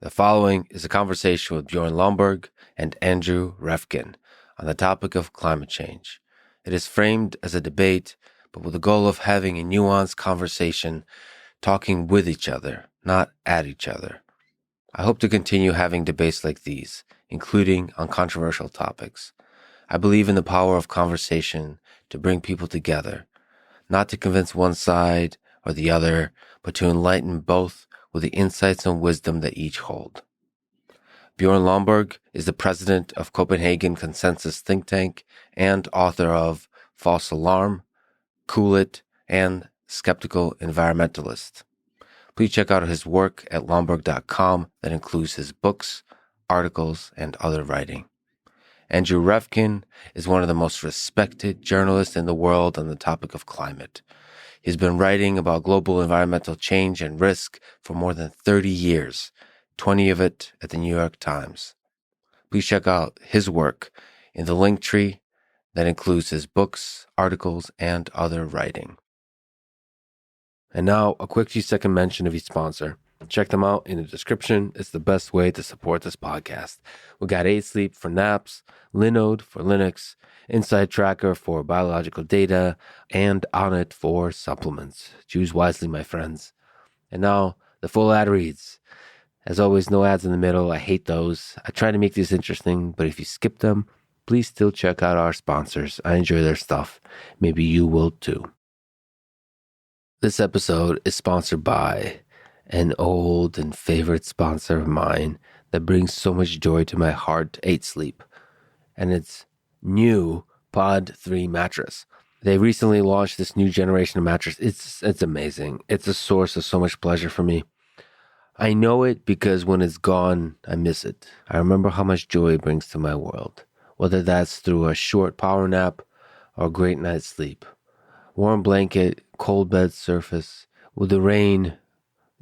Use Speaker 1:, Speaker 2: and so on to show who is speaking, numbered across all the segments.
Speaker 1: The following is a conversation with Bjørn Lomborg and Andrew Revkin on the topic of climate change. It is framed as a debate, but with the goal of having a nuanced conversation, talking with each other, not at each other. I hope to continue having debates like these, including on controversial topics. I believe in the power of conversation to bring people together, not to convince one side or the other, but to enlighten both with the insights and wisdom that each hold. Bjørn Lomborg is the president of Copenhagen Consensus think tank and author of False Alarm, Cool It, and Skeptical Environmentalist. Please check out his work at lomborg.com that includes his books, articles, and other writing. Andrew Revkin is one of the most respected journalists in the world on the topic of climate. He's been writing about global environmental change and risk for more than 30 years, 20 of it at the New York Times. Please check out his work in the link tree that includes his books, articles, and other writing. And now, a quick few-second mention of each sponsor. Check them out in the description. It's the best way to support this podcast. We got 8 Sleep for naps, Linode for Linux, Inside Tracker for biological data, and On It for supplements. Choose wisely, my friends. And now, the full ad reads. As always, no ads in the middle. I hate those. I try to make these interesting, but if you skip them, please still check out our sponsors. I enjoy their stuff. Maybe you will too. This episode is sponsored by an old and favorite sponsor of mine that brings so much joy to my heart, 8 Sleep. And it's new Pod 3 mattress. They recently launched this new generation of mattress. It's amazing. It's a source of so much pleasure for me. I know it because when it's gone, I miss it. I remember how much joy it brings to my world, whether that's through a short power nap or a great night's sleep. Warm blanket, cold bed surface, with the rain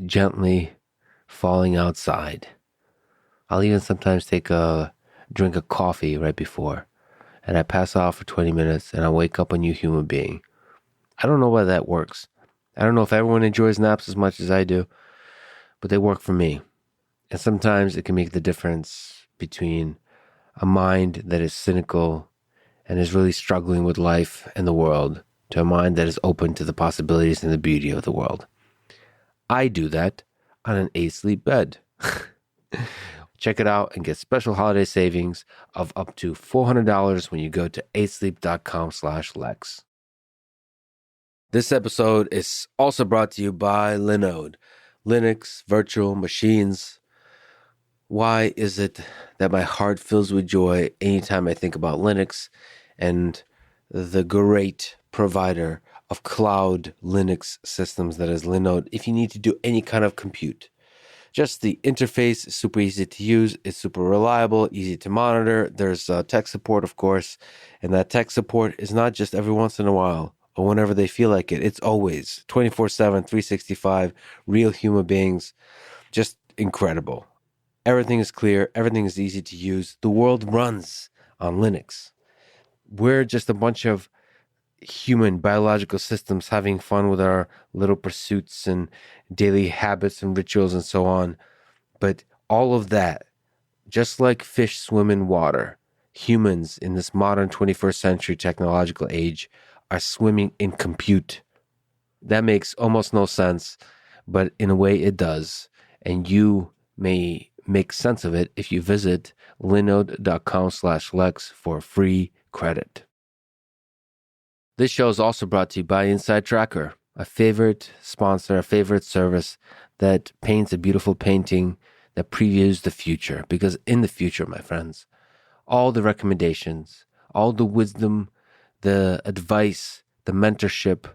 Speaker 1: gently falling outside. I'll even sometimes take a drink of coffee right before, and I pass out for 20 minutes and I wake up a new human being. I don't know why that works. I don't know if everyone enjoys naps as much as I do, but they work for me. And sometimes it can make the difference between a mind that is cynical and is really struggling with life and the world to a mind that is open to the possibilities and the beauty of the world. I do that on an 8 Sleep bed. Check it out and get special holiday savings of up to $400 when you go to 8sleep.com/Lex. This episode is also brought to you by Linode, Linux virtual machines. Why is it that my heart fills with joy anytime I think about Linux and the great provider of cloud Linux systems that is Linode if you need to do any kind of compute? Just the interface is super easy to use. It's super reliable, easy to monitor. There's tech support, of course. And that tech support is not just every once in a while or whenever they feel like it. It's always 24/7, 365, real human beings. Just incredible. Everything is clear. Everything is easy to use. The world runs on Linux. We're just a bunch of human biological systems having fun with our little pursuits and daily habits and rituals and so on. But all of that, just like fish swim in water, humans in this modern 21st century technological age are swimming in compute. That makes almost no sense, but in a way it does. And you may make sense of it if you visit linode.com/Lex for free credit. This show is also brought to you by Inside Tracker, a favorite sponsor, a favorite service that paints a beautiful painting that previews the future. Because in the future, my friends, all the recommendations, all the wisdom, the advice, the mentorship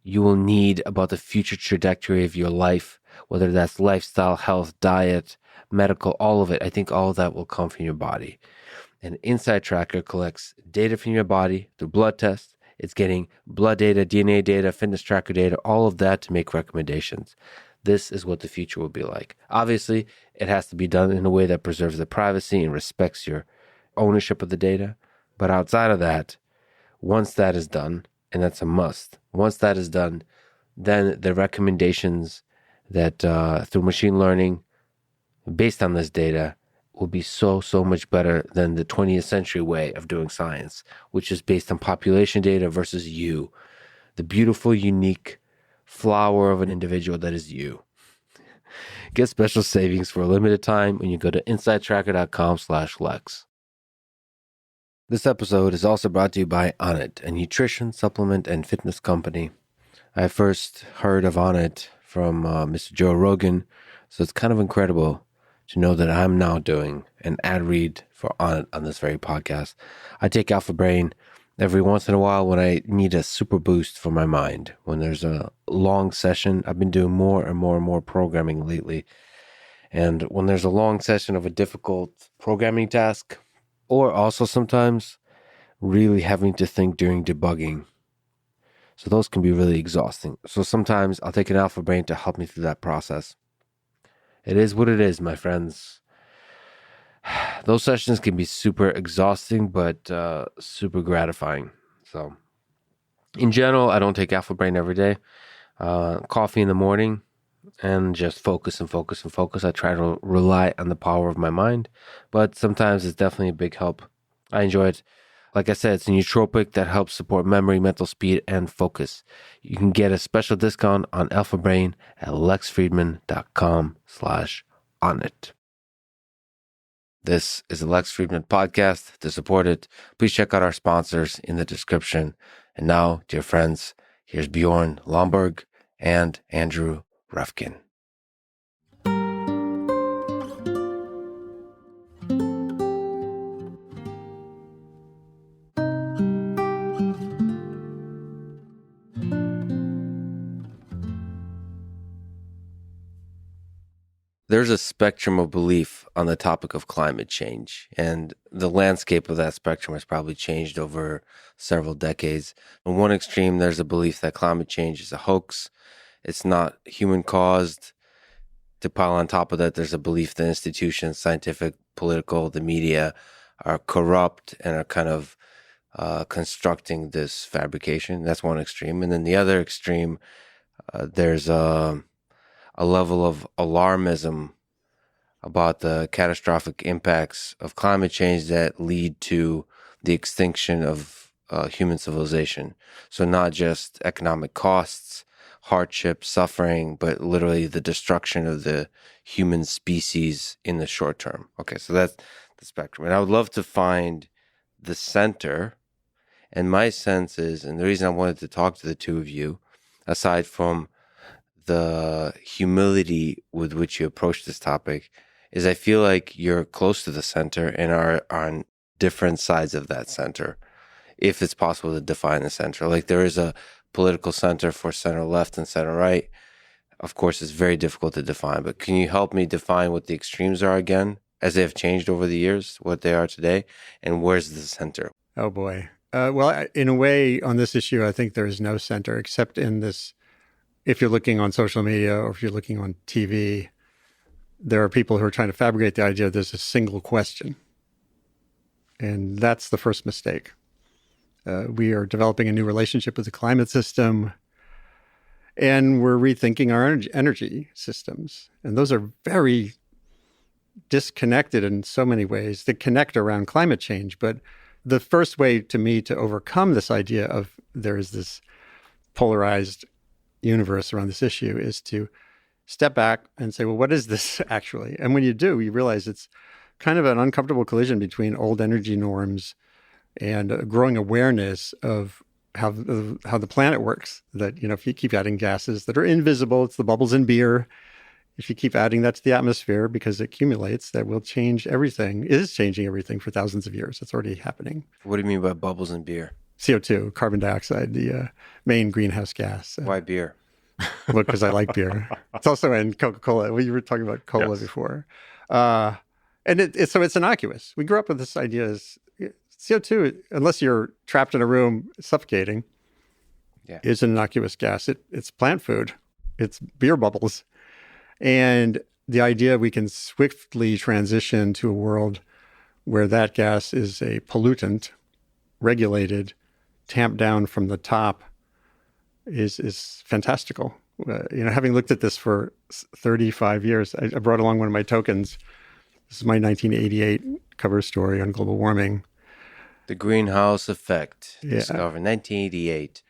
Speaker 1: you will need about the future trajectory of your life, whether that's lifestyle, health, diet, medical, all of it, I think all of that will come from your body. And Inside Tracker collects data from your body through blood tests. It's getting blood data, DNA data, fitness tracker data, all of that to make recommendations. This is what the future will be like. Obviously, it has to be done in a way that preserves the privacy and respects your ownership of the data. But outside of that, once that is done, and that's a must, once that is done, then the recommendations that through machine learning based on this data, will be so much better than the 20th century way of doing science, which is based on population data versus you, the beautiful, unique flower of an individual that is you. Get special savings for a limited time when you go to insidetracker.com/Lex. This episode is also brought to you by Onnit, a nutrition, supplement, and fitness company. I first heard of Onnit from Mr. Joe Rogan, so it's kind of incredible to know that I'm now doing an ad read for Onnit on this very podcast. I take Alpha Brain every once in a while when I need a super boost for my mind. When there's a long session, I've been doing more and more programming lately. And when there's a long session of a difficult programming task, or also sometimes really having to think during debugging. So those can be really exhausting. So sometimes I'll take an Alpha Brain to help me through that process. It is what it is, my friends. Those sessions can be super exhausting, but super gratifying. So in general, I don't take Alpha Brain every day. Coffee in the morning and just focus. I try to rely on the power of my mind, but sometimes it's definitely a big help. I enjoy it. Like I said, it's a nootropic that helps support memory, mental speed, and focus. You can get a special discount on Alpha Brain at lexfriedman.com/onnit. This is the Lex Friedman podcast. To support it, please check out our sponsors in the description. And now, dear friends, here's Bjørn Lomborg and Andrew Revkin. There's a spectrum of belief on the topic of climate change, and the landscape of that spectrum has probably changed over several decades. On one extreme, there's a belief that climate change is a hoax. It's not human-caused. To pile on top of that, there's a belief that institutions, scientific, political, the media, are corrupt and are kind of constructing this fabrication. That's one extreme. And then the other extreme, there's a level of alarmism about the catastrophic impacts of climate change that lead to the extinction of human civilization. So not just economic costs, hardship, suffering, but literally the destruction of the human species in the short term. Okay, so that's the spectrum. And I would love to find the center. And my sense is, and the reason I wanted to talk to the two of you, aside from the humility with which you approach this topic, is I feel like you're close to the center and are on different sides of that center, if it's possible to define the center. Like there is a political center for center left and center right. Of course, it's very difficult to define, but can you help me define what the extremes are again, as they have changed over the years, what they are today, and where's the center?
Speaker 2: Oh boy. Well, in a way, on this issue, I think there is no center except in this. If you're looking on social media or if you're looking on TV, there are people who are trying to fabricate the idea there's a single question. And that's the first mistake. We are developing a new relationship with the climate system, and we're rethinking our energy systems. And those are very disconnected in so many ways that connect around climate change. But the first way to me to overcome this idea of there is this polarized universe around this issue is to step back and say, well, what is this actually? And when you do, you realize it's kind of an uncomfortable collision between old energy norms and a growing awareness of how the planet works. That, you know, if you keep adding gases that are invisible, it's the bubbles in beer. If you keep adding that to the atmosphere because it accumulates, that will change everything. It is changing everything for thousands of years. It's already happening.
Speaker 1: What do you mean by bubbles in beer?
Speaker 2: CO2, carbon dioxide, the main greenhouse gas.
Speaker 1: Why beer?
Speaker 2: Well, because I like beer. It's also in Coca-Cola. We were talking about cola before. And so it's innocuous. We grew up with this idea as CO2, unless you're trapped in a room suffocating, is an innocuous gas. It's plant food. It's beer bubbles. And the idea we can swiftly transition to a world where that gas is a pollutant, regulated, tamped down from the top is fantastical. Having looked at this for 35 years, I brought along one of my tokens. This is my 1988 cover story on global warming.
Speaker 1: The greenhouse effect, discovered 1988.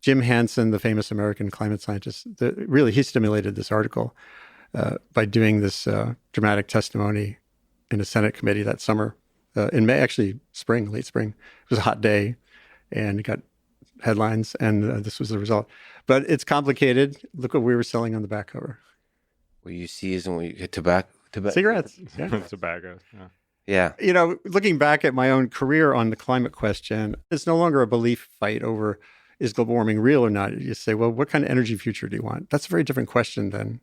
Speaker 2: Jim Hansen, the famous American climate scientist, he stimulated this article by doing this dramatic testimony in a Senate committee that summer, in May, actually late spring. It was a hot day, and it got headlines, and this was the result. But it's complicated. Look what we were selling on the back cover.
Speaker 1: What you see isn't what you get. Tobacco.
Speaker 2: Cigarettes. Yeah.
Speaker 3: Tobacco.
Speaker 2: Yeah. Looking back at my own career on the climate question, it's no longer a belief fight over is global warming real or not. You say, well, what kind of energy future do you want? That's a very different question than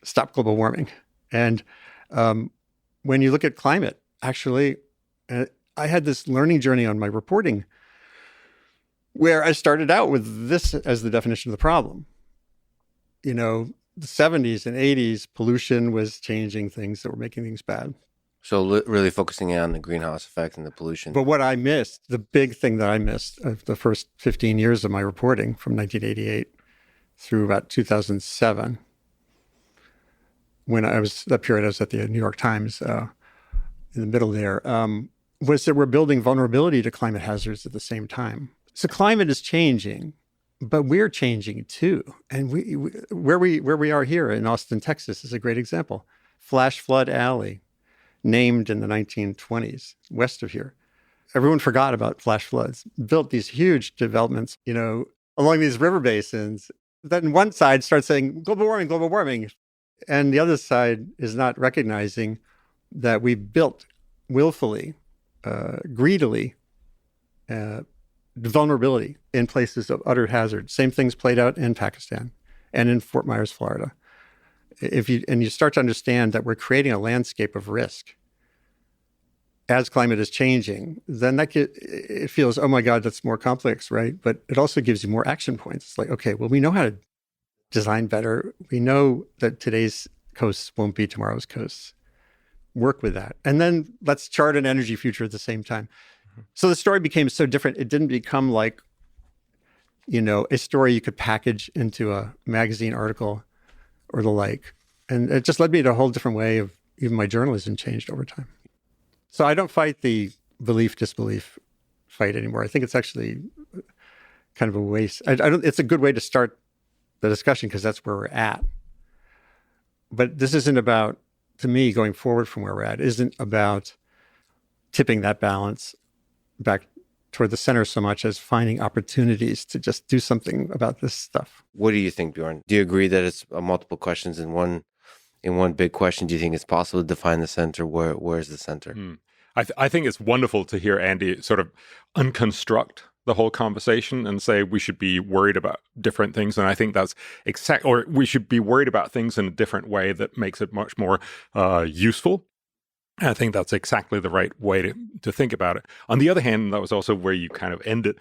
Speaker 2: stop global warming. And when you look at climate, actually, I had this learning journey on my reporting where I started out with this as the definition of the problem. The 70s and 80s, pollution was changing things that were making things bad.
Speaker 1: So really focusing on the greenhouse effect and the pollution.
Speaker 2: But what I missed, the big thing that I missed of the first 15 years of my reporting from 1988 through about 2007, that period I was at the New York Times in the middle there, was that we're building vulnerability to climate hazards at the same time. So climate is changing, but we're changing too. And where we are here in Austin, Texas is a great example. Flash Flood Alley, named in the 1920s, west of here. Everyone forgot about flash floods, built these huge developments, along these river basins. Then one side starts saying, global warming. And the other side is not recognizing that we built willfully, greedily, vulnerability in places of utter hazard. Same things played out in Pakistan and in Fort Myers, Florida. You start to understand that we're creating a landscape of risk as climate is changing, then it feels, oh my God, that's more complex, right? But it also gives you more action points. It's like, okay, well, we know how to design better. We know that today's coasts won't be tomorrow's coasts. Work with that. And then let's chart an energy future at the same time. So the story became so different. It didn't become like, a story you could package into a magazine article or the like. And it just led me to a whole different way of even my journalism changed over time. So I don't fight the belief-disbelief fight anymore. I think it's actually kind of a waste. It's a good way to start the discussion because that's where we're at. But this isn't about, to me, going forward from where we're at, isn't about tipping that balance back toward the center so much as finding opportunities to just do something about this stuff.
Speaker 1: What do you think, Bjørn? Do you agree that it's multiple questions in one big question? Do you think it's possible to define the center? Where's the center?
Speaker 3: I think it's wonderful to hear Andy sort of unconstruct the whole conversation and say we should be worried about different things. And I think that's or we should be worried about things in a different way that makes it much more useful. I think that's exactly the right way to think about it. On the other hand, that was also where you kind of ended.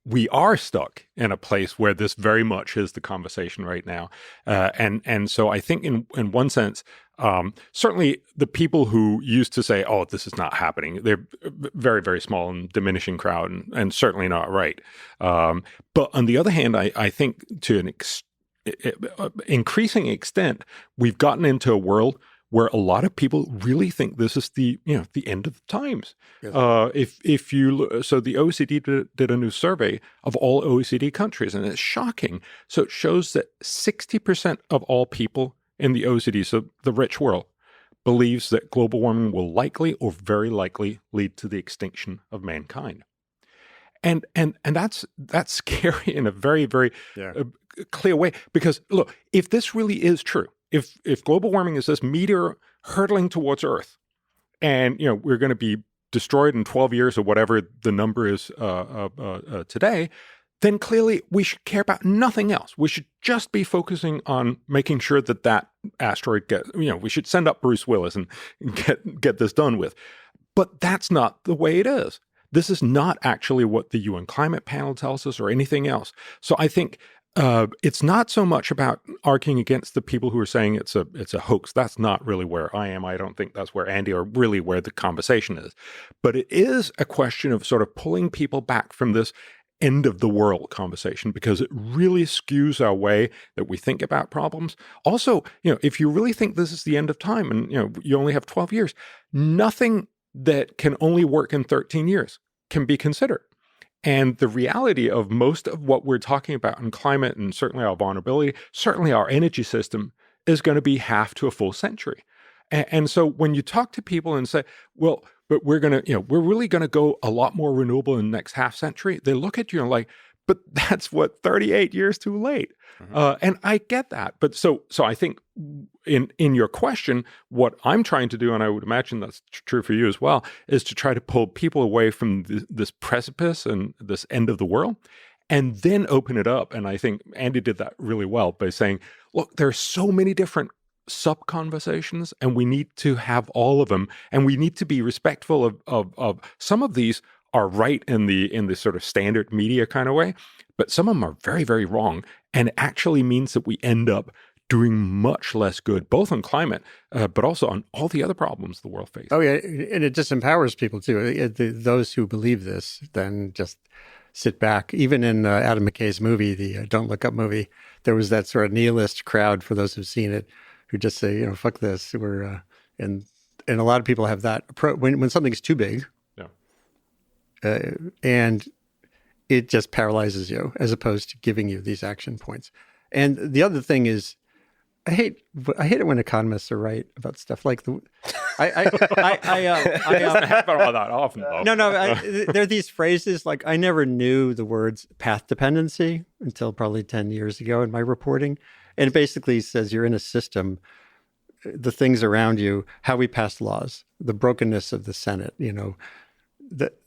Speaker 3: We are stuck in a place where this very much is the conversation right now. And so I think in one sense, certainly the people who used to say, oh, this is not happening, they're very, very small and diminishing crowd and certainly not right. But on the other hand, I think to an increasing extent, we've gotten into a world where a lot of people really think this is the end of the times. Yes. So the OECD did a new survey of all OECD countries, and it's shocking. So it shows that 60% of all people in the OECD, so the rich world, believes that global warming will likely or very likely lead to the extinction of mankind. And that's scary in a very, very clear way, because look, if this really is true, if global warming is this meteor hurtling towards Earth, and we're going to be destroyed in 12 years or whatever the number is today, then clearly we should care about nothing else. We should just be focusing on making sure that asteroid gets. We should send up Bruce Willis and get this done with. But that's not the way it is. This is not actually what the UN Climate Panel tells us or anything else. So I think. It's not so much about arguing against the people who are saying it's a hoax. That's not really where I am. I don't think that's where Andy or really where the conversation is. But it is a question of sort of pulling people back from this end of the world conversation because it really skews our way that we think about problems. Also, if you really think this is the end of time and, you only have 12 years, nothing that can only work in 13 years can be considered. And the reality of most of what we're talking about in climate and certainly our vulnerability, certainly our energy system is going to be half to a full century. And so when you talk to people and say, well, but we're really going to go a lot more renewable in the next half century, they look at you and like, but that's 38 years too late. Mm-hmm. And I get that. But so I think in your question, what I'm trying to do, and I would imagine that's true for you as well, is to try to pull people away from this precipice and this end of the world and then open it up. And I think Andy did that really well by saying, look, there are so many different sub-conversations, and we need to have all of them, and we need to be respectful of some of these are right in the sort of standard media kind of way, but some of them are very, very wrong, and it actually means that we end up doing much less good, both on climate, but also on all the other problems the world faces.
Speaker 2: Oh, yeah, and it disempowers people, too. Those who believe this then just sit back. Even in Adam McKay's movie, the Don't Look Up movie, there was that sort of nihilist crowd, for those who've seen it, who just say, fuck this. We're and a lot of people have that approach when something's too big, and it just paralyzes you as opposed to giving you these action points. And the other thing is, I hate it when economists are right about stuff like the.
Speaker 3: It doesn't happen all that often, though.
Speaker 2: No. There are these phrases like I never knew the words path dependency until probably 10 years ago in my reporting. And it basically says you're in a system, the things around you, how we pass laws, the brokenness of the Senate,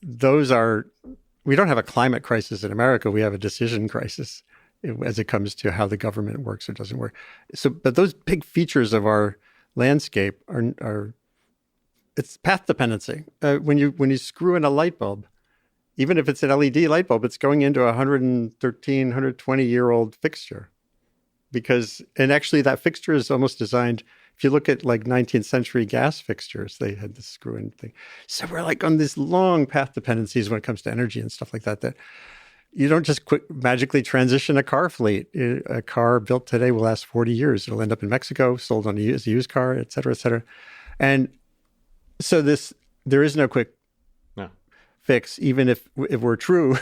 Speaker 2: those are, we don't have a climate crisis in America. We have a decision crisis as it comes to how the government works or doesn't work. So, but those big features of our landscape are it's path dependency. When you screw in a light bulb, even if it's an LED light bulb, it's going into a 113, 120-year-old fixture. And actually that fixture is almost designed, if you look at like 19th century gas fixtures, they had this screw-in thing. So we're like on these long path dependencies when it comes to energy and stuff like that you don't just magically transition a car fleet. A car built today will last 40 years. It'll end up in Mexico, sold as a used car, et cetera, et cetera. And so there is no quick fix, even if we're true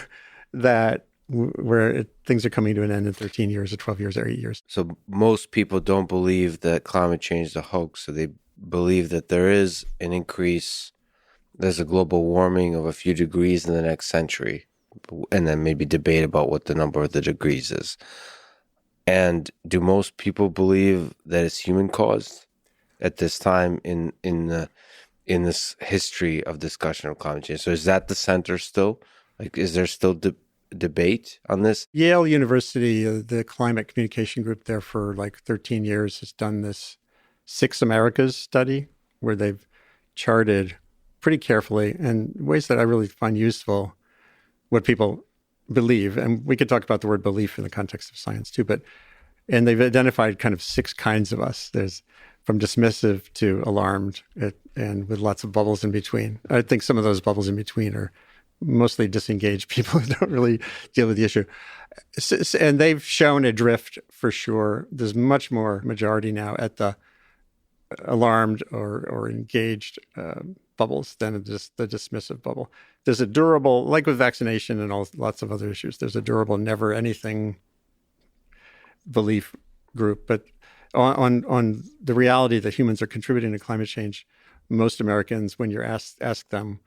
Speaker 2: that where things are coming to an end in 13 years or 12 years or 8 years.
Speaker 1: So most people don't believe that climate change is a hoax. So they believe that there is an increase, there's a global warming of a few degrees in the next century, and then maybe debate about what the number of the degrees is. And do most people believe that it's human caused at this time in this history of discussion of climate change? So is that the center still? Like, is there still debate on this?
Speaker 2: Yale University, the climate communication group there for like 13 years has done this 6 Americas study where they've charted pretty carefully and ways that I really find useful what people believe. And we could talk about the word belief in the context of science too, and they've identified kind of 6 kinds of us. There's from dismissive to alarmed and with lots of bubbles in between. I think some of those bubbles in between are mostly disengaged people who don't really deal with the issue. And they've shown a drift for sure. There's much more majority now at the alarmed or engaged bubbles than just the dismissive bubble. There's a durable, like with vaccination and lots of other issues, there's a durable never anything belief group. But on the reality that humans are contributing to climate change, most Americans, when you're asked them,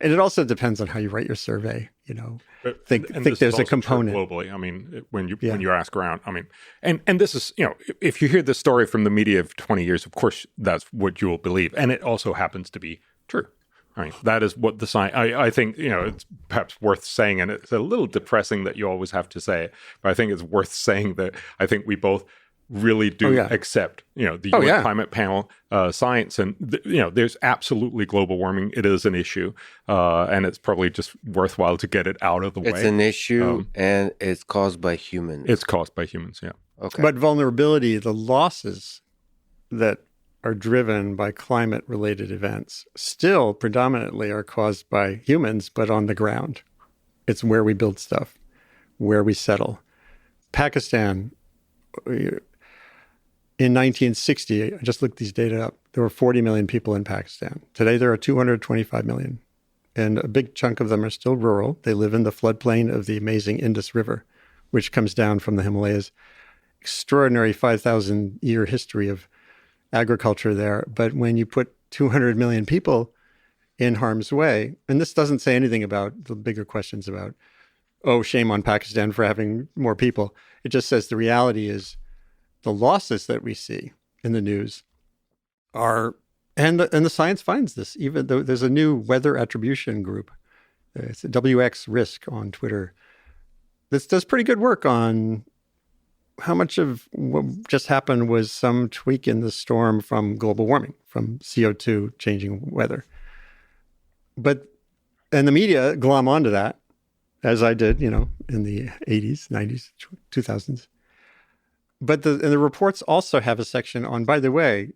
Speaker 2: and it also depends on how you write your survey, think there's a component
Speaker 3: globally. I mean, when you ask around, I mean, and this is, if you hear the story from the media of 20 years, of course, that's what you will believe. And it also happens to be true. I mean, that is what the science, I think, it's perhaps worth saying, and it's a little depressing that you always have to say it, but I think it's worth saying that I think we both really do accept, the UN climate panel science. And, there's absolutely global warming. It is an issue. And it's probably just worthwhile to get it out of the way.
Speaker 1: It's an issue and it's caused by humans.
Speaker 3: It's caused by humans, yeah.
Speaker 1: Okay.
Speaker 2: But vulnerability, the losses that are driven by climate-related events still predominantly are caused by humans, but on the ground. It's where we build stuff. where we settle. Pakistan, in 1960, I just looked these data up, there were 40 million people in Pakistan. Today, there are 225 million. And a big chunk of them are still rural. They live in the floodplain of the amazing Indus River, which comes down from the Himalayas. Extraordinary 5,000-year history of agriculture there. But when you put 200 million people in harm's way, and this doesn't say anything about the bigger questions about, oh, shame on Pakistan for having more people. It just says the reality is the losses that we see in the news are, and the science finds this, even though there's a new weather attribution group. It's a WX Risk on Twitter. This does pretty good work on how much of what just happened was some tweak in the storm from global warming, from CO2 changing weather. And the media glom onto that, as I did, in the 80s, 90s, 2000s. But the reports also have a section on, by the way,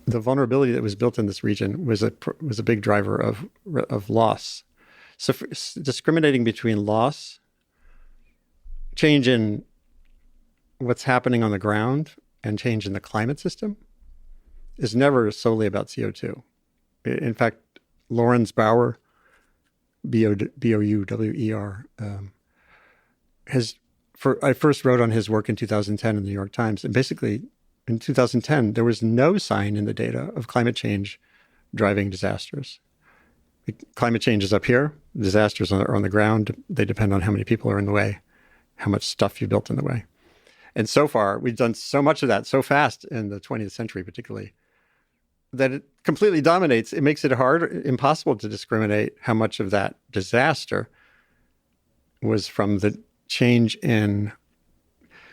Speaker 2: the vulnerability that was built in this region was a big driver of loss. So discriminating between loss, change in what's happening on the ground, and change in the climate system is never solely about CO2. In fact, Lawrence Bauer, Bouwer, I first wrote on his work in 2010 in the New York Times, and basically in 2010, there was no sign in the data of climate change driving disasters. Climate change is up here, disasters are on the ground. They depend on how many people are in the way, how much stuff you built in the way. And so far, we've done so much of that so fast in the 20th century, particularly, that it completely dominates. It makes it impossible to discriminate how much of that disaster was from the change in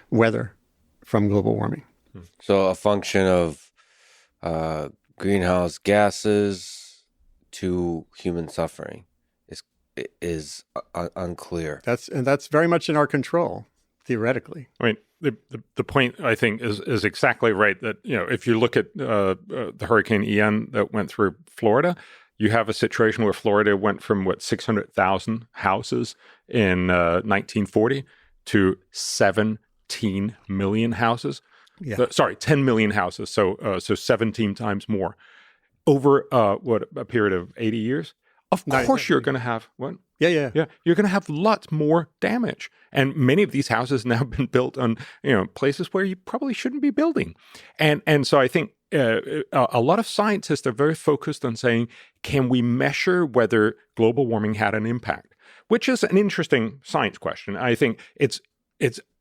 Speaker 2: weather from global warming.
Speaker 1: So a function of greenhouse gases to human suffering is unclear.
Speaker 2: That's very much in our control, theoretically.
Speaker 3: I mean, the point, I think, is exactly right. That, if you look at the Hurricane Ian that went through Florida, you have a situation where Florida went from 600,000 houses in 1940 to 17 million houses.
Speaker 2: Yeah.
Speaker 3: 10 million houses. So 17 times more over a period of 80 years. Of course, you're going to have what?
Speaker 2: Yeah.
Speaker 3: You're going to have lots more damage, and many of these houses now have been built on places where you probably shouldn't be building, and so I think a lot of scientists are very focused on saying, can we measure whether global warming had an impact? Which is an interesting science question. I think it's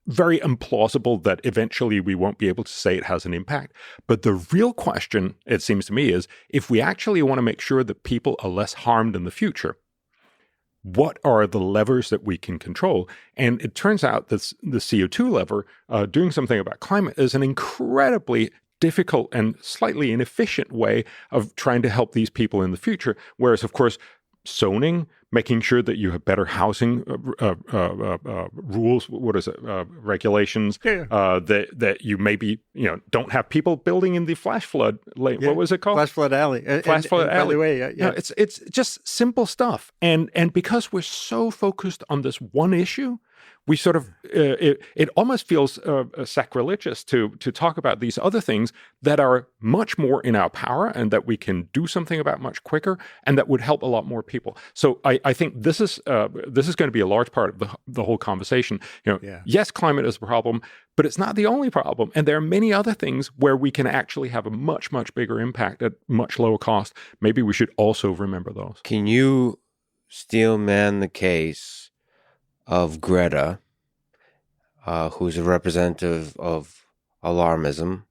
Speaker 3: very implausible that eventually we won't be able to say it has an impact. But the real question, it seems to me, is if we actually want to make sure that people are less harmed in the future, what are the levers that we can control? And it turns out that the CO2 lever, doing something about climate, is an incredibly difficult and slightly inefficient way of trying to help these people in the future. Whereas, of course, zoning, making sure that you have better housing rules, regulations, that you maybe don't have people building in the flash flood lane. Yeah. What was it called?
Speaker 2: Flash flood alley.
Speaker 3: Flash flood alley.
Speaker 2: By the way,
Speaker 3: it's just simple stuff. And because we're so focused on this one issue, we sort of it almost feels sacrilegious to talk about these other things that are much more in our power and that we can do something about much quicker and that would help a lot more people. So I think this is going to be a large part of the whole conversation. Yes, climate is a problem, but it's not the only problem, and there are many other things where we can actually have a much, much bigger impact at much lower cost. Maybe we should also remember those.
Speaker 1: Can you steel man the case of Greta, who's a representative of alarmism,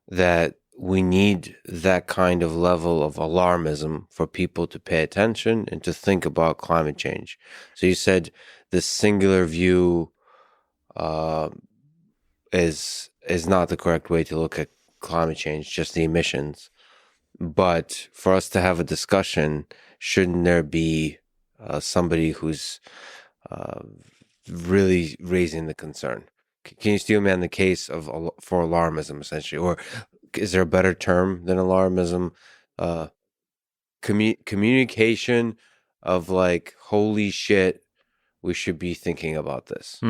Speaker 1: that we need that kind of level of alarmism for people to pay attention and to think about climate change? So you said the singular view is not the correct way to look at climate change, just the emissions. But for us to have a discussion, shouldn't there be somebody who's really raising the concern? Can you steel man the case for alarmism, essentially? Or is there a better term than alarmism? Communication of holy shit, we should be thinking about this.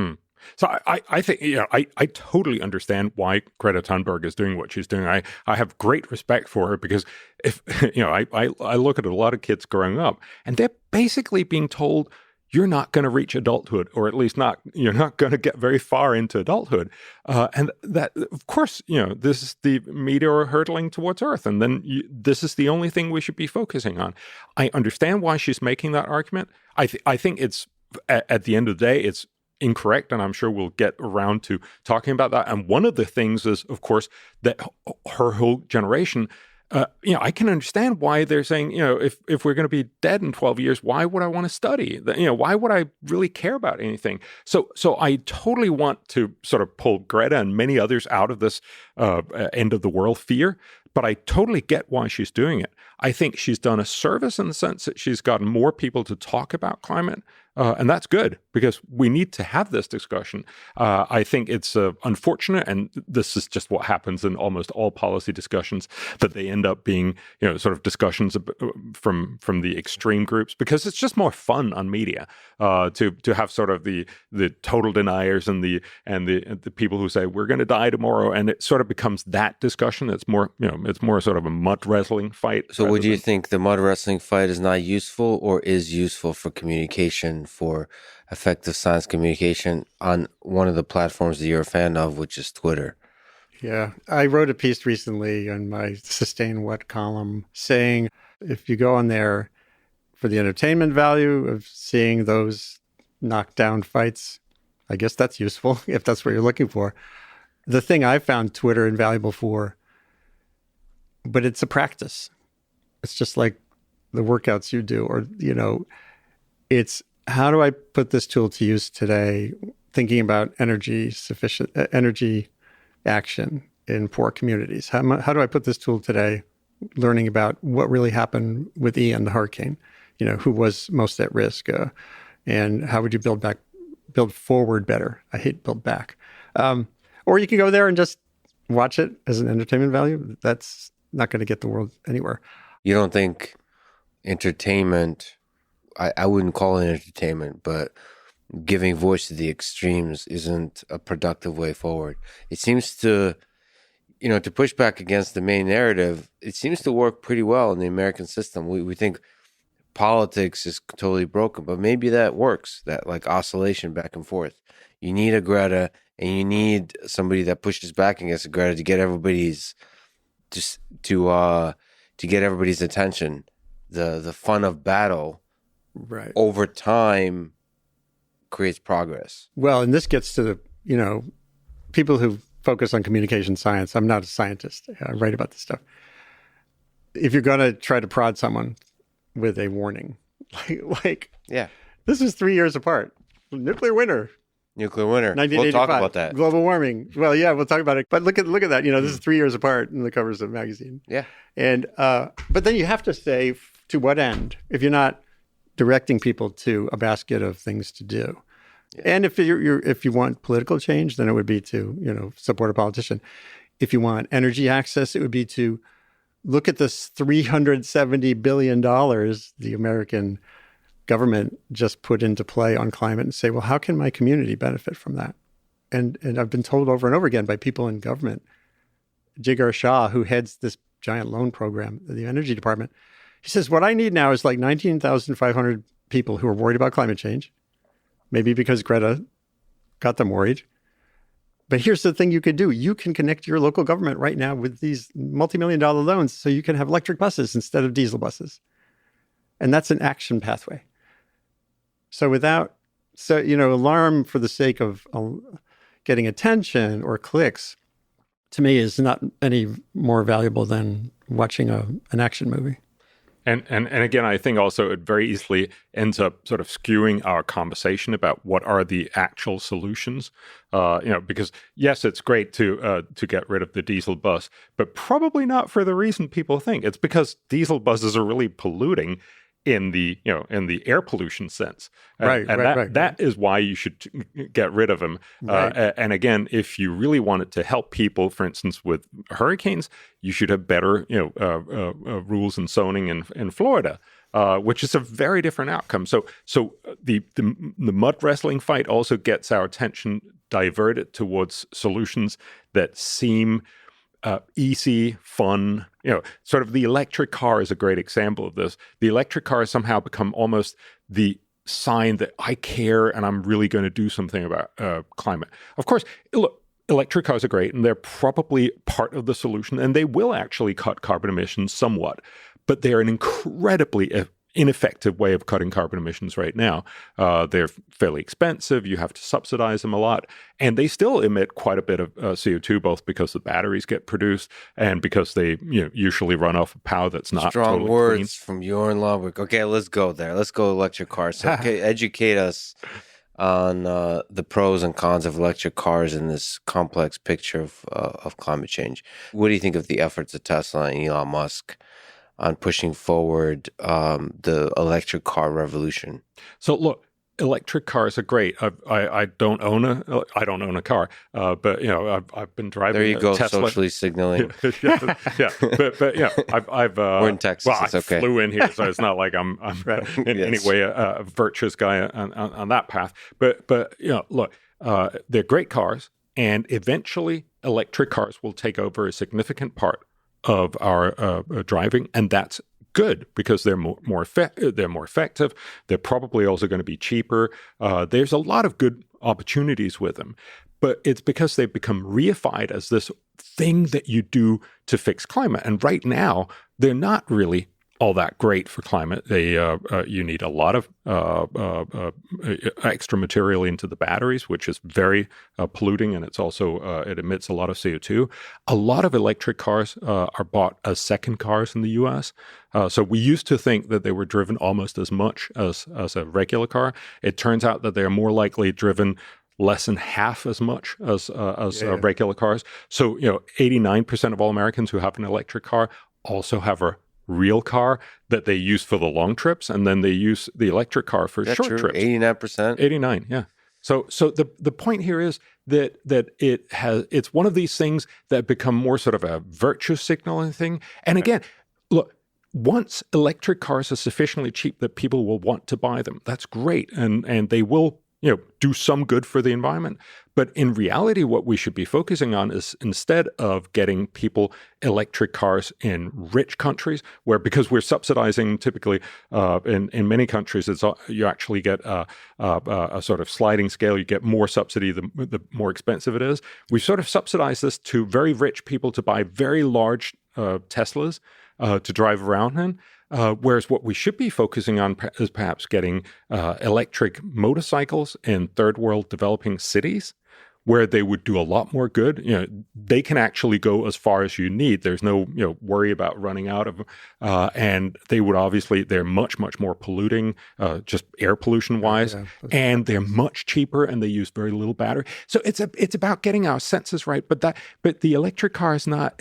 Speaker 3: So I think, I totally understand why Greta Thunberg is doing what she's doing. I have great respect for her because if, I look at a lot of kids growing up and they're basically being told, you're not going to reach adulthood, or at least you're not going to get very far into adulthood. And that, of course, this is the meteor hurtling towards Earth. And then this is the only thing we should be focusing on. I understand why she's making that argument. I think it's, at the end of the day, it's incorrect. And I'm sure we'll get around to talking about that. And one of the things is, of course, that her whole generation, I can understand why they're saying, if we're going to be dead in 12 years, why would I want to study? Why would I really care about anything? So I totally want to sort of pull Greta and many others out of this end of the world fear, but I totally get why she's doing it. I think she's done a service in the sense that she's gotten more people to talk about climate. And that's good because we need to have this discussion. I think it's unfortunate, and this is just what happens in almost all policy discussions, that they end up being, sort of discussions from the extreme groups, because it's just more fun on media to have sort of the total deniers and the people who say we're going to die tomorrow, and it sort of becomes that discussion. It's more sort of a mud wrestling fight.
Speaker 1: So would you think the mud wrestling fight is not useful, or is useful for communication, for effective science communication on one of the platforms that you're a fan of, which is Twitter?
Speaker 2: Yeah. I wrote a piece recently on my Sustain What column saying if you go on there for the entertainment value of seeing those knockdown fights, I guess that's useful if that's what you're looking for. The thing I found Twitter invaluable for, but it's a practice. It's just like the workouts you do, or, it's how do I put this tool to use today, thinking about energy action in poor communities? How do I put this tool today, learning about what really happened with Ian, the hurricane, who was most at risk, and how would you build forward better? I hate build back. Or you can go there and just watch it as an entertainment value. That's not going to get the world anywhere.
Speaker 1: You don't think entertainment, I wouldn't call it entertainment, but giving voice to the extremes isn't a productive way forward? It seems to, to push back against the main narrative, it seems to work pretty well in the American system. We think politics is totally broken, but maybe that works, that like oscillation back and forth. You need a Greta, and you need somebody that pushes back against a Greta to get everybody's to get everybody's attention. The fun of battle,
Speaker 2: right,
Speaker 1: over time creates progress.
Speaker 2: Well, and this gets to the, people who focus on communication science. I'm not a scientist. I write about this stuff. If you're going to try to prod someone with a warning,
Speaker 1: yeah,
Speaker 2: this is 3 years apart. Nuclear winter.
Speaker 1: We'll talk about that.
Speaker 2: Global warming. Well, yeah, we'll talk about it. But look at that. This is 3 years apart in the covers of the magazine.
Speaker 1: Yeah.
Speaker 2: And but then you have to say to what end if you're not directing people to a basket of things to do. Yeah. And if you want political change, then it would be to support a politician. If you want energy access, it would be to look at this $370 billion the American government just put into play on climate and say, well, how can my community benefit from that? And I've been told over and over again by people in government, Jigar Shah, who heads this giant loan program at the Energy Department, he says, what I need now is like 19,500 people who are worried about climate change, maybe because Greta got them worried. But here's the thing you could do. You can connect your local government right now with these multi-million-dollar loans so you can have electric buses instead of diesel buses. And that's an action pathway. So alarm for the sake of getting attention or clicks, to me, is not any more valuable than watching an action movie.
Speaker 3: And again, I think also it very easily ends up sort of skewing our conversation about what are the actual solutions. Because yes, it's great to get rid of the diesel bus, but probably not for the reason people think. It's because diesel buses are really polluting in the air pollution sense.
Speaker 2: Right.
Speaker 3: That is why you should get rid of them.
Speaker 2: Right.
Speaker 3: And again, if you really wanted to help people, for instance, with hurricanes, you should have better rules and zoning in Florida. Which is a very different outcome. So the mud wrestling fight also gets our attention diverted towards solutions that seem easy, fun. Sort of the electric car is a great example of this. The electric car has somehow become almost the sign that I care and I'm really going to do something about climate. Of course, look, electric cars are great and they're probably part of the solution and they will actually cut carbon emissions somewhat. But they're an incredibly ineffective way of cutting carbon emissions right now. They're fairly expensive. You have to subsidize them a lot. And they still emit quite a bit of CO2, both because the batteries get produced and because they usually run off of power that's not
Speaker 1: strong
Speaker 3: totally
Speaker 1: words
Speaker 3: clean.
Speaker 1: From Bjørn Lomborg. Okay, let's go there. Let's go electric cars. So, okay, educate us on the pros and cons of electric cars in this complex picture of climate change. What do you think of the efforts of Tesla and Elon Musk on pushing forward the electric car revolution?
Speaker 3: So look, electric cars are great. I don't own a car, but I've been driving.
Speaker 1: There you go,
Speaker 3: Tesla.
Speaker 1: Socially signaling.
Speaker 3: yeah. But I've
Speaker 1: we're in Texas.
Speaker 3: Well,
Speaker 1: it's okay.
Speaker 3: I flew in here, so it's not like I'm in any way a virtuous guy on that path. But look, they're great cars, and eventually electric cars will take over a significant part of our driving, and that's good because they're more effective. They're probably also going to be cheaper. There's a lot of good opportunities with them, but it's because they've become reified as this thing that you do to fix climate. And right now, they're not really all that great for climate. They you need a lot of extra material into the batteries, which is very polluting, and it's also it emits a lot of CO2. A lot of electric cars are bought as second cars in the U.S. So we used to think that they were driven almost as much as a regular car. It turns out that they are more likely driven less than half as much as regular cars. So 89% of all Americans who have an electric car also have a real car that they use for the long trips, and then they use the electric car for short trips.
Speaker 1: 89%?
Speaker 3: 89, yeah. So the point here is that it's one of these things that become more sort of a virtue signaling thing. And again, look, once electric cars are sufficiently cheap that people will want to buy them, that's great, and they will do some good for the environment. But in reality, what we should be focusing on is, instead of getting people electric cars in rich countries, where, because we're subsidizing typically in many countries, you actually get a sort of sliding scale. You get more subsidy the more expensive it is. We sort of subsidize this to very rich people to buy very large Teslas to drive around in. Whereas what we should be focusing on is perhaps getting electric motorcycles in third world developing cities, where they would do a lot more good. They can actually go as far as you need. There's no worry about running out of them. And they would they're much, much more polluting, just air pollution wise. Yeah. And they're much cheaper, and they use very little battery. So it's about getting our senses right. But the electric car is not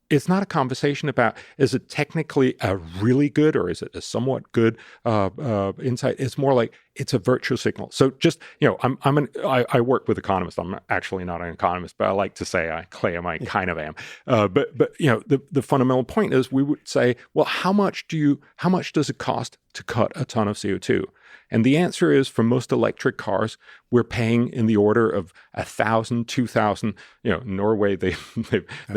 Speaker 3: it's not a conversation about, is it technically a really good or is it a somewhat good insight? It's more like it's a virtue signal. So just, I work with economists. I'm actually not an economist, but I like to say I claim I kind of am. But the fundamental point is, we would say, well, how much does it cost to cut a ton of CO2? And the answer is, for most electric cars, we're paying in the order of $1,000, $2,000. Norway, they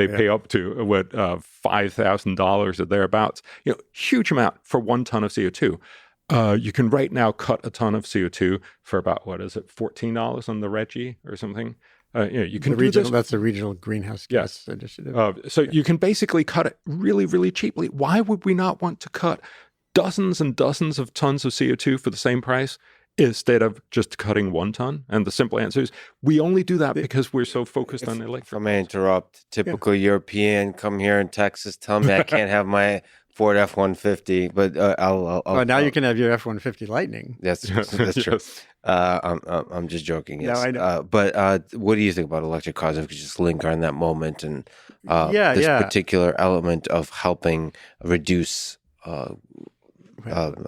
Speaker 3: pay up to $5,000 or thereabouts. Huge amount for 1 ton of CO2. You can right now cut a ton of CO2 for about, $14 on the Revkin or something. You can do this.
Speaker 2: That's the regional greenhouse gas initiative.
Speaker 3: So you can basically cut it really, really cheaply. Why would we not want to cut dozens and dozens of tons of CO2 for the same price instead of just cutting 1 ton? And the simple answer is, we only do that because we're so focused on electric.
Speaker 1: I may interrupt. Typical European, come here in Texas, tell me I can't have my Ford F-150, but
Speaker 2: now you can have your F-150 Lightning.
Speaker 1: That's true. I'm just joking. Yes.
Speaker 2: No, I know.
Speaker 1: But what do you think about electric cars? If we could just linger on that moment and this particular element of helping reduce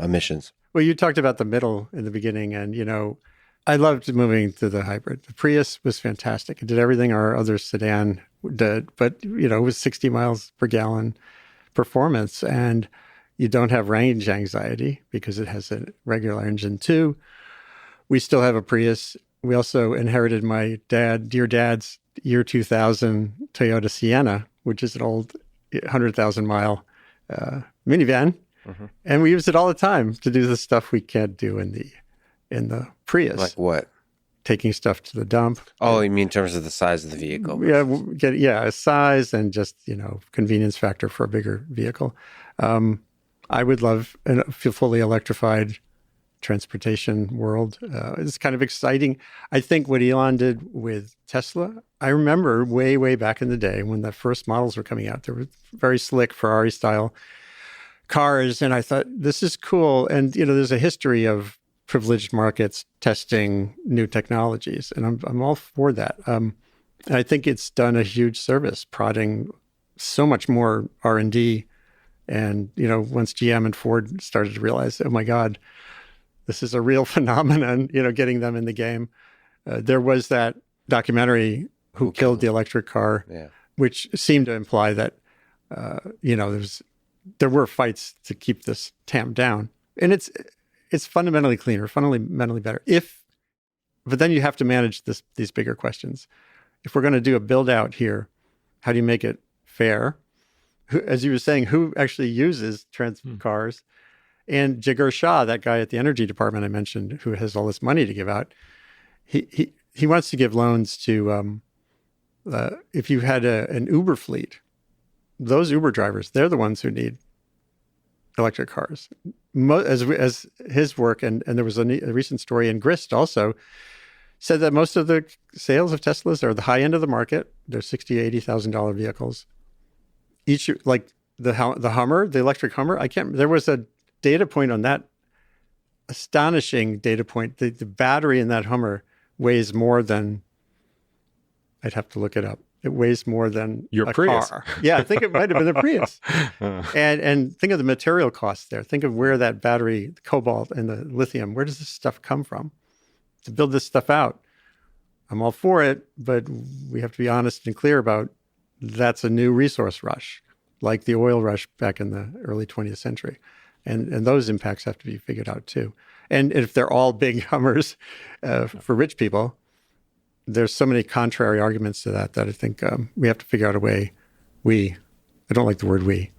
Speaker 1: emissions.
Speaker 2: Well, you talked about the middle in the beginning, and, I loved moving to the hybrid. The Prius was fantastic. It did everything our other sedan did, but, it was 60 miles per gallon performance, and you don't have range anxiety because it has a regular engine too. We still have a Prius. We also inherited my dear dad's year 2000 Toyota Sienna, which is an old 100,000 mile minivan. Mm-hmm. And we use it all the time to do the stuff we can't do in the Prius.
Speaker 1: Like what?
Speaker 2: Taking stuff to the dump.
Speaker 1: Oh, you mean in terms of the size of the vehicle?
Speaker 2: Yeah, a size and just, convenience factor for a bigger vehicle. I would love a fully electrified transportation world. It's kind of exciting. I think what Elon did with Tesla, I remember way, way back in the day when the first models were coming out, they were very slick Ferrari-style cars. And I thought, this is cool. And, there's a history of privileged markets testing new technologies. And I'm all for that. I think it's done a huge service, prodding so much more R&D. And, once GM and Ford started to realize, oh my God, this is a real phenomenon, getting them in the game. There was that documentary, Who Killed the Electric Car, which seemed to imply that, there were fights to keep this tamped down. And it's fundamentally cleaner, fundamentally better. But then you have to manage these bigger questions. If we're going to do a build out here, how do you make it fair? As you were saying, who actually uses cars? And Jigar Shah, that guy at the energy department I mentioned, who has all this money to give out, he wants to give loans to, if you had an Uber fleet, those Uber drivers, they're the ones who need electric cars. As his work, and there was a recent story in Grist also, said that most of the sales of Teslas are the high end of the market. They're $60,000, $80,000 vehicles. Each, like the Hummer, the electric Hummer, there was a data point on that, astonishing data point. The battery in that Hummer weighs more than, I'd have to look it up. It weighs more than
Speaker 3: your
Speaker 2: a
Speaker 3: Prius.
Speaker 2: Car. Yeah, I think it might have been a Prius. And think of the material costs there. Think of where that battery, the cobalt and the lithium, where does this stuff come from to build this stuff out? I'm all for it, but we have to be honest and clear about that's a new resource rush, like the oil rush back in the early 20th century. And those impacts have to be figured out too. And if they're all big Hummers for rich people, there's so many contrary arguments to that I think we have to figure out a way. I don't like the word we.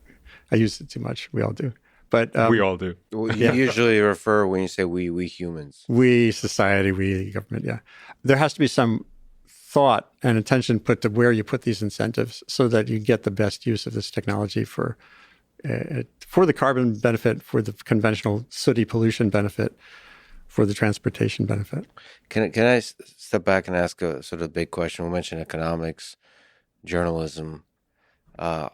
Speaker 2: I use it too much. We all do. But
Speaker 3: we all do.
Speaker 1: You usually refer when you say we humans.
Speaker 2: We, society, we, government, yeah. There has to be some thought and attention put to where you put these incentives so that you get the best use of this technology for the carbon benefit, for the conventional sooty pollution benefit, for the transportation benefit.
Speaker 1: Can I step back and ask a sort of big question? We mentioned economics, journalism. How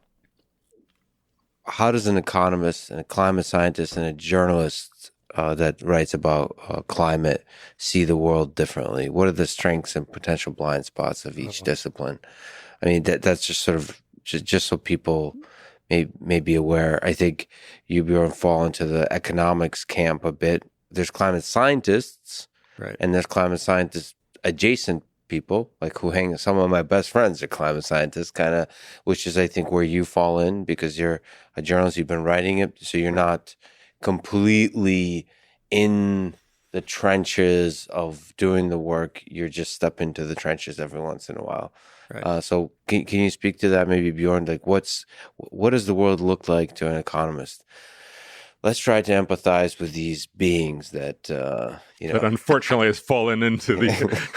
Speaker 1: does an economist and a climate scientist and a journalist that writes about climate see the world differently? What are the strengths and potential blind spots of each discipline? I mean, that's just sort of just so people may be aware. I think you, Bjørn, fall into the economics camp a bit. There's climate scientists, right, and there's climate scientist adjacent people, like who hang. Some of my best friends are climate scientists, kind of, which is I think where you fall in because you're a journalist. You've been writing it, so you're not completely in the trenches of doing the work. You're just step into the trenches every once in a while. Right. So can you speak to that, maybe, Bjørn? Like, what does the world look like to an economist? Let's try to empathize with these beings that that
Speaker 3: unfortunately has fallen into the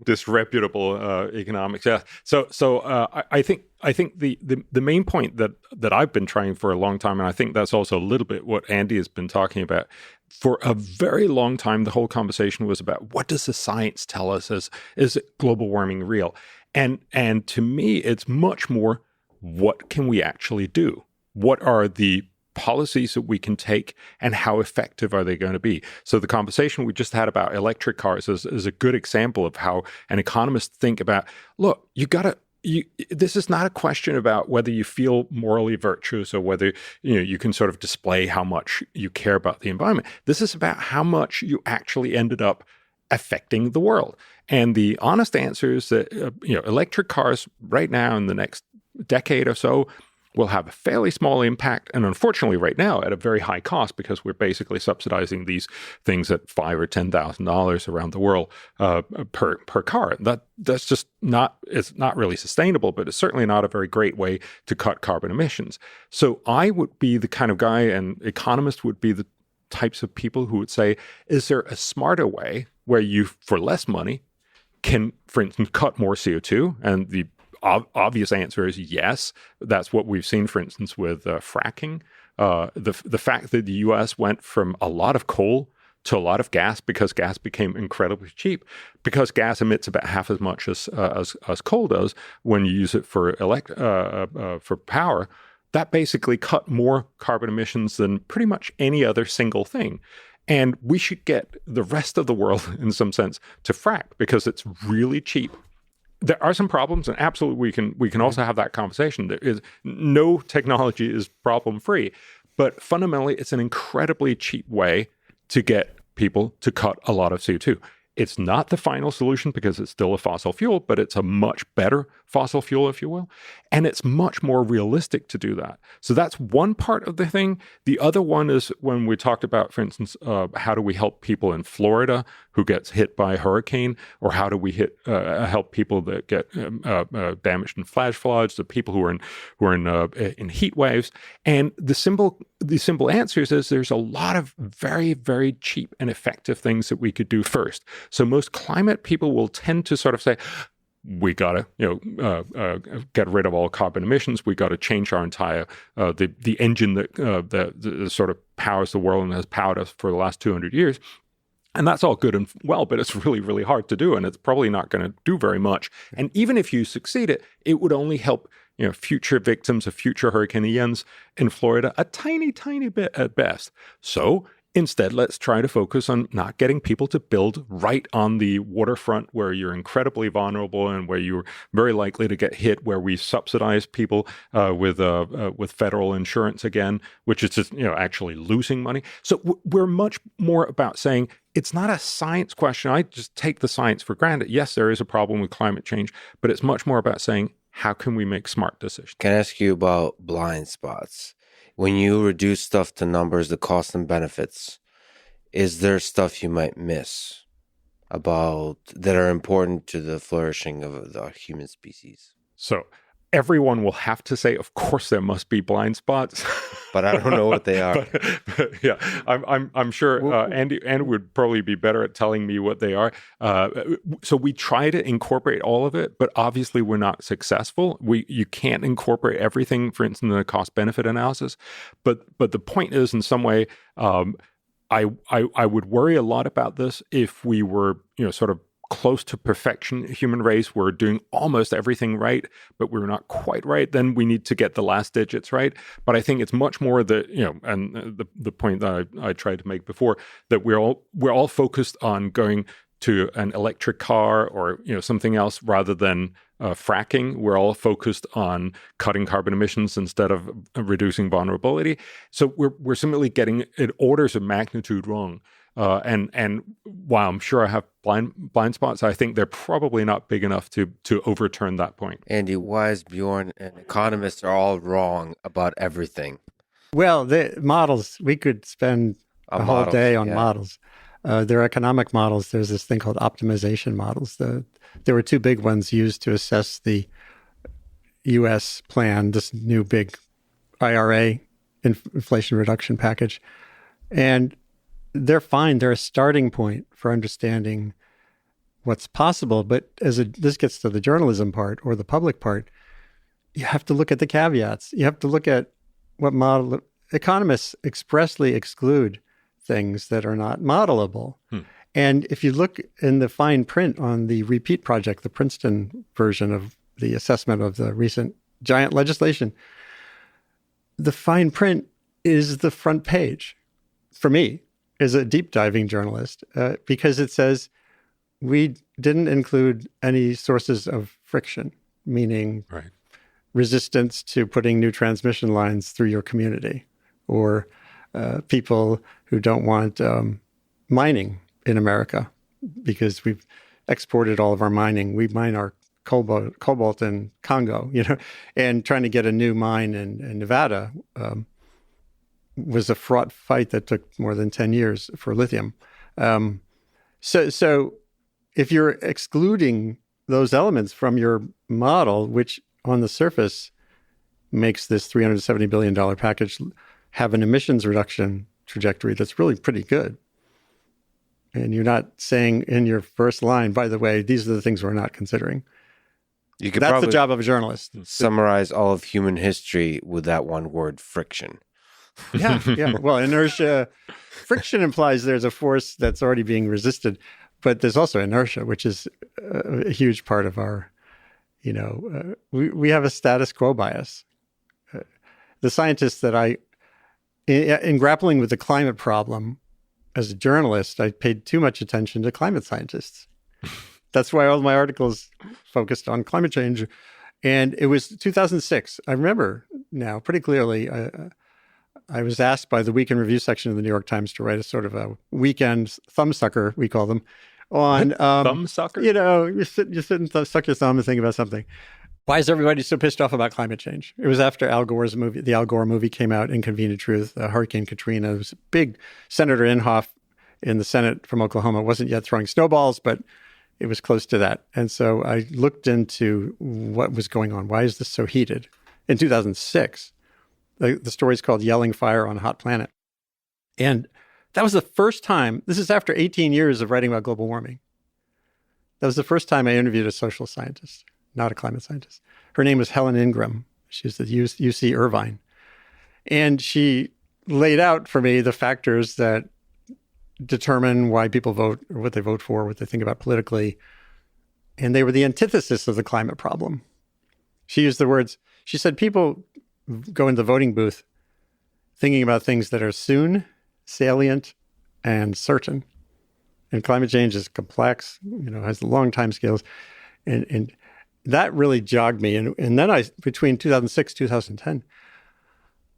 Speaker 3: disreputable economics. Yeah. So I think the main point that I've been trying for a long time, and I think that's also a little bit what Andy has been talking about. For a very long time, the whole conversation was about what does the science tell us? Is global warming real? And to me, it's much more what can we actually do? What are the policies that we can take and how effective are they going to be? So the conversation we just had about electric cars is a good example of how an economist think about, look, you got this is not a question about whether you feel morally virtuous or whether you can sort of display how much you care about the environment. This is about how much you actually ended up affecting the world. And the honest answer is that electric cars right now in the next decade or so will have a fairly small impact, and unfortunately right now at a very high cost, because we're basically subsidizing these things at $5,000 or $10,000 around the world per car. That's just it's not really sustainable, but it's certainly not a very great way to cut carbon emissions. So I would be the kind of guy, and economists would be the types of people who would say, is there a smarter way where you, for less money, can, for instance, cut more CO2? And the obvious answer is yes. That's what we've seen, for instance, with fracking. The fact that the U.S. went from a lot of coal to a lot of gas because gas became incredibly cheap, because gas emits about half as much as coal does when you use it for power. That basically cut more carbon emissions than pretty much any other single thing. And we should get the rest of the world, in some sense, to frack because it's really cheap. There are some problems, and absolutely we can also have that conversation. There is no technology is problem free, but fundamentally, it's an incredibly cheap way to get people to cut a lot of CO2. It's not the final solution because it's still a fossil fuel, but it's a much better fossil fuel, if you will. And it's much more realistic to do that. So that's one part of the thing. The other one is when we talked about, for instance, how do we help people in Florida who gets hit by a hurricane, or how do we help people that get damaged in flash floods, the people who are in heat waves. And the simple answers is there's a lot of very, very cheap and effective things that we could do first. So most climate people will tend to sort of say, we got to get rid of all carbon emissions. We got to change our entire the engine that sort of powers the world and has powered us for the last 200 years. And that's all good and well, but it's really, really hard to do, and it's probably not going to do very much. And even if you succeed it would only help future victims of future Hurricane Ians in Florida a tiny, tiny bit at best. So instead, let's try to focus on not getting people to build right on the waterfront where you're incredibly vulnerable and where you're very likely to get hit, where we subsidize people with federal insurance again, which is just, actually losing money. So we're much more about saying it's not a science question. I just take the science for granted. Yes, there is a problem with climate change, but it's much more about saying, how can we make smart decisions?
Speaker 1: Can I ask you about blind spots? When you reduce stuff to numbers, the costs and benefits, is there stuff you might miss about that are important to the flourishing of the human species?
Speaker 3: So everyone will have to say, of course, there must be blind spots.
Speaker 1: But I don't know what they are.
Speaker 3: but yeah, I'm sure Andy would probably be better at telling me what they are. So we try to incorporate all of it, but obviously we're not successful. You can't incorporate everything, for instance, in a cost-benefit analysis. But the point is, in some way, I would worry a lot about this if we were, sort of close to perfection human race. We're doing almost everything right, but we're not quite right. Then we need to get the last digits right. But I think it's much more that, and the point that I tried to make before, that we're all focused on going to an electric car or something else rather than fracking. We're all focused on cutting carbon emissions instead of reducing vulnerability. So we're simply getting it orders of magnitude wrong. And while I'm sure I have blind spots, I think they're probably not big enough to overturn that point.
Speaker 1: Andy, why is Bjørn and economists are all wrong about everything?
Speaker 2: Well, the models, we could spend a whole day on models. They're economic models. There's this thing called optimization models. There were two big ones used to assess the U.S. plan, this new big IRA, Inflation Reduction Package. And they're fine. They're a starting point for understanding what's possible. But this gets to the journalism part or the public part, you have to look at the caveats. You have to look at what model. Economists expressly exclude things that are not modelable. And if you look in the fine print on the REPEAT project, the Princeton version of the assessment of the recent giant legislation, the fine print is the front page for me as a deep diving journalist, because it says we didn't include any sources of friction. meaning
Speaker 3: Right.
Speaker 2: resistance to putting new transmission lines through your community, or people who don't want mining in America because we've exported all of our mining. We mine our cobalt in Congo, and trying to get a new mine in Nevada was a fraught fight that took more than 10 years for lithium. So if you're excluding those elements from your model, which on the surface makes this $370 billion package have an emissions reduction trajectory that's really pretty good. And you're not saying in your first line, by the way, these are the things we're not considering. That's the job of a journalist.
Speaker 1: Summarize all of human history with that one word, friction.
Speaker 2: Yeah. Well, inertia, friction implies there's a force that's already being resisted, but there's also inertia, which is a huge part of our, we have a status quo bias. The scientists that in grappling with the climate problem as a journalist, I paid too much attention to climate scientists. That's why all my articles focused on climate change. And it was 2006. I remember now pretty clearly. I was asked by the Week in Review section of the New York Times to write a sort of a weekend thumbsucker, we call them, on
Speaker 3: thumbsucker.
Speaker 2: You sit and suck your thumb and think about something. Why is everybody so pissed off about climate change? It was after Al Gore's movie, the Al Gore movie came out, Inconvenient Truth, Hurricane Katrina. It was a big Senator Inhofe in the Senate from Oklahoma. Wasn't yet throwing snowballs, but it was close to that. And so I looked into what was going on. Why is this so heated? In 2006, the story's called Yelling Fire on a Hot Planet. And that was the first time, this is after 18 years of writing about global warming. That was the first time I interviewed a social scientist, not a climate scientist. Her name was Helen Ingram. She was at UC Irvine. And she laid out for me the factors that determine why people vote or what they vote for, what they think about politically. And they were the antithesis of the climate problem. She used the words, she said, people go into the voting booth thinking about things that are soon, salient, and certain. And climate change is complex, has long time scales. And that really jogged me. And then between 2006, 2010,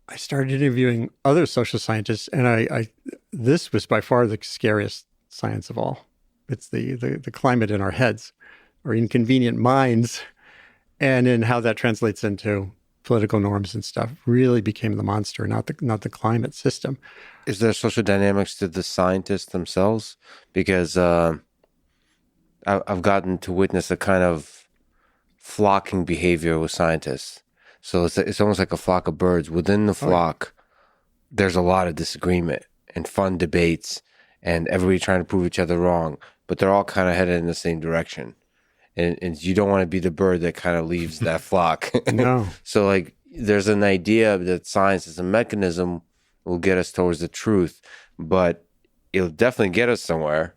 Speaker 2: I started interviewing other social scientists, and this was by far the scariest science of all. It's the climate in our heads, or inconvenient minds, and in how that translates into political norms and stuff. Really became the monster, not the climate system.
Speaker 1: Is there social dynamics to the scientists themselves? Because I've gotten to witness a kind of flocking behavior with scientists. So it's almost like a flock of birds. Within the flock, there's a lot of disagreement and fun debates and everybody trying to prove each other wrong, but they're all kind of headed in the same direction. And you don't want to be the bird that kind of leaves that flock.
Speaker 2: No.
Speaker 1: So there's an idea that science as a mechanism will get us towards the truth, but it'll definitely get us somewhere,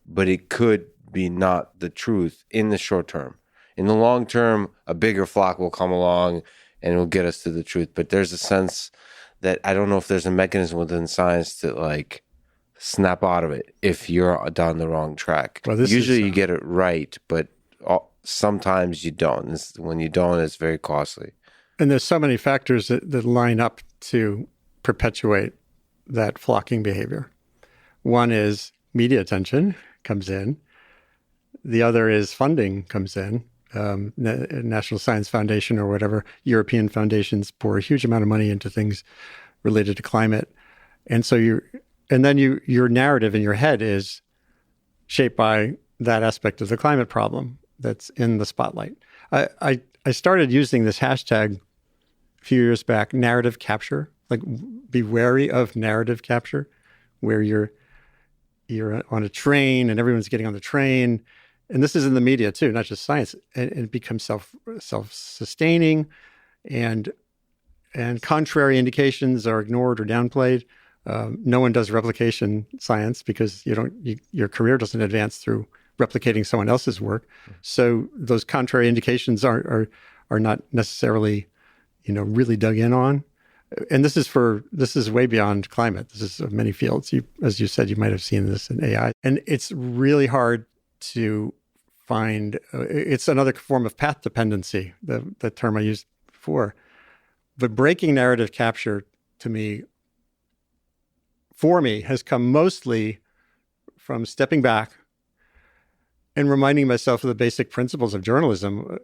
Speaker 1: but it could be not the truth in the short term. In the long term, a bigger flock will come along and it will get us to the truth. But there's a sense that I don't know if there's a mechanism within science to snap out of it if you're down the wrong track. Well, usually you get it right, but sometimes you don't. When you don't, it's very costly.
Speaker 2: And there's so many factors that line up to perpetuate that flocking behavior. One is media attention comes in. The other is funding comes in. National Science Foundation or whatever, European foundations pour a huge amount of money into things related to climate. And so your narrative in your head is shaped by that aspect of the climate problem that's in the spotlight. I started using this hashtag a few years back, narrative capture, be wary of narrative capture, where you're on a train and everyone's getting on the train. And this is in the media too, not just science. And it becomes self-sustaining, and contrary indications are ignored or downplayed. No one does replication science because your career doesn't advance through replicating someone else's work. So those contrary indications are not necessarily, really dug in on. And this is way beyond climate. This is many fields. As you said, you might have seen this in AI. And it's really hard to find it's another form of path dependency, the term I used before. But breaking narrative capture for me, has come mostly from stepping back and reminding myself of the basic principles of journalism.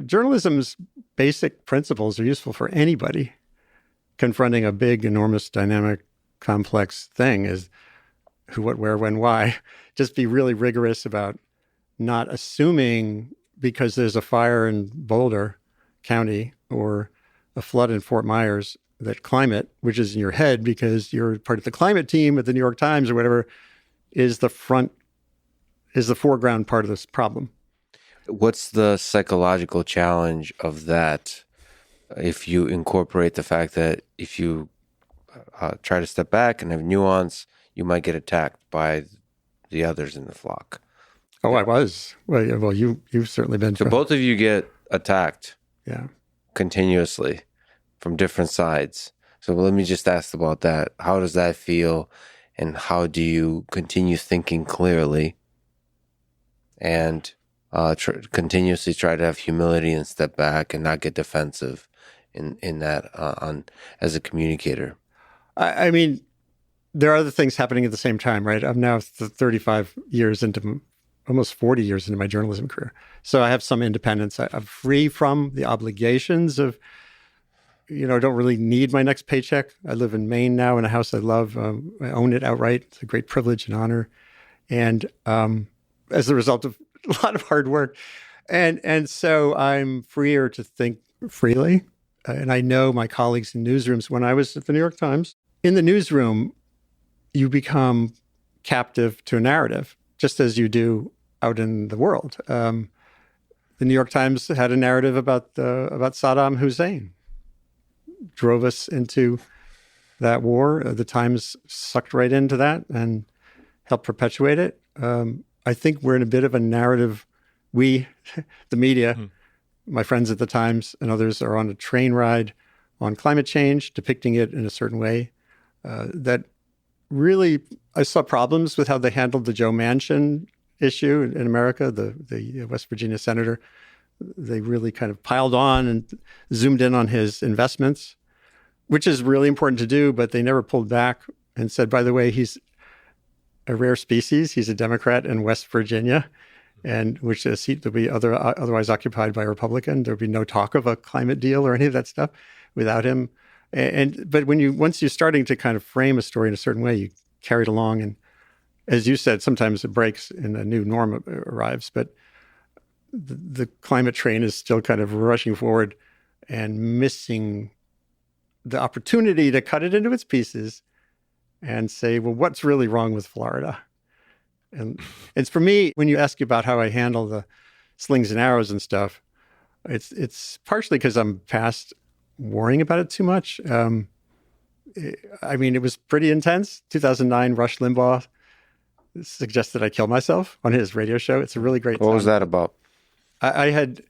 Speaker 2: Journalism's basic principles are useful for anybody confronting a big, enormous, dynamic, complex thing is who, what, where, when, why. Just be really rigorous about not assuming because there's a fire in Boulder County or a flood in Fort Myers that climate, which is in your head because you're part of the climate team at the New York Times or whatever, is the foreground part of this problem.
Speaker 1: What's the psychological challenge of that if you incorporate the fact that if you try to step back and have nuance, you might get attacked by the others in the flock?
Speaker 2: Oh, I was. Well, you've certainly been.
Speaker 1: So both of you get attacked continuously from different sides. So let me just ask about that. How does that feel? And how do you continue thinking clearly and continuously try to have humility and step back and not get defensive in that as a communicator?
Speaker 2: I mean, there are other things happening at the same time, right? I'm now 35 years into, almost 40 years into my journalism career. So I have some independence. I'm free from the obligations of, don't really need my next paycheck. I live in Maine now in a house I love. I own it outright. It's a great privilege and honor. And as a result of a lot of hard work. And so I'm freer to think freely. And I know my colleagues in newsrooms, when I was at the New York Times, in the newsroom, you become captive to a narrative, just as you do out in the world. The New York Times had a narrative about Saddam Hussein, drove us into that war. The Times sucked right into that and helped perpetuate it. I think we're in a bit of a narrative. We, the media, my friends at the Times and others, are on a train ride on climate change, depicting it in a certain way that really, I saw problems with how they handled the Joe Manchin issue in America, the West Virginia senator. They really kind of piled on and zoomed in on his investments, which is really important to do, but they never pulled back and said, by the way, he's a rare species. He's a Democrat in West Virginia, and which is a seat that would be otherwise occupied by a Republican. There'd be no talk of a climate deal or any of that stuff without him. But once you're starting to kind of frame a story in a certain way, you carry it along. And as you said, sometimes it breaks and a new norm arrives. But the climate train is still kind of rushing forward and missing the opportunity to cut it into its pieces and say, well, what's really wrong with Florida? And it's for me, when you ask about how I handle the slings and arrows and stuff, it's partially because I'm past worrying about it too much. I mean, it was pretty intense. 2009, Rush Limbaugh suggested I kill myself on his radio show. It's a really great
Speaker 1: What was that about?
Speaker 2: I had,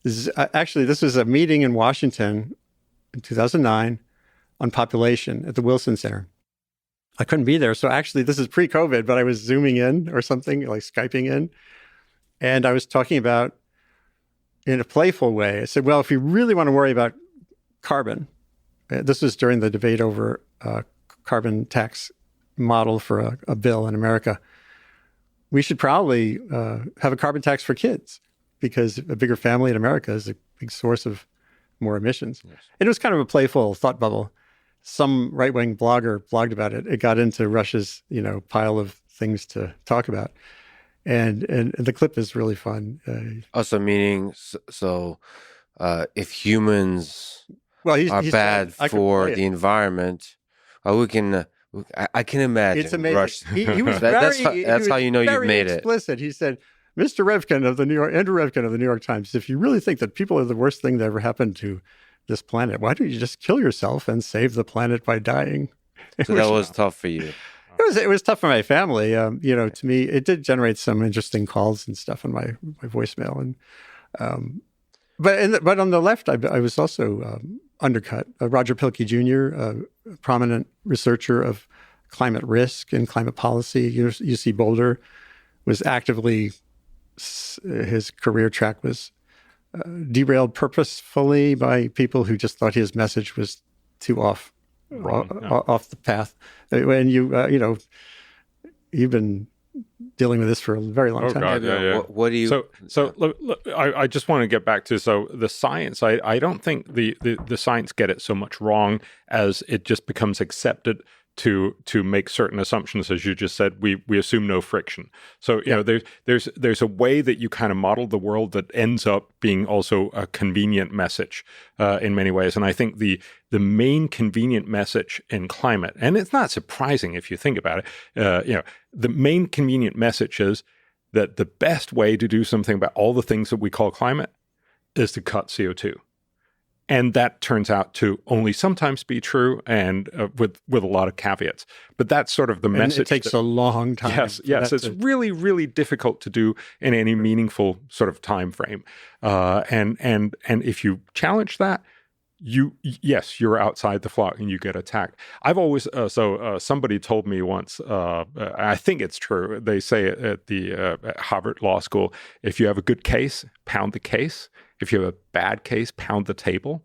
Speaker 2: this was a meeting in Washington in 2009 on population at the Wilson Center. I couldn't be there. So actually, this is pre-COVID, but I was Zooming in or something, like Skyping in. And I was talking about, in a playful way, I said, well, if you really want to worry about carbon, this was during the debate over carbon tax model for a bill in America, we should probably have a carbon tax for kids, because a bigger family in America is a big source of more emissions. Yes. And it was kind of a playful thought bubble. Some right-wing blogger blogged about it. It got into Rush's, pile of things to talk about. And the clip is really fun.
Speaker 1: Also meaning, if humans are bad for the environment, we can... I can imagine.
Speaker 2: It's amazing.
Speaker 1: Rush.
Speaker 2: He was
Speaker 1: that's how you know you've made it.
Speaker 2: Explicit. He said, Mr. Revkin of Andrew Revkin of the New York Times, if you really think that people are the worst thing that ever happened to this planet, why don't you just kill yourself and save the planet by dying?
Speaker 1: So that was tough for you.
Speaker 2: It was tough for my family. To me, it did generate some interesting calls and stuff on my voicemail. And but on the left, I was also undercut. Roger Pilkey Jr., a prominent researcher of climate risk and climate policy, UC Boulder, was actively his career track was derailed purposefully by people who just thought his message was too off the path. And you've been dealing with this for a very long time.
Speaker 3: God, yeah.
Speaker 1: What do you?
Speaker 3: So look, I just want to get back to the science. I don't think the science get it so much wrong as it just becomes accepted to make certain assumptions, as you just said. We assume no friction. So there's a way that you kind of model the world that ends up being also a convenient message in many ways. And I think the main convenient message in climate, and it's not surprising if you think about it, the main convenient message is that the best way to do something about all the things that we call climate is to cut CO2. And that turns out to only sometimes be true, and with a lot of caveats. But that's sort of the message.
Speaker 2: It takes a long time.
Speaker 3: Yes. It's really, really difficult to do in any meaningful sort of time frame. And if you challenge that, you're outside the flock and you get attacked. I've always somebody told me once, I think it's true. They say at at Harvard Law School, if you have a good case, pound the case. If you have a bad case, pound the table.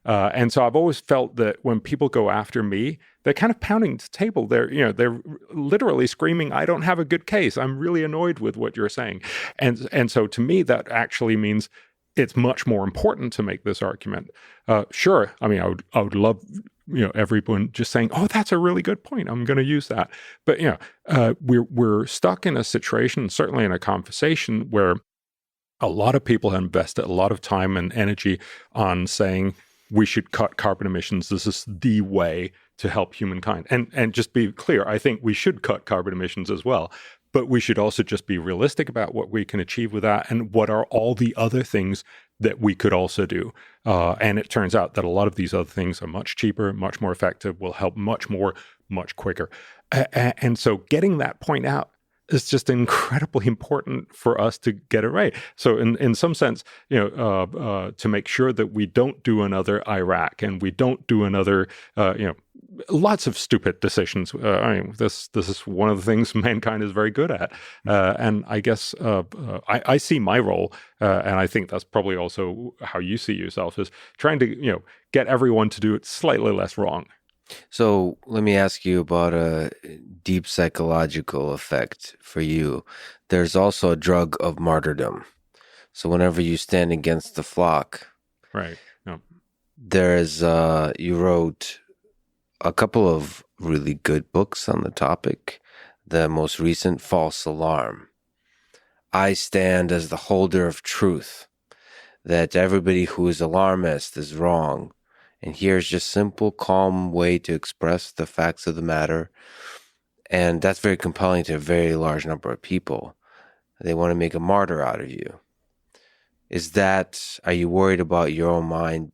Speaker 3: And so I've always felt that when people go after me, they're kind of pounding the table. They're literally screaming, "I don't have a good case. I'm really annoyed with what you're saying." And so to me, that actually means it's much more important to make this argument. Sure, I mean, I would love everyone just saying, "Oh, that's a really good point. I'm going to use that." But we're stuck in a situation, certainly in a conversation, where a lot of people have invested a lot of time and energy on saying we should cut carbon emissions. This is the way to help humankind. And just be clear, I think we should cut carbon emissions as well. But we should also just be realistic about what we can achieve with that and what are all the other things that we could also do. And it turns out that a lot of these other things are much cheaper, much more effective, will help much more, much quicker. And so getting that point out is just incredibly important for us to get it right. So in some sense, to make sure that we don't do another Iraq and we don't do another, lots of stupid decisions. This is one of the things mankind is very good at. And I guess I see my role, and I think that's probably also how you see yourself, is trying to, get everyone to do it slightly less wrong.
Speaker 1: So let me ask you about a deep psychological effect for you. There's also a drug of martyrdom. So whenever you stand against the flock,
Speaker 3: right? No.
Speaker 1: There's you wrote a couple of really good books on the topic. The most recent, False Alarm. I stand as the holder of truth, that everybody who is alarmist is wrong. And here's just simple, calm way to express the facts of the matter. And that's very compelling to a very large number of people. They want to make a martyr out of you. Are you worried about your own mind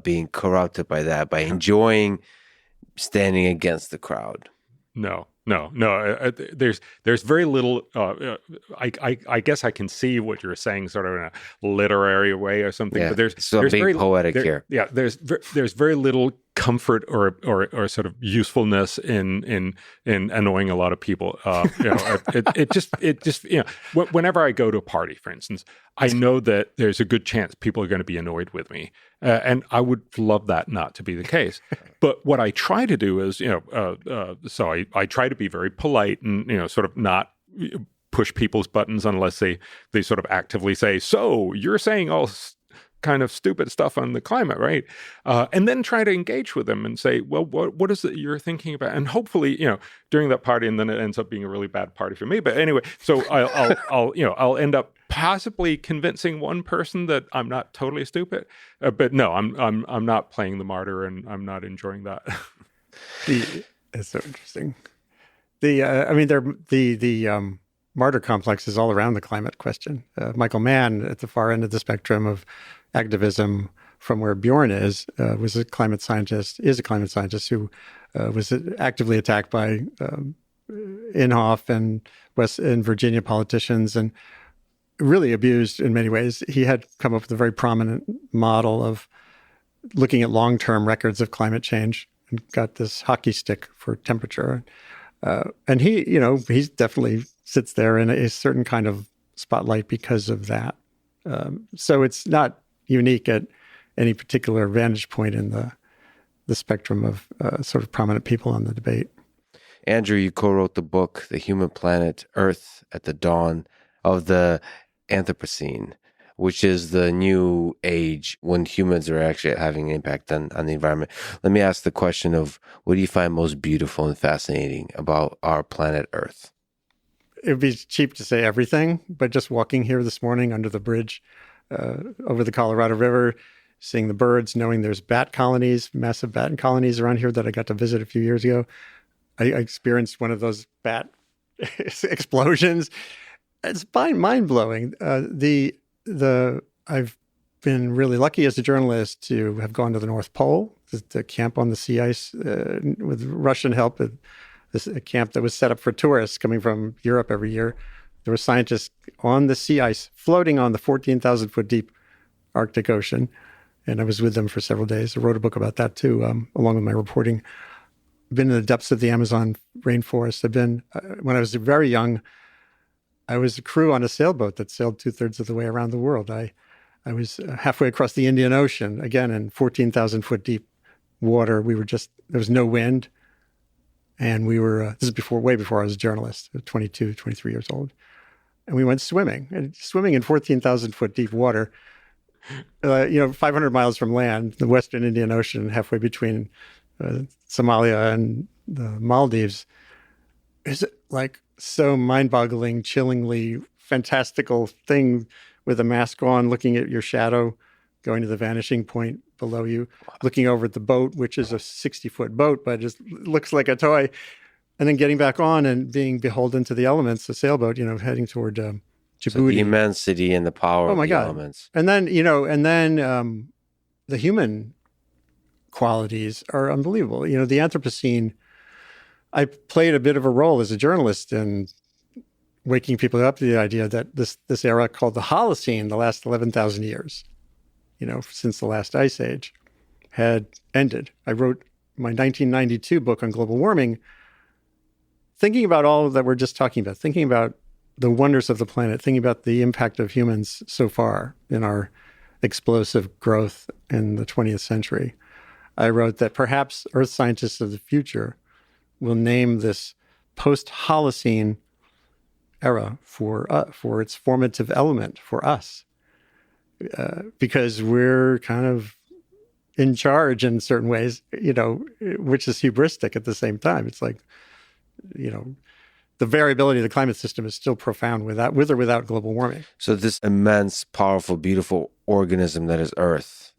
Speaker 1: being corrupted by that, by enjoying standing against the crowd?
Speaker 3: No. There's very little. I guess I can see what you're saying, sort of in a literary way or something.
Speaker 1: Yeah,
Speaker 3: but there's
Speaker 1: being
Speaker 3: very
Speaker 1: poetic here.
Speaker 3: Yeah, there's very little comfort or sort of usefulness in annoying a lot of people. It just whenever I go to a party, for instance, I know that there's a good chance people are going to be annoyed with me, and I would love that not to be the case. But what I try to do is, so I try to be very polite and sort of not push people's buttons unless they sort of actively say, "So you're saying all kind of stupid stuff on the climate, right?" And then try to engage with them and say, "Well, what is it you're thinking about?" And hopefully, during that party, and then it ends up being a really bad party for me. But anyway, so I'll end up possibly convincing one person that I'm not totally stupid. But no, I'm not playing the martyr, and I'm not enjoying that.
Speaker 2: It's so interesting. The martyr complex is all around the climate question. Michael Mann, at the far end of the spectrum of activism from where Bjørn is a climate scientist who was actively attacked by Inhofe and Virginia politicians and really abused in many ways. He had come up with a very prominent model of looking at long-term records of climate change and got this hockey stick for temperature. And he's definitely sits there in a certain kind of spotlight because of that. So it's not unique at any particular vantage point in the spectrum of sort of prominent people on the debate.
Speaker 1: Andrew, you co-wrote the book, The Human Planet, Earth at the Dawn of the Anthropocene, which is the new age when humans are actually having an impact on the environment. Let me ask the question of, what do you find most beautiful and fascinating about our planet Earth?
Speaker 2: It would be cheap to say everything, but just walking here this morning under the bridge over the Colorado River, seeing the birds, knowing there's bat colonies, massive bat colonies around here that I got to visit a few years ago. I experienced one of those bat explosions. It's mind-blowing. I've been really lucky as a journalist to have gone to the North Pole, the camp on the sea ice with Russian help. A camp that was set up for tourists coming from Europe every year. There were scientists on the sea ice floating on the 14,000-foot deep Arctic Ocean. And I was with them for several days. I wrote a book about that too, along with my reporting. I've been in the depths of the Amazon rainforest. When I was very young, I was a crew on a sailboat that sailed 2/3 of the way around the world. I was halfway across the Indian Ocean, again, in 14,000-foot deep water. There was no wind. And we were, this is way before I was a journalist, 22, 23 years old. And we went swimming in 14,000-foot deep water, 500 miles from land, the Western Indian Ocean, halfway between Somalia and the Maldives. It's like so mind-boggling, chillingly fantastical thing with a mask on, looking at your shadow, going to the vanishing point below you, looking over at the boat, which is a 60-foot boat, but it looks like a toy, and then getting back on and being beholden to the elements, the sailboat, heading toward Djibouti.
Speaker 1: So the immensity and the power of the elements.
Speaker 2: And then, the human qualities are unbelievable. The Anthropocene, I played a bit of a role as a journalist in waking people up to the idea that this era called the Holocene, the last 11,000 years, since the last ice age, had ended. I wrote my 1992 book on global warming, thinking about all that we're just talking about, thinking about the wonders of the planet, thinking about the impact of humans so far in our explosive growth in the 20th century. I wrote that perhaps Earth scientists of the future will name this post-Holocene era for its formative element for us. Because we're kind of in charge in certain ways, which is hubristic at the same time. It's like, the variability of the climate system is still profound with or without global warming.
Speaker 1: So this immense, powerful, beautiful organism that is Earth,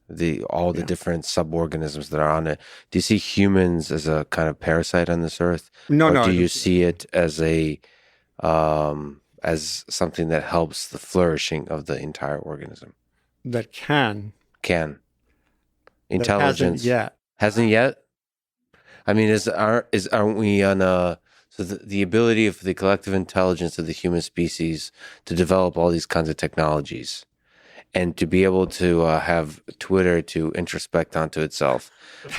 Speaker 1: all the different sub-organisms that are on it, do you see humans as a kind of parasite on this Earth?
Speaker 2: No.
Speaker 1: Do you see it as as something that helps the flourishing of the entire organism?
Speaker 2: That can.
Speaker 1: Intelligence.
Speaker 2: Hasn't yet.
Speaker 1: I mean, aren't we on a... So the ability of the collective intelligence of the human species to develop all these kinds of technologies and to be able to have Twitter to introspect onto itself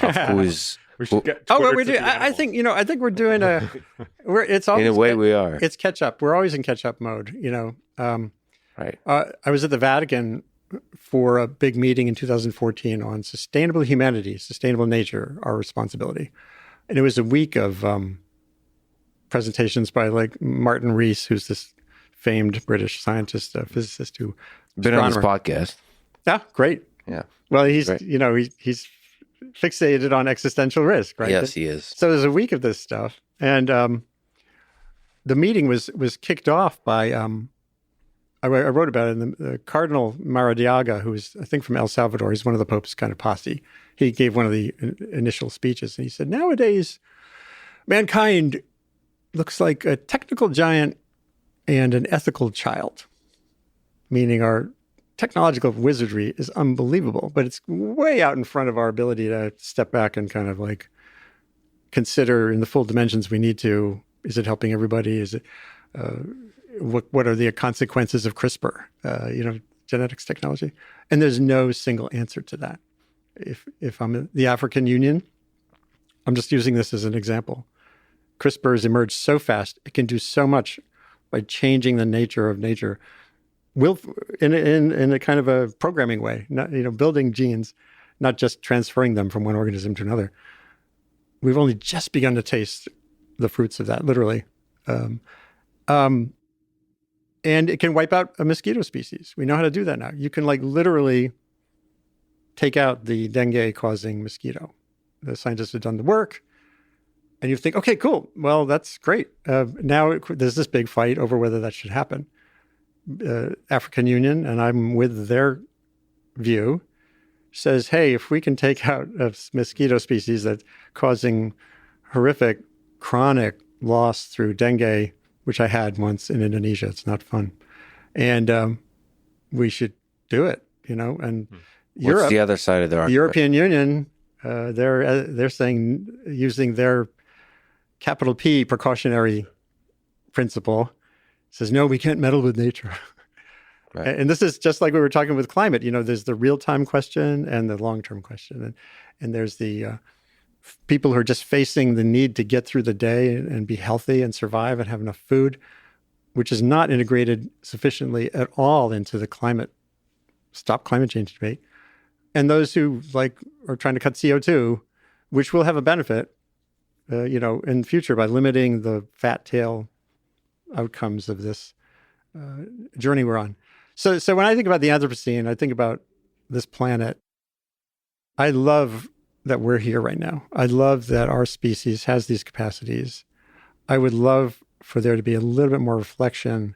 Speaker 1: of who is...
Speaker 3: We should get Twitter
Speaker 2: we do. I think we're doing it's always,
Speaker 1: in a way we are.
Speaker 2: It's catch up. We're always in catch up mode,
Speaker 1: Right.
Speaker 2: I was at the Vatican for a big meeting in 2014 on sustainable humanity, sustainable nature, our responsibility. And it was a week of presentations by like Martin Rees, who's this famed British scientist, physicist who
Speaker 1: been on this podcast.
Speaker 2: Yeah, great.
Speaker 1: Yeah.
Speaker 2: Well, he's he's fixated on existential risk, right?
Speaker 1: Yes, he is.
Speaker 2: So there's a week of this stuff, and the meeting was kicked off by I wrote about it. And the Cardinal Maradiaga, who is, I think, from El Salvador, he's one of the Pope's kind of posse. He gave one of the initial speeches, and he said, "Nowadays, mankind looks like a technical giant and an ethical child," meaning our technological wizardry is unbelievable, but it's way out in front of our ability to step back and kind of like consider in the full dimensions we need to. Is it helping everybody? Is it what are the consequences of CRISPR? Genetics technology, and there's no single answer to that. If I'm in the African Union, I'm just using this as an example. CRISPR has emerged so fast; it can do so much by changing the nature of nature, will in a kind of a programming way, not, building genes, not just transferring them from one organism to another. We've only just begun to taste the fruits of that, literally. And it can wipe out a mosquito species. We know how to do that now. You can literally take out the dengue-causing mosquito. The scientists have done the work. And you think, okay, cool. Well, that's great. Now there's this big fight over whether that should happen. African Union, and I'm with their view, says, hey, if we can take out a mosquito species that's causing horrific chronic loss through dengue, which I had once in Indonesia, it's not fun, and we should do it, And Europe,
Speaker 1: what's the other side of the argument?
Speaker 2: The European Union, they're saying, using their capital P precautionary principle, says, no, we can't meddle with nature. Right. And this is just like we were talking with climate. There's the real-time question and the long-term question. And there's the people who are just facing the need to get through the day and be healthy and survive and have enough food, which is not integrated sufficiently at all into the stop climate change debate. And those who are trying to cut CO2, which will have a benefit, in the future by limiting the fat tail outcomes of this journey we're on. So when I think about the Anthropocene, I think about this planet. I love that we're here right now. I love that our species has these capacities. I would love for there to be a little bit more reflection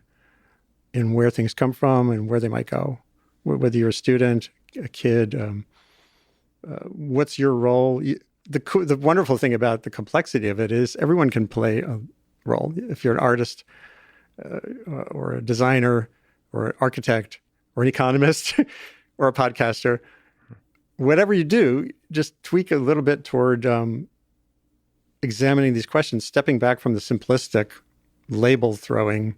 Speaker 2: in where things come from and where they might go. Whether you're a student, a kid, what's your role? The wonderful thing about the complexity of it is everyone can play a role. If you're an artist or a designer or an architect or an economist or a podcaster, whatever you do, just tweak a little bit toward examining these questions, stepping back from the simplistic label throwing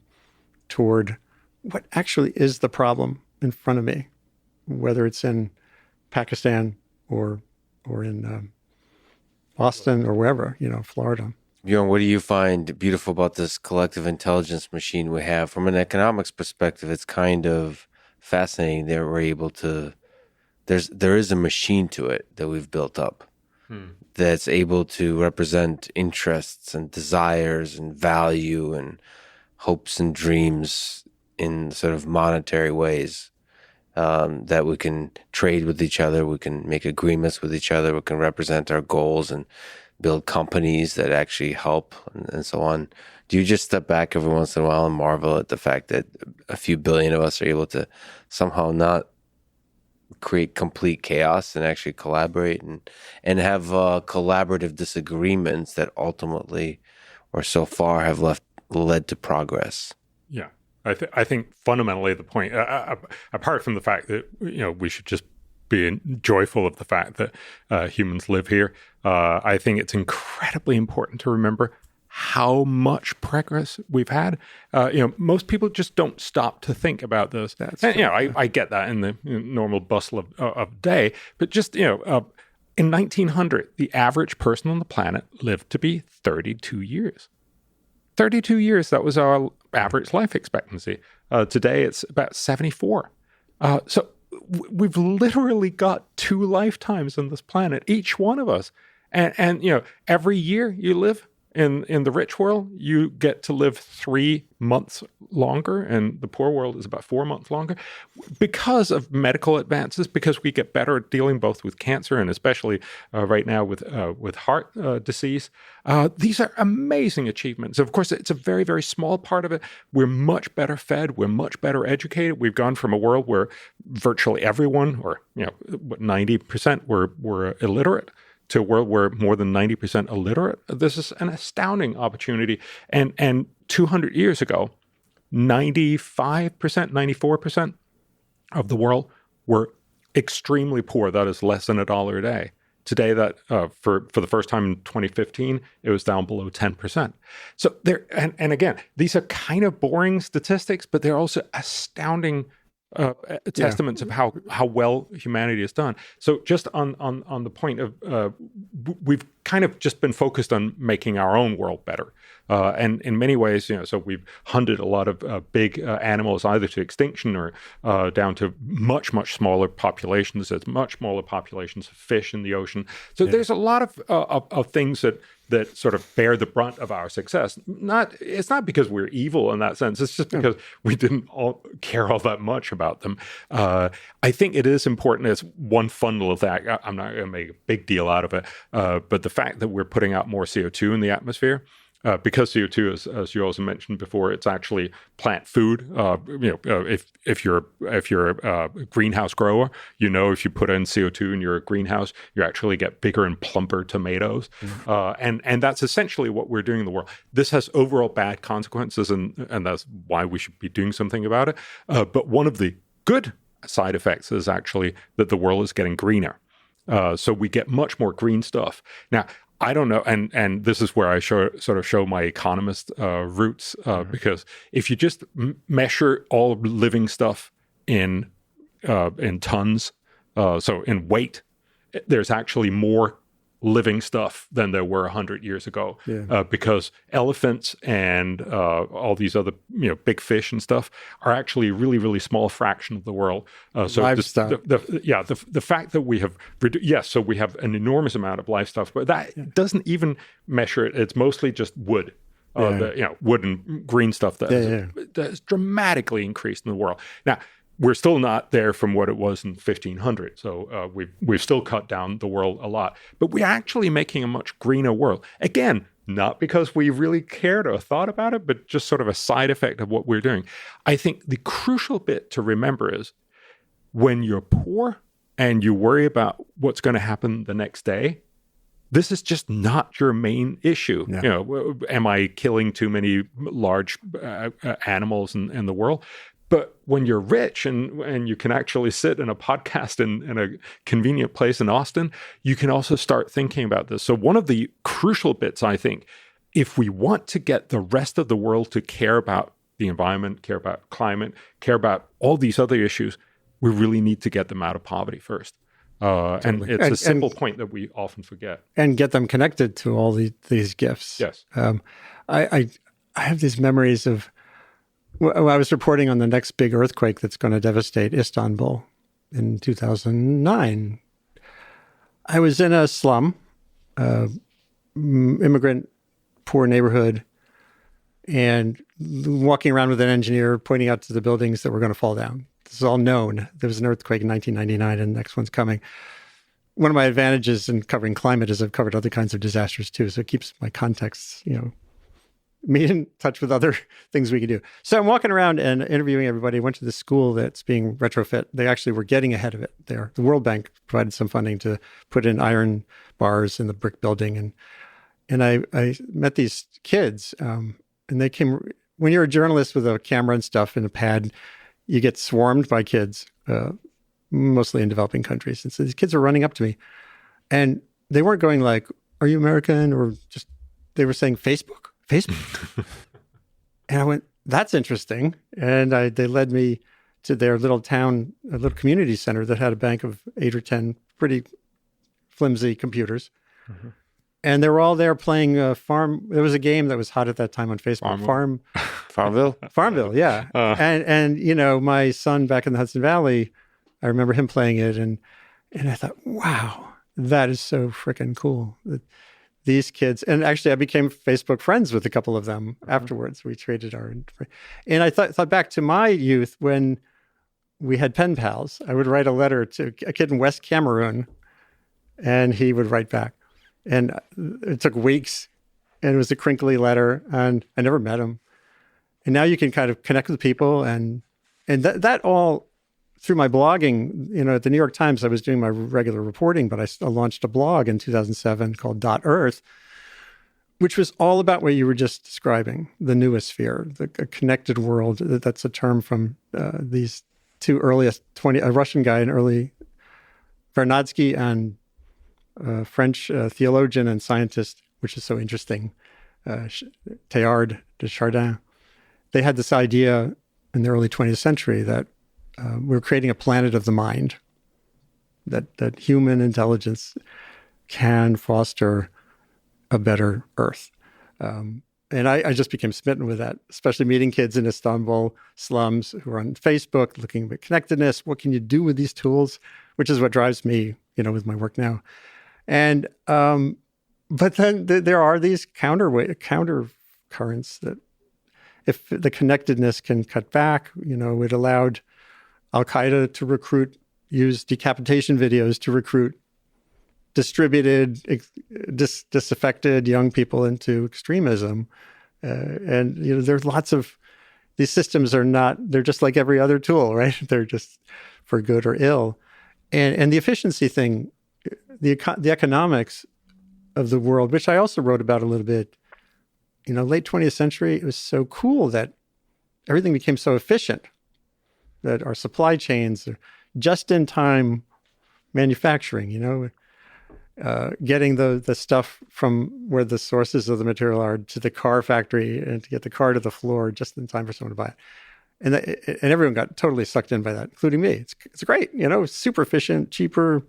Speaker 2: toward what actually is the problem in front of me, whether it's in Pakistan or in Boston or wherever, Florida.
Speaker 1: Bjørn, what do you find beautiful about this collective intelligence machine we have? From an economics perspective, it's kind of fascinating that we're able to, there is a machine to it that we've built up that's able to represent interests and desires and value and hopes and dreams in sort of monetary ways, that we can trade with each other, we can make agreements with each other, we can represent our goals and build companies that actually help and so on. Do you just step back every once in a while and marvel at the fact that a few billion of us are able to somehow not create complete chaos and actually collaborate and have collaborative disagreements that ultimately or so far have led to progress?
Speaker 3: Yeah. I think fundamentally the point, apart from the fact that, we should just be joyful of the fact that humans live here, I think it's incredibly important to remember how much progress we've had. Most people just don't stop to think about this. I get that in the normal bustle of day, but just, in 1900, the average person on the planet lived to be 32 years. 32 years, that was our average life expectancy. Today, it's about 74. So we've literally got 2 lifetimes on this planet, each one of us. And every year you live in the rich world, you get to live 3 months longer, and the poor world is about 4 months longer because of medical advances, because we get better at dealing both with cancer and especially right now with heart disease. These are amazing achievements. Of course, it's a very, very small part of it. We're much better fed. We're much better educated. We've gone from a world where virtually everyone, or 90% were illiterate, to a world where more than 90% illiterate. This is an astounding opportunity. And 200 years ago, 95%, 94% of the world were extremely poor. That is less than $1 a day. Today, that for the first time in 2015, it was down below 10%. So there, and again, these are kind of boring statistics, but they're also astounding testaments of how well humanity has done. So just on the point of we've kind of just been focused on making our own world better. And in many ways, so we've hunted a lot of big animals either to extinction or down to much, much smaller populations. There's much smaller populations of fish in the ocean. So there's a lot of things that sort of bear the brunt of our success. It's not because we're evil in that sense. It's just because we didn't all care all that much about them. I think it is important as one fundamental of that. I'm not going to make a big deal out of it, but the fact that we're putting out more CO2 in the atmosphere, because CO2, as you also mentioned before, it's actually plant food. If you're a greenhouse grower, if you put in CO2 in your greenhouse, you actually get bigger and plumper tomatoes. And that's essentially what we're doing in the world. This has overall bad consequences, and that's why we should be doing something about it. But one of the good side effects is actually that the world is getting greener. So we get much more green stuff. Now, I don't know, and this is where I sort of show my economist roots, because if you just measure all living stuff in tons, so in weight, there's actually more living stuff than there were 100 years ago, because elephants and all these other big fish and stuff are actually a really, really small fraction of the world. So the fact that we have so we have an enormous amount of livestock, but that doesn't even measure it. It's mostly just wood. Wood and green stuff that's dramatically increased in the world. Now, we're still not there from what it was in 1500. So we've still cut down the world a lot. But we're actually making a much greener world. Again, not because we really cared or thought about it, but just sort of a side effect of what we're doing. I think the crucial bit to remember is when you're poor and you worry about what's going to happen the next day, this is just not your main issue. Am I killing too many large animals in the world? But when you're rich and you can actually sit in a podcast in a convenient place in Austin, you can also start thinking about this. So one of the crucial bits, I think, if we want to get the rest of the world to care about the environment, care about climate, care about all these other issues, we really need to get them out of poverty first. And it's a simple point that we often forget.
Speaker 2: And get them connected to all these gifts.
Speaker 3: Yes.
Speaker 2: I have these memories of, well, I was reporting on the next big earthquake that's going to devastate Istanbul in 2009. I was in a slum, immigrant, poor neighborhood, and walking around with an engineer pointing out to the buildings that were going to fall down. This is all known. There was an earthquake in 1999 and the next one's coming. One of my advantages in covering climate is I've covered other kinds of disasters too. So it keeps my contexts, me in touch with other things we can do. So I'm walking around and interviewing everybody. I went to the school that's being retrofit. They actually were getting ahead of it there. The World Bank provided some funding to put in iron bars in the brick building. And I met these kids and they came, when you're a journalist with a camera and stuff and a pad, you get swarmed by kids, mostly in developing countries. And so these kids are running up to me and they weren't going like, "Are you American?" or just, they were saying Facebook. And I went, "That's interesting." And they led me to their little town, a little community center that had a bank of 8 or 10 pretty flimsy computers. Mm-hmm. And they were all there playing farm. There was a game that was hot at that time on Facebook. Farmville, yeah. And my son back in the Hudson Valley, I remember him playing it. And I thought, wow, that is so freaking cool. These kids, and actually I became Facebook friends with a couple of them afterwards. We traded and I thought back to my youth when we had pen pals. I would write a letter to a kid in West Cameroon and he would write back. And it took weeks and it was a crinkly letter and I never met him. And now you can kind of connect with people and that all through my blogging, at the New York Times, I was doing my regular reporting, but I launched a blog in 2007 called .earth, which was all about what you were just describing, the noosphere, a connected world. That's a term from these two earliest, a Russian guy, an early Vernadsky, and a French theologian and scientist, which is so interesting, Teilhard de Chardin. They had this idea in the early 20th century that we're creating a planet of the mind, that human intelligence can foster a better Earth. And I just became smitten with that, especially meeting kids in Istanbul slums who are on Facebook looking at connectedness. What can you do with these tools? Which is what drives me, with my work now. And but then there are these counter currents that, if the connectedness can cut back, it allowed Al-Qaeda to use decapitation videos to recruit distributed, disaffected young people into extremism. And, there's lots of, these systems they're just like every other tool, right? They're just for good or ill. And the efficiency thing, the economics of the world, which I also wrote about a little bit, late 20th century, it was so cool that everything became so efficient, that our supply chains are just-in-time manufacturing, getting the stuff from where the sources of the material are to the car factory and to get the car to the floor just in time for someone to buy it. And everyone got totally sucked in by that, including me. It's great, super efficient, cheaper.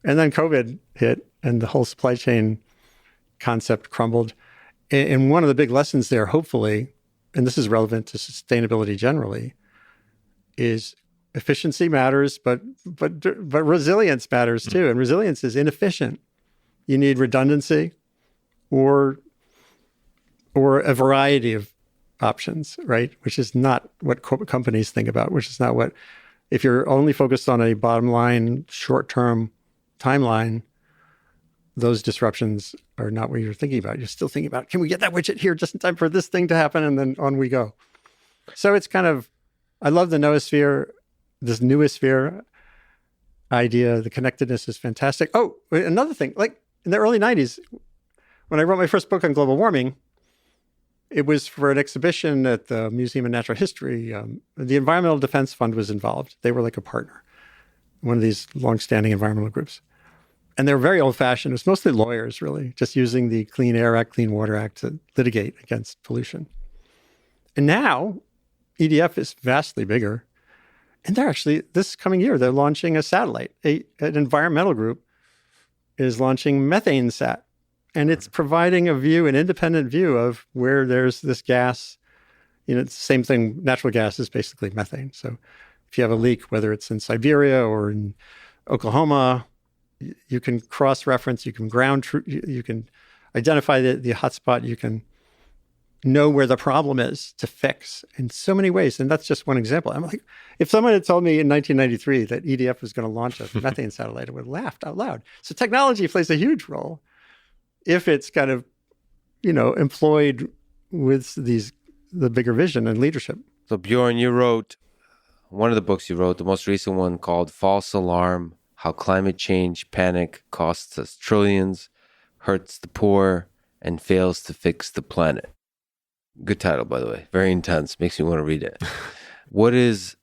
Speaker 2: And then COVID hit and the whole supply chain concept crumbled. And one of the big lessons there, hopefully, and this is relevant to sustainability generally, is efficiency matters, but resilience matters too. And resilience is inefficient. You need redundancy or a variety of options, right? Which is not what companies think about, which is not what, if you're only focused on a bottom line, short-term timeline, those disruptions are not what you're thinking about. You're still thinking about, can we get that widget here just in time for this thing to happen? And then on we go. So it's kind of, I love the noosphere, this newosphere idea. The connectedness is fantastic. Oh, another thing, like in the early 90s, when I wrote my first book on global warming, it was for an exhibition at the Museum of Natural History. The Environmental Defense Fund was involved. They were like a partner, one of these longstanding environmental groups. And they were very old-fashioned. It was mostly lawyers, really, just using the Clean Air Act, Clean Water Act to litigate against pollution. And now, EDF is vastly bigger. And they're actually, this coming year, they're launching a satellite. An environmental group is launching methane sat. And it's providing a view, an independent view of where there's this gas. It's the same thing. Natural gas is basically methane. So if you have a leak, whether it's in Siberia or in Oklahoma, you can cross-reference, you can you can identify the hotspot, you can know where the problem is to fix in so many ways. And that's just one example. I'm like, if someone had told me in 1993 that EDF was going to launch a methane satellite, I would have laughed out loud. So technology plays a huge role if it's kind of, employed with the bigger vision and leadership.
Speaker 1: So Bjørn, you wrote one of the books you wrote, the most recent one called False Alarm: How Climate Change Panic Costs Us Trillions, Hurts the Poor, and Fails to Fix the Planet. Good title, by the way. Very intense. Makes me want to read it. What is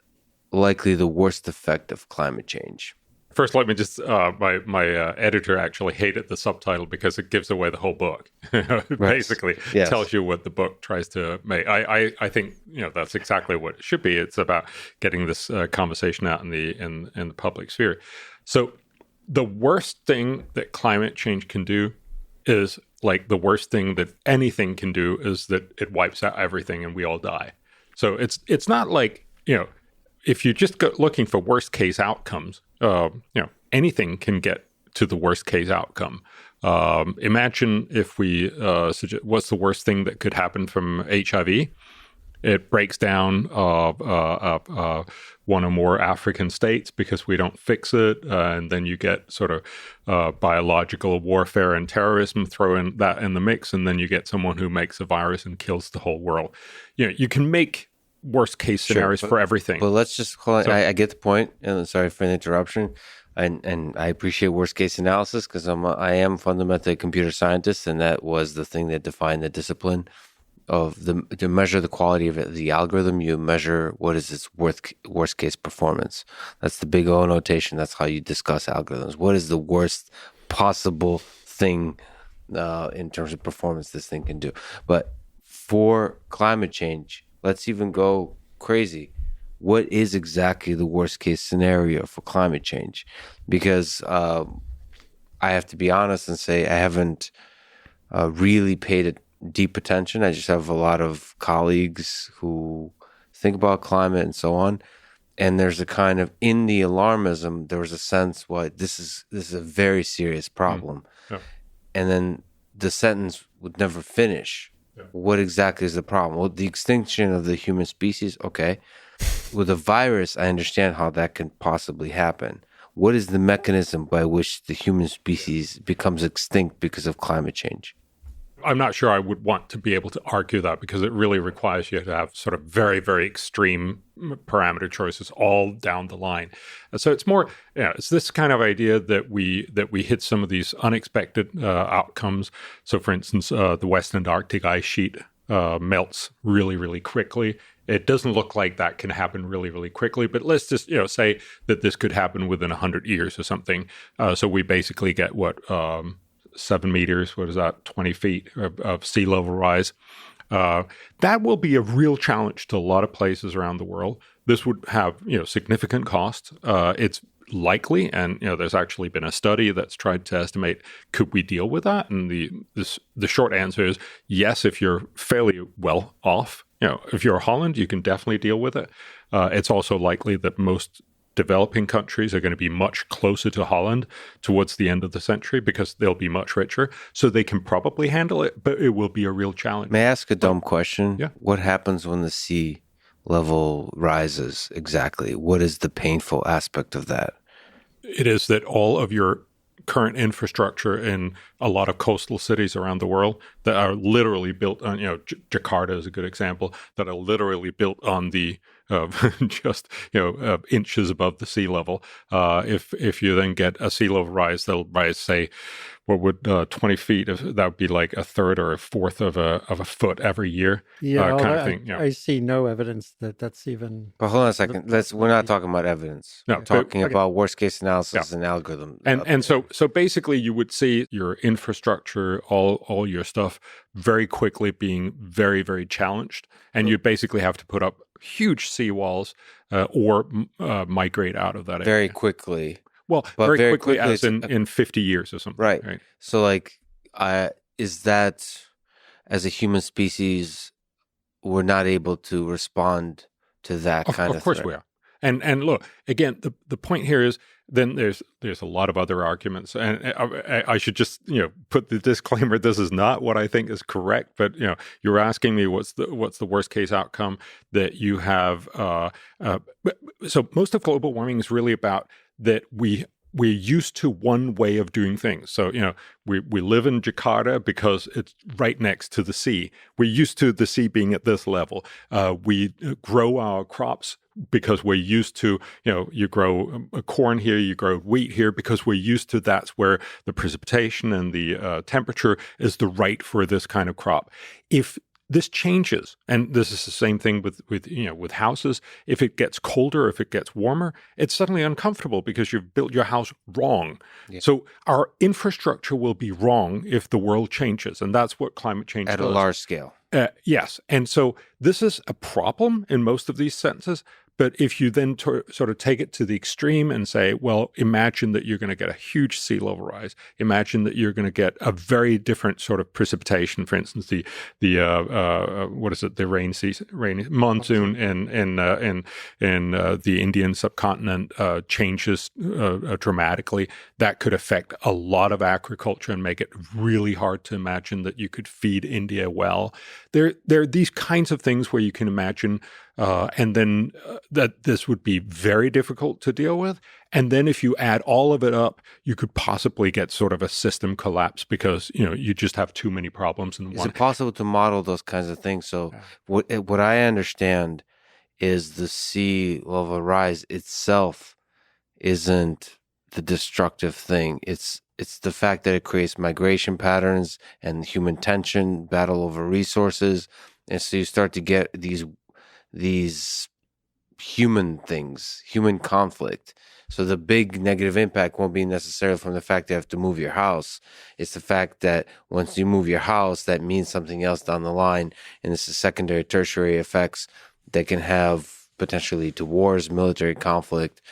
Speaker 1: likely the worst effect of climate change?
Speaker 3: First, let me just, my editor actually hated the subtitle because it gives away the whole book. It basically tells you what the book tries to make. I think, that's exactly what it should be. It's about getting this conversation out in the public sphere. So the worst thing that climate change can do is, like, the worst thing that anything can do is that it wipes out everything and we all die. So it's not like, if you just go looking for worst case outcomes, anything can get to the worst case outcome. Imagine if we suggest, what's the worst thing that could happen from HIV? It breaks down one or more African states because we don't fix it. And then you get sort of biological warfare and terrorism, throw in that in the mix. And then you get someone who makes a virus and kills the whole world. You can make worst case scenarios for everything.
Speaker 1: But let's just call it, I get the point. And sorry for the interruption. And I appreciate worst case analysis because I am fundamentally a computer scientist. And that was the thing that defined the discipline of to measure the quality of the algorithm. You measure what is its worst case performance. That's the big O notation. That's how you discuss algorithms. What is the worst possible thing in terms of performance this thing can do? But for climate change, let's even go crazy. What is exactly the worst case scenario for climate change? Because I have to be honest and say I haven't really paid deep attention. I just have a lot of colleagues who think about climate and so on. And there's a kind of, in the alarmism, there was a sense, well, this is a very serious problem.
Speaker 3: Yeah.
Speaker 1: And then the sentence would never finish.
Speaker 3: Yeah.
Speaker 1: What exactly is the problem? Well, the extinction of the human species, okay. With a virus, I understand how that can possibly happen. What is the mechanism by which the human species becomes extinct because of climate change?
Speaker 3: I'm not sure I would want to be able to argue that, because it really requires you to have sort of very, very extreme parameter choices all down the line. And so it's more, it's this kind of idea that we hit some of these unexpected outcomes. So, for instance, the Western Arctic ice sheet melts really, really quickly. It doesn't look like that can happen really, really quickly, but let's just say that this could happen within 100 years or something. So we basically get 7 meters, 20 feet of sea level rise. That will be a real challenge to a lot of places around the world. This would have, significant costs. It's likely, and there's actually been a study that's tried to estimate, could we deal with that? And the short answer is yes, if you're fairly well off. If you're Holland, you can definitely deal with it. It's also likely that most developing countries are going to be much closer to Holland towards the end of the century because they'll be much richer. So they can probably handle it, but it will be a real challenge.
Speaker 1: May I ask a dumb question?
Speaker 3: Yeah.
Speaker 1: What happens when the sea level rises exactly? What is the painful aspect of that?
Speaker 3: It is that all of your current infrastructure in a lot of coastal cities around the world that are literally built on, Jakarta is a good example, that are literally built on the just inches above the sea level. If you then get a sea level rise, they'll rise, say, 20 feet? That would be like a third or a fourth of a foot every year.
Speaker 2: Yeah,
Speaker 3: kind of thing.
Speaker 2: I see no evidence that that's even.
Speaker 1: But hold on a second. We're not talking about evidence.
Speaker 3: No,
Speaker 1: we're talking about worst case analysis and algorithm.
Speaker 3: And so basically, you would see your infrastructure, all your stuff, very quickly being very, very challenged, and you'd basically have to put up huge seawalls or migrate out of that area.
Speaker 1: Very quickly.
Speaker 3: Well,
Speaker 1: But
Speaker 3: very quickly as in 50 years or something.
Speaker 1: Right. So, is that, as a human species, we're not able to respond to that kind of
Speaker 3: Of course
Speaker 1: threat?
Speaker 3: we are. And look, again, the point here is then there's a lot of other arguments. And I should just, put the disclaimer, this is not what I think is correct. But, you're asking me what's the worst case outcome that you have. So most of global warming is really about that we're used to one way of doing things. So, we live in Jakarta because it's right next to the sea. We're used to the sea being at this level. We grow our crops because we're used to, you grow corn here, you grow wheat here because we're used to that's where the precipitation and the temperature is the right for this kind of crop. If this changes, and this is the same thing with houses. If it gets colder, if it gets warmer, it's suddenly uncomfortable because you've built your house wrong. Yeah. So our infrastructure will be wrong if the world changes, and that's what climate change does.
Speaker 1: At a large scale.
Speaker 3: Yes, and so this is a problem in most of these sentences. But if you then sort of take it to the extreme and say, well, imagine that you're going to get a huge sea level rise. Imagine that you're going to get a very different sort of precipitation. For instance, the rain monsoon in the Indian subcontinent changes dramatically. That could affect a lot of agriculture and make it really hard to imagine that you could feed India well. There are these kinds of things where you can imagine. And then that this would be very difficult to deal with. And then if you add all of it up, you could possibly get sort of a system collapse because, you just have too many problems in one.
Speaker 1: Is it possible to model those kinds of things? So what I understand is the sea level rise itself isn't the destructive thing. It's the fact that it creates migration patterns and human tension, battle over resources. And so you start to get these human things, human conflict. So the big negative impact won't be necessarily from the fact that you have to move your house. It's the fact that once you move your house, that means something else down the line. And this is secondary, tertiary effects that can have potentially to wars, military conflict,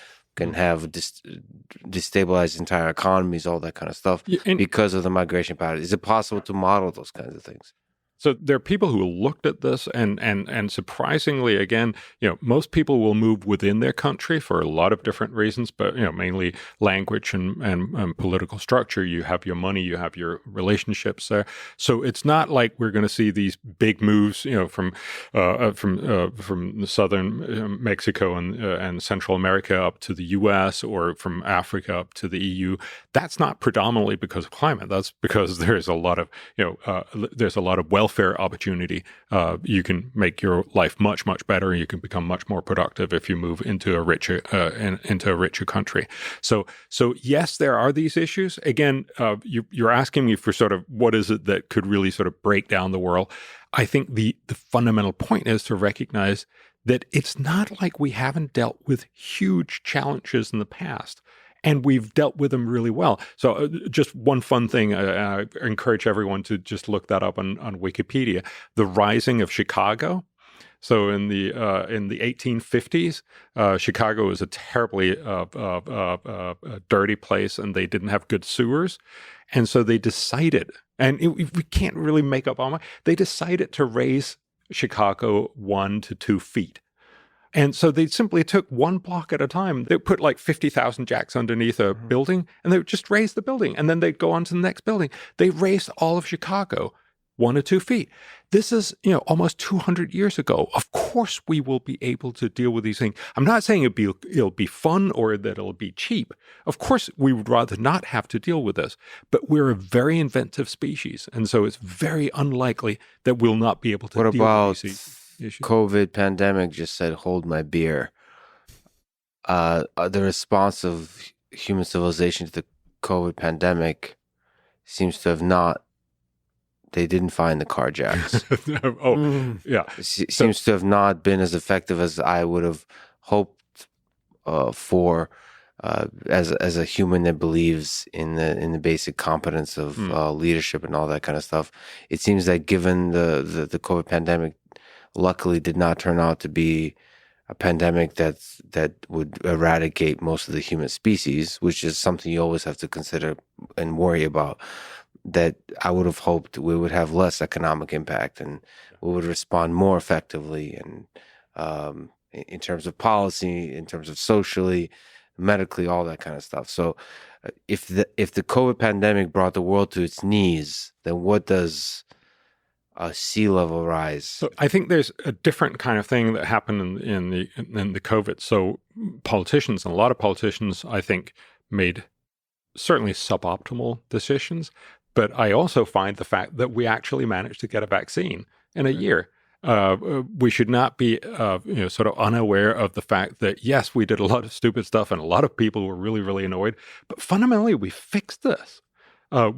Speaker 1: can have destabilized entire economies, all that kind of stuff, because of the migration pattern. Is it possible to model those kinds of things?
Speaker 3: So there are people who looked at this, and surprisingly, again, most people will move within their country for a lot of different reasons, but mainly language and political structure. You have your money, you have your relationships there. So it's not like we're going to see these big moves, from southern Mexico and Central America up to the U.S. or from Africa up to the EU. That's not predominantly because of climate. That's because there's a lot of welfare opportunity. You can make your life much, much better. You can become much more productive if you move into a richer country. So yes, there are these issues. Again, you're asking me for sort of what is it that could really sort of break down the world. I think the fundamental point is to recognize that it's not like we haven't dealt with huge challenges in the past. And we've dealt with them really well. So just one fun thing, I encourage everyone to just look that up on Wikipedia, the rising of Chicago. So in the 1850s, Chicago was a terribly dirty place, and they didn't have good sewers. And so they decided, and we can't really make up our mind, they decided to raise Chicago 1 to 2 feet. And so they simply took one block at a time. They put like 50,000 jacks underneath a building, and they would just raise the building. And then they'd go on to the next building. They raised all of Chicago 1 or 2 feet. This is, almost 200 years ago. Of course, we will be able to deal with these things. I'm not saying it'll be fun or that it'll be cheap. Of course, we would rather not have to deal with this. But we're a very inventive species. And so it's very unlikely that we'll not be able to deal with these issues.
Speaker 1: COVID pandemic just said, hold my beer. The response of human civilization to the COVID pandemic seems to have not, they didn't find the carjacks.
Speaker 3: Yeah.
Speaker 1: Seems to have not been as effective as I would have hoped for as a human that believes in the basic competence of leadership and all that kind of stuff. It seems that given the COVID pandemic, luckily did not turn out to be a pandemic that would eradicate most of the human species, which is something you always have to consider and worry about, that I would have hoped we would have less economic impact and we would respond more effectively and in terms of policy, in terms of socially, medically, all that kind of stuff. So if the COVID pandemic brought the world to its knees, then what does sea level rise?
Speaker 3: So I think there's a different kind of thing that happened in the COVID. So politicians, and a lot of politicians, I think, made certainly suboptimal decisions. But I also find the fact that we actually managed to get a vaccine in a year. We should not be, sort of unaware of the fact that, yes, we did a lot of stupid stuff and a lot of people were really, really annoyed. But fundamentally, we fixed this.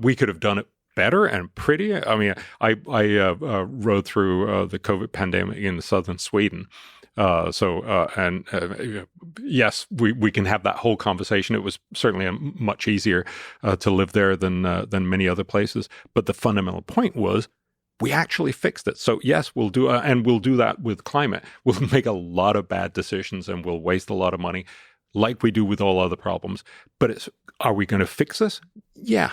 Speaker 3: We could have done it better and prettier. I mean, I rode through the COVID pandemic in southern Sweden. Yes, we can have that whole conversation. It was certainly much easier to live there than many other places. But the fundamental point was we actually fixed it. So yes, we'll do that with climate. We'll make a lot of bad decisions and we'll waste a lot of money, like we do with all other problems. But are we going to fix this? Yeah.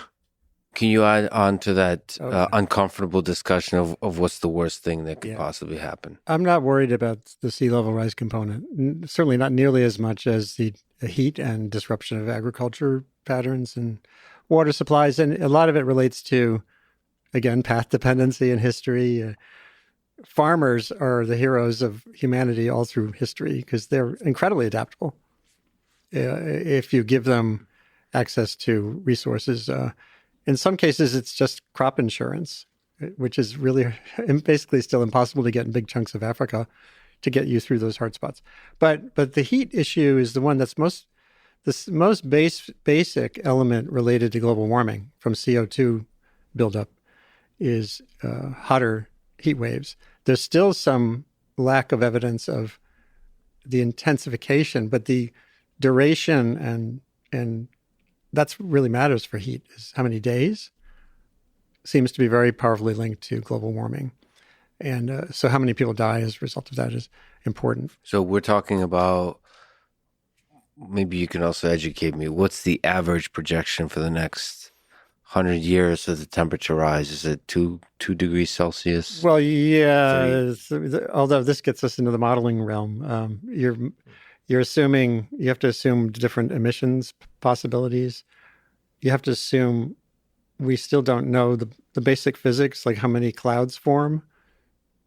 Speaker 1: Can you add on to that uncomfortable discussion of what's the worst thing that could possibly happen?
Speaker 2: I'm not worried about the sea level rise component. Certainly not nearly as much as the heat and disruption of agriculture patterns and water supplies. And a lot of it relates to, again, path dependency in history. Farmers are the heroes of humanity all through history because they're incredibly adaptable. If you give them access to resources, in some cases, it's just crop insurance, which is really basically still impossible to get in big chunks of Africa to get you through those hard spots. But the heat issue is the one that's the most basic element related to global warming from CO2 buildup is hotter heat waves. There's still some lack of evidence of the intensification, but the duration and that's really matters for heat is how many days seems to be very powerfully linked to global warming. And so how many people die as a result of that is important.
Speaker 1: So we're talking about maybe you can also educate me. What's the average projection for the next 100 years of the temperature rise? Is it 2 degrees Celsius?
Speaker 2: Well, yeah. Although this gets us into the modeling realm, you're assuming you have to assume different emissions possibilities. You have to assume we still don't know the basic physics, like how many clouds form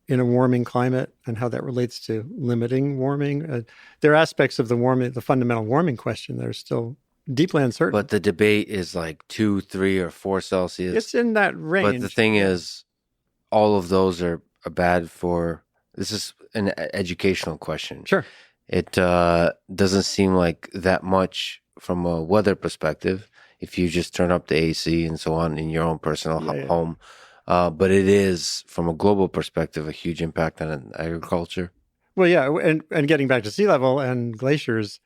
Speaker 2: in a warming climate and how that relates to limiting warming. There are aspects of the fundamental warming question that are still deeply uncertain.
Speaker 1: But the debate is like 2, 3, or 4 Celsius.
Speaker 2: It's in that range.
Speaker 1: But the thing is, all of those are bad for, this is an educational question.
Speaker 2: Sure.
Speaker 1: It doesn't seem like that much from a weather perspective if you just turn up the AC and so on in your own personal home. But it is, from a global perspective, a huge impact on agriculture.
Speaker 2: Well, yeah, and getting back to sea level and glaciers,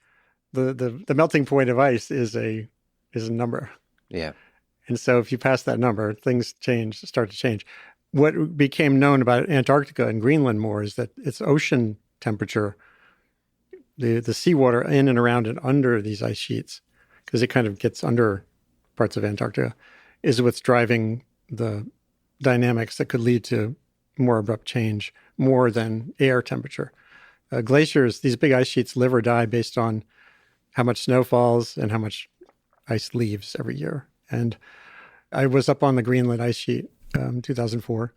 Speaker 2: the melting point of ice is a number.
Speaker 1: Yeah.
Speaker 2: And so if you pass that number, things start to change. What became known about Antarctica and Greenland more is that its ocean temperature, the seawater in and around and under these ice sheets, because it kind of gets under parts of Antarctica, is what's driving the dynamics that could lead to more abrupt change, more than air temperature. Glaciers, these big ice sheets, live or die based on how much snow falls and how much ice leaves every year. And I was up on the Greenland ice sheet in 2004,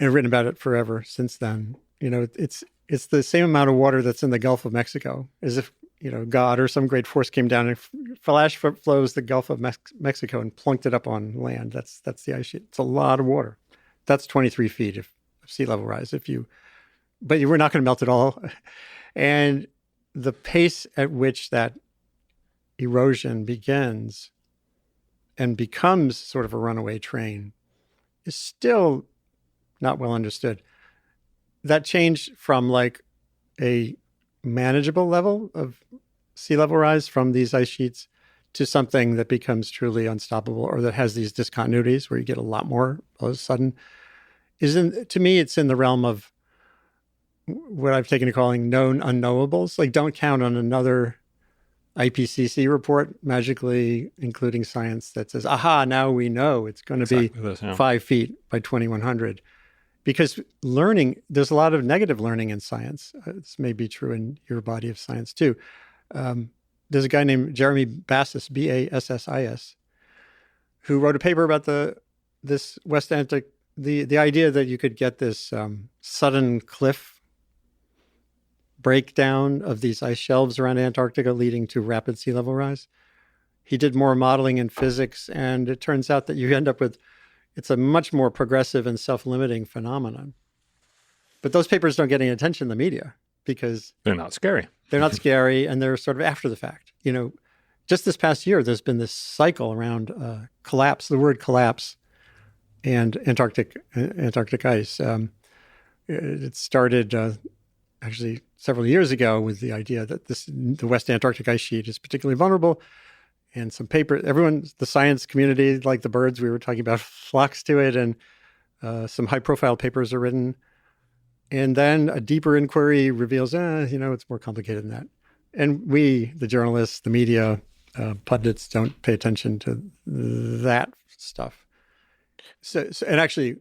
Speaker 2: and I've written about it forever since then. You know, it's the same amount of water that's in the Gulf of Mexico, as if, you know, God or some great force came down and flash flows the Gulf of Mexico and plunked it up on land. That's the ice sheet. It's a lot of water. That's 23 feet of sea level rise. But you were not going to melt it all. And the pace at which that erosion begins and becomes sort of a runaway train is still not well understood. That change from like a manageable level of sea level rise from these ice sheets to something that becomes truly unstoppable, or that has these discontinuities where you get a lot more all of a sudden, to me, it's in the realm of what I've taken to calling known unknowables. Like, don't count on another IPCC report magically including science that says, aha, now we know it's going to be 5 feet by 2100. Because learning, there's a lot of negative learning in science. This may be true in your body of science too. There's a guy named Jeremy Bassis, Bassis, who wrote a paper about this West Atlantic, the idea that you could get this sudden cliff breakdown of these ice shelves around Antarctica leading to rapid sea level rise. He did more modeling in physics, and it turns out that you end up with, it's a much more progressive and self-limiting phenomenon. But those papers don't get any attention in the media because
Speaker 3: they're not scary.
Speaker 2: They're not scary, and they're sort of after the fact. You know, just this past year, there's been this cycle around collapse, the word collapse, and Antarctic ice. It started actually several years ago with the idea that the West Antarctic ice sheet is particularly vulnerable. And some paper, the science community, like the birds we were talking about, flocks to it, and some high-profile papers are written. And then a deeper inquiry reveals, it's more complicated than that. And we, the journalists, the media, pundits, don't pay attention to that stuff. So and actually,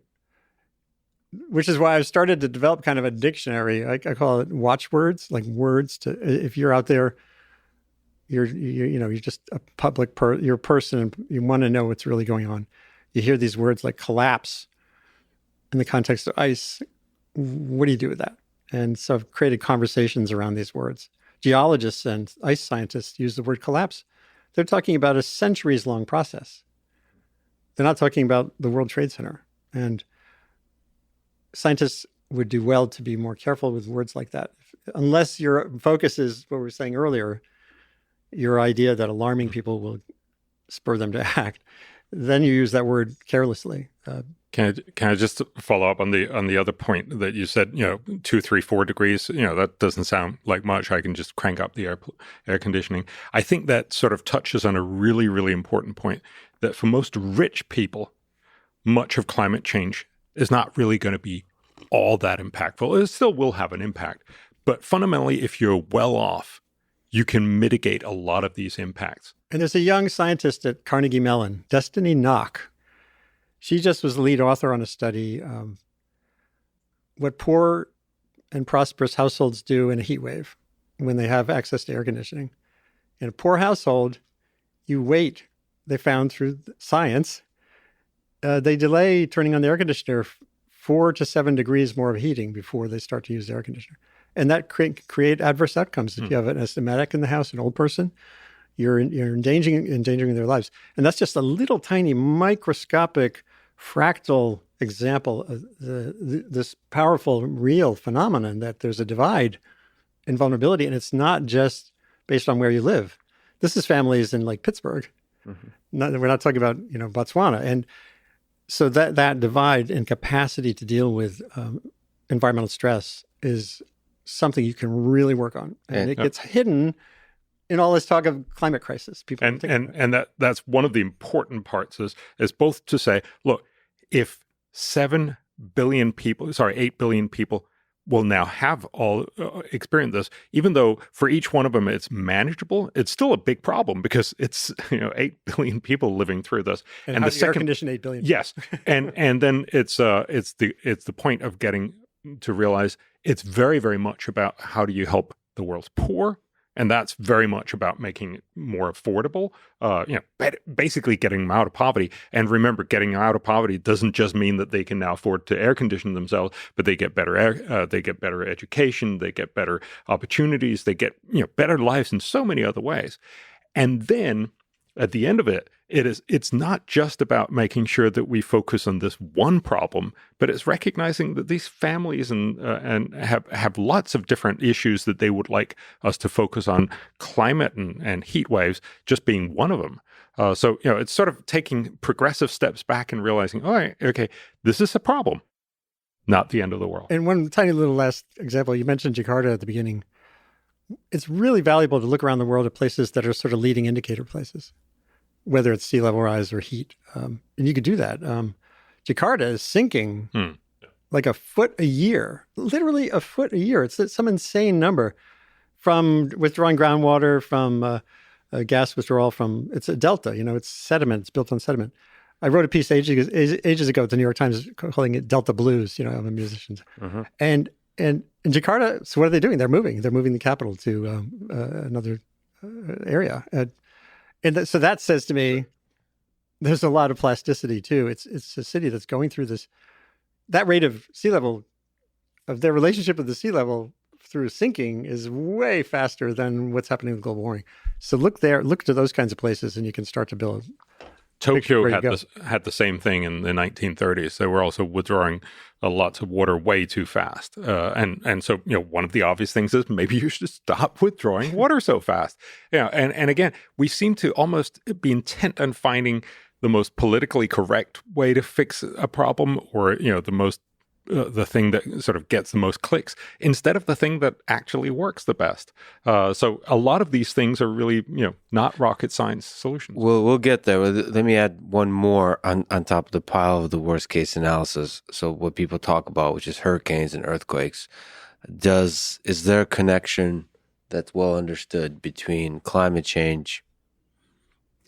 Speaker 2: which is why I've started to develop kind of a dictionary. I call it watchwords, like words to, if you're out there, you're just a you're a person and you want to know what's really going on. You hear these words like collapse in the context of ice. What do you do with that? And so I've created conversations around these words. Geologists and ice scientists use the word collapse. They're talking about a centuries-long process. They're not talking about the World Trade Center. And scientists would do well to be more careful with words like that. Unless your focus is what we were saying earlier, your idea that alarming people will spur them to act, then you use that word carelessly.
Speaker 3: Can I just follow up on the other point that you said, 2, 3, 4 degrees, that doesn't sound like much. I can just crank up the air conditioning. I think that sort of touches on a really, really important point, that for most rich people, much of climate change is not really going to be all that impactful. It still will have an impact. But fundamentally, if you're well off, you can mitigate a lot of these impacts.
Speaker 2: And there's a young scientist at Carnegie Mellon, Destiny Knock. She just was the lead author on a study, what poor and prosperous households do in a heat wave when they have access to air conditioning. In a poor household, you wait, they found through science, they delay turning on the air conditioner 4 to 7 degrees more of heating before they start to use the air conditioner. And that create adverse outcomes. If you have an asthmatic in the house, an old person, you're endangering their lives. And that's just a little tiny microscopic fractal example of this powerful, real phenomenon that there's a divide in vulnerability. And it's not just based on where you live. This is families in like Pittsburgh. Mm-hmm. We're not talking about, Botswana. And so that divide in capacity to deal with environmental stress is something you can really work on. And it gets hidden in all this talk of climate crisis. People
Speaker 3: and that's one of the important parts is both to say, look, if 8 billion people will now have all experienced this, even though for each one of them it's manageable, it's still a big problem because it's 8 billion people living through this.
Speaker 2: And how do you air condition 8 billion?
Speaker 3: Yes, and then it's the point of getting to realize it's very, very much about how do you help the world's poor. And that's very much about making it more affordable, basically getting them out of poverty. And remember, getting them out of poverty doesn't just mean that they can now afford to air condition themselves, but they get better education, they get better opportunities, they get better lives in so many other ways. And then at the end of it's not just about making sure that we focus on this one problem, but it's recognizing that these families and have lots of different issues that they would like us to focus on, climate and heat waves just being one of them. So it's sort of taking progressive steps back and realizing, all right, okay, this is a problem, not the end of the world.
Speaker 2: And one tiny little last example, you mentioned Jakarta at the beginning. It's really valuable to look around the world at places that are sort of leading indicator places, whether it's sea level rise or heat. And you could do that. Jakarta is sinking like a foot a year, literally a foot a year. It's some insane number from withdrawing groundwater, from gas withdrawal, it's a delta, it's sediment, it's built on sediment. I wrote a piece ages ago at the New York Times calling it Delta Blues, I'm a musician. Uh-huh. And in Jakarta, so what are they doing? They're moving the capital to another area. So that says to me, there's a lot of plasticity too. It's a city that's going through this. That rate of sea level, of their relationship with the sea level through sinking is way faster than what's happening with global warming. So look to those kinds of places, and you can start to build.
Speaker 3: Tokyo had the same thing in the 1930s. They were also withdrawing lots of water way too fast. And so, one of the obvious things is maybe you should stop withdrawing water so fast. And again, we seem to almost be intent on finding the most politically correct way to fix a problem, or, the thing that sort of gets the most clicks, instead of the thing that actually works the best. So a lot of these things are really, not rocket science solutions.
Speaker 1: We'll get there. Let me add one more on top of the pile of the worst case analysis. So what people talk about, which is hurricanes and earthquakes, is there a connection that's well understood between climate change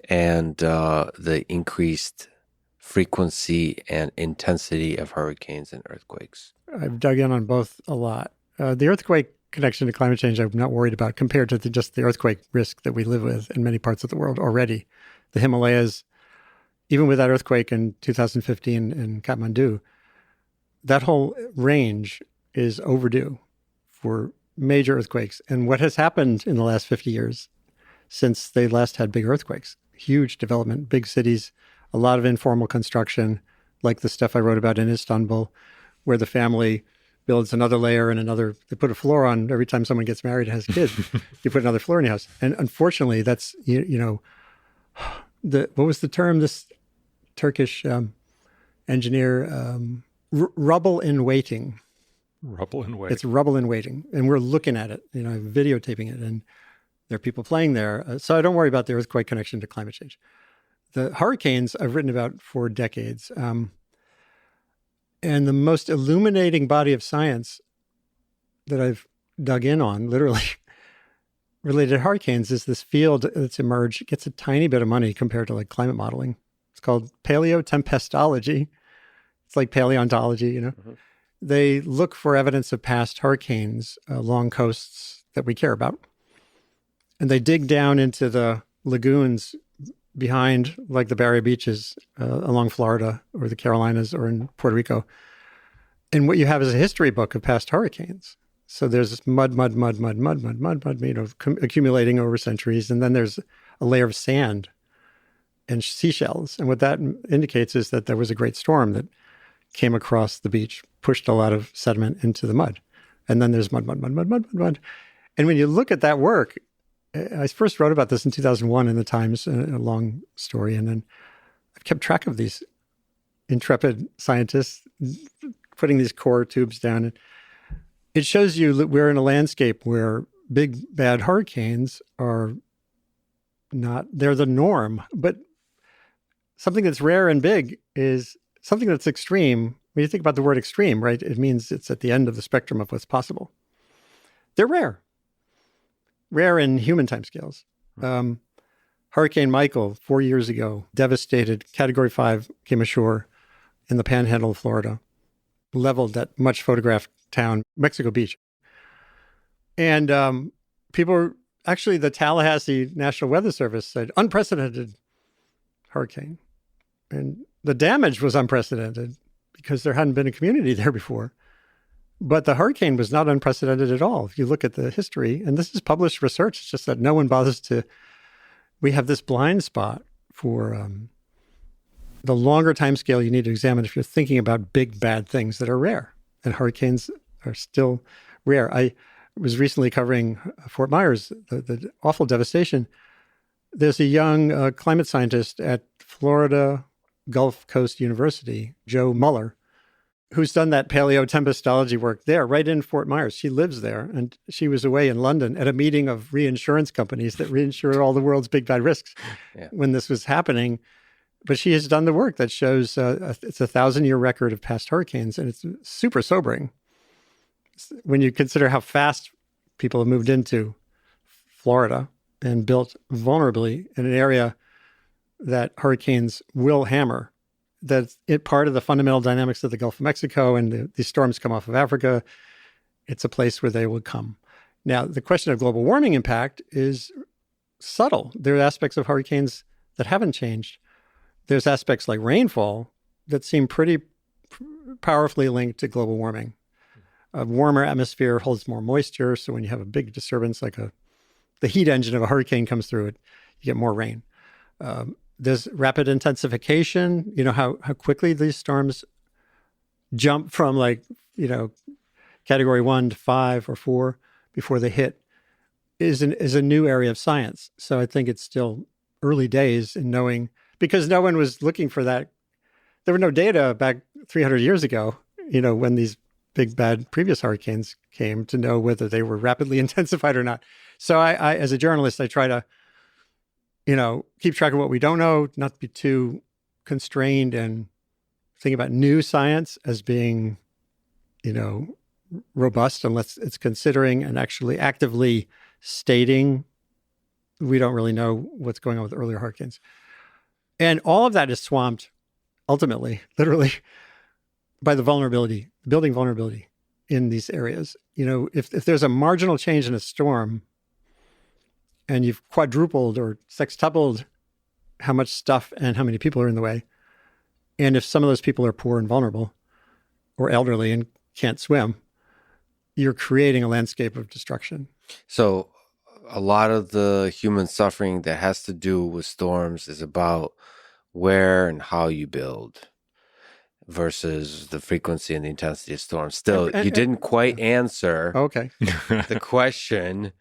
Speaker 1: and the increased frequency and intensity of hurricanes and earthquakes?
Speaker 2: I've dug in on both a lot. The earthquake connection to climate change, I'm not worried about compared to just the earthquake risk that we live with in many parts of the world already. The Himalayas, even with that earthquake in 2015 in Kathmandu, that whole range is overdue for major earthquakes. And what has happened in the last 50 years since they last had big earthquakes? Huge development, big cities, a lot of informal construction, like the stuff I wrote about in Istanbul, where the family builds another layer and another. They put a floor on every time someone gets married and has kids. You put another floor in your house. And unfortunately, that's, what was the term? This Turkish engineer, rubble in waiting.
Speaker 3: Rubble in waiting.
Speaker 2: It's rubble in waiting. And we're looking at it, videotaping it. And there are people playing there. So I don't worry about the earthquake connection to climate change. The hurricanes I've written about for decades. And the most illuminating body of science that I've dug in on, literally, related to hurricanes is this field that's emerged. It gets a tiny bit of money compared to like climate modeling. It's called paleotempestology. It's like paleontology, you know. Mm-hmm. They look for evidence of past hurricanes along coasts that we care about. And they dig down into the lagoons behind like the Barrier Beaches along Florida or the Carolinas or in Puerto Rico. And what you have is a history book of past hurricanes. So there's this mud, you know, accumulating over centuries. And then there's a layer of sand and seashells. And what that indicates is that there was a great storm that came across the beach, pushed a lot of sediment into the mud. And then there's mud. And when you look at that work, I first wrote about this in 2001 in the Times, a long story. And then I've kept track of these intrepid scientists putting these core tubes down. And it shows you that we're in a landscape where big, bad hurricanes are not, they're the norm. But something that's rare and big is something that's extreme. When you think about the word extreme, right, it means it's at the end of the spectrum of what's possible. They're rare in human timescales. Hurricane Michael, 4 years ago, devastated, Category 5, came ashore in the panhandle of Florida, leveled that much photographed town, Mexico Beach. And actually the Tallahassee National Weather Service said, unprecedented hurricane. And the damage was unprecedented because there hadn't been a community there before. But the hurricane was not unprecedented at all. If you look at the history, and this is published research, it's just that no one bothers to, we have this blind spot for the longer time scale you need to examine if you're thinking about big, bad things that are rare. And hurricanes are still rare. I was recently covering Fort Myers, the awful devastation. There's a young climate scientist at Florida Gulf Coast University, Joe Muller, who's done that paleotempestology work there, right in Fort Myers. She lives there, and she was away in London at a meeting of reinsurance companies that reinsure all the world's big bad risks when this was happening. But she has done the work that shows it's a 1,000-year record of past hurricanes, and it's super sobering when you consider how fast people have moved into Florida and built vulnerably in an area that hurricanes will hammer. That's part of the fundamental dynamics of the Gulf of Mexico, and these storms come off of Africa. It's a place where they would come. Now, the question of global warming impact is subtle. There are aspects of hurricanes that haven't changed. There's aspects like rainfall that seem pretty powerfully linked to global warming. A warmer atmosphere holds more moisture, so when you have a big disturbance like the heat engine of a hurricane comes through it, you get more rain. There's rapid intensification. You know how quickly these storms jump from Category 1 to 5 or 4 before they hit is a new area of science. So I think it's still early days in knowing, because no one was looking for that. There were no data back 300 years ago, when these big bad previous hurricanes came, to know whether they were rapidly intensified or not. So I as a journalist, I try to keep track of what we don't know, not be too constrained and think about new science as being, robust unless it's considering and actually actively stating we don't really know what's going on with earlier hurricanes. And all of that is swamped, ultimately, literally, by the building vulnerability in these areas. If there's a marginal change in a storm, and you've quadrupled or sextupled how much stuff and how many people are in the way, and if some of those people are poor and vulnerable or elderly and can't swim, you're creating a landscape of destruction.
Speaker 1: So a lot of the human suffering that has to do with storms is about where and how you build versus the frequency and the intensity of storms. Still, you didn't quite answer the question.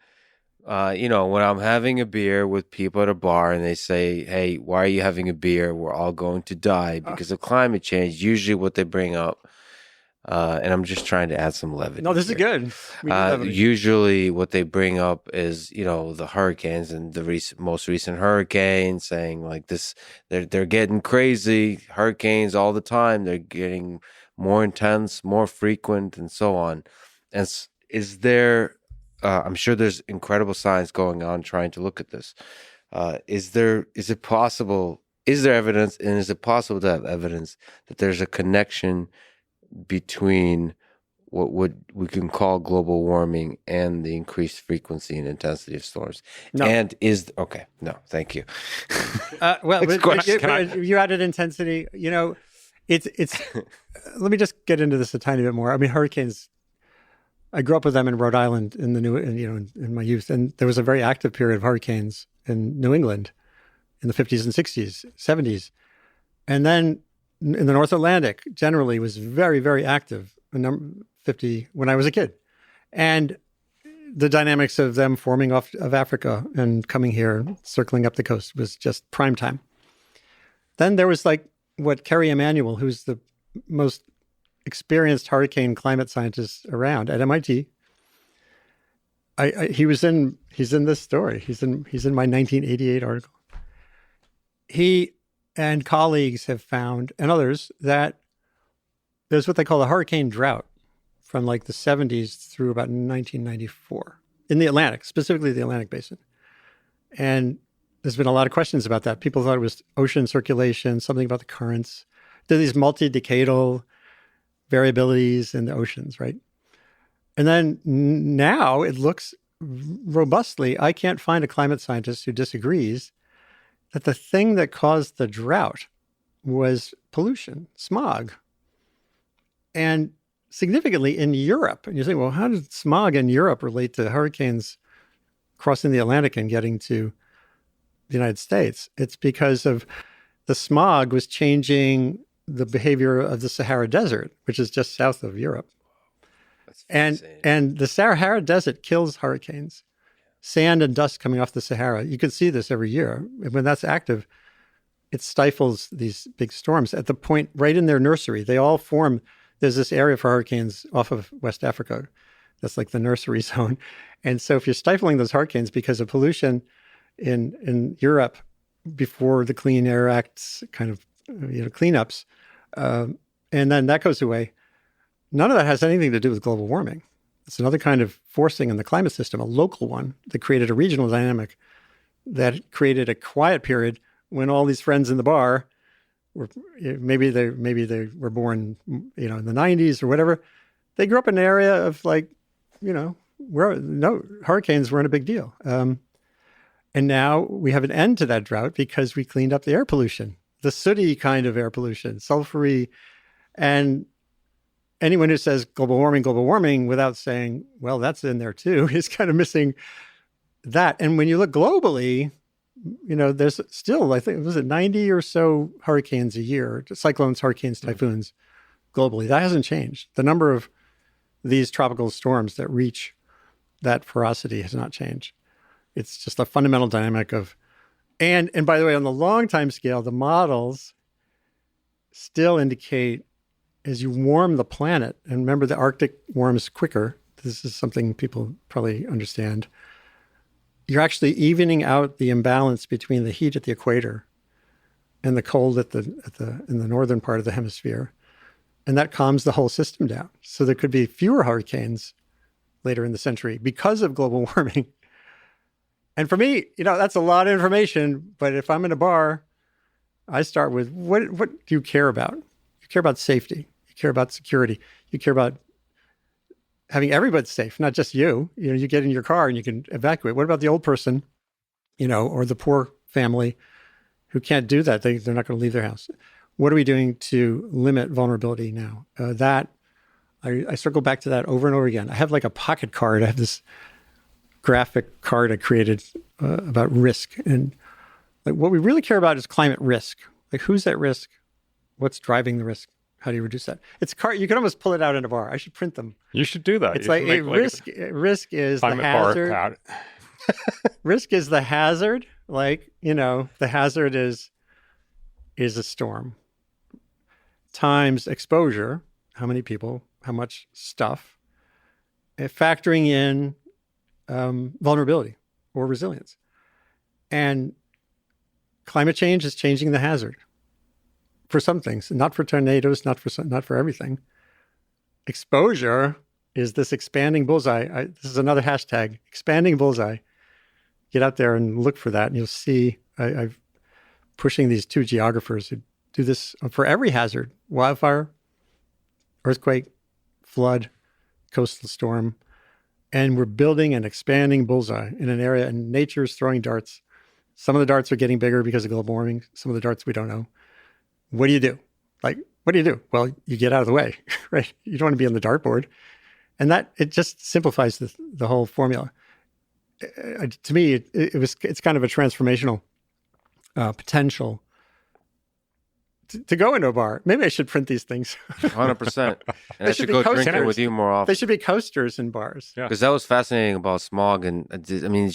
Speaker 1: When I'm having a beer with people at a bar and they say, hey, why are you having a beer? We're all going to die because of climate change. Usually what they bring up, and I'm just trying to add some levity.
Speaker 2: No, this is good.
Speaker 1: Usually what they bring up is, the hurricanes and the most recent hurricane, saying like this, they're getting crazy. Hurricanes all the time. They're getting more intense, more frequent, and so on. And is there I'm sure there's incredible science going on trying to look at this. Is there evidence, and is it possible to have evidence that there's a connection between what we can call global warming and the increased frequency and intensity of storms?
Speaker 2: No.
Speaker 1: No, thank you.
Speaker 2: You added intensity. It's. Let me just get into this a tiny bit more. I mean, hurricanes. I grew up with them in Rhode Island in my youth, and there was a very active period of hurricanes in New England in the 50s and 60s, 70s, and then in the North Atlantic generally was very, very active. 50 when I was a kid, and the dynamics of them forming off of Africa and coming here, circling up the coast, was just prime time. Then there was what Kerry Emanuel, who's the most experienced hurricane climate scientist around at MIT. He's in this story. He's in my 1988 article. He and colleagues have found, and others, that there's what they call a hurricane drought from the 70s through about 1994 in the Atlantic, specifically the Atlantic basin. And there's been a lot of questions about that. People thought it was ocean circulation, something about the currents. There are these multi-decadal variabilities in the oceans, right? And then now it looks robustly, I can't find a climate scientist who disagrees that the thing that caused the drought was pollution, smog. And significantly in Europe. And you think, well, how does smog in Europe relate to hurricanes crossing the Atlantic and getting to the United States? It's because of the smog was changing the behavior of the Sahara Desert, which is just south of Europe. And the Sahara Desert kills hurricanes. Sand and dust coming off the Sahara. You can see this every year. And when that's active, it stifles these big storms. At the point right in their nursery, they all form. There's this area for hurricanes off of West Africa. That's like the nursery zone. And so if you're stifling those hurricanes because of pollution in Europe before the Clean Air Act's kind of cleanups, and then that goes away, none of that has anything to do with global warming. It's another kind of forcing in the climate system, a local one that created a regional dynamic that created a quiet period when all these friends in the bar were maybe they were born in the 90s or whatever. They grew up in an area of where no hurricanes weren't a big deal. And now we have an end to that drought because we cleaned up the air pollution, the sooty kind of air pollution, sulfury. And anyone who says global warming without saying, well, that's in there too, is kind of missing that. And when you look globally, there's still, I think, was it 90 or so hurricanes a year, cyclones, hurricanes, typhoons globally. That hasn't changed. The number of these tropical storms that reach that ferocity has not changed. It's just a fundamental dynamic of, and by the way, on the long time scale, the models still indicate as you warm the planet, and remember the Arctic warms quicker. This is something people probably understand. You're actually evening out the imbalance between the heat at the equator and the cold in the northern part of the hemisphere. And that calms the whole system down. So there could be fewer hurricanes later in the century because of global warming. And for me, that's a lot of information. But if I'm in a bar, I start with what do you care about? You care about safety. You care about security. You care about having everybody safe, not just you. You get in your car and you can evacuate. What about the old person, or the poor family who can't do that? They're not going to leave their house. What are we doing to limit vulnerability now? I circle back to that over and over again. I have a pocket card. I have this graphic card I created about risk. And what we really care about is climate risk. Who's at risk? What's driving the risk? How do you reduce that? It's card. You can almost pull it out in a bar. I should print them.
Speaker 3: You should do that.
Speaker 2: It's risk is the hazard. Risk is the hazard. The hazard is a storm times exposure. How many people? How much stuff? And factoring in vulnerability or resilience. And climate change is changing the hazard. For some things, not for tornadoes, not for everything. Exposure is this expanding bullseye. This is another hashtag, expanding bullseye. Get out there and look for that, and you'll see I'm pushing these two geographers who do this for every hazard: wildfire, earthquake, flood, coastal storm. And we're building an expanding bullseye in an area, and nature is throwing darts. Some of the darts are getting bigger because of global warming. Some of the darts we don't know. What do you do? What do you do? Well, you get out of the way, right? You don't want to be on the dartboard. And that, it just simplifies the whole formula. To me, it's kind of a transformational potential to go into a bar. Maybe I should print these things.
Speaker 1: 100%. And I should go drinking with you more often.
Speaker 2: They should be coasters in bars.
Speaker 1: Because that was fascinating about smog. And I mean,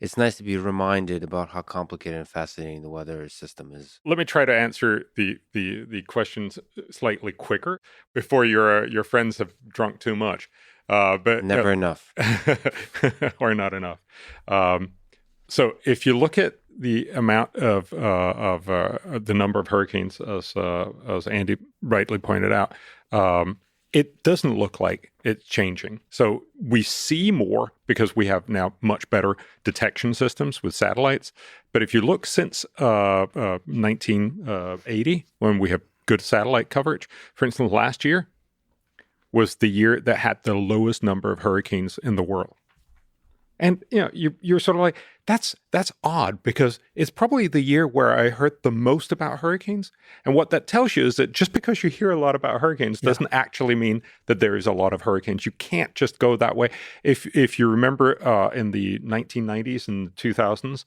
Speaker 1: it's nice to be reminded about how complicated and fascinating the weather system is.
Speaker 3: Let me try to answer the questions slightly quicker before your friends have drunk too much. But
Speaker 1: never enough.
Speaker 3: Or not enough. So if you look at the amount of the number of hurricanes, as Andy rightly pointed out, it doesn't look like it's changing. So we see more because we have now much better detection systems with satellites. But if you look since 1980, when we have good satellite coverage, for instance, last year was the year that had the lowest number of hurricanes in the world. And you're sort of like, that's odd, because it's probably the year where I heard the most about hurricanes. And what that tells you is that just because you hear a lot about hurricanes doesn't actually mean that there is a lot of hurricanes. You can't just go that way. If you remember in the 1990s and 2000s,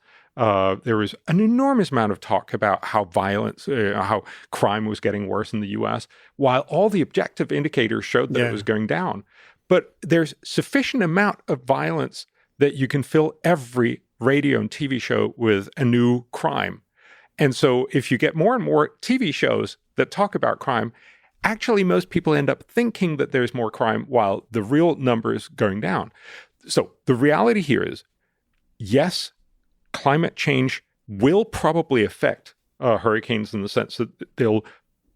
Speaker 3: there was an enormous amount of talk about how how crime was getting worse in the U.S., while all the objective indicators showed that it was going down. But there's sufficient amount of violence that you can fill every radio and TV show with a new crime. And so if you get more and more TV shows that talk about crime, actually most people end up thinking that there's more crime while the real number is going down. So the reality here is, yes, climate change will probably affect hurricanes in the sense that they'll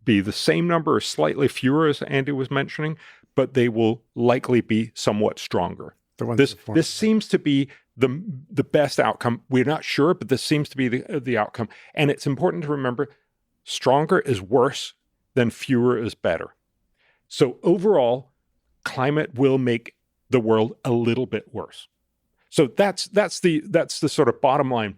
Speaker 3: be the same number or slightly fewer, as Andy was mentioning, but they will likely be somewhat stronger. This seems to be the best outcome. We're not sure, but this seems to be the outcome. And it's important to remember, stronger is worse than fewer is better. So overall, climate will make the world a little bit worse. So that's the sort of bottom line.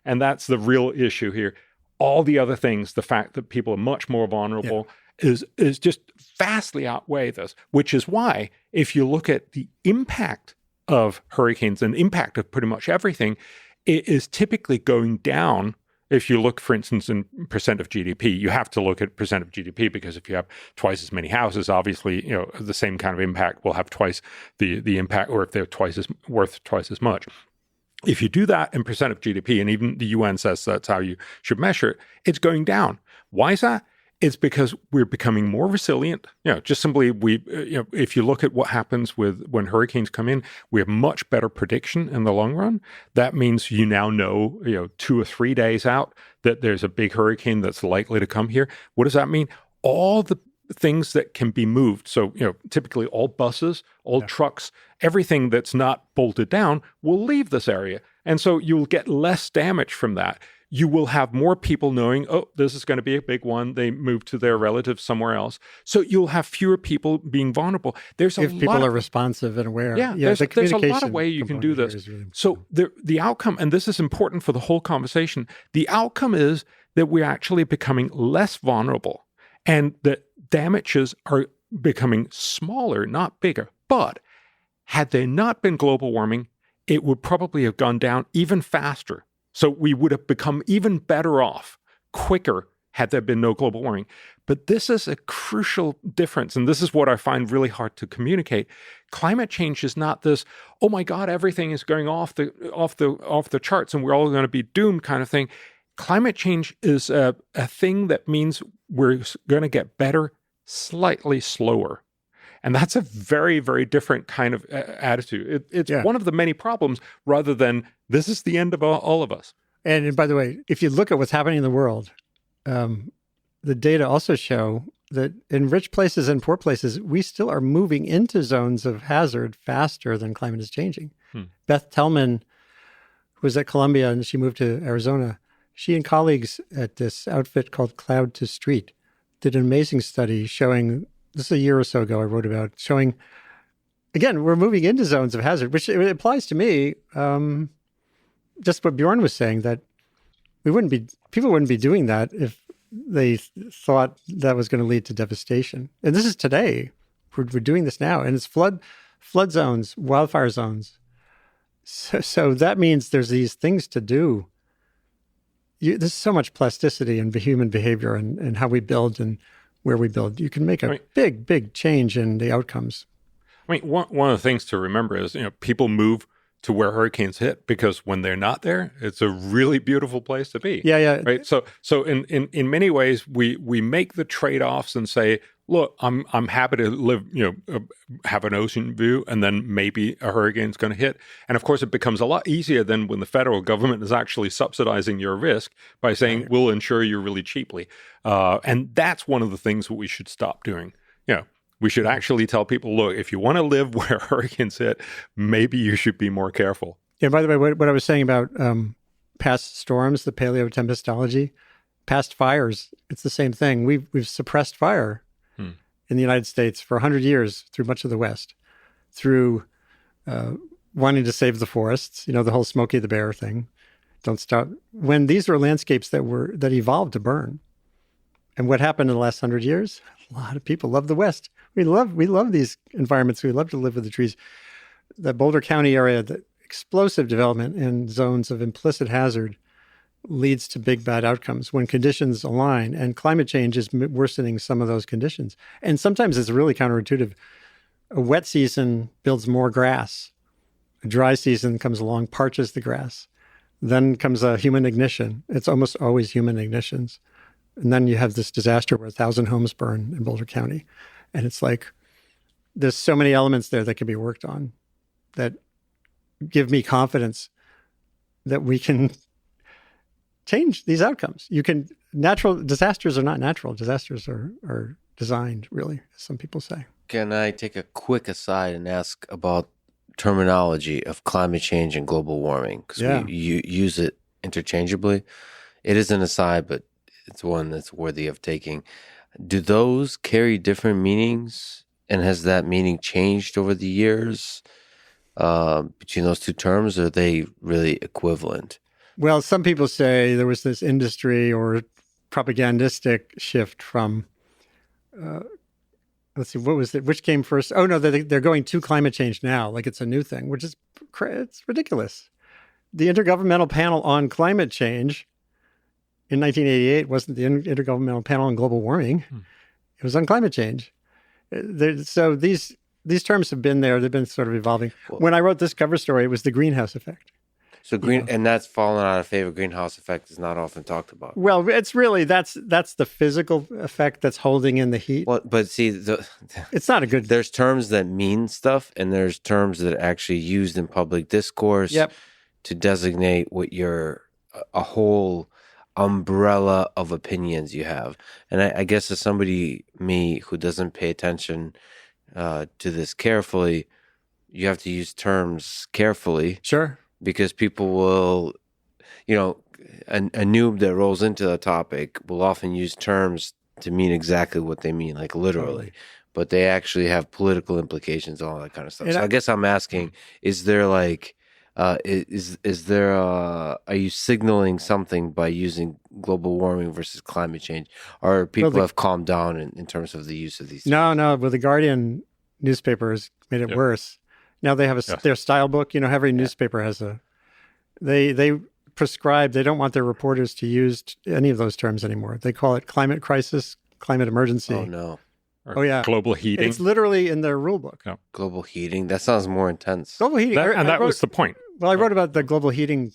Speaker 3: And that's the real issue here. All the other things, the fact that people are much more vulnerable, is just vastly outweigh this, which is why if you look at the impact of hurricanes and impact of pretty much everything, it is typically going down. If you look, for instance, in percent of GDP, you have to look at percent of GDP, because if you have twice as many houses, obviously, the same kind of impact will have twice the impact, or if they're worth twice as much. If you do that in percent of GDP, and even the UN says that's how you should measure it, it's going down. Why is that? It's because we're becoming more resilient. Just simply if you look at what happens when hurricanes come in, we have much better prediction in the long run. That means you now know, 2 or 3 days out that there's a big hurricane that's likely to come here. What does that mean? All the things that can be moved. So, typically all buses, all trucks, everything that's not bolted down will leave this area. And so you'll get less damage from that. You will have more people knowing, oh, this is going to be a big one. They move to their relatives somewhere else. So you'll have fewer people being vulnerable. If
Speaker 2: people are responsive and aware.
Speaker 3: There's a lot of ways you can do this. Really, so the outcome, and this is important for the whole conversation, the outcome is that we're actually becoming less vulnerable, and that damages are becoming smaller, not bigger. But had there not been global warming, it would probably have gone down even faster. So we would have become even better off quicker had there been no global warming. But this is a crucial difference, and this is what I find really hard to communicate. Climate change is not this, oh my God, everything is going off the charts and we're all going to be doomed kind of thing. Climate change is a thing that means we're going to get better slightly slower. And that's a very, very different kind of attitude. It's one of the many problems, rather than this is the end of all of us.
Speaker 2: And by the way, if you look at what's happening in the world, the data also show that in rich places and poor places, we still are moving into zones of hazard faster than climate is changing. Beth Tellman, who was at Columbia and she moved to Arizona, she and colleagues at this outfit called Cloud to Street did an amazing study showing, this is a year or so ago I wrote about, showing, again, we're moving into zones of hazard, which it applies to me, just what Bjørn was saying, that people wouldn't be doing that if they thought that was going to lead to devastation. And this is today. We're doing this now. And it's flood zones, wildfire zones. So that means there's these things to do. There's so much plasticity in human behavior and how we build and where we build. You can make a big, big change in the outcomes.
Speaker 3: I mean, one of the things to remember is, people move to where hurricanes hit because when they're not there, it's a really beautiful place to be.
Speaker 2: Yeah.
Speaker 3: Right. So in many ways, we make the trade-offs and say, look, I'm happy to live, have an ocean view, and then maybe a hurricane's going to hit. And of course, it becomes a lot easier than when the federal government is actually subsidizing your risk by saying, we'll insure you really cheaply. And that's one of the things that we should stop doing. We should actually tell people, look, if you want to live where hurricanes hit, maybe you should be more careful.
Speaker 2: Yeah, by the way, what I was saying about past storms, the paleotempestology, past fires, it's the same thing. We've suppressed fire in the United States for 100 years through much of the West, through wanting to save the forests, the whole Smokey the Bear thing. Don't stop. When these were landscapes that evolved to burn. And what happened in the last 100 years? A lot of people love the West. We love these environments. We love to live with the trees. The Boulder County area, the explosive development in zones of implicit hazard leads to big bad outcomes when conditions align, and climate change is worsening some of those conditions. And sometimes it's really counterintuitive. A wet season builds more grass. A dry season comes along, parches the grass. Then comes a human ignition. It's almost always human ignitions. And then you have this disaster where 1,000 homes burn in Boulder County. And it's like, there's so many elements there that can be worked on that give me confidence that we can change these outcomes. Natural disasters are not natural. Disasters are designed, really, as some people say.
Speaker 1: Can I take a quick aside and ask about terminology of climate change and global warming? Because we use it interchangeably. It is an aside, but it's one that's worthy of taking. Do those carry different meanings? And has that meaning changed over the years between those two terms? Or are they really equivalent?
Speaker 2: Well, some people say there was this industry or propagandistic shift from, let's see, what was it? Which came first? Oh, no, they're going to climate change now, like it's a new thing, which is it's ridiculous. The Intergovernmental Panel on Climate Change in 1988 wasn't the Intergovernmental Panel on Global Warming. It was on climate change. So these terms have been there. They've been sort of evolving. When I wrote this cover story, it was the greenhouse effect.
Speaker 1: So and that's fallen out of favor. Greenhouse effect is not often talked about.
Speaker 2: Well, it's really, that's the physical effect that's holding in the heat.
Speaker 1: Well, but see,
Speaker 2: it's not a good...
Speaker 1: There's terms that mean stuff, and there's terms that are actually used in public discourse to designate what a whole umbrella of opinions you have. And I guess as me who doesn't pay attention to this carefully, you have to use terms carefully.
Speaker 2: Sure.
Speaker 1: Because people will, a noob that rolls into the topic will often use terms to mean exactly what they mean, like literally. But they actually have political implications and all that kind of stuff. So I guess I'm asking, is there are you signaling something by using global warming versus climate change? Or people have calmed down in terms of the use of these terms?
Speaker 2: No. Well, the Guardian newspaper has made it worse. Now they have their style book. Every newspaper has they prescribe, they don't want their reporters to use any of those terms anymore. They call it climate crisis, climate emergency.
Speaker 1: Oh, no.
Speaker 3: Global heating.
Speaker 2: It's literally in their rule book.
Speaker 3: Yeah.
Speaker 1: Global heating. That sounds more intense.
Speaker 2: Global heating.
Speaker 3: That was the point.
Speaker 2: Well, I wrote about the global heating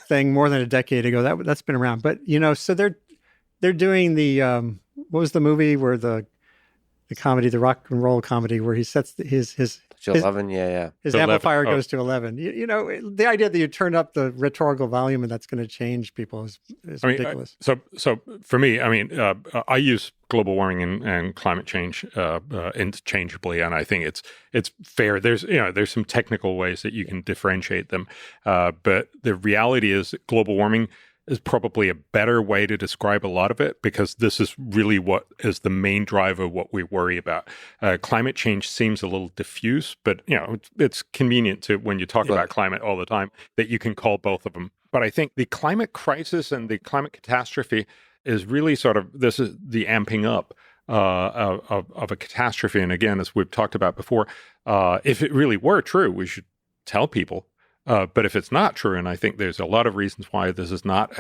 Speaker 2: thing more than a decade ago. That's been around. But, so they're doing the, what was the movie where the comedy, the rock and roll comedy, where he sets his
Speaker 1: To 11, yeah.
Speaker 2: His
Speaker 3: To
Speaker 2: amplifier
Speaker 3: 11.
Speaker 2: goes to 11. You know, the idea that you turn up the rhetorical volume and that's going to change people is ridiculous.
Speaker 3: So for me, I use global warming and climate change interchangeably, and I think it's fair. There's some technical ways that you can differentiate them, but the reality is that global warming is probably a better way to describe a lot of it, because this is really what is the main driver of what we worry about. Climate change seems a little diffuse, but it's convenient to, when you talk about climate all the time, that you can call both of them. But I think the climate crisis and the climate catastrophe is really this is the amping up of a catastrophe. And again, as we've talked about before, if it really were true, we should tell people. But if it's not true, and I think there's a lot of reasons why this is not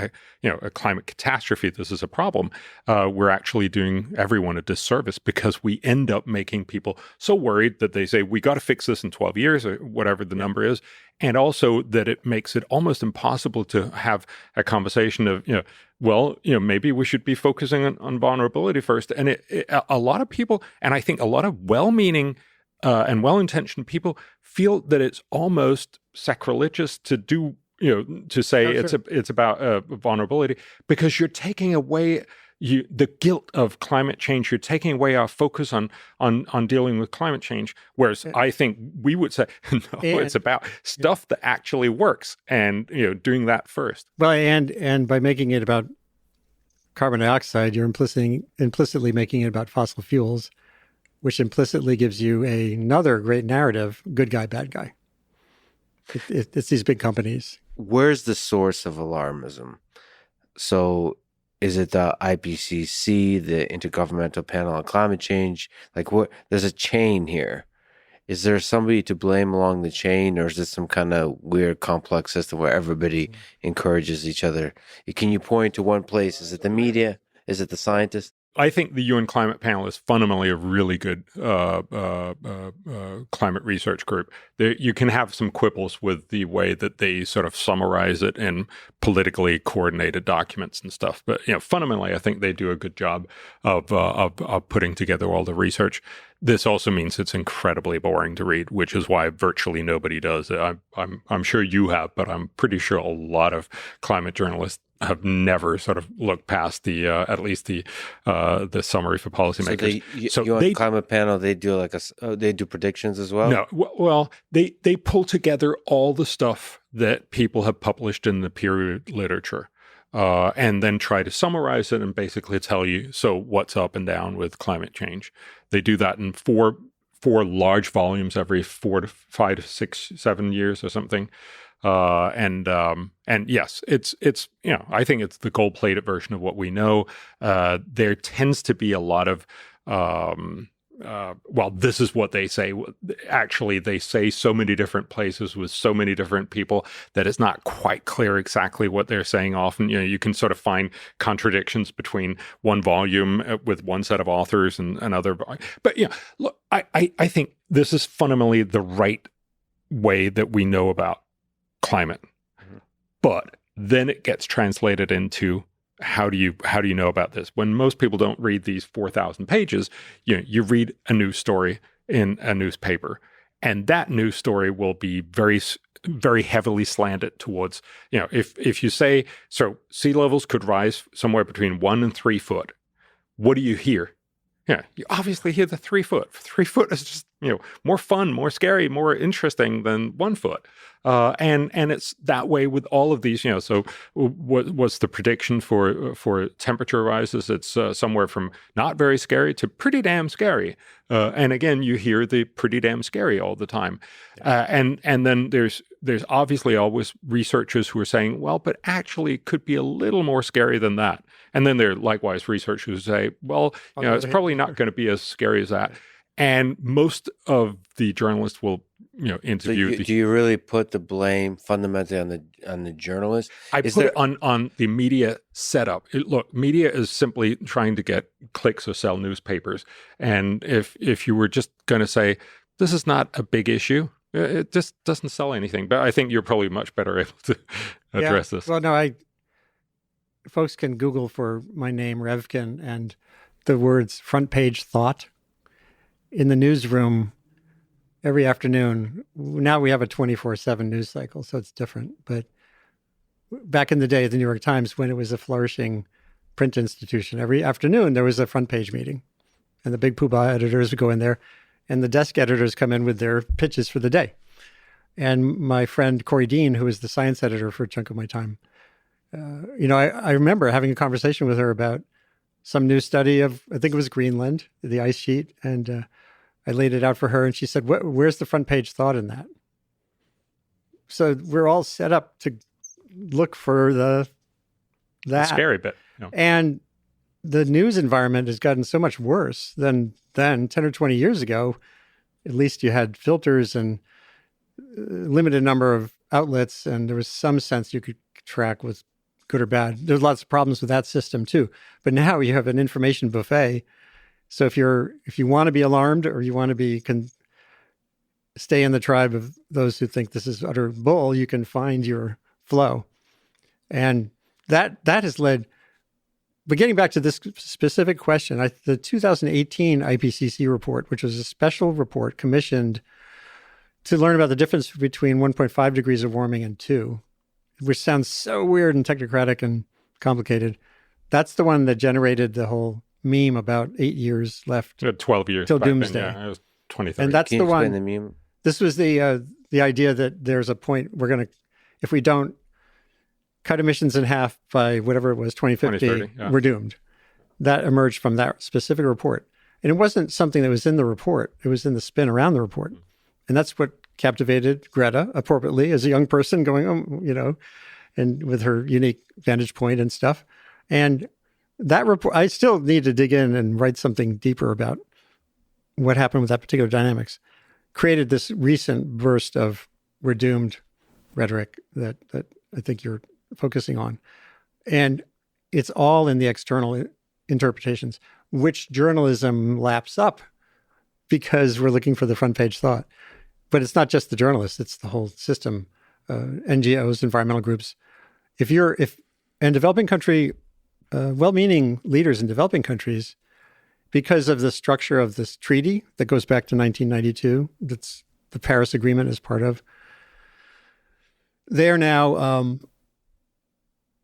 Speaker 3: a climate catastrophe, this is a problem, we're actually doing everyone a disservice, because we end up making people so worried that they say, we got to fix this in 12 years or whatever the number is. And also that it makes it almost impossible to have a conversation of, maybe we should be focusing on vulnerability first. And a lot of people, and I think a lot of well-meaning and well-intentioned people, feel that it's almost sacrilegious to do, to say it's about vulnerability, because you're taking away the guilt of climate change. You're taking away our focus on dealing with climate change. Whereas I think we would say, no, it's about stuff that actually works, and doing that first.
Speaker 2: Well, and by making it about carbon dioxide, you're implicitly making it about fossil fuels, which implicitly gives you another great narrative: good guy, bad guy. It's these big companies.
Speaker 1: Where's the source of alarmism? So is it the IPCC, the Intergovernmental Panel on Climate Change? Like, what? There's a chain here. Is there somebody to blame along the chain, or is this some kind of weird, complex system where everybody encourages each other? Can you point to one place? Is it the media? Is it the scientists?
Speaker 3: I think the UN Climate Panel is fundamentally a really good climate research group. You can have some quibbles with the way that they sort of summarize it in politically coordinated documents and stuff, but fundamentally, I think they do a good job of putting together all the research. This also means it's incredibly boring to read, which is why virtually nobody does it. I'm sure you have, but I'm pretty sure a lot of climate journalists have never sort of looked past at least the summary for policymakers.
Speaker 1: So the climate panel, they do they do predictions as well?
Speaker 3: No, well, they pull together all the stuff that people have published in the peer literature, and then try to summarize it and basically tell you, so what's up and down with climate change. They do that in four large volumes every 4 to 5 to 6, 7 years or something. And yes, it's I think it's the gold-plated version of what we know. There tends to be a lot of this is what they say. Actually, they say so many different places with so many different people that it's not quite clear exactly what they're saying. Often, you can sort of find contradictions between one volume with one set of authors and another. But look, I think this is fundamentally the right way that we know about climate. Mm-hmm. But then it gets translated into how do you know about this? When most people don't read these 4,000 pages, you read a news story in a newspaper, and that news story will be very, very heavily slanted towards, if you say, so sea levels could rise somewhere between 1 and 3 foot, what do you hear? You obviously hear the 3 foot. 3 foot is just, more fun, more scary, more interesting than 1 foot. And it's that way with all of these, so what's the prediction for temperature rises? It's somewhere from not very scary to pretty damn scary. And again, you hear the pretty damn scary all the time. And then there's obviously always researchers who are saying, well, but actually it could be a little more scary than that. And then there are likewise researchers who say, well, it's probably not going to be as scary as that. And most of the journalists will, interview.
Speaker 1: So do you really put the blame fundamentally on the journalists?
Speaker 3: I put it on the media setup. Look, media is simply trying to get clicks or sell newspapers. And if you were just going to say, this is not a big issue, it just doesn't sell anything. But I think you're probably much better able to address this.
Speaker 2: Well, no, folks can Google for my name, Revkin, and the words front page thought. In the newsroom, every afternoon. Now we have a 24/7 news cycle, so it's different. But back in the day, the New York Times, when it was a flourishing print institution, every afternoon there was a front page meeting, and the big poobah editors would go in there, and the desk editors come in with their pitches for the day. And my friend Corey Dean, who was the science editor for a chunk of my time, I remember having a conversation with her about some new study of, I think it was Greenland, the ice sheet, and I laid it out for her, and she said, "Where's the front page thought in that?" So we're all set up to look for that
Speaker 3: scary bit.
Speaker 2: And the news environment has gotten so much worse than 10 or 20 years ago. At least you had filters and limited number of outlets, and there was some sense you could track was good or bad. There's lots of problems with that system too. But now you have an information buffet. So if you want to be alarmed, or you want to be stay in the tribe of those who think this is utter bull, you can find your flow. And that has led. But getting back to this specific question, the 2018 IPCC report, which was a special report commissioned to learn about the difference between 1.5 degrees of warming and 2, which sounds so weird and technocratic and complicated. That's the one that generated the whole meme about 8 years left.
Speaker 3: 12 years.
Speaker 2: Till doomsday.
Speaker 3: Then, yeah, it was 2030.
Speaker 2: And that's
Speaker 1: Can
Speaker 2: the
Speaker 1: you
Speaker 2: one.
Speaker 1: explain the meme?
Speaker 2: This was the idea that there's a point if we don't cut emissions in half by whatever it was, 2050, we're doomed. That emerged from that specific report. And it wasn't something that was in the report. It was in the spin around the report. And that's what captivated Greta appropriately as a young person going, and with her unique vantage point and stuff. And that report, I still need to dig in and write something deeper about what happened with that particular dynamics, created this recent burst of we're doomed rhetoric that I think you're focusing on. And it's all in the external interpretations, which journalism laps up because we're looking for the front page thought. But it's not just the journalists, it's the whole system, NGOs, environmental groups. And developing country, well-meaning leaders in developing countries, because of the structure of this treaty that goes back to 1992, that's the Paris Agreement is part of, they are now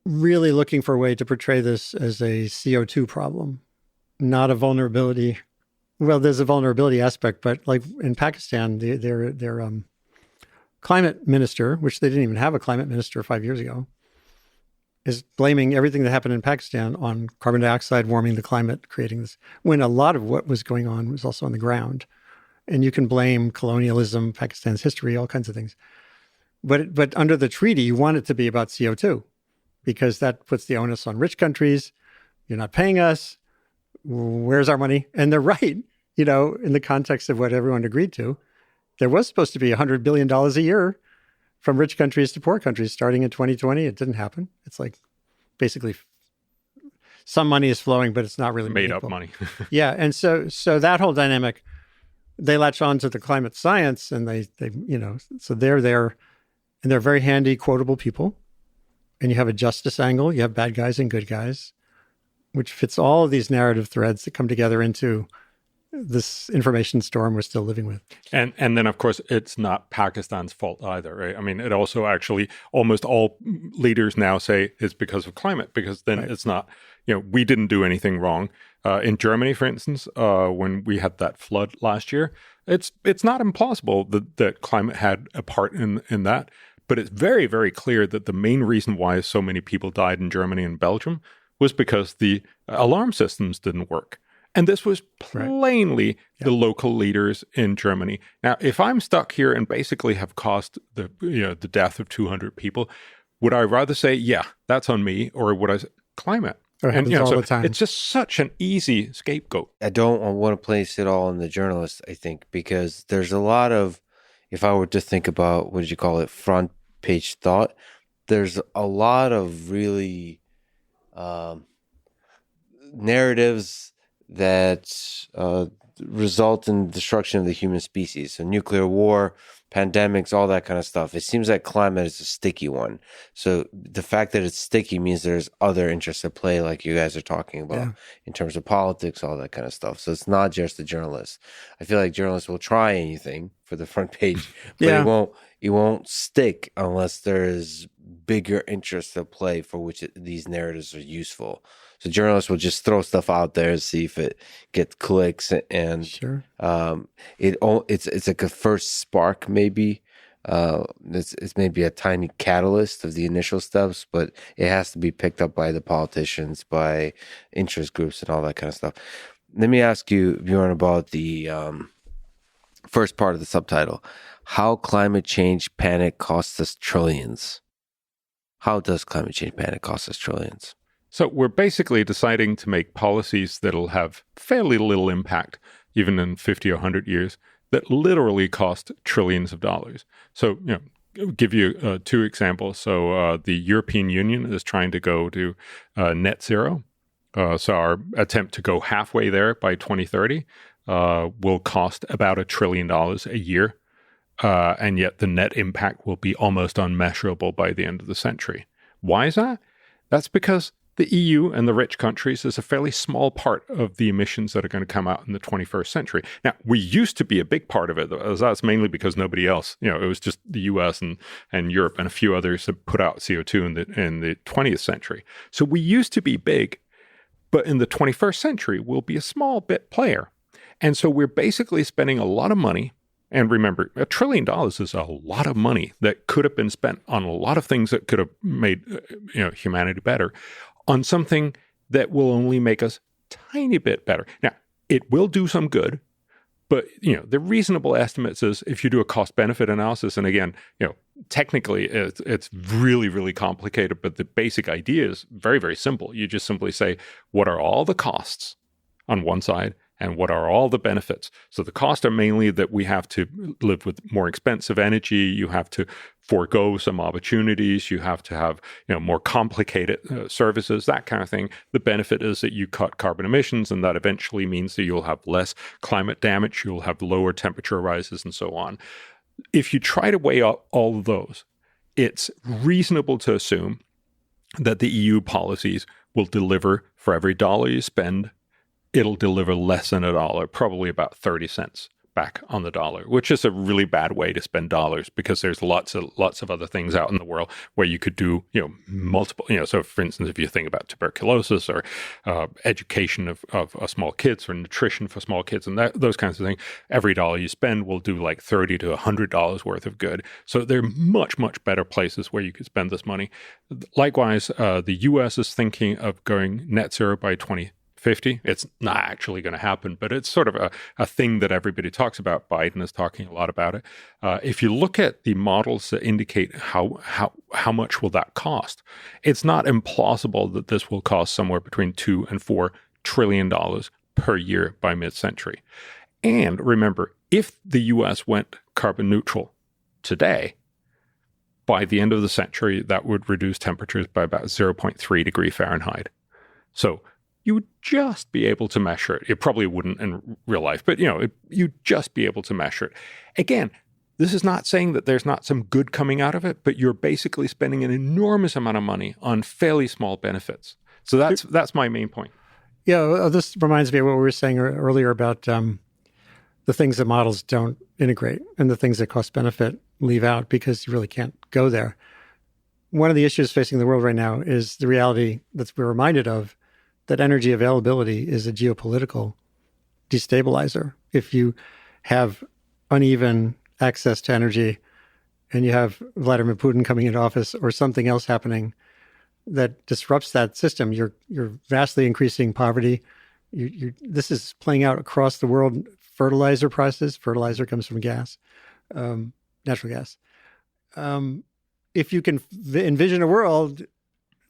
Speaker 2: really looking for a way to portray this as a CO2 problem, not a vulnerability. Well, there's a vulnerability aspect, but like in Pakistan, their climate minister, which they didn't even have a climate minister 5 years ago, is blaming everything that happened in Pakistan on carbon dioxide warming the climate, creating this, when a lot of what was going on was also on the ground. And you can blame colonialism, Pakistan's history, all kinds of things. But under the treaty, you want it to be about CO2 because that puts the onus on rich countries. You're not paying us. Where's our money? And they're right, in the context of what everyone agreed to. There was supposed to be $100 billion a year from rich countries to poor countries starting in 2020. It didn't happen. It's like basically some money is flowing, but it's not really
Speaker 3: made
Speaker 2: meaningful.
Speaker 3: Up money.
Speaker 2: Yeah. And so that whole dynamic, they latch on to the climate science and they so they're there and they're very handy, quotable people. And you have a justice angle, you have bad guys and good guys, which fits all of these narrative threads that come together into this information storm we're still living with.
Speaker 3: And then, of course, it's not Pakistan's fault either, right? I mean, it also actually, almost all leaders now say it's because of climate, because then It's not, we didn't do anything wrong. In Germany, for instance, when we had that flood last year, it's not implausible that climate had a part in that. But it's very, very clear that the main reason why so many people died in Germany and Belgium was because the alarm systems didn't work. And this was plainly the local leaders in Germany. Now, if I'm stuck here and basically have caused the death of 200 people, would I rather say, yeah, that's on me, or would I say climate?
Speaker 2: And all the time.
Speaker 3: It's just such an easy scapegoat.
Speaker 1: I don't want to place it all on the journalists, I think, because there's a lot of, if I were to think about, what did you call it, front page thought, there's a lot of really narratives that result in destruction of the human species. So nuclear war, pandemics, all that kind of stuff. It seems like climate is a sticky one. So the fact that it's sticky means there's other interests at play, like you guys are talking about, in terms of politics, all that kind of stuff. So it's not just the journalists. I feel like journalists will try anything for the front page, but it won't stick unless there is bigger interests at play for which these narratives are useful. So journalists will just throw stuff out there and see if it gets clicks, and it's like a first spark maybe. It's maybe a tiny catalyst of the initial steps, but it has to be picked up by the politicians, by interest groups, and all that kind of stuff. Let me ask you, Bjørn, about the first part of the subtitle: How climate change panic costs us trillions. How does climate change panic cost us trillions?
Speaker 3: So we're basically deciding to make policies that'll have fairly little impact, even in 50 or 100 years, that literally cost trillions of dollars. So, give you two examples. So the European Union is trying to go to net zero. So our attempt to go halfway there by 2030 will cost about $1 trillion a year. And yet the net impact will be almost unmeasurable by the end of the century. Why is that? That's because the EU and the rich countries is a fairly small part of the emissions that are going to come out in the 21st century. Now, we used to be a big part of it. That's mainly because nobody else, it was just the US and Europe and a few others that put out CO2 in the 20th century. So we used to be big, but in the 21st century, we'll be a small bit player. And so we're basically spending a lot of money. And remember, $1 trillion is a lot of money that could have been spent on a lot of things that could have made humanity better, on something that will only make us tiny bit better. Now, it will do some good, but the reasonable estimates is if you do a cost-benefit analysis, and again, technically it's really, really complicated, but the basic idea is very, very simple. You just simply say, what are all the costs on one side, and what are all the benefits? So the costs are mainly that we have to live with more expensive energy. You have to forego some opportunities. You have to have more complicated services, that kind of thing. The benefit is that you cut carbon emissions, and that eventually means that you'll have less climate damage. You'll have lower temperature rises and so on. If you try to weigh up all of those, it's reasonable to assume that the EU policies will deliver for every dollar you spend, it'll deliver less than $1, probably about 30 cents back on the dollar, which is a really bad way to spend dollars because there's lots of other things out in the world where you could do, multiple, so for instance, if you think about tuberculosis or education of small kids or nutrition for small kids and those kinds of things, every dollar you spend will do like $30 to $100 worth of good. So there are much, much better places where you could spend this money. Likewise, the US is thinking of going net zero by 2050. It's not actually going to happen, but it's sort of a thing that everybody talks about. Biden is talking a lot about it. If you look at the models that indicate how much will that cost, it's not implausible that this will cost somewhere between $2 and $4 trillion per year by mid-century. And remember, if the U.S. went carbon neutral today, by the end of the century, that would reduce temperatures by about 0.3 degree Fahrenheit. So you would just be able to measure it. It probably wouldn't in real life, but you'd just be able to measure it. Again, this is not saying that there's not some good coming out of it, but you're basically spending an enormous amount of money on fairly small benefits. So that's my main point.
Speaker 2: Yeah, this reminds me of what we were saying earlier about the things that models don't integrate and the things that cost benefit leave out because you really can't go there. One of the issues facing the world right now is the reality that we're reminded of, that energy availability is a geopolitical destabilizer. If you have uneven access to energy and you have Vladimir Putin coming into office or something else happening that disrupts that system, you're vastly increasing poverty. This is playing out across the world. Fertilizer prices. Fertilizer comes from gas, natural gas. If you can envision a world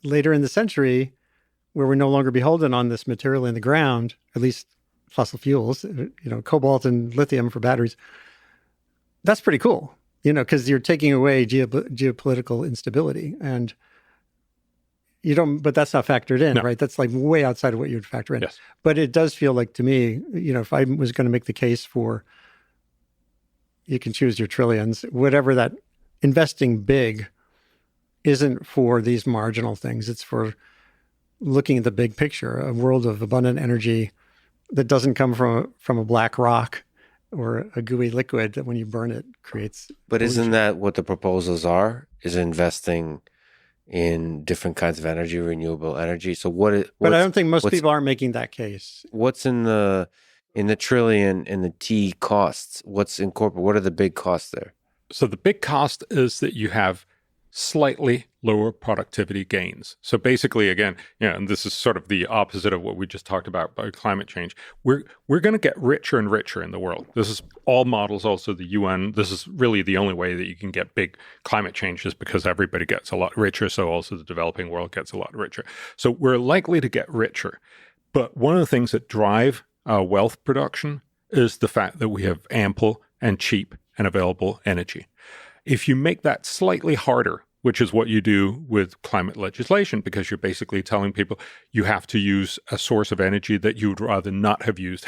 Speaker 2: later in the century where we're no longer beholden on this material in the ground, at least fossil fuels, cobalt and lithium for batteries, that's pretty cool, because you're taking away geopolitical instability. And, you don't, but that's not factored in,
Speaker 3: No.
Speaker 2: right? That's like way outside of what you would factor in.
Speaker 3: Yes.
Speaker 2: But it does feel like to me, if I was going to make the case for, you can choose your trillions, whatever that investing big isn't for these marginal things. It's for looking at the big picture, a world of abundant energy that doesn't come from a black rock or a gooey liquid that when you burn it creates.
Speaker 1: But
Speaker 2: pollution.
Speaker 1: isn't that what the proposals are? Is investing in different kinds of energy, renewable energy? So
Speaker 2: But I don't think most people aren't making that case.
Speaker 1: What's in the trillion in the T costs? What's incorporated? What are the big costs there?
Speaker 3: So the big cost is that you have slightly lower productivity gains. So basically, again, and this is sort of the opposite of what we just talked about climate change. We're going to get richer and richer in the world. This is all models, also the UN. This is really the only way that you can get big climate change is because everybody gets a lot richer. So also the developing world gets a lot richer. So we're likely to get richer. But one of the things that drive wealth production is the fact that we have ample and cheap and available energy. If you make that slightly harder, which is what you do with climate legislation, because you're basically telling people you have to use a source of energy that you would rather not have used,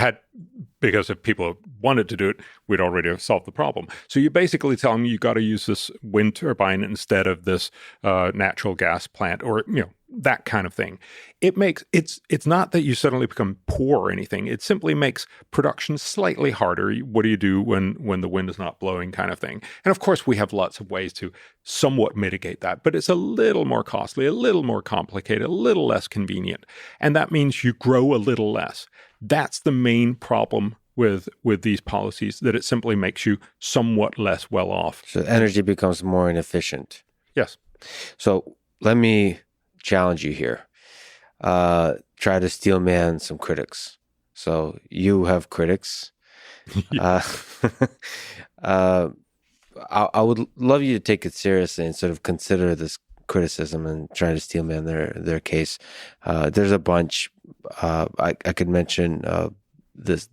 Speaker 3: because if people wanted to do it, we'd already have solved the problem. So you basically tell them you got to use this wind turbine instead of this natural gas plant, or that kind of thing. It's not that you suddenly become poor or anything. It simply makes production slightly harder. What do you do when the wind is not blowing, kind of thing? And of course, we have lots of ways to somewhat mitigate that, but it's a little more costly, a little more complicated, a little less convenient. And that means you grow a little less. That's the main problem with these policies, that it simply makes you somewhat less well off.
Speaker 1: So energy becomes more inefficient.
Speaker 3: Yes.
Speaker 1: So let me challenge you here. Try to steel man some critics. So you have critics. I would love you to take it seriously and sort of consider this criticism and try to steel man their case. There's a bunch. I could mention this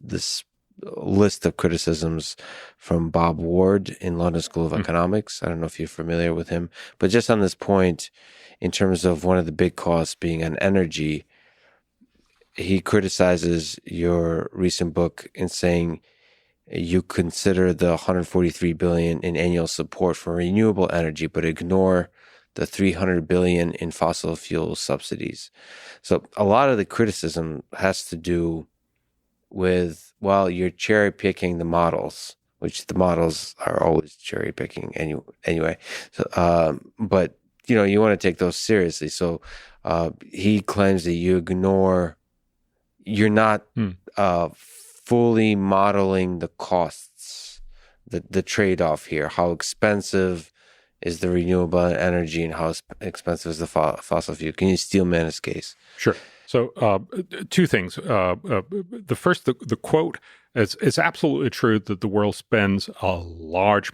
Speaker 1: list of criticisms from Bob Ward in London School of Economics. I don't know if you're familiar with him, but just on this point, in terms of one of the big costs being on energy, he criticizes your recent book in saying you consider the 143 billion in annual support for renewable energy, but ignore the 300 billion in fossil fuel subsidies. So a lot of the criticism has to do with, well, you're cherry picking the models, which the models are always cherry picking anyway. So, but you want to take those seriously. So he claims that you're not fully modeling the costs, the trade-off here. How expensive is the renewable energy and how expensive is the fossil fuel? Can you steel man his case?
Speaker 3: Sure. So two things. The first, the quote, it's absolutely true that the world spends a large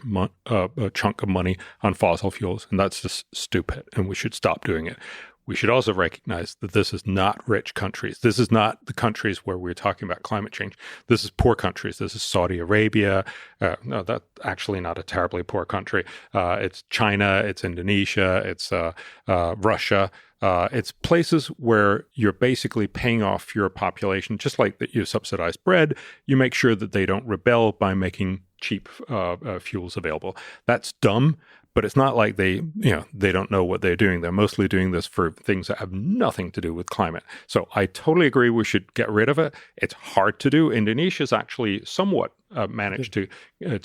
Speaker 3: chunk of money on fossil fuels, and that's just stupid, and we should stop doing it. We should also recognize that this is not rich countries. This is not the countries where we're talking about climate change. This is poor countries. This is Saudi Arabia. No, that's actually not a terribly poor country. It's China. It's Indonesia. It's Russia. It's places where you're basically paying off your population, just like that you subsidize bread. You make sure that they don't rebel by making cheap fuels available. That's dumb. But it's not like they don't know what they're doing. They're mostly doing this for things that have nothing to do with climate. So I totally agree we should get rid of it. It's hard to do. Indonesia's actually somewhat managed to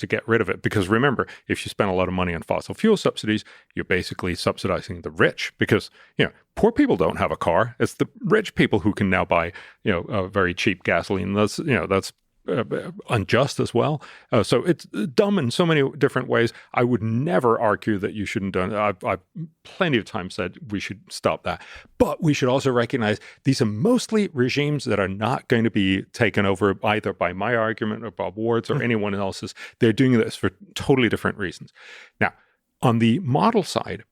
Speaker 3: get rid of it, because remember, if you spend a lot of money on fossil fuel subsidies, you're basically subsidizing the rich, because poor people don't have a car. It's the rich people who can now buy very cheap gasoline. That's unjust as well. So it's dumb in so many different ways. I would never argue that you shouldn't do it. I've plenty of times said we should stop that. But we should also recognize these are mostly regimes that are not going to be taken over either by my argument or Bob Ward's or anyone else's. They're doing this for totally different reasons. Now, on the model side,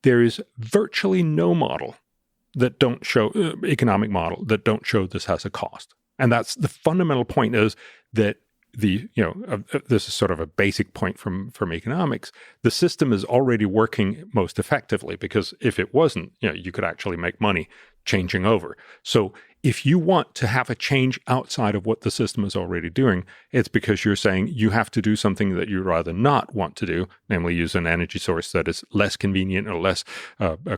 Speaker 3: there is virtually no model that don't show, economic model that don't show this has a cost. And that's the fundamental point, is that this is sort of a basic point from economics. The system is already working most effectively, because if it wasn't, you could actually make money changing over. So if you want to have a change outside of what the system is already doing, it's because you're saying you have to do something that you rather not want to do, namely use an energy source that is less convenient or less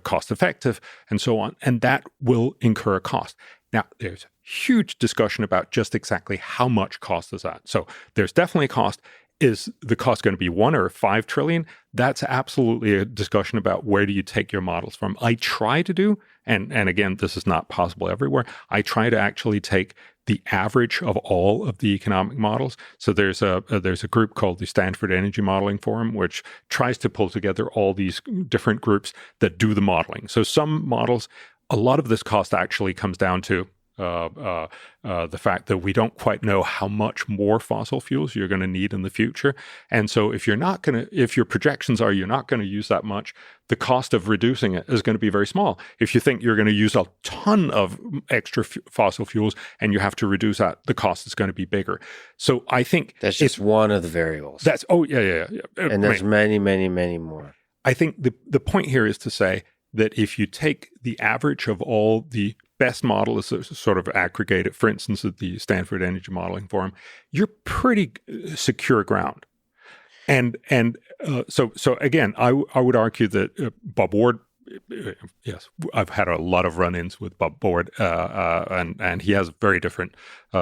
Speaker 3: cost effective, and so on. And that will incur a cost. Now, there's huge discussion about just exactly how much cost is that. So there's definitely a cost. Is the cost going to be 1 or 5 trillion? That's absolutely a discussion about where do you take your models from. I try to do, and again, this is not possible everywhere, I try to actually take the average of all of the economic models. So there's a group called the Stanford Energy Modeling Forum, which tries to pull together all these different groups that do the modeling. So some models, a lot of this cost actually comes down to the fact that we don't quite know how much more fossil fuels you're going to need in the future. And so if your projections are you're not going to use that much, the cost of reducing it is going to be very small. If you think you're going to use a ton of extra fossil fuels and you have to reduce that, the cost is going to be bigger. So I think
Speaker 1: that's just one of the variables.
Speaker 3: Yeah.
Speaker 1: And there's many, many, many more.
Speaker 3: I think the point here is to say that if you take the average of all the best model is sort of aggregated, for instance, at the Stanford Energy Modeling Forum, you're pretty secure ground. And so again, I would argue that Bob Ward, yes, I've had a lot of run-ins with Bob Ward, and he has a very different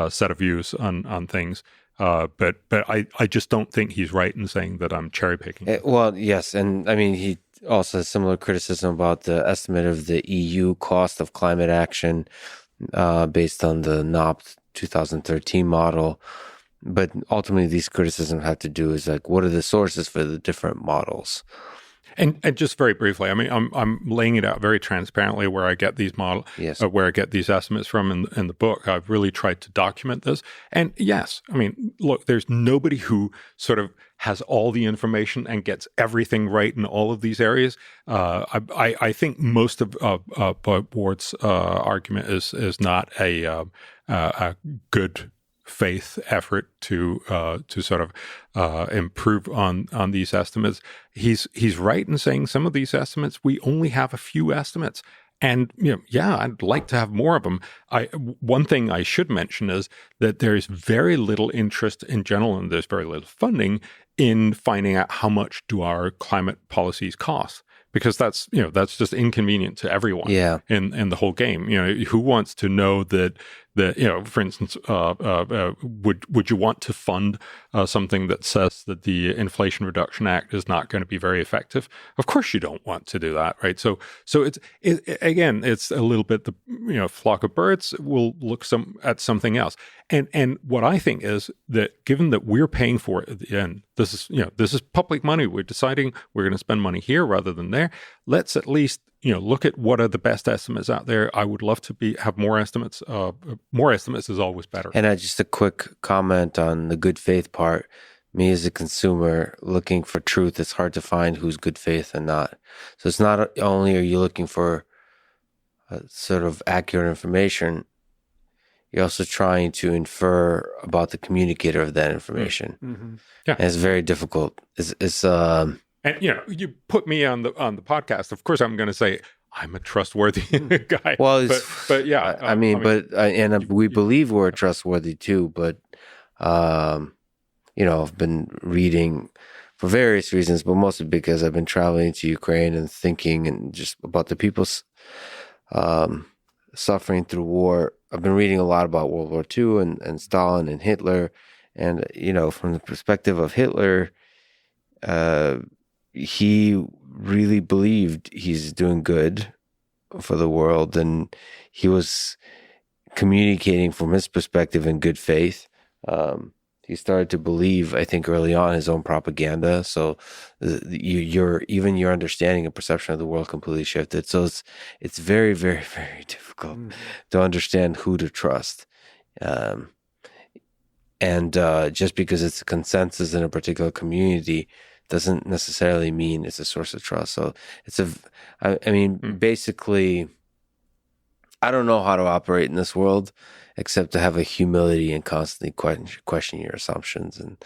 Speaker 3: set of views on things. But I just don't think he's right in saying that I'm cherry picking.
Speaker 1: Well, yes, and I mean he also has similar criticism about the estimate of the EU cost of climate action based on the NOP 2013 model. But ultimately, these criticisms have to do is like, what are the sources for the different models?
Speaker 3: And just very briefly, I mean, I'm laying it out very transparently where I get these where I get these estimates from in the book. I've really tried to document this. And yes, I mean, look, there's nobody who sort of has all the information and gets everything right in all of these areas. I think most of Ward's argument is not a good faith effort to sort of improve on these estimates. He's right in saying some of these estimates, we only have a few estimates. And, I'd like to have more of them. One thing I should mention is that there's very little interest in general, and there's very little funding in finding out how much do our climate policies cost. Because that's just inconvenient to everyone in the whole game. Who wants to know that for instance, would you want to fund something that says that the Inflation Reduction Act is not going to be very effective? Of course you don't want to do that, right? So it's a little bit the flock of birds will look at something else. And what I think is that given that we're paying for it at the end, this is public money. We're deciding we're going to spend money here rather than there. Let's at least look at what are the best estimates out there. I would love to have more estimates. More estimates is always better.
Speaker 1: And just a quick comment on the good faith part. Me as a consumer looking for truth, it's hard to find who's good faith and not. So it's not only are you looking for sort of accurate information, you're also trying to infer about the communicator of that information.
Speaker 3: Mm-hmm. Yeah.
Speaker 1: And it's very difficult.
Speaker 3: And you put me on the podcast. Of course, I'm going to say I'm a trustworthy guy.
Speaker 1: Well,
Speaker 3: but yeah,
Speaker 1: we believe we're trustworthy too. But I've been reading for various reasons, but mostly because I've been traveling to Ukraine and thinking and just about the people's suffering through war. I've been reading a lot about World War II and Stalin and Hitler, and from the perspective of Hitler, he really believed he's doing good for the world, and he was communicating from his perspective in good faith. He started to believe, I think, early on his own propaganda. So your understanding and perception of the world completely shifted. So it's very, very, very difficult to understand who to trust. And just because it's a consensus in a particular community doesn't necessarily mean it's a source of trust. So basically, I don't know how to operate in this world. except to have a humility and constantly question your assumptions, and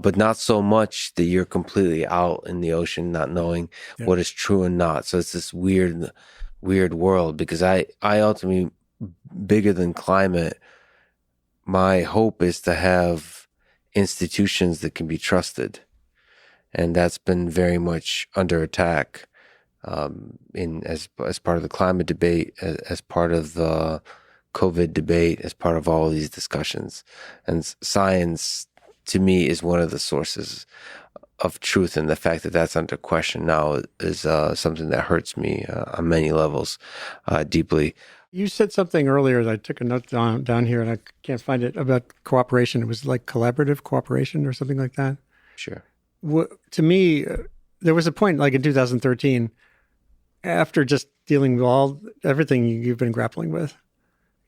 Speaker 1: but not so much that you're completely out in the ocean, not knowing what is true and not. So it's this weird world, because I ultimately, bigger than climate, my hope is to have institutions that can be trusted. And that's been very much under attack as part of the climate debate, as part of the COVID debate, as part of all of these discussions. And science, to me, is one of the sources of truth, and the fact that that's under question now is something that hurts me on many levels deeply.
Speaker 2: You said something earlier that I took a note down here, and I can't find it, about cooperation. It was like collaborative cooperation or something like that.
Speaker 1: Sure.
Speaker 2: To me, there was a point like in 2013, after just dealing with everything you've been grappling with.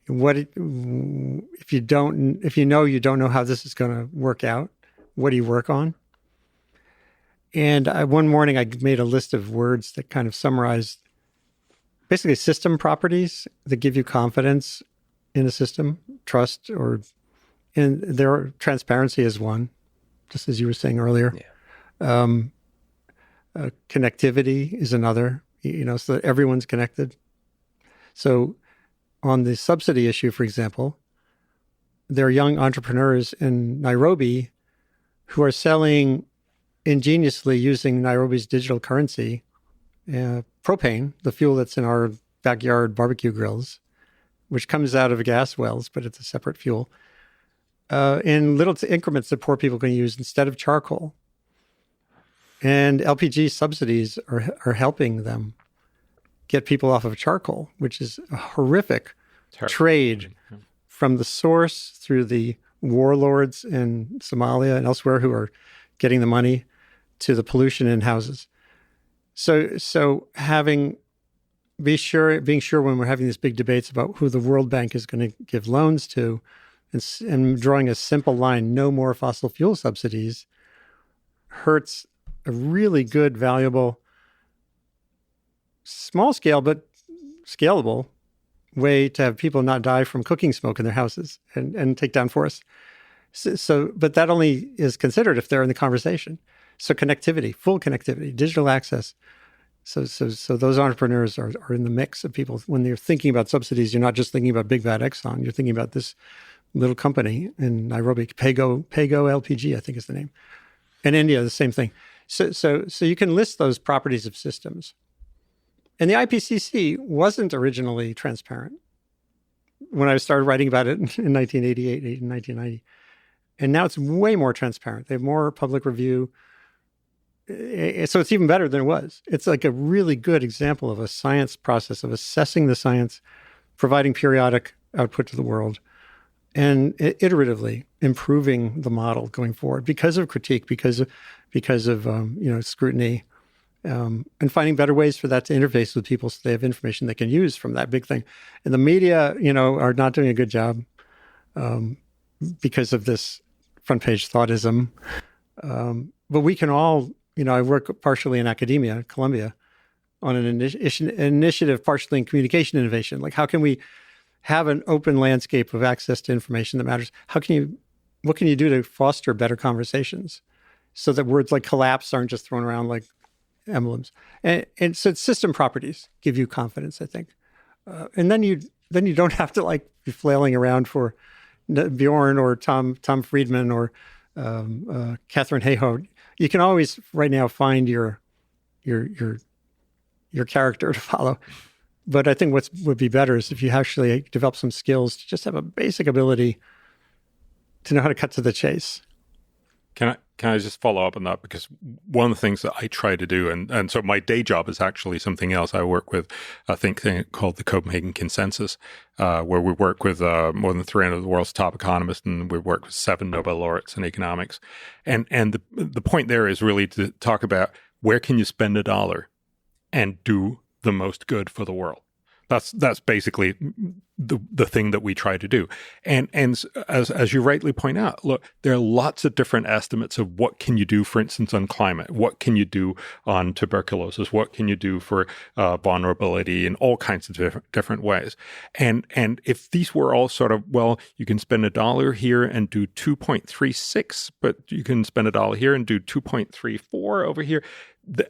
Speaker 2: If you know you don't know how this is going to work out, what do you work on? And one morning I made a list of words that kind of summarized basically system properties that give you confidence in a system, trust, and transparency is one, just as you were saying earlier.
Speaker 1: Yeah.
Speaker 2: Connectivity is another, so that everyone's connected. So on the subsidy issue, for example, there are young entrepreneurs in Nairobi who are selling ingeniously, using Nairobi's digital currency, propane, the fuel that's in our backyard barbecue grills, which comes out of gas wells, but it's a separate fuel, in little increments that poor people can use instead of charcoal. And LPG subsidies are helping them get people off of charcoal, which is a horrific trade from the source through the warlords in Somalia and elsewhere who are getting the money to the pollution in houses. So being sure when we're having these big debates about who the World Bank is going to give loans to, and drawing a simple line, no more fossil fuel subsidies, hurts a really good, valuable, small scale, but scalable way to have people not die from cooking smoke in their houses and take down forests. But that only is considered if they're in the conversation. So connectivity, full connectivity, digital access. So those entrepreneurs are in the mix of people. When they're thinking about subsidies, you're not just thinking about big bad Exxon. You're thinking about this little company in Nairobi, Pago LPG, I think is the name. In India, the same thing. So you can list those properties of systems. And the IPCC wasn't originally transparent when I started writing about it in 1988 and 1990. And now it's way more transparent. They have more public review. So it's even better than it was. It's like a really good example of a science process of assessing the science, providing periodic output to the world, and iteratively improving the model going forward because of critique, because of scrutiny, and finding better ways for that to interface with people so they have information they can use from that big thing. And the media, are not doing a good job because of this front page thoughtism. But we can all, I work partially in academia at Columbia on an initiative partially in communication innovation. Like, how can we have an open landscape of access to information that matters? What can you do to foster better conversations so that words like collapse aren't just thrown around like emblems? And so system properties give you confidence, I think. And then you don't have to be flailing around for Bjørn or Tom Friedman or Catherine Hayhoe. You can always right now find your character to follow. But I think what would be better is if you actually develop some skills to just have a basic ability to know how to cut to the chase.
Speaker 3: Can I just follow up on that? Because one of the things that I try to do, and so my day job is actually something else. I work with a think tank called the Copenhagen Consensus, where we work with more than 300 of the world's top economists, and we work with 7 Nobel laureates in economics. And the point there is really to talk about where can you spend $1 and do the most good for the world. That's basically the thing that we try to do. And as you rightly point out, look, there are lots of different estimates of what can you do, for instance, on climate, what can you do on tuberculosis, what can you do for vulnerability in all kinds of different ways. And if these were all sort of, well, you can spend $1 here and do 2.36, but you can spend $1 here and do 2.34 over here,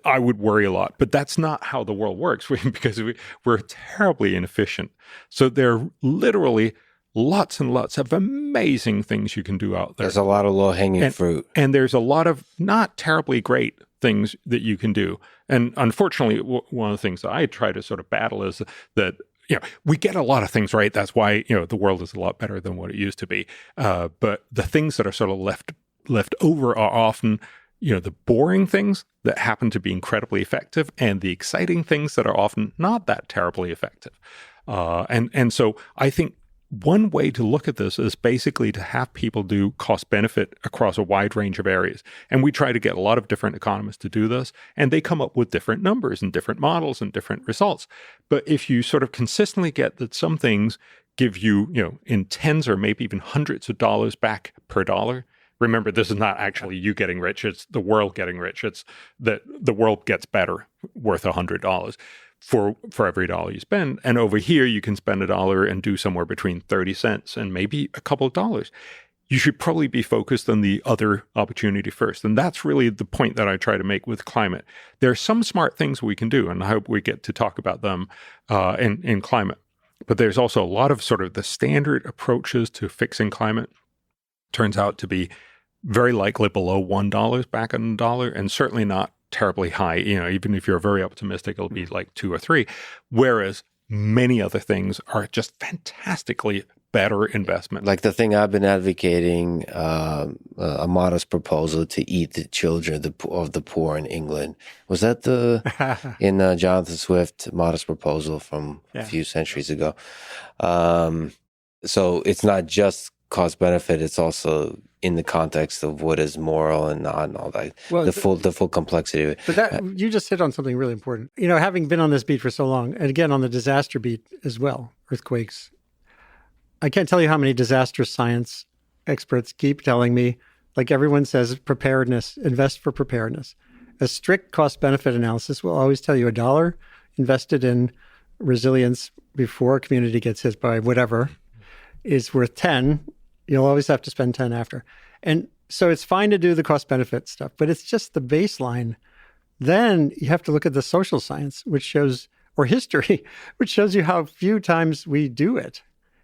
Speaker 3: I would worry a lot. But that's not how the world works because we're terribly inefficient. So there are literally lots and lots of amazing things you can do out there.
Speaker 1: There's a lot of low-hanging fruit.
Speaker 3: And there's a lot of not terribly great things that you can do. And unfortunately, one of the things that I try to sort of battle is that, we get a lot of things right. That's why, the world is a lot better than what it used to be. But the things that are sort of left over are often the boring things that happen to be incredibly effective and the exciting things that are often not that terribly effective. And so I think one way to look at this is basically to have people do cost benefit across a wide range of areas. And we try to get a lot of different economists to do this, and they come up with different numbers and different models and different results. But if you sort of consistently get that some things give you, in tens or maybe even hundreds of dollars back per dollar. Remember, this is not actually you getting rich. It's the world getting rich. It's that the world gets better, worth $100 for every dollar you spend. And over here, you can spend $1 and do somewhere between 30 cents and maybe a couple of dollars. You should probably be focused on the other opportunity first. And that's really the point that I try to make with climate. There are some smart things we can do, and I hope we get to talk about them in climate. But there's also a lot of sort of the standard approaches to fixing climate turns out to be very likely below $1 back on the dollar, and certainly not terribly high. Even if you're very optimistic, it'll be like 2 or 3. Whereas many other things are just fantastically better investment.
Speaker 1: Like the thing I've been advocating, a modest proposal to eat the children of the poor in England. Was that in Jonathan Swift's modest proposal from a few centuries ago? So it's not just cost benefit, it's also in the context of what is moral and not, and all that. Well, the full complexity of it.
Speaker 2: But that you just hit on something really important. Having been on this beat for so long, and again on the disaster beat as well, earthquakes, I can't tell you how many disaster science experts keep telling me, like everyone says, preparedness, invest for preparedness. A strict cost-benefit analysis will always tell you $1 invested in resilience before a community gets hit by whatever is worth 10. You'll always have to spend 10 after. And so it's fine to do the cost-benefit stuff, but it's just the baseline. Then you have to look at the social science, or history, which shows you how few times we do it.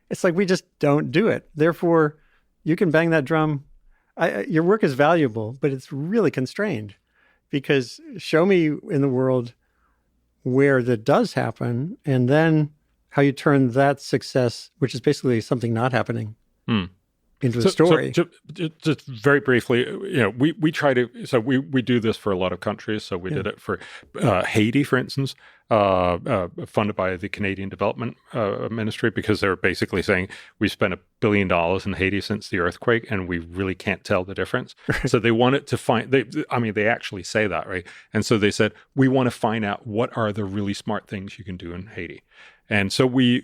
Speaker 2: It's like we just don't do it. Therefore, you can bang that drum. Your work is valuable, but it's really constrained, because show me in the world where that does happen, and then how you turn that success, which is basically something not happening, into a story.
Speaker 3: So just very briefly, we try to, so we do this for a lot of countries. So we did it for Haiti, for instance, funded by the Canadian Development Ministry, because they were basically saying we spent $1 billion in Haiti since the earthquake, and we really can't tell the difference. So they wanted to find, they actually say that, right? And so they said, we want to find out what are the really smart things you can do in Haiti. And so we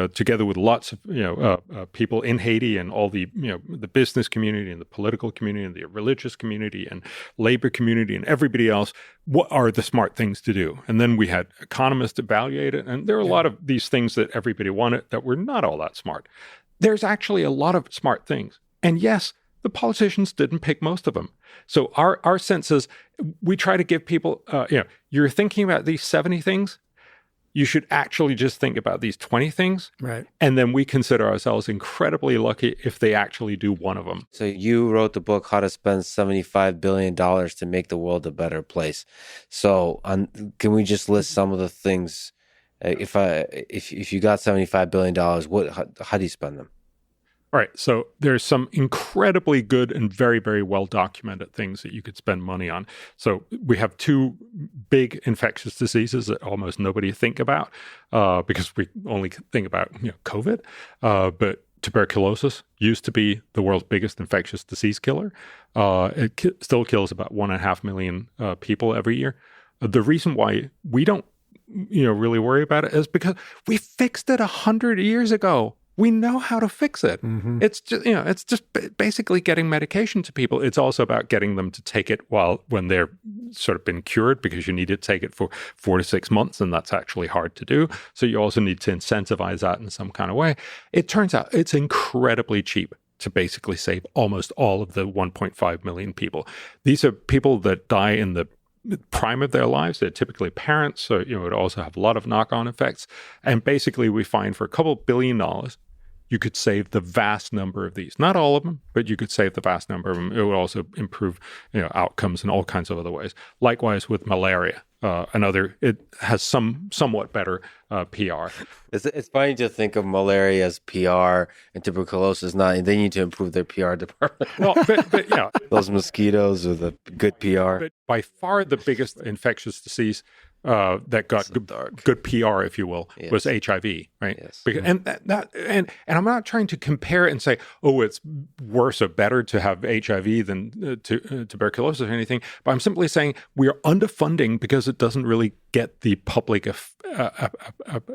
Speaker 3: together with lots of people in Haiti and all the the business community and the political community and the religious community and labor community and everybody else, what are the smart things to do? And then we had economists evaluate it, and there are a lot of these things that everybody wanted that were not all that smart. There's actually a lot of smart things, and yes, the politicians didn't pick most of them. So our sense is we try to give people, you're thinking about these 70 things. You should actually just think about these 20 things.
Speaker 2: Right.
Speaker 3: And then we consider ourselves incredibly lucky if they actually do one of them.
Speaker 1: So you wrote the book, How to Spend $75 Billion to Make the World a Better Place. So can we just list some of the things? If you got $75 billion, how do you spend them?
Speaker 3: All right. So there's some incredibly good and very, very well documented things that you could spend money on. So we have 2 big infectious diseases that almost nobody think about because we only think about COVID. But tuberculosis used to be the world's biggest infectious disease killer. It still kills about 1.5 million people every year. The reason why we don't really worry about it is because we fixed it 100 years ago. We know how to fix it.
Speaker 2: Mm-hmm.
Speaker 3: It's just basically getting medication to people. It's also about getting them to take it when they're sort of been cured, because you need to take it for 4 to 6 months, and that's actually hard to do. So you also need to incentivize that in some kind of way. It turns out it's incredibly cheap to basically save almost all of the 1.5 million people. These are people that die in the prime of their lives. They're typically parents, so it also have a lot of knock-on effects. And basically, we find for a couple $1 billion, you could save the vast number of these. Not all of them, but you could save the vast number of them. It would also improve outcomes in all kinds of other ways. Likewise with malaria. It has somewhat better PR.
Speaker 1: It's funny to think of malaria as PR and tuberculosis not. They need to improve their PR department.
Speaker 3: Well, but
Speaker 1: those mosquitoes with a good PR.
Speaker 3: But by far the biggest infectious disease that got good PR, if you will, was HIV, right?
Speaker 1: Yes.
Speaker 3: And I'm not trying to compare and say, oh, it's worse or better to have HIV than tuberculosis or anything. But I'm simply saying we are underfunding because it doesn't really get the public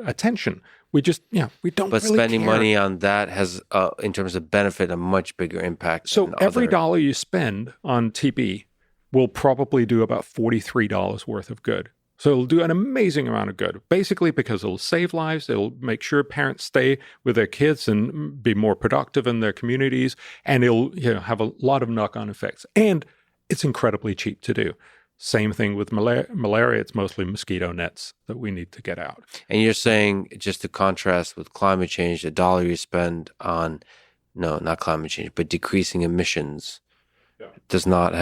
Speaker 3: attention. We just, we don't.
Speaker 1: But
Speaker 3: really
Speaker 1: spending
Speaker 3: care.
Speaker 1: money on that has, in terms of benefit, a much bigger impact.
Speaker 3: So every dollar you spend on TB will probably do about $43 worth of good. So it'll do an amazing amount of good, basically because it'll save lives. It'll make sure parents stay with their kids and be more productive in their communities. And it'll have a lot of knock-on effects. And it's incredibly cheap to do. Same thing with malaria. It's mostly mosquito nets that we need to get out.
Speaker 1: And you're saying, just to contrast with climate change, the dollar you spend on, no, not climate change, but decreasing emissions does not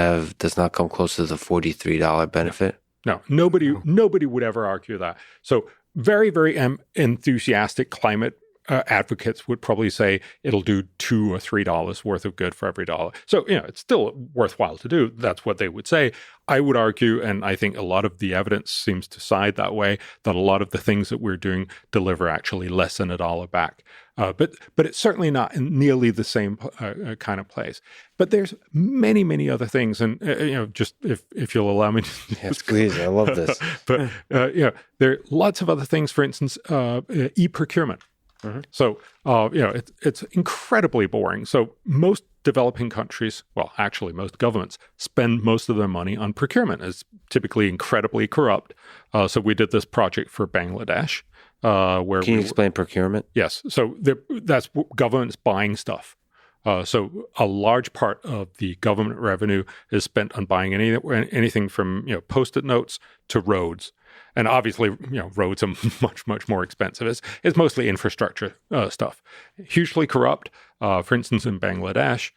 Speaker 1: come close to the $43 benefit?
Speaker 3: No, nobody would ever argue that. So very, very enthusiastic climate advocates would probably say it'll do $2 or $3 worth of good for every dollar. So, it's still worthwhile to do. That's what they would say. I would argue, and I think a lot of the evidence seems to side that way, that a lot of the things that we're doing deliver actually less than $1 back. But it's certainly not in nearly the same kind of place. But there's many, many other things. And, just if you'll allow me to.
Speaker 1: Yes, please. I love this.
Speaker 3: But, there are lots of other things, for instance, e-procurement. Mm-hmm. So, it's incredibly boring. So most developing countries, well, actually most governments, spend most of their money on procurement. It's typically incredibly corrupt. So we did this project for Bangladesh. Can you explain procurement? Yes. So that's governments buying stuff. So a large part of the government revenue is spent on buying anything from Post-it notes to roads. And obviously, roads are much, much more expensive. It's mostly infrastructure stuff. Hugely corrupt. For instance, in Bangladesh,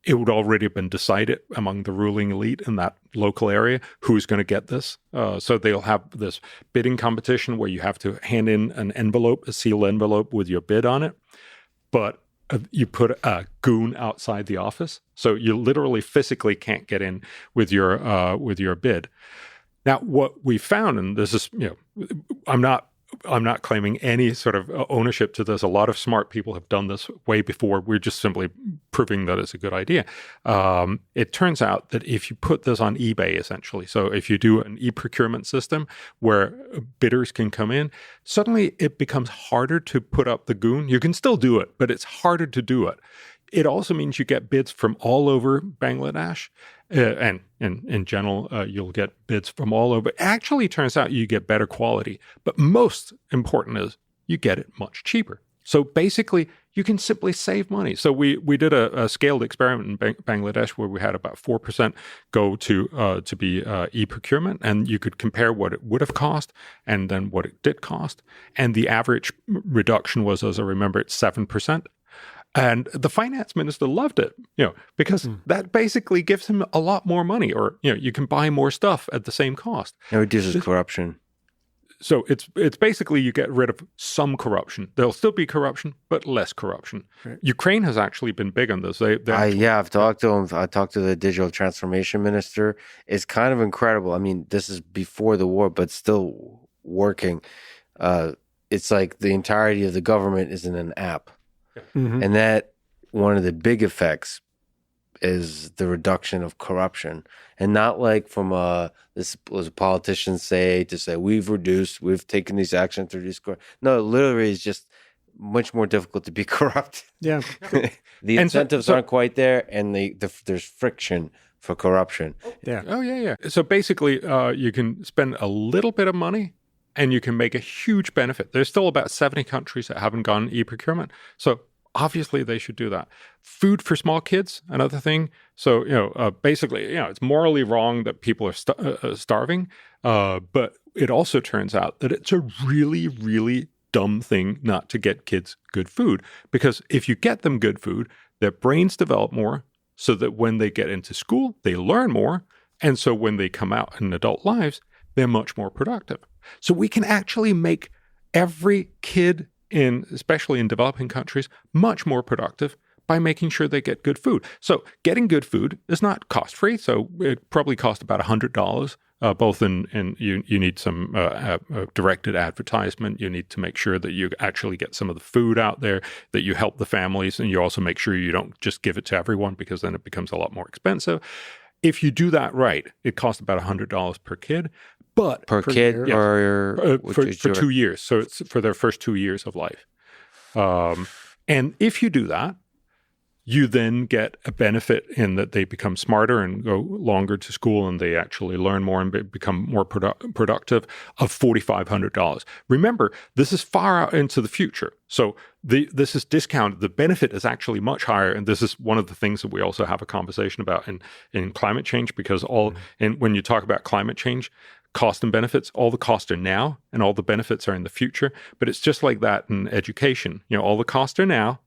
Speaker 3: it would already have been decided among the ruling elite in that local area who's going to get this. So they'll have this bidding competition where you have to hand in an envelope, a sealed envelope with your bid on it. But you put a goon outside the office. So you literally physically can't get in with your bid. Now, what we found, and this is, I'm not claiming any sort of ownership to this. A lot of smart people have done this way before. We're just simply proving that it's a good idea. It turns out that if you put this on eBay, essentially, so if you do an e-procurement system where bidders can come in, suddenly it becomes harder to put up the goon. You can still do it, but it's harder to do it. It also means you get bids from all over Bangladesh. And in general, you'll get bids from all over. It actually turns out you get better quality. But most important is you get it much cheaper. So basically, you can simply save money. So we did a scaled experiment in Bangladesh where we had about 4% go to be e-procurement. And you could compare what it would have cost and then what it did cost. And the average reduction was, as I remember, it's 7%. And the finance minister loved it, because that basically gives him a lot more money, or, you can buy more stuff at the same cost.
Speaker 1: It reduces corruption.
Speaker 3: So it's basically you get rid of some corruption. There'll still be corruption, but less corruption. Right. Ukraine has actually been big on this.
Speaker 1: I've talked to him. I talked to the digital transformation minister. It's kind of incredible. I mean, this is before the war, but still working. It's like the entirety of the government is in an app. Mm-hmm. And that one of the big effects, is the reduction of corruption, and not like from this was a politician say we've taken these actions to reduce corruption. No, literally, it's just much more difficult to be corrupt.
Speaker 2: Yeah,
Speaker 1: the incentives aren't quite there, and there's friction for corruption.
Speaker 2: Yeah.
Speaker 3: Oh, yeah. So basically, you can spend a little bit of money and you can make a huge benefit. There's still about 70 countries that haven't gone e-procurement. So obviously they should do that. Food for small kids, another thing. So, basically, it's morally wrong that people are starving. But it also turns out that it's a really, really dumb thing not to get kids good food. Because if you get them good food, their brains develop more, so that when they get into school, they learn more. And so when they come out in adult lives, they're much more productive. So we can actually make every kid especially in developing countries, much more productive by making sure they get good food. So getting good food is not cost-free. So it probably costs about $100, both in you need some directed advertisement. You need to make sure that you actually get some of the food out there, that you help the families, and you also make sure you don't just give it to everyone, because then it becomes a lot more expensive. If you do that right, it costs about $100 per kid. But
Speaker 1: per kid
Speaker 2: year.
Speaker 1: or
Speaker 3: for 2 years. So it's for their first 2 years of life. And if you do that, you then get a benefit in that they become smarter and go longer to school, and they actually learn more and become more productive, of $4,500. Remember, this is far out into the future. So this is discounted. The benefit is actually much higher. And this is one of the things that we also have a conversation about in climate change, because when you talk about climate change, cost and benefits, all the costs are now and all the benefits are in the future. But it's just like that in education. All the costs are now,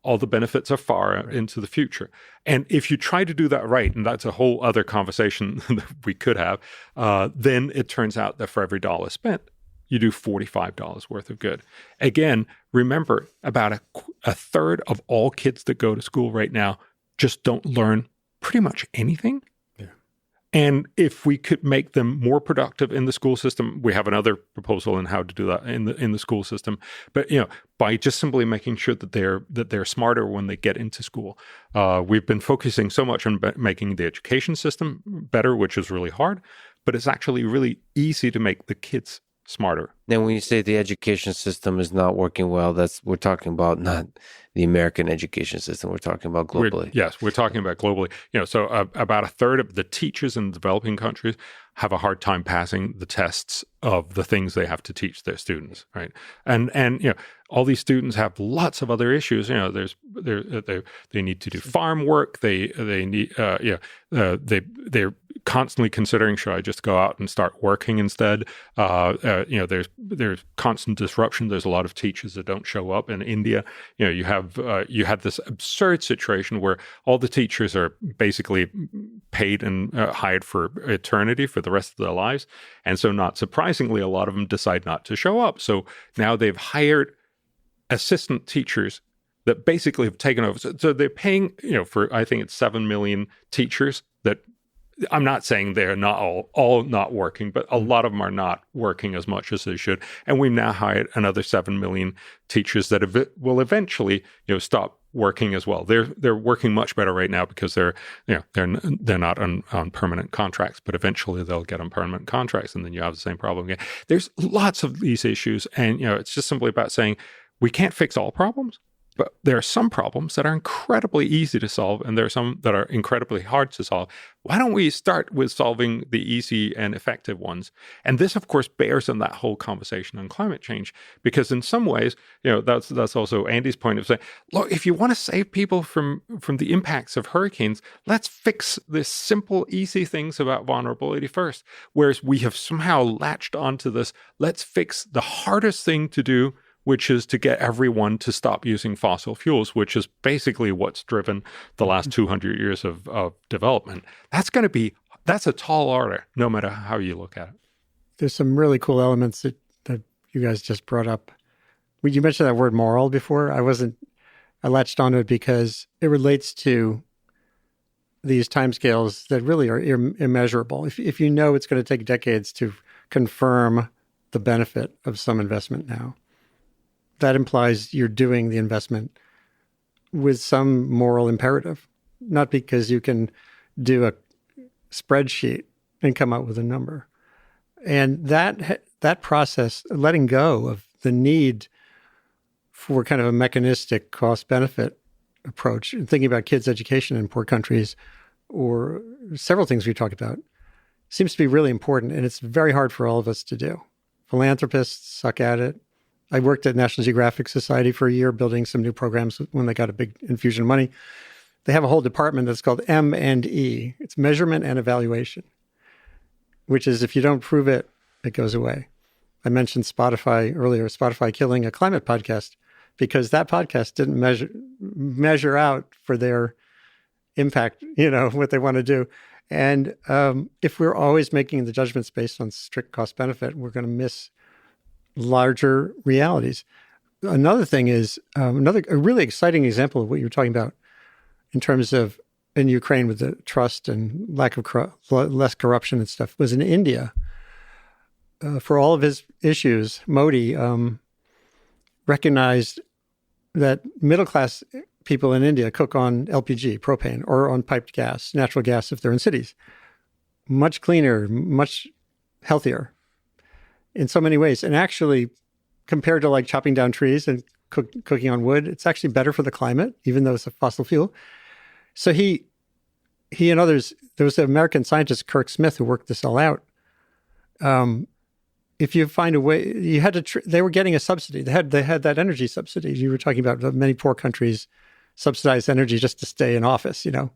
Speaker 3: all the benefits are far into the future. And if you try to do that right, and that's a whole other conversation that we could have, then it turns out that for every dollar spent, you do $45 worth of good. Again, remember, about a third of all kids that go to school right now just don't learn pretty much anything. And if we could make them more productive in the school system, we have another proposal on how to do that in the school system. But by just simply making sure that they're smarter when they get into school, we've been focusing so much on making the education system better, which is really hard. But it's actually really easy to make the kids smarter.
Speaker 1: Then when you say the education system is not working well, we're talking about not the American education system. We're talking about globally.
Speaker 3: We're talking about globally. So about a third of the teachers in developing countries have a hard time passing the tests of the things they have to teach their students, right? And all these students have lots of other issues. They need to do farm work. They need they're constantly considering, should I just go out and start working instead? There's constant disruption. There's a lot of teachers that don't show up. In India, you had this absurd situation where all the teachers are basically paid and hired for eternity, for the rest of their lives. And so not surprisingly, a lot of them decide not to show up. So now they've hired assistant teachers that basically have taken over. So they're paying, for, I think it's 7 million teachers that, I'm not saying they're not all not working, but a lot of them are not working as much as they should. And we've now hired another 7 million teachers that will eventually, stop working as well. They're working much better right now because they're not on permanent contracts, but eventually they'll get on permanent contracts, and then you have the same problem again. There's lots of these issues, and it's just simply about saying we can't fix all problems. But there are some problems that are incredibly easy to solve, and there are some that are incredibly hard to solve. Why don't we start with solving the easy and effective ones? And this, of course, bears on that whole conversation on climate change, because in some ways, that's also Andy's point of saying, look, if you want to save people from the impacts of hurricanes, let's fix the simple, easy things about vulnerability first. Whereas we have somehow latched onto this, let's fix the hardest thing to do, which is to get everyone to stop using fossil fuels, which is basically what's driven the last 200 years of development. That's a tall order, no matter how you look at it.
Speaker 2: There's some really cool elements that you guys just brought up. You mentioned that word moral before. I latched onto it because it relates to these timescales that really are immeasurable. If you know it's going to take decades to confirm the benefit of some investment now, that implies you're doing the investment with some moral imperative. not because you can do a spreadsheet and come up with a number. And that process, letting go of the need for kind of a mechanistic cost-benefit approach, and thinking about kids' education in poor countries, or several things we talked about, seems to be really important, and it's very hard for all of us to do. Philanthropists suck at it. I worked at National Geographic Society for a year building some new programs when they got a big infusion of money. They have a whole department that's called M&E. It's measurement and evaluation, which is if you don't prove it, it goes away. I mentioned Spotify earlier, Spotify killing a climate podcast because that podcast didn't measure out for their impact, what they want to do. And if we're always making the judgments based on strict cost benefit, we're going to miss larger realities. Another thing is a really exciting example of what you were talking about in terms of in Ukraine with the trust and lack of less corruption and stuff was in India. For all of his issues, Modi recognized that middle-class people in India cook on LPG, propane, or on piped gas, natural gas if they're in cities. Much cleaner, much healthier in so many ways. And actually, compared to like chopping down trees and cooking on wood, it's actually better for the climate, even though it's a fossil fuel. So he and others, there was an American scientist, Kirk Smith, who worked this all out. If you find a way, you had to. They were getting a subsidy. They had that energy subsidy. You were talking about many poor countries subsidize energy just to stay in office, to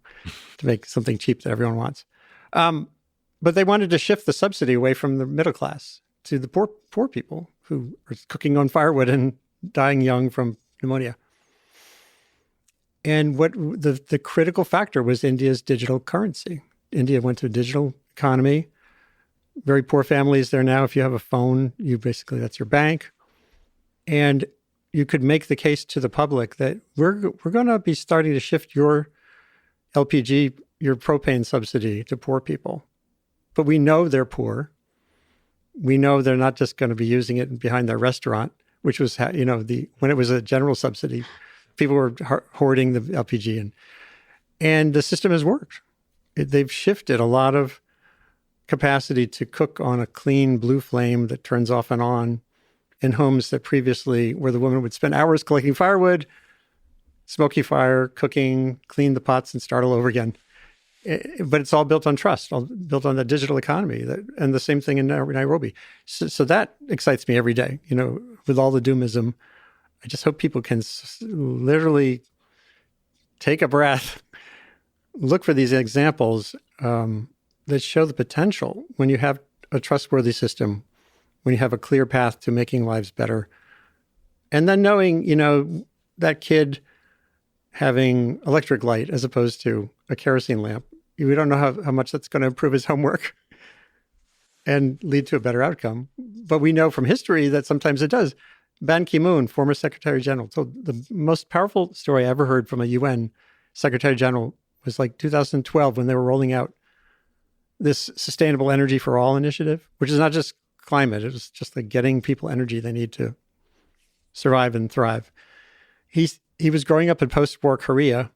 Speaker 2: make something cheap that everyone wants. But they wanted to shift the subsidy away from the middle class to the poor people who are cooking on firewood and dying young from pneumonia. And what the critical factor was India's digital currency. India went to a digital economy. Very poor families there now. If you have a phone, that's your bank. And you could make the case to the public that we're going to be starting to shift your LPG, your propane subsidy to poor people. But we know they're poor. We know they're not just going to be using it behind their restaurant, which was, when it was a general subsidy, people were hoarding the LPG. And the system has worked. They've shifted a lot of capacity to cook on a clean blue flame that turns off and on in homes that previously where the woman would spend hours collecting firewood, smoky fire, cooking, clean the pots and start all over again. But it's all built on trust, all built on the digital economy, and the same thing in Nairobi. So that excites me every day. With all the doomism, I just hope people can literally take a breath, look for these examples that show the potential when you have a trustworthy system, when you have a clear path to making lives better. And then knowing, that kid having electric light as opposed to a kerosene lamp, we don't know how much that's going to improve his homework and lead to a better outcome. But we know from history that sometimes it does. Ban Ki-moon, former Secretary General, told the most powerful story I ever heard from a UN Secretary General was like 2012 when they were rolling out this Sustainable Energy for All initiative, which is not just climate. It was just like getting people energy they need to survive and thrive. He was growing up in post-war Korea.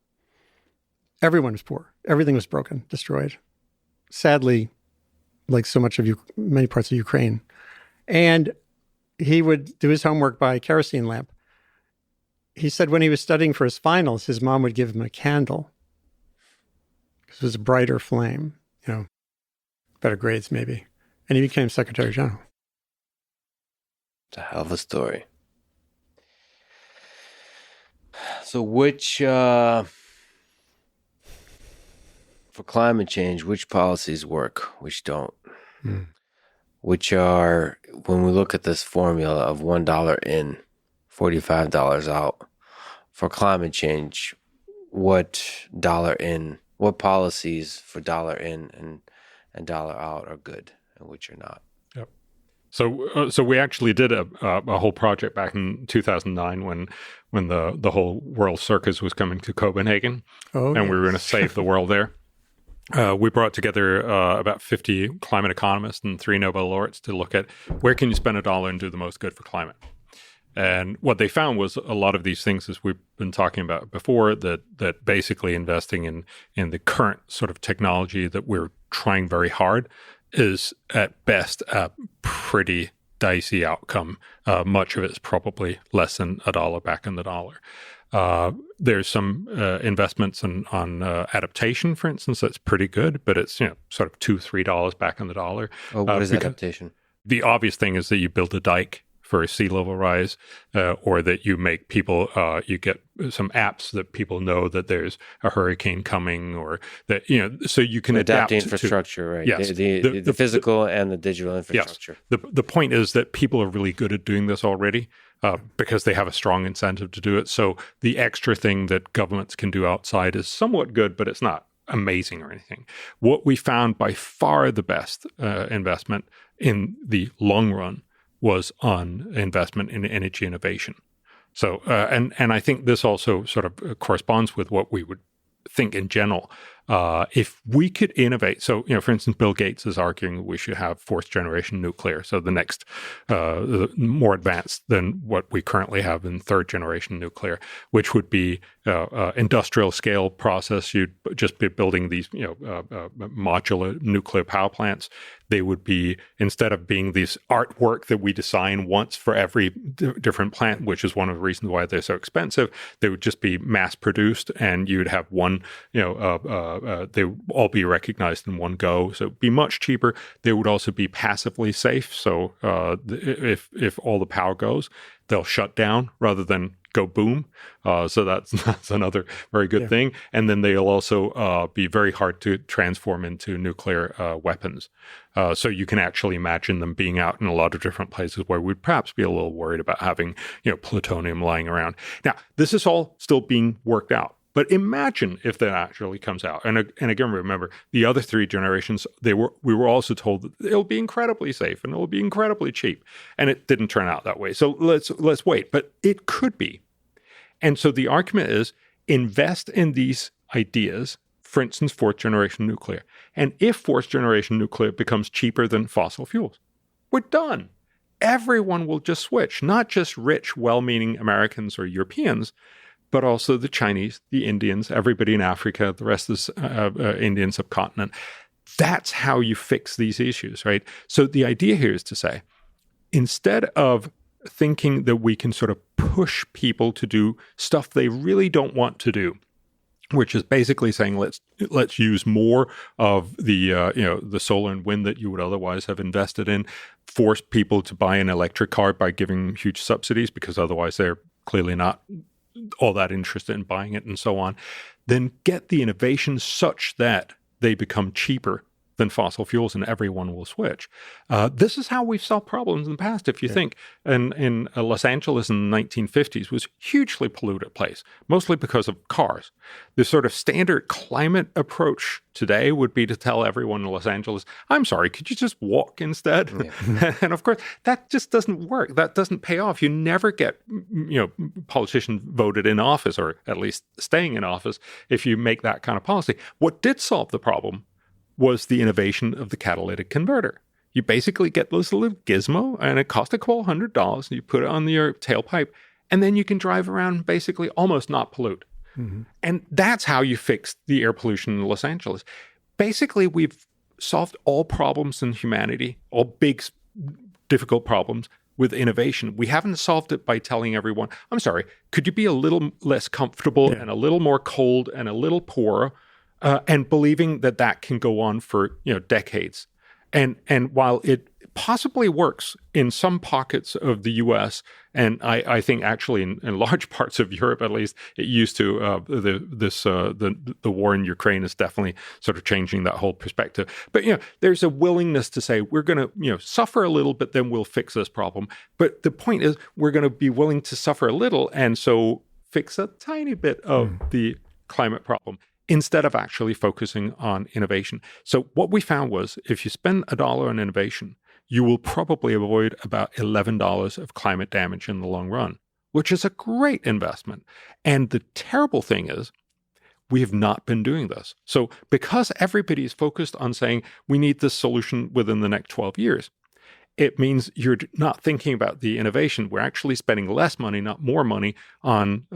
Speaker 2: Everyone was poor. Everything was broken, destroyed. Sadly, like so much of many parts of Ukraine. And he would do his homework by kerosene lamp. He said when he was studying for his finals, his mom would give him a candle because it was a brighter flame, better grades maybe. And he became Secretary General.
Speaker 1: It's a hell of a story. So for climate change, which policies work, which don't? Which are, when we look at this formula of $1 in, $45 out, for climate change, what policies for dollar in and dollar out are good and which are not?
Speaker 3: Yep. So we actually did a whole project back in 2009 when the whole world circus was coming to Copenhagen, and we were going to save the world there. We brought together about 50 climate economists and 3 Nobel laureates to look at where can you spend $1 and do the most good for climate. And what they found was a lot of these things, as we've been talking about before, that basically investing in the current sort of technology that we're trying very hard is at best a pretty dicey outcome. Much of it's probably less than $1 back in the dollar. There's some investments on adaptation, for instance, that's pretty good, but it's sort of $2-3 back in the dollar.
Speaker 1: Oh, what is adaptation?
Speaker 3: The obvious thing is that you build a dike for a sea level rise, or that you make people, you get some apps that people know that there's a hurricane coming, or that, so you can
Speaker 1: adapt
Speaker 3: adapt
Speaker 1: the infrastructure, right?
Speaker 3: Yes.
Speaker 1: The physical and the digital infrastructure.
Speaker 3: Yes. The point is that people are really good at doing this already because they have a strong incentive to do it. So the extra thing that governments can do outside is somewhat good, but it's not amazing or anything. What we found by far the best investment in the long run was on investment in energy innovation. So, and I think this also sort of corresponds with what we would think in general. If we could innovate, so, for instance, Bill Gates is arguing we should have fourth generation nuclear. So the next, more advanced than what we currently have in third generation nuclear, which would be industrial scale process. You'd just be building these, modular nuclear power plants. They would be, instead of being these artwork that we design once for every different plant, which is one of the reasons why they're so expensive, they would just be mass produced, and you'd have one, they would all be recognized in one go. So it'd be much cheaper. They would also be passively safe. So if all the power goes, they'll shut down rather than go boom. So that's another very good thing. And then they'll also be very hard to transform into nuclear weapons. So you can actually imagine them being out in a lot of different places where we'd perhaps be a little worried about having, plutonium lying around. Now, this is all still being worked out. But imagine if that actually comes out. And again, remember, the other three generations, we were also told that it'll be incredibly safe and it'll be incredibly cheap. And it didn't turn out that way. So let's wait. But it could be. And so the argument is invest in these ideas, for instance, fourth generation nuclear. And if fourth generation nuclear becomes cheaper than fossil fuels, we're done. Everyone will just switch, not just rich, well-meaning Americans or Europeans, but also the Chinese, the Indians, everybody in Africa, the rest of the Indian subcontinent. That's how you fix these issues, right? So the idea here is to say, instead of thinking that we can sort of push people to do stuff they really don't want to do, which is basically saying let's use more of the the solar and wind that you would otherwise have invested in, force people to buy an electric car by giving huge subsidies because otherwise they're clearly not all that interested in buying it and so on, then get the innovation such that they become cheaper than fossil fuels and everyone will switch. This is how we've solved problems in the past. If you think in Los Angeles in the 1950s was a hugely polluted place, mostly because of cars. The sort of standard climate approach today would be to tell everyone in Los Angeles, I'm sorry, could you just walk instead? Yeah. And of course, that just doesn't work. That doesn't pay off. You never get, politicians voted in office, or at least staying in office, if you make that kind of policy. What did solve the problem was the innovation of the catalytic converter. You basically get this little gizmo, and it costs a couple $100. You put it on your tailpipe, and then you can drive around basically almost not pollute. Mm-hmm. And that's how you fix the air pollution in Los Angeles. Basically, we've solved all problems in humanity, all big, difficult problems, with innovation. We haven't solved it by telling everyone, I'm sorry, could you be a little less comfortable and a little more cold and a little poorer? And believing that can go on for decades, and while it possibly works in some pockets of the U.S. and I think actually in large parts of Europe at least it used to, the war in Ukraine is definitely sort of changing that whole perspective. But there's a willingness to say we're going to suffer a little, but then we'll fix this problem. But the point is we're going to be willing to suffer a little, and so fix a tiny bit of the climate problem, instead of actually focusing on innovation. So what we found was if you spend $1 on innovation, you will probably avoid about $11 of climate damage in the long run, which is a great investment. And the terrible thing is we have not been doing this. So because everybody is focused on saying we need this solution within the next 12 years, it means you're not thinking about the innovation. We're actually spending less money, not more money, on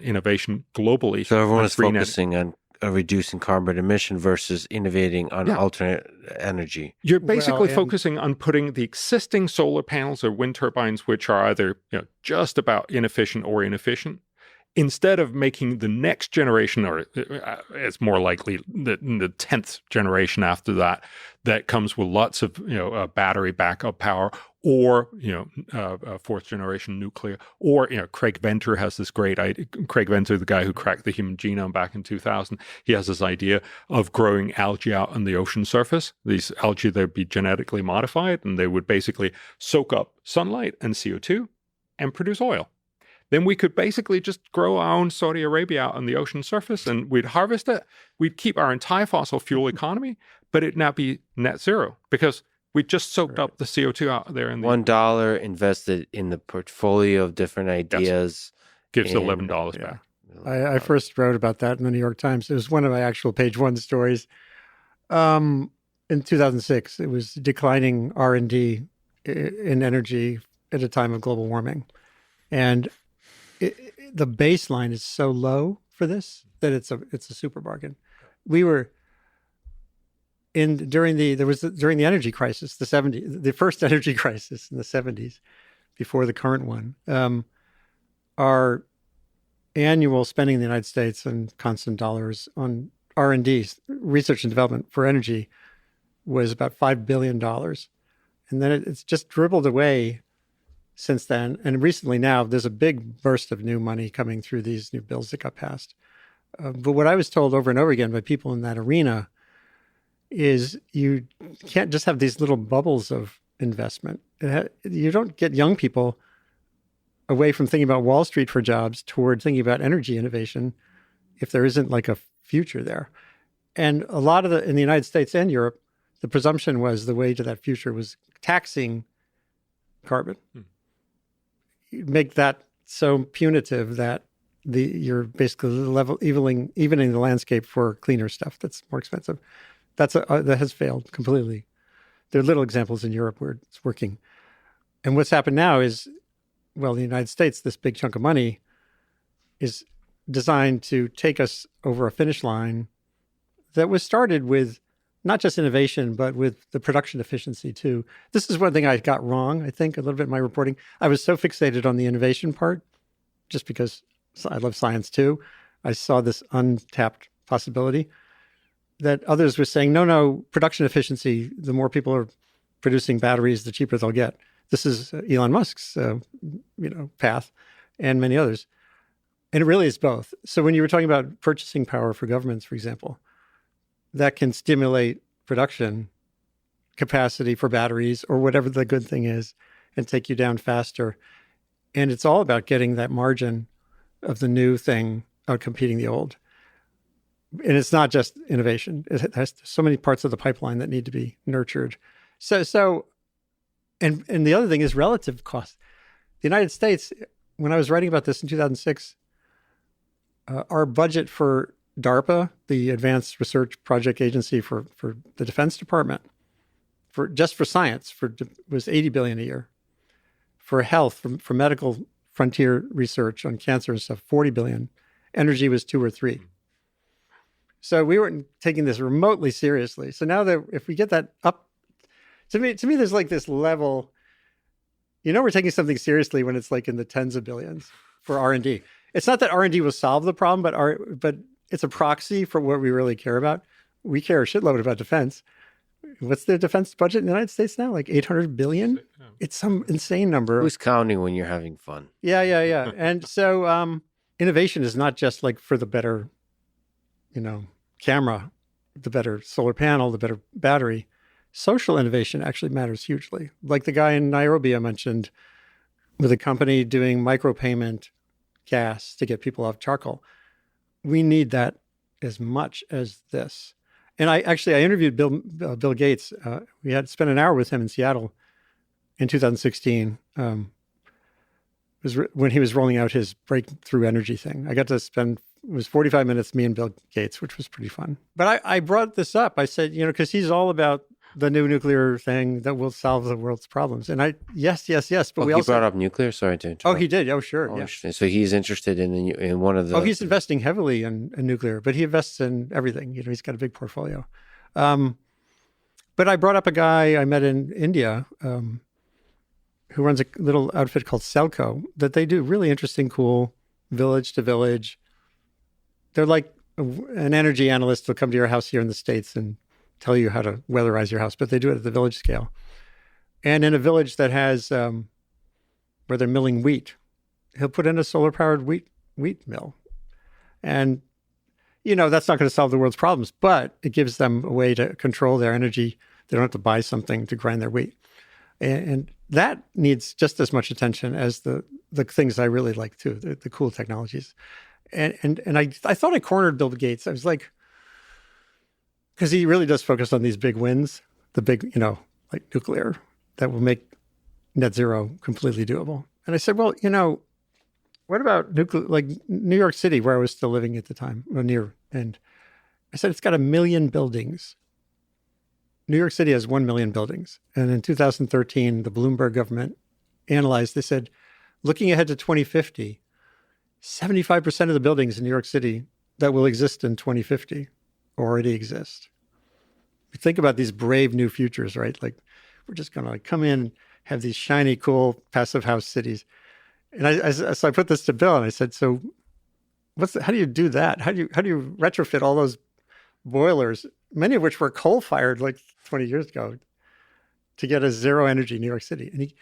Speaker 3: innovation globally.
Speaker 1: So everyone is focusing on reducing carbon emission versus innovating on alternate energy.
Speaker 3: You're basically focusing on putting the existing solar panels or wind turbines, which are either just about inefficient or inefficient, instead of making the next generation, or it's more likely the 10th generation after that, that comes with lots of battery backup power, or fourth generation nuclear, or Craig Venter has this great idea. Craig Venter, the guy who cracked the human genome back in 2000, he has this idea of growing algae out on the ocean surface. These algae, they'd be genetically modified, and they would basically soak up sunlight and CO2 and produce oil. Then we could basically just grow our own Saudi Arabia out on the ocean surface, and we'd harvest it. We'd keep our entire fossil fuel economy, but it'd now be net zero because we just soaked up the CO2 out there.
Speaker 1: $1 invested in the portfolio of different ideas
Speaker 3: gives $11 back.
Speaker 2: I first wrote about that in the New York Times. It was one of my actual page one stories. In 2006, it was declining R&D in energy at a time of global warming. And the baseline is so low for this that it's a super bargain. We were during the energy crisis, the first energy crisis in the 70s, before the current one. Our annual spending in the United States in constant dollars on R&D, research and development for energy, was about $5 billion. And then it's just dribbled away since then. And recently now, there's a big burst of new money coming through these new bills that got passed. But what I was told over and over again by people in that arena is you can't just have these little bubbles of investment. You don't get young people away from thinking about Wall Street for jobs toward thinking about energy innovation if there isn't like a future there. And a lot of in the United States and Europe, the presumption was the way to that future was taxing carbon. Make that so punitive that you're basically evening the landscape for cleaner stuff that's more expensive. That has failed completely. There are little examples in Europe where it's working. And what's happened now is, well, in the United States, this big chunk of money is designed to take us over a finish line that was started with not just innovation, but with the production efficiency too. This is one thing I got wrong, I think, a little bit in my reporting. I was so fixated on the innovation part, just because I love science too. I saw this untapped possibility that others were saying, no, production efficiency, the more people are producing batteries, the cheaper they'll get. This is Elon Musk's path, and many others. And it really is both. So when you were talking about purchasing power for governments, for example, that can stimulate production capacity for batteries or whatever the good thing is and take you down faster. And it's all about getting that margin of the new thing out competing the old. And it's not just innovation. It has so many parts of the pipeline that need to be nurtured. And the other thing is relative cost. The United States, when I was writing about this in 2006, our budget for DARPA, the Advanced Research Project Agency for the Defense Department, for science, was $80 billion a year. For health, for medical frontier research on cancer and stuff, $40 billion. Energy was 2 or 3. So we weren't taking this remotely seriously. So now that if we get that up, to me, there's like this level. We're taking something seriously when it's like in the tens of billions for R&D. It's not that R&D will solve the problem, but it's a proxy for what we really care about. We care a shitload about defense. What's the defense budget in the United States now? Like $800 billion? It's some insane number.
Speaker 1: Who's counting when you're having fun?
Speaker 2: Yeah. And so innovation is not just like for the better, camera, the better solar panel, the better battery. Social innovation actually matters hugely. Like the guy in Nairobi I mentioned with a company doing micropayment gas to get people off charcoal. We need that as much as this. And I interviewed Bill Gates. We had spent an hour with him in Seattle in 2016. Was when he was rolling out his breakthrough energy thing. I got to spend, it was 45 minutes, me and Bill Gates, which was pretty fun. But I brought this up. I said, because he's all about the new nuclear thing that will solve the world's problems. And yes. But we
Speaker 1: he
Speaker 2: also
Speaker 1: brought up nuclear. Sorry to interrupt.
Speaker 2: Oh, he did. Oh, sure.
Speaker 1: Oh,
Speaker 2: Yeah.
Speaker 1: interesting. So he's interested in one of the.
Speaker 2: Oh, he's investing heavily in nuclear, but he invests in everything. He's got a big portfolio. But I brought up a guy I met in India who runs a little outfit called Celco that they do really interesting, cool village to village. They're like an energy analyst will come to your house here in the States and tell you how to weatherize your house, but they do it at the village scale. And in a village that has where they're milling wheat, he'll put in a solar-powered wheat mill. And, that's not going to solve the world's problems, but it gives them a way to control their energy. They don't have to buy something to grind their wheat. And that needs just as much attention as the things I really like, too, the cool technologies. And I thought I cornered Bill Gates. I was like, because he really does focus on these big wins, the big, like nuclear, that will make net zero completely doable. And I said, well, what about nuclear, like New York City, where I was still living at the time, or near? And I said, it's got 1 million buildings. New York City has 1 million buildings. And in 2013, the Bloomberg government analyzed, they said, looking ahead to 2050, 75% of the buildings in New York City that will exist in 2050 already exist. You think about these brave new futures, right? Like we're just going to come in, have these shiny, cool, passive house cities. And so I put this to Bill and I said, so how do you do that? How do you retrofit all those boilers, many of which were coal-fired like 20 years ago, to get a zero energy New York City? And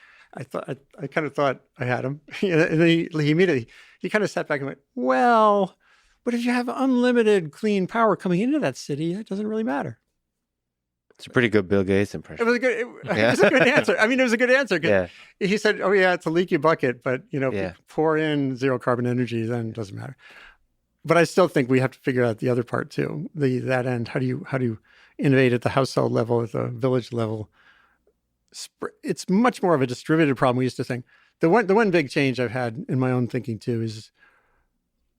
Speaker 2: I kind of thought I had him. And then he immediately, he kind of sat back and went, well, but if you have unlimited clean power coming into that city, it doesn't really matter.
Speaker 1: It's a pretty good Bill Gates impression.
Speaker 2: It was a good answer. I mean, it was a good answer. Yeah. He said, oh yeah, it's a leaky bucket, but pour in zero carbon energy, then it doesn't matter. But I still think we have to figure out the other part too. That end. How do you innovate at the household level, at the village level? It's much more of a distributed problem we used to think. The one big change I've had in my own thinking too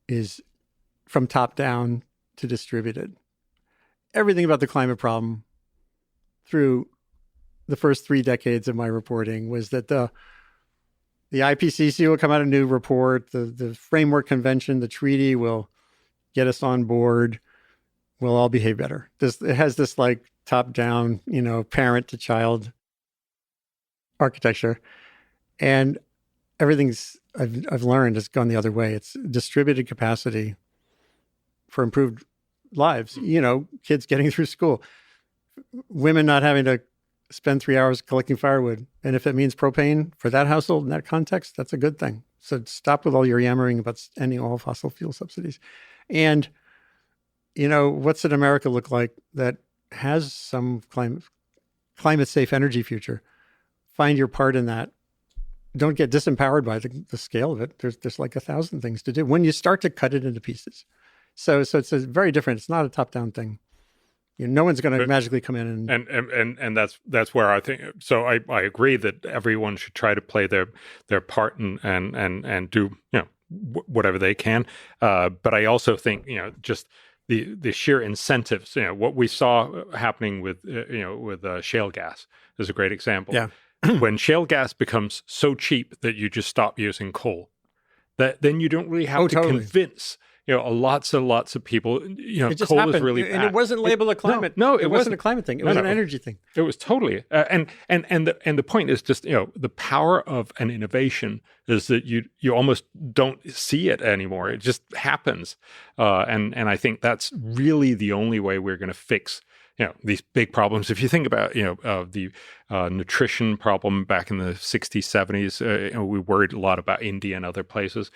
Speaker 2: is from top down to distributed. Everything about the climate problem through the first 3 decades of my reporting was that the IPCC will come out a new report, the framework convention, the treaty will get us on board, we'll all behave better. It has this like top down, parent to child architecture. And everything's I've learned has gone the other way. It's distributed capacity for improved lives, kids getting through school, women not having to spend 3 hours collecting firewood. And if it means propane for that household in that context, that's a good thing. So stop with all your yammering about ending all fossil fuel subsidies. And, what's an America look like that has some climate safe energy future? Find your part in that. Don't get disempowered by the scale of it. There's like 1,000 things to do when you start to cut it into pieces. So it's very different. It's not a top-down thing. No one's going to magically come in
Speaker 3: and that's where I think. So I agree that everyone should try to play their part and do whatever they can. But I also think just the sheer incentives. What we saw happening with shale gas is a great example.
Speaker 2: Yeah.
Speaker 3: When shale gas becomes so cheap that you just stop using coal, then you don't really have to convince lots and lots of people.
Speaker 2: It just
Speaker 3: coal
Speaker 2: happened.
Speaker 3: is really bad.
Speaker 2: And it wasn't labeled a climate.
Speaker 3: No,
Speaker 2: it wasn't a climate thing. It was an energy thing.
Speaker 3: It was totally. And the point is just the power of an innovation is that you almost don't see it anymore. It just happens. And I think that's really the only way we're going to fix these big problems. If you think about, the nutrition problem back in the 60s, 70s, we worried a lot about India and other places.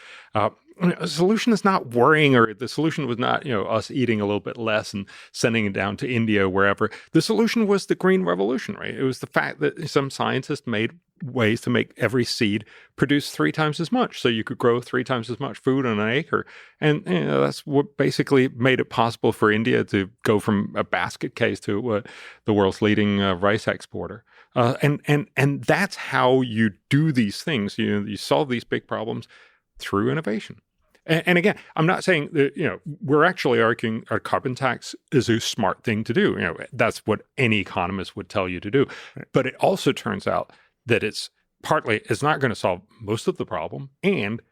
Speaker 3: The solution is not worrying, or the solution was not, us eating a little bit less and sending it down to India or wherever. The solution was the Green Revolution, right? It was the fact that some scientists made ways to make every seed produce 3 times as much, so you could grow 3 times as much food on an acre. And that's what basically made it possible for India to go from a basket case to the world's leading rice exporter. And that's how you do these things. You solve these big problems through innovation. And again, I'm not saying that, we're actually arguing a carbon tax is a smart thing to do. That's what any economist would tell you to do.
Speaker 2: Right.
Speaker 3: But it also turns out that it's not going to solve most of the problem, and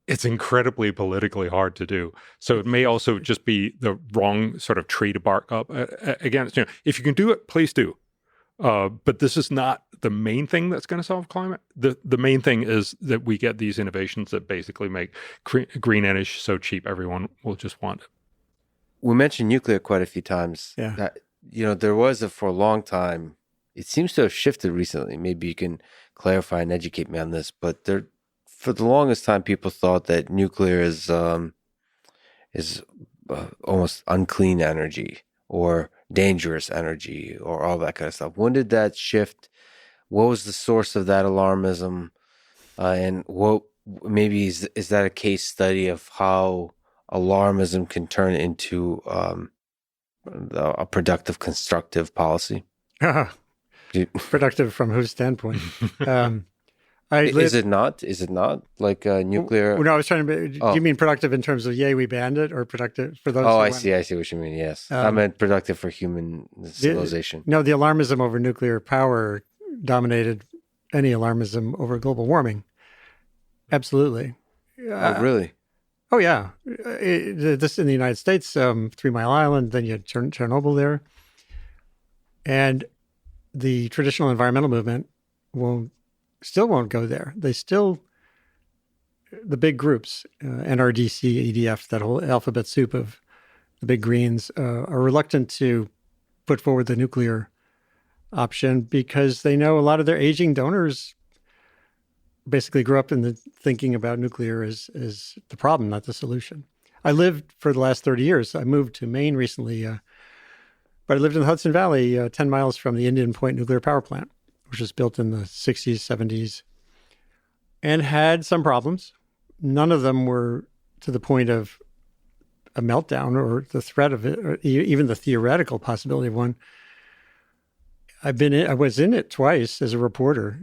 Speaker 3: it's incredibly politically hard to do. So it may also just be the wrong sort of tree to bark up against. If you can do it, please do. But this is not the main thing that's going to solve climate. The main thing is that we get these innovations that basically make green energy so cheap everyone will just want it.
Speaker 1: We mentioned nuclear quite a few times.
Speaker 2: Yeah.
Speaker 1: That, there was for a long time. It seems to have shifted recently. Maybe you can clarify and educate me on this. But for the longest time, people thought that nuclear is almost unclean energy or dangerous energy or all that kind of stuff. When did that shift? What was the source of that alarmism? And what maybe is that a case study of how alarmism can turn into a productive, constructive policy?
Speaker 2: Productive from whose standpoint?
Speaker 1: Is it not? Is it not like nuclear?
Speaker 2: No, I was trying to. Do you mean productive in terms of yay, we banned it, or productive for those?
Speaker 1: Oh, I see what you mean. Yes, I meant productive for human civilization.
Speaker 2: The alarmism over nuclear power dominated any alarmism over global warming. Absolutely.
Speaker 1: Oh, really?
Speaker 2: Oh, yeah. This in the United States, 3 Mile Island, then you had Chernobyl there. And the traditional environmental movement still won't go there. The big groups, NRDC, EDF, that whole alphabet soup of the big greens, are reluctant to put forward the nuclear option because they know a lot of their aging donors basically grew up in the thinking about nuclear as the problem, not the solution. I lived for the last 30 years. I moved to Maine recently, but I lived in the Hudson Valley, 10 miles from the Indian Point nuclear power plant, which was built in the 60s, 70s, and had some problems. None of them were to the point of a meltdown or the threat of it, or even the theoretical possibility of one. I was in it twice as a reporter,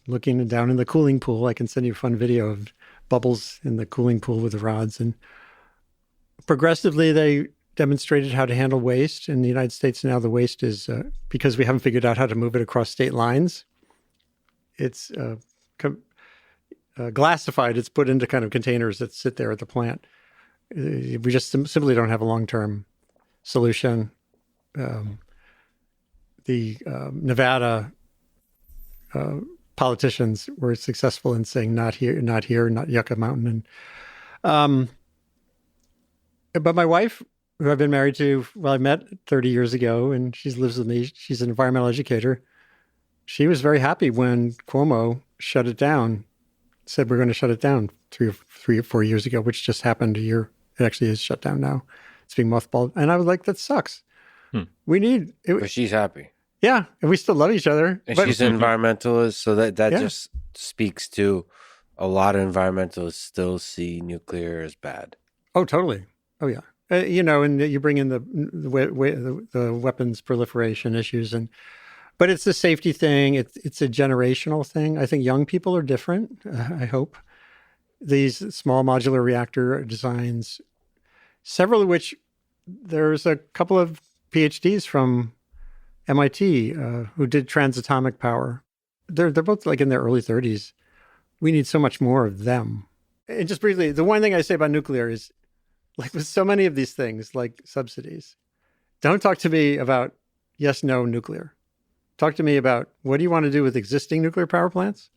Speaker 2: looking down in the cooling pool. I can send you a fun video of bubbles in the cooling pool with the rods. And progressively, they demonstrated how to handle waste. In the United States now, the waste is, because we haven't figured out how to move it across state lines, it's glassified. It's put into kind of containers that sit there at the plant. We just simply don't have a long-term solution. The Nevada politicians were successful in saying not here, not Yucca Mountain. But my wife, who I've been married to, I met 30 years ago, and she lives with me. She's an environmental educator. She was very happy when Cuomo shut it down, said we're going to shut it down 3 or 4 years ago, which just happened a year. It actually is shut down now. It's being mothballed. And I was like, that sucks. We need it.
Speaker 1: But she's happy.
Speaker 2: Yeah, and we still love each other.
Speaker 1: And she's an environmentalist, so that just speaks to a lot of environmentalists still see nuclear as bad.
Speaker 2: Oh, totally. Oh, yeah. And you bring in the weapons proliferation issues, but it's a safety thing. It's a generational thing. I think young people are different. I hope these small modular reactor designs, several of which there's a couple of PhDs from MIT who did transatomic power. They're both like in their early 30s. We need so much more of them. And just briefly, the one thing I say about nuclear is, like with so many of these things, like subsidies, don't talk to me about yes, no nuclear. Talk to me about what do you want to do with existing nuclear power plants?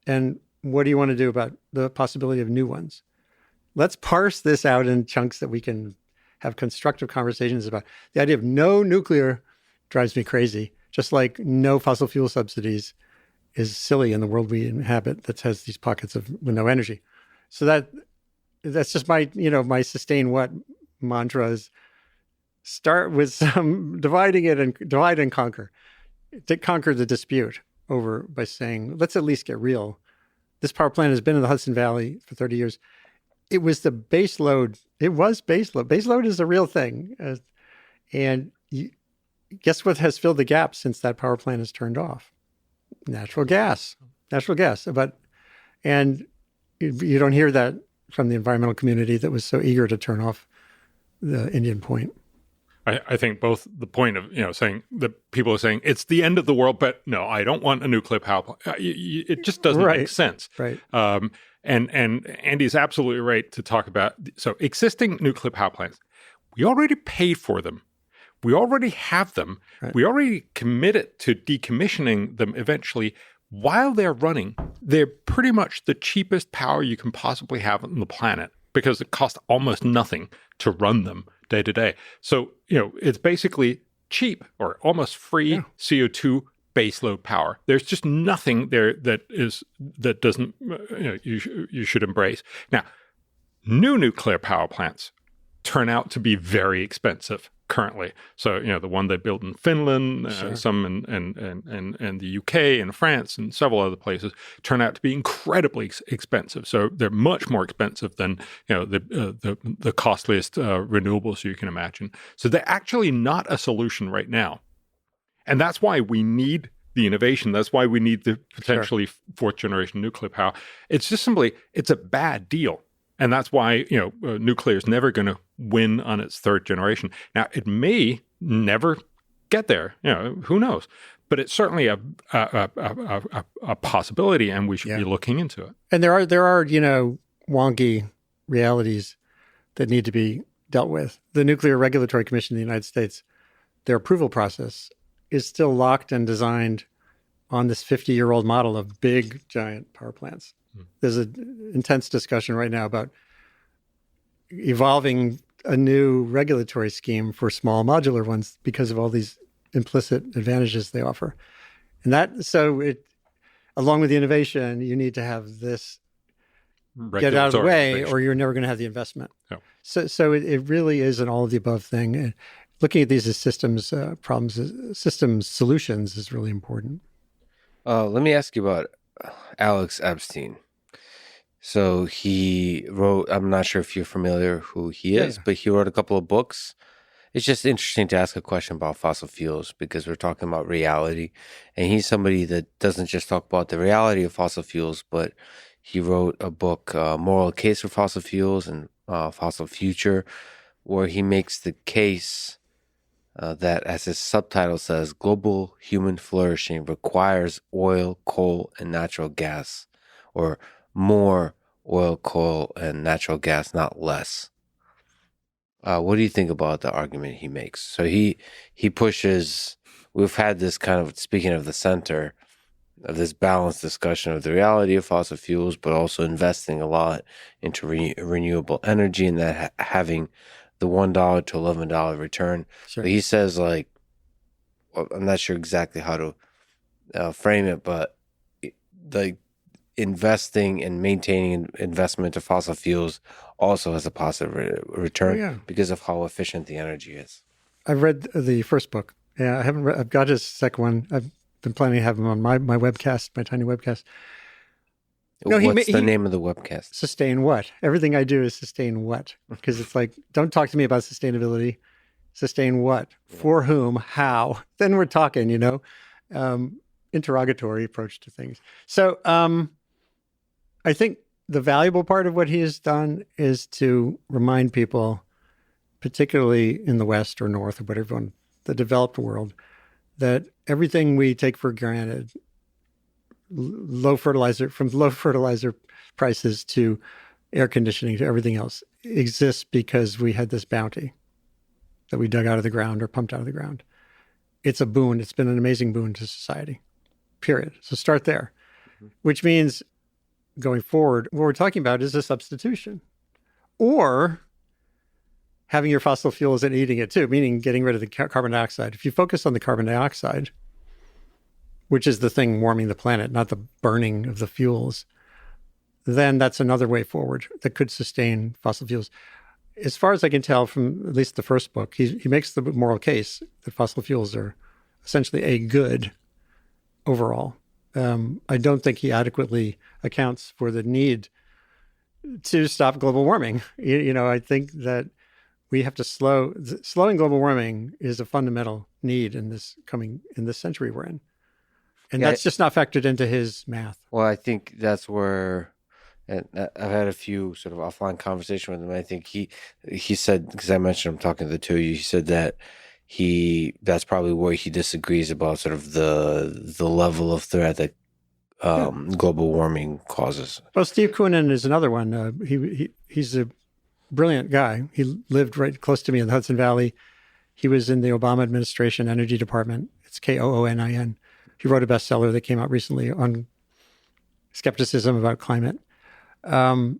Speaker 2: And what do you want to do about the possibility of new ones? Let's parse this out in chunks that we can have constructive conversations about. The idea of no nuclear drives me crazy, just like no fossil fuel subsidies is silly in the world we inhabit that has these pockets of no energy. So that's just my, my sustain what mantra is. Start with some divide and conquer. To conquer the dispute over by saying, let's at least get real. This power plant has been in the Hudson Valley for 30 years. It was the base load. It was base load. Base load is a real thing. And guess what has filled the gap since that power plant is turned off? Natural gas. And you don't hear that from the environmental community that was so eager to turn off the Indian Point.
Speaker 3: I think both the point of, saying that people are saying it's the end of the world, but no, I don't want a nuclear power plant. It just doesn't make sense.
Speaker 2: Right.
Speaker 3: And Andy's absolutely right to talk about, so existing nuclear power plants, we already paid for them. We already have them.
Speaker 2: Right.
Speaker 3: We already committed to decommissioning them eventually. While they're running, they're pretty much the cheapest power you can possibly have on the planet because it costs almost nothing to run them day to day. So, it's basically cheap or almost free CO2 baseload power. There's just nothing there that doesn't, you should embrace. Now, new nuclear power plants turn out to be very expensive currently. So, the one they built in Finland, some in the UK and France and several other places turn out to be incredibly expensive. So they're much more expensive than, the costliest renewables you can imagine. So they're actually not a solution right now. And that's why we need the innovation. That's why we need the potentially fourth generation nuclear power. It's just simply, it's a bad deal. And that's why, nuclear is never going to win on its third generation. Now, it may never get there. Who knows? But it's certainly a possibility, and we should be looking into it.
Speaker 2: And there are wonky realities that need to be dealt with. The Nuclear Regulatory Commission in the United States, their approval process is still locked and designed on this 50-year-old model of big, giant power plants. There's an intense discussion right now about evolving a new regulatory scheme for small modular ones because of all these implicit advantages they offer. And along with the innovation, you need to have this get out of the way or you're never going to have the investment. Yeah. So it really is an all of the above thing. And looking at these as systems problems, systems solutions is really important.
Speaker 1: Let me ask you about Alex Epstein. So he wrote, I'm not sure if you're familiar who he is, but he wrote a couple of books. It's just interesting to ask a question about fossil fuels because we're talking about reality. And he's somebody that doesn't just talk about the reality of fossil fuels, but he wrote a book, Moral Case for Fossil Fuels and Fossil Future, where he makes the case that, as his subtitle says, global human flourishing requires oil, coal, and natural gas, or more oil, coal, and natural gas, not less. What do you think about the argument he makes? So he pushes, we've had this kind of, speaking of the center, of this balanced discussion of the reality of fossil fuels, but also investing a lot into renewable energy and that having the $1 to $11 return. Sure. But he says, I'm not sure exactly how to frame it, but investing and maintaining investment to fossil fuels also has a positive return because of how efficient the energy is.
Speaker 2: I've read the first book. Yeah, I haven't. I've got his second one. I've been planning to have him on my webcast, my tiny webcast.
Speaker 1: No, What's the name of the webcast?
Speaker 2: Sustain what? Everything I do is sustain what? Because it's like, don't talk to me about sustainability. Sustain what? For whom? How? Then we're talking, interrogatory approach to things. So I think the valuable part of what he has done is to remind people, particularly in the West or North or whatever, the developed world, that everything we take for granted, low fertilizer prices to air conditioning to everything else, exists because we had this bounty that we dug out of the ground or pumped out of the ground. It's a boon. It's been an amazing boon to society, period. So start there, which means going forward, what we're talking about is a substitution or having your fossil fuels and eating it too, meaning getting rid of the carbon dioxide. If you focus on the carbon dioxide, which is the thing warming the planet, not the burning of the fuels, then that's another way forward that could sustain fossil fuels. As far as I can tell from at least the first book, he makes the moral case that fossil fuels are essentially a good overall. I don't think he adequately accounts for the need to stop global warming. I think that we have to slowing global warming is a fundamental need in this century we're in. And that's just not factored into his math.
Speaker 1: Well, I think that's where, And I've had a few sort of offline conversation with him. I think he said, because I mentioned I'm talking to the two of you, he said that that's probably where he disagrees about sort of the level of threat that global warming causes.
Speaker 2: Well, Steve Koonin is another one. He's a brilliant guy. He lived right close to me in the Hudson Valley. He was in the Obama administration energy department. It's Koonin. He wrote a bestseller that came out recently on skepticism about climate. There are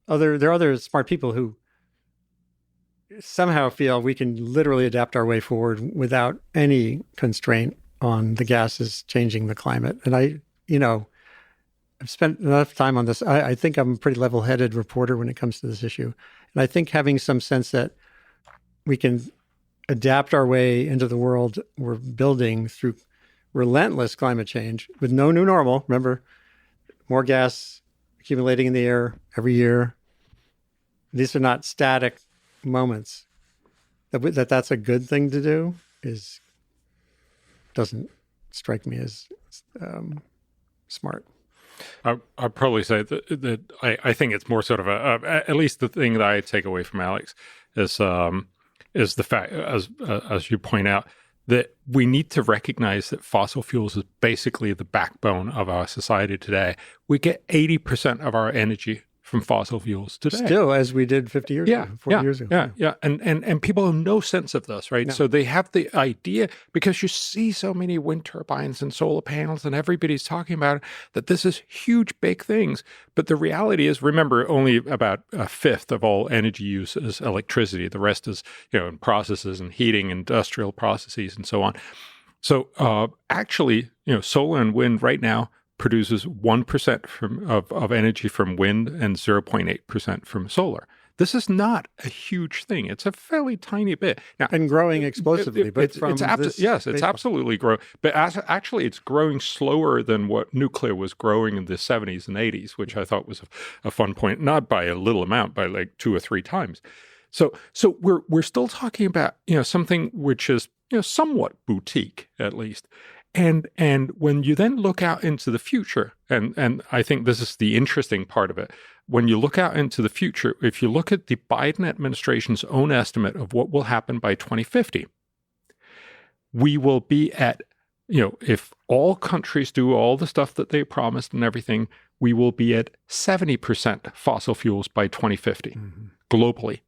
Speaker 2: other smart people who somehow feel we can literally adapt our way forward without any constraint on the gases changing the climate. And I've spent enough time on this. I think I'm a pretty level-headed reporter when it comes to this issue. And I think having some sense that we can adapt our way into the world we're building through relentless climate change with no new normal. Remember, more gas accumulating in the air every year. These are not static moments. That's a good thing to do doesn't strike me as smart.
Speaker 3: I'd probably say that I think it's more sort of at least the thing that I take away from Alex is the fact, as you point out, that we need to recognize that fossil fuels is basically the backbone of our society today. We get 80% of our energy from fossil fuels today.
Speaker 2: Still, as we did 50 years ago, 40 years ago.
Speaker 3: Yeah. And people have no sense of this, right? No. So they have the idea, because you see so many wind turbines and solar panels and everybody's talking about it, that this is huge, big things. But the reality is, remember, only about a fifth of all energy use is electricity. The rest is, in processes and heating, industrial processes, and so on. So actually, solar and wind right now produces 1% of energy from wind and 0.8% from solar. This is not a huge thing. It's a fairly tiny bit. Now,
Speaker 2: and growing explosively.
Speaker 3: It's absolutely growing. But actually, it's growing slower than what nuclear was growing in the 70s and 80s, which I thought was a fun point, not by a little amount, by like 2 or 3 times. So we're still talking about something which is somewhat boutique, at least. And when you then look out into the future, and I think this is the interesting part of it, when you look out into the future, if you look at the Biden administration's own estimate of what will happen by 2050, we will be at, if all countries do all the stuff that they promised and everything, we will be at 70% fossil fuels by 2050 globally.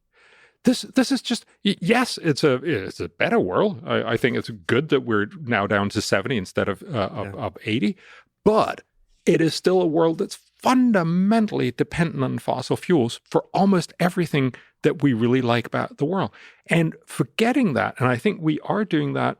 Speaker 3: This is just, yes, it's a better world. I think it's good that we're now down to 70 instead of 80, but it is still a world that's fundamentally dependent on fossil fuels for almost everything that we really like about the world. And forgetting that, and I think we are doing that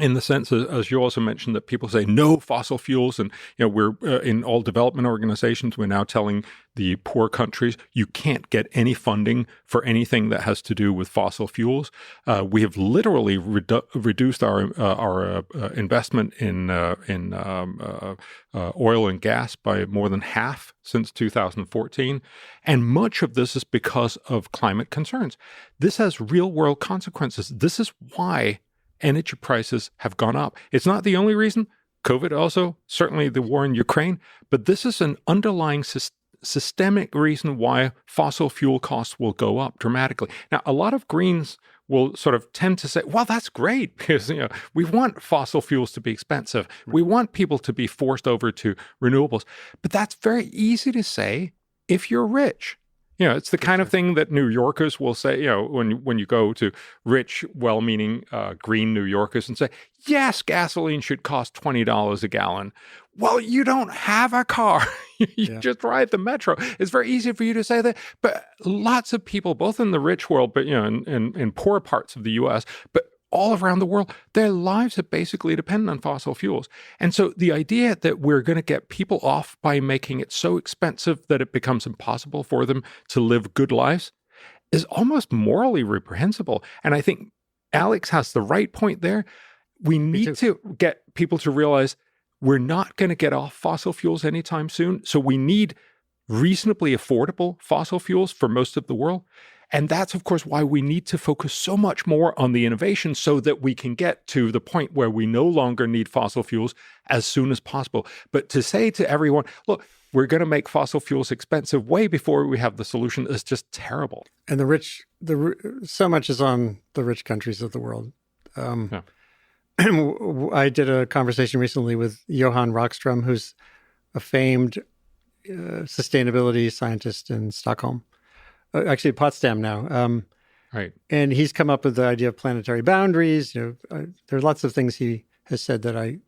Speaker 3: in the sense, as you also mentioned, that people say no fossil fuels, and we're in all development organizations, we're now telling the poor countries you can't get any funding for anything that has to do with fossil fuels. We have literally reduced our investment in oil and gas by more than half since 2014, and much of this is because of climate concerns. This has real world consequences. This is why energy prices have gone up. It's not the only reason. COVID also, certainly the war in Ukraine, but this is an underlying systemic reason why fossil fuel costs will go up dramatically. Now, a lot of Greens will sort of tend to say, well, that's great because, we want fossil fuels to be expensive. We want people to be forced over to renewables. But that's very easy to say if you're rich. It's the kind of thing that New Yorkers will say, when you go to rich, well-meaning green New Yorkers and say, yes, gasoline should cost $20 a gallon. Well, you don't have a car. You just ride the metro. It's very easy for you to say that. But lots of people, both in the rich world, but, in poor parts of the U.S., but all around the world, their lives are basically dependent on fossil fuels. And so the idea that we're going to get people off by making it so expensive that it becomes impossible for them to live good lives is almost morally reprehensible. And I think Alex has the right point there. We need to get people to realize we're not going to get off fossil fuels anytime soon. So we need reasonably affordable fossil fuels for most of the world. And that's, of course, why we need to focus so much more on the innovation so that we can get to the point where we no longer need fossil fuels as soon as possible. But to say to everyone, look, we're going to make fossil fuels expensive way before we have the solution is just terrible.
Speaker 2: And so much is on the rich countries of the world. I did a conversation recently with Johan Rockström, who's a famed sustainability scientist in Stockholm, actually Potsdam now.
Speaker 3: Right.
Speaker 2: And he's come up with the idea of planetary boundaries. There are lots of things he has said that I,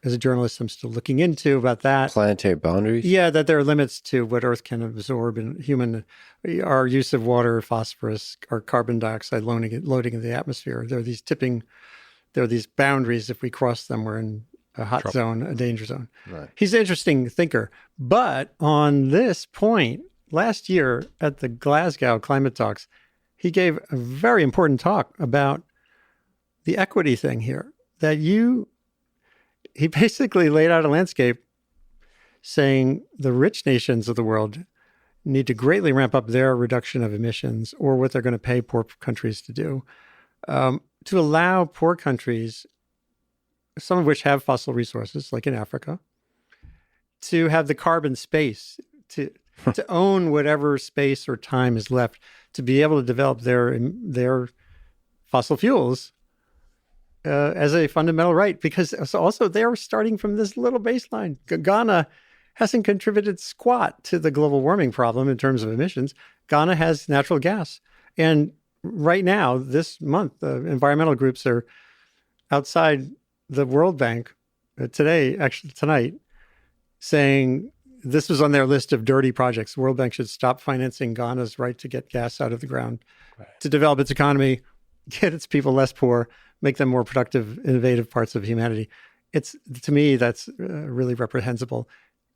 Speaker 2: as a journalist, I'm still looking into about that.
Speaker 1: Planetary boundaries?
Speaker 2: Yeah, that there are limits to what Earth can absorb in our use of water, phosphorus, our carbon dioxide loading in the atmosphere. There are these boundaries. If we cross them, we're in a hot zone, a danger zone.
Speaker 1: Right.
Speaker 2: He's an interesting thinker. But on this point, last year at the Glasgow climate talks, he gave a very important talk about the equity thing here, that he basically laid out a landscape saying the rich nations of the world need to greatly ramp up their reduction of emissions or what they're going to pay poor countries to do, to allow poor countries, some of which have fossil resources, like in Africa, to have the carbon space to own whatever space or time is left to be able to develop their fossil fuels as a fundamental right. Because also they're starting from this little baseline. Ghana hasn't contributed squat to the global warming problem in terms of emissions. Ghana has natural gas. And right now, this month, the environmental groups are outside the World Bank tonight, saying this was on their list of dirty projects. The World Bank should stop financing Ghana's right to get gas out of the ground, to develop its economy, get its people less poor, make them more productive, innovative parts of humanity. To me, that's really reprehensible.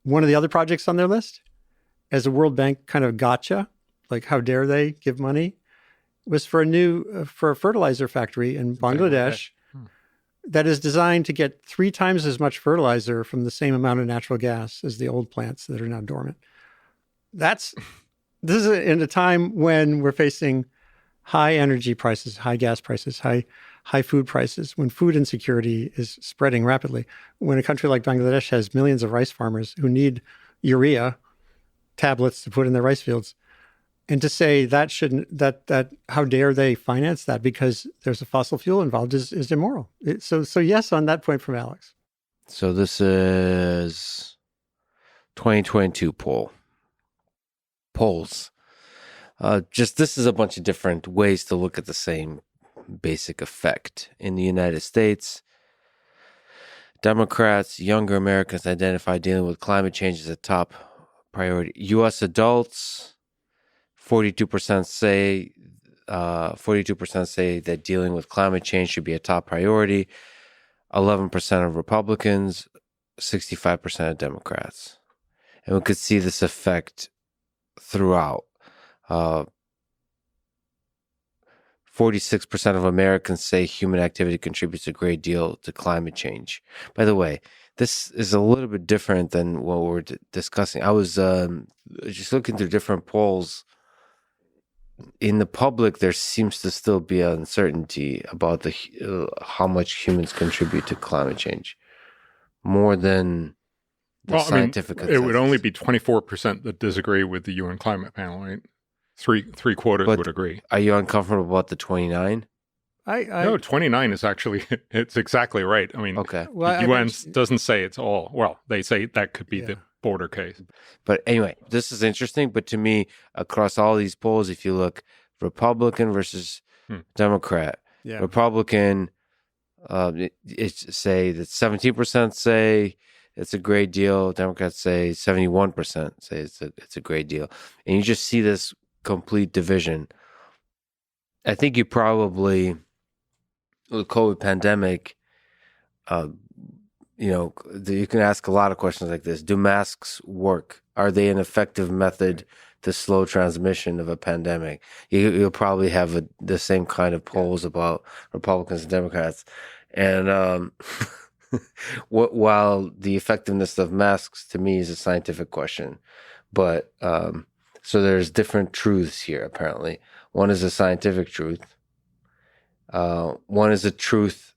Speaker 2: One of the other projects on their list, as a World Bank kind of gotcha, like how dare they give money, was for a fertilizer factory in Bangladesh that is designed to get 3 times as much fertilizer from the same amount of natural gas as the old plants that are now dormant. This is in a time when we're facing high energy prices, high gas prices, high food prices, when food insecurity is spreading rapidly, when a country like Bangladesh has millions of rice farmers who need urea tablets to put in their rice fields. And to say that how dare they finance that because there's a fossil fuel involved is immoral. So yes, on that point from Alex.
Speaker 1: So this is 2022 polls. This is a bunch of different ways to look at the same basic effect. In the United States, Democrats, younger Americans identify dealing with climate change as a top priority. U.S. adults, 42% say that dealing with climate change should be a top priority. 11% of Republicans, 65% of Democrats. And we could see this effect throughout. 46% of Americans say human activity contributes a great deal to climate change. By the way, this is a little bit different than what we're discussing. I was just looking through different polls. In the public, there seems to still be uncertainty about how much humans contribute to climate change, more than the scientific consensus.
Speaker 3: It would only be 24% that disagree with the UN climate panel, right? Three quarters would agree.
Speaker 1: Are you uncomfortable about the 29?
Speaker 3: No, 29 is actually, it's exactly right. I mean,
Speaker 1: okay.
Speaker 3: The UN doesn't say it's all. Well, they say that could be the border case.
Speaker 1: But anyway, this is interesting. But to me, across all these polls, if you look Republican versus Democrat, Republican, it's say that 17% say it's a great deal. Democrats say 71% say it's a great deal. And you just see this complete division. I think you probably, with COVID pandemic, you can ask a lot of questions like this. Do masks work? Are they an effective method to slow transmission of a pandemic? You'll probably have the same kind of polls about Republicans and Democrats. And while the effectiveness of masks to me is a scientific question, but so there's different truths here apparently. One is a scientific truth. One is a truth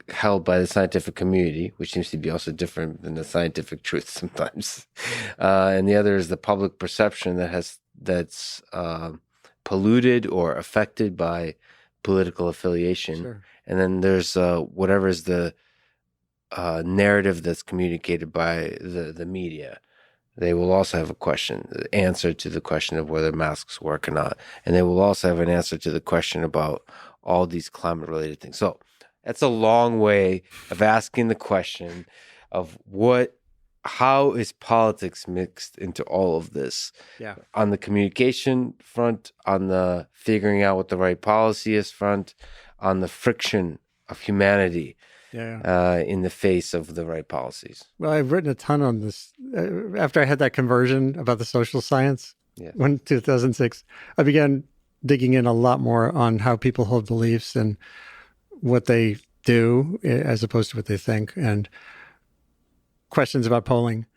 Speaker 1: held by the scientific community, which seems to be also different than the scientific truth sometimes. And the other is the public perception that's polluted or affected by political affiliation.
Speaker 2: Sure.
Speaker 1: And then there's whatever is the narrative that's communicated by the media. They will also have the answer to the question of whether masks work or not. And they will also have an answer to the question about all these climate-related things. So that's a long way of asking the question of how is politics mixed into all of this?
Speaker 2: Yeah.
Speaker 1: On the communication front, on the figuring out what the right policy is front, on the friction of humanity in the face of the right policies.
Speaker 2: Well, I've written a ton on this. After I had that conversion about the social science in 2006, I began digging in a lot more on how people hold beliefs and what they do as opposed to what they think, and questions about polling.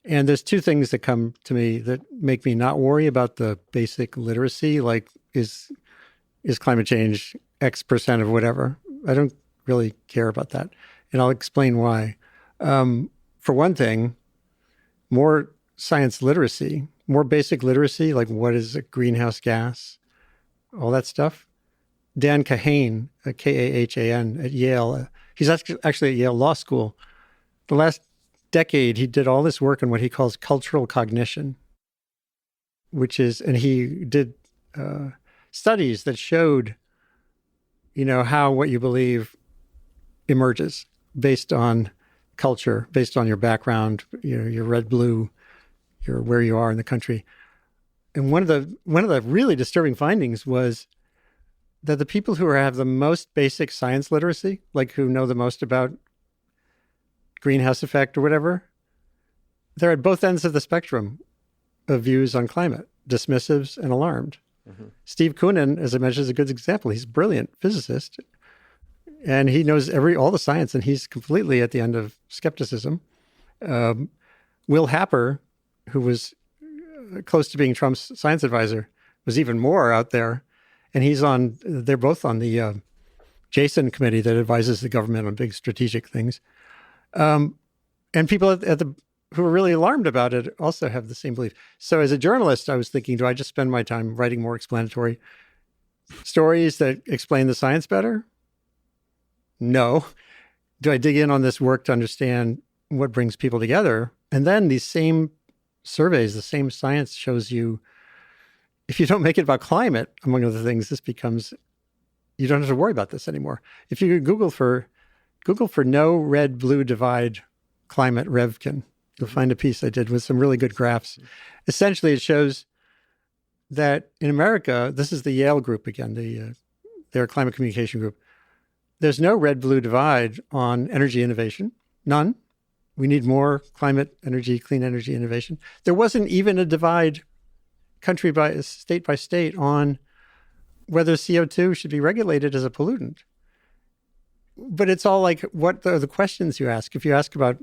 Speaker 2: And there's two things that come to me that make me not worry about the basic literacy, like is climate change X% of whatever. I don't really care about that. And I'll explain why. For one thing, more science literacy, more basic literacy, like what is a greenhouse gas, all that stuff. Dan Kahane, Kahan at Yale, he's actually at Yale Law School. The last decade, he did all this work on what he calls cultural cognition, and he did studies that showed, how what you believe emerges based on culture, based on your background, your red, blue, where you are in the country. And one of the really disturbing findings was that the people who have the most basic science literacy, like who know the most about greenhouse effect or whatever, they're at both ends of the spectrum of views on climate, dismissives and alarmed. Mm-hmm. Steve Koonin, as I mentioned, is a good example. He's a brilliant physicist, and he knows all the science, and he's completely at the end of skepticism. Will Happer, who was close to being Trump's science advisor, was even more out there. And they're both on the Jason committee that advises the government on big strategic things. And people who are really alarmed about it also have the same belief. So as a journalist, I was thinking, do I just spend my time writing more explanatory stories that explain the science better? No. Do I dig in on this work to understand what brings people together? And then these same surveys, the same science shows you, if you don't make it about climate, among other things, you don't have to worry about this anymore. If you Google for no red-blue divide climate Revkin, you'll find a piece I did with some really good graphs. Essentially, it shows that in America, this is the Yale group again, their climate communication group. There's no red-blue divide on energy innovation, none. We need more climate energy, clean energy innovation. There wasn't even a divide country by state on whether CO2 should be regulated as a pollutant. But it's all like, what are the questions you ask? If you ask about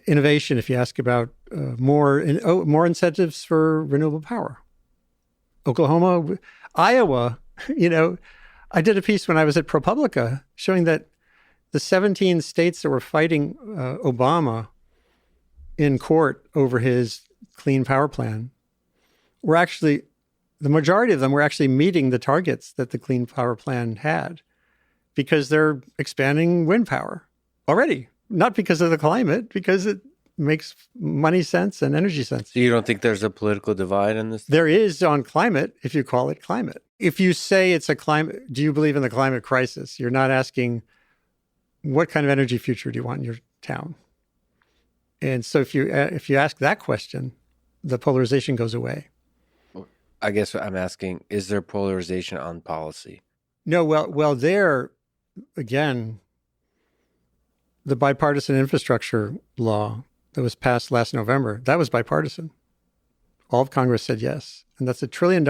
Speaker 2: innovation, if you ask about more incentives for renewable power, Oklahoma, Iowa, I did a piece when I was at ProPublica showing that the 17 states that were fighting Obama in court over his clean power plan the majority of them were actually meeting the targets that the clean power plan had, because they're expanding wind power already, not because of the climate, because it makes money sense and energy sense.
Speaker 1: So you don't think there's a political divide in this?
Speaker 2: There is on climate, if you call it climate. If you say it's a climate, do you believe in the climate crisis? You're not asking, what kind of energy future do you want in your town? And so if you ask that question, the polarization goes away.
Speaker 1: I guess what I'm asking, is there polarization on policy?
Speaker 2: No, well, there, again, the bipartisan infrastructure law that was passed last November, that was bipartisan. All of Congress said yes. And that's $1 trillion,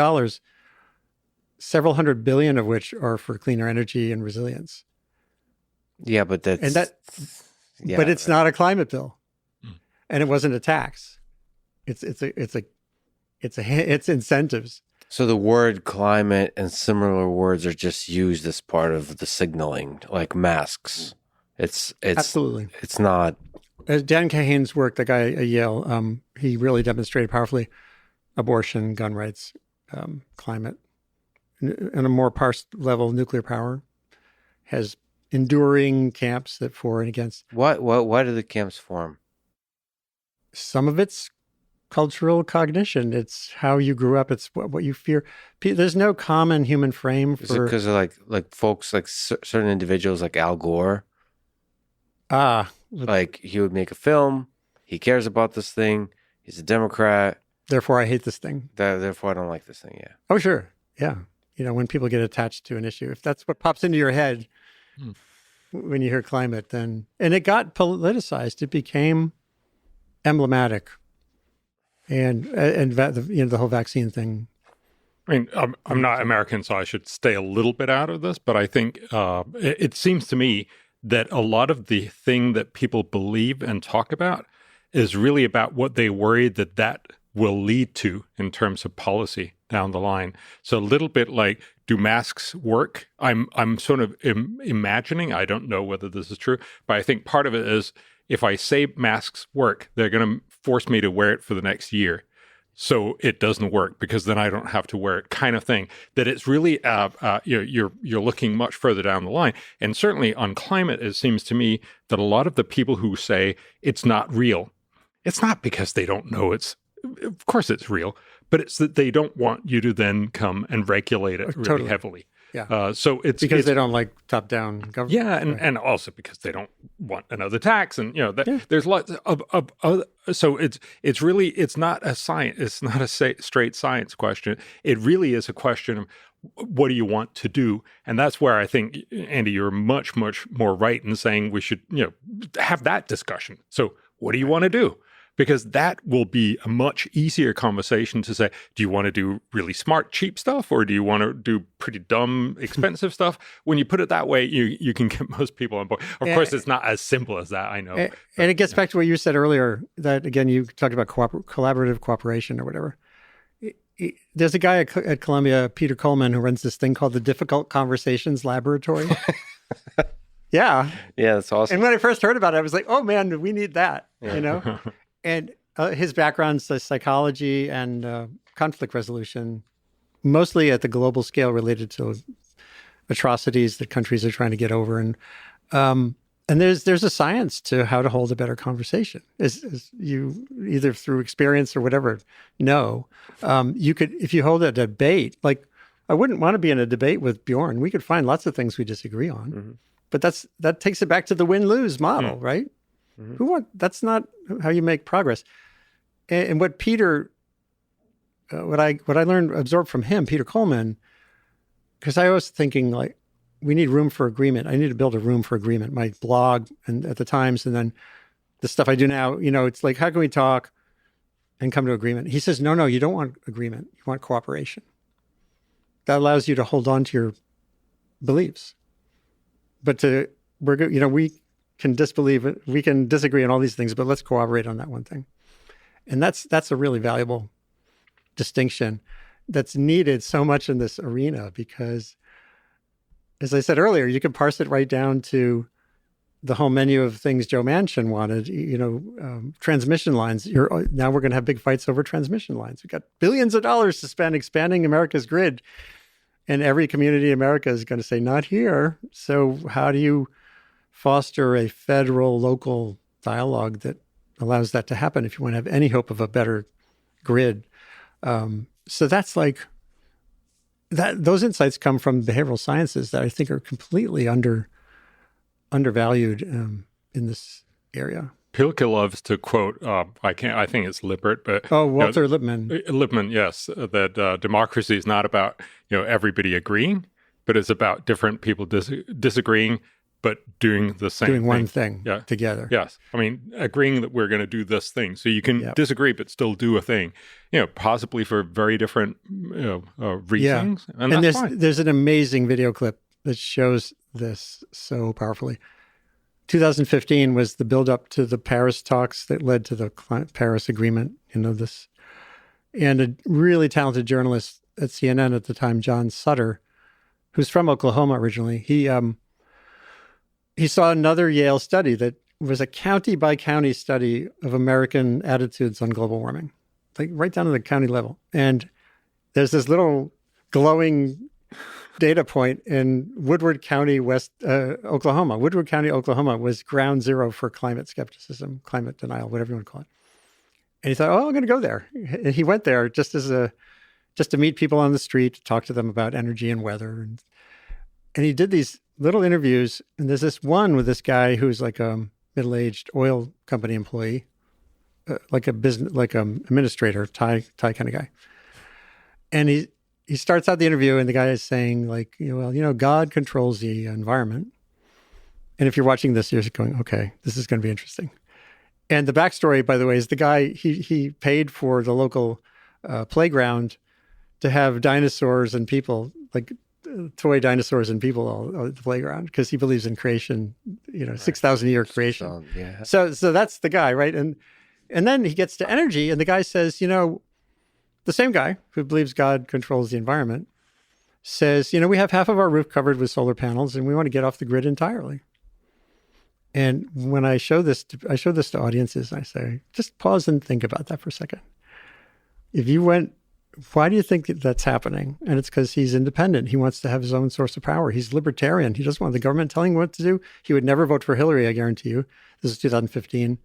Speaker 2: several hundred billion of which are for cleaner energy and resilience.
Speaker 1: Yeah, but
Speaker 2: but it's not a climate bill, and it wasn't a tax. It's incentives.
Speaker 1: So the word climate and similar words are just used as part of the signaling, like masks. It's
Speaker 2: Absolutely.
Speaker 1: It's not.
Speaker 2: Dan Kahan's work, the guy at Yale, he really demonstrated powerfully abortion, gun rights, climate, and a more parsed level, nuclear power has enduring camps that for and against.
Speaker 1: Why do the camps form?
Speaker 2: Some of it's cultural cognition. It's how you grew up. It's what you fear. There's no common human frame for.
Speaker 1: Is it because of like folks, like certain individuals, like Al Gore? Like he would make a film. He cares about this thing. He's a Democrat.
Speaker 2: Therefore, I hate this thing.
Speaker 1: Therefore, I don't like this thing. Yeah.
Speaker 2: Oh, sure. Yeah. When people get attached to an issue, if that's what pops into your head when you hear climate, then, and it got politicized. It became emblematic. And the whole vaccine thing.
Speaker 3: I mean, I'm not American, so I should stay a little bit out of this, but I think it seems to me that a lot of the thing that people believe and talk about is really about what they worry that will lead to in terms of policy down the line. So a little bit like, do masks work? I'm sort of imagining, I don't know whether this is true, but I think part of it is if I say masks work, they're going to force me to wear it for the next year. So it doesn't work because then I don't have to wear it, kind of thing. That it's really, you're looking much further down the line. And certainly on climate, it seems to me that a lot of the people who say it's not real, it's not because they don't know of course it's real, but it's that they don't want you to then come and regulate it really heavily.
Speaker 2: Yeah.
Speaker 3: So it's
Speaker 2: because they don't like top-down government.
Speaker 3: Yeah, and also because they don't want another tax, and there's lots of so it's really, it's not a science, it's not a straight science question. It really is a question of what do you want to do, and that's where I think, Andy, you're much more right in saying we should have that discussion. So what do you want to do? Because that will be a much easier conversation to say, do you want to do really smart, cheap stuff, or do you want to do pretty dumb, expensive stuff? When you put it that way, you can get most people on board. Of course, it's not as simple as that, I know.
Speaker 2: And it gets back to what you said earlier, that, again, you talked about collaborative cooperation or whatever. There's a guy at Columbia, Peter Coleman, who runs this thing called the Difficult Conversations Laboratory. Yeah.
Speaker 1: Yeah, that's awesome.
Speaker 2: And when I first heard about it, I was like, oh, man, we need that, And his background's psychology and conflict resolution, mostly at the global scale related to atrocities that countries are trying to get over. And there's a science to how to hold a better conversation. As you, either through experience or whatever, you could, if you hold a debate, like I wouldn't want to be in a debate with Bjørn. We could find lots of things we disagree on, but that takes it back to the win-lose model, right? That's not how you make progress. And what Peter, what I learned, absorbed from him, Peter Coleman, because I was thinking like, we need room for agreement. I need to build a room for agreement. My blog and at the Times, and then the stuff I do now, it's like, how can we talk and come to agreement? He says, no, you don't want agreement. You want cooperation. That allows you to hold on to your beliefs. But we can disbelieve it. We can disagree on all these things, but let's cooperate on that one thing. And that's a really valuable distinction that's needed so much in this arena because, as I said earlier, you can parse it right down to the whole menu of things Joe Manchin wanted, transmission lines. Now we're going to have big fights over transmission lines. We've got billions of dollars to spend expanding America's grid. And every community in America is going to say, not here. So how do you foster a federal, local dialogue that allows that to happen if you want to have any hope of a better grid? So that's like, those insights come from behavioral sciences that I think are completely undervalued in this area.
Speaker 3: Pilke loves to quote, I think it's Lippert, but...
Speaker 2: Oh, Walter Lippmann.
Speaker 3: Lippmann, yes, that democracy is not about, everybody agreeing, but it's about different people disagreeing, but doing the same
Speaker 2: Doing one thing together.
Speaker 3: Yes. I mean, agreeing that we're going to do this thing. So you can disagree, but still do a thing, possibly for very different reasons.
Speaker 2: Yeah. And there's an amazing video clip that shows this so powerfully. 2015 was the build-up to the Paris talks that led to the Paris Agreement, and a really talented journalist at CNN at the time, John Sutter, who's from Oklahoma originally, he saw another Yale study that was a county by county study of American attitudes on global warming, like right down to the county level. And there's this little glowing data point in Woodward County, Oklahoma. Woodward County, Oklahoma was ground zero for climate skepticism, climate denial, whatever you want to call it. And he thought, oh, I'm going to go there. And he went there just to meet people on the street, to talk to them about energy and weather. And he did these little interviews. And there's this one with this guy who's like a middle-aged oil company employee, like a business, like a administrator, Thai kind of guy. And he starts out the interview, and the guy is saying, like, God controls the environment. And if you're watching this, you're going, okay, this is going to be interesting. And the backstory, by the way, is the guy, he paid for the local playground to have dinosaurs and people, like toy dinosaurs and people all at the playground, because he believes in creation, 6,000 year creation.
Speaker 1: Yeah.
Speaker 2: So that's the guy, right? And then he gets to energy, and the guy says, the same guy who believes God controls the environment says, we have half of our roof covered with solar panels, and we want to get off the grid entirely. And when I show this to audiences, I say, just pause and think about that for a second. Why do you think that's happening? And it's because he's independent. He wants to have his own source of power. He's libertarian. He doesn't want the government telling him what to do. He would never vote for Hillary, I guarantee you. This is 2015.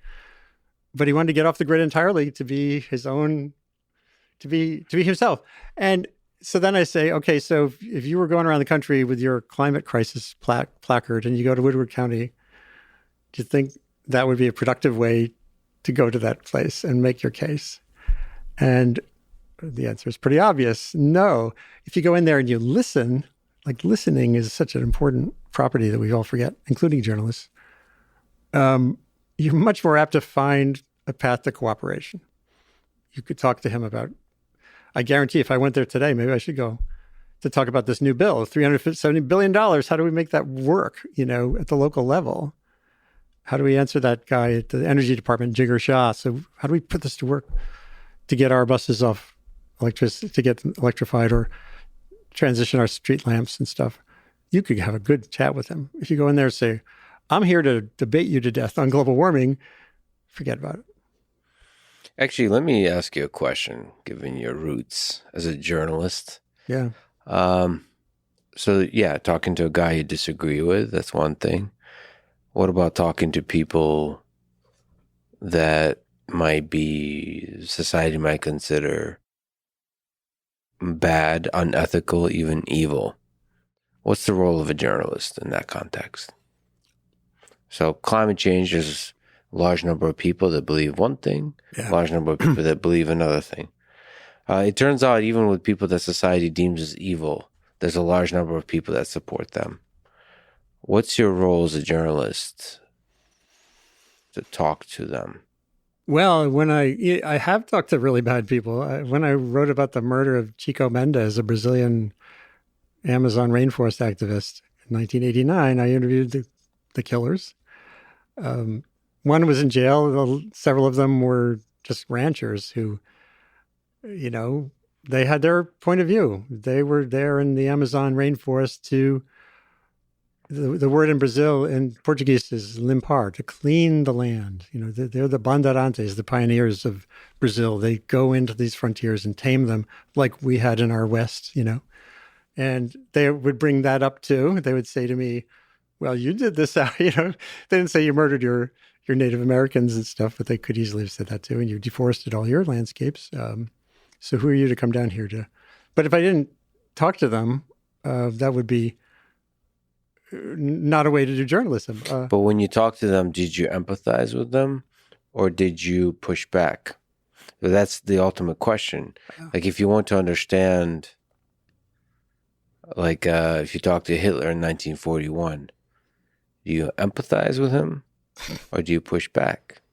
Speaker 2: But he wanted to get off the grid entirely to be his own, to be himself. And so then I say, okay, so if you were going around the country with your climate crisis placard and you go to Woodward County, do you think that would be a productive way to go to that place and make your case? And the answer is pretty obvious. No. If you go in there and you listen, like listening is such an important property that we all forget, including journalists, you're much more apt to find a path to cooperation. You could talk to him about, I guarantee if I went there today, maybe I should go to talk about this new bill, $370 billion. How do we make that work, at the local level? How do we answer that guy at the energy department, Jigar Shah? So how do we put this to work to get our buses off electricity, to get them electrified, or transition our street lamps and stuff? You could have a good chat with him. If you go in there and say, I'm here to debate you to death on global warming, forget about it.
Speaker 1: Actually, let me ask you a question, given your roots as a journalist.
Speaker 2: Yeah.
Speaker 1: So, talking to a guy you disagree with, that's one thing. What about talking to people that society might consider bad, unethical, even evil? What's the role of a journalist in that context? So climate change is a large number of people that believe one thing, a large number of people that believe another thing. It turns out even with people that society deems as evil, there's a large number of people that support them. What's your role as a journalist to talk to them?
Speaker 2: Well, when I have talked to really bad people. When I wrote about the murder of Chico Mendes, a Brazilian Amazon rainforest activist, in 1989, I interviewed the killers. One was in jail. Several of them were just ranchers who, they had their point of view. They were there in the Amazon rainforest to, the word in Brazil, in Portuguese is limpar, to clean the land. They're the bandeirantes, the pioneers of Brazil. They go into these frontiers and tame them like we had in our West, And they would bring that up too. They would say to me, well, you did this out, They didn't say you murdered your Native Americans and stuff, but they could easily have said that too. And you deforested all your landscapes. So who are you to come down here to? But if I didn't talk to them, that would be not a way to do journalism.
Speaker 1: But when you talk to them, did you empathize with them or did you push back? That's the ultimate question. Like if you want to understand, if you talk to Hitler in 1941, do you empathize with him or do you push back?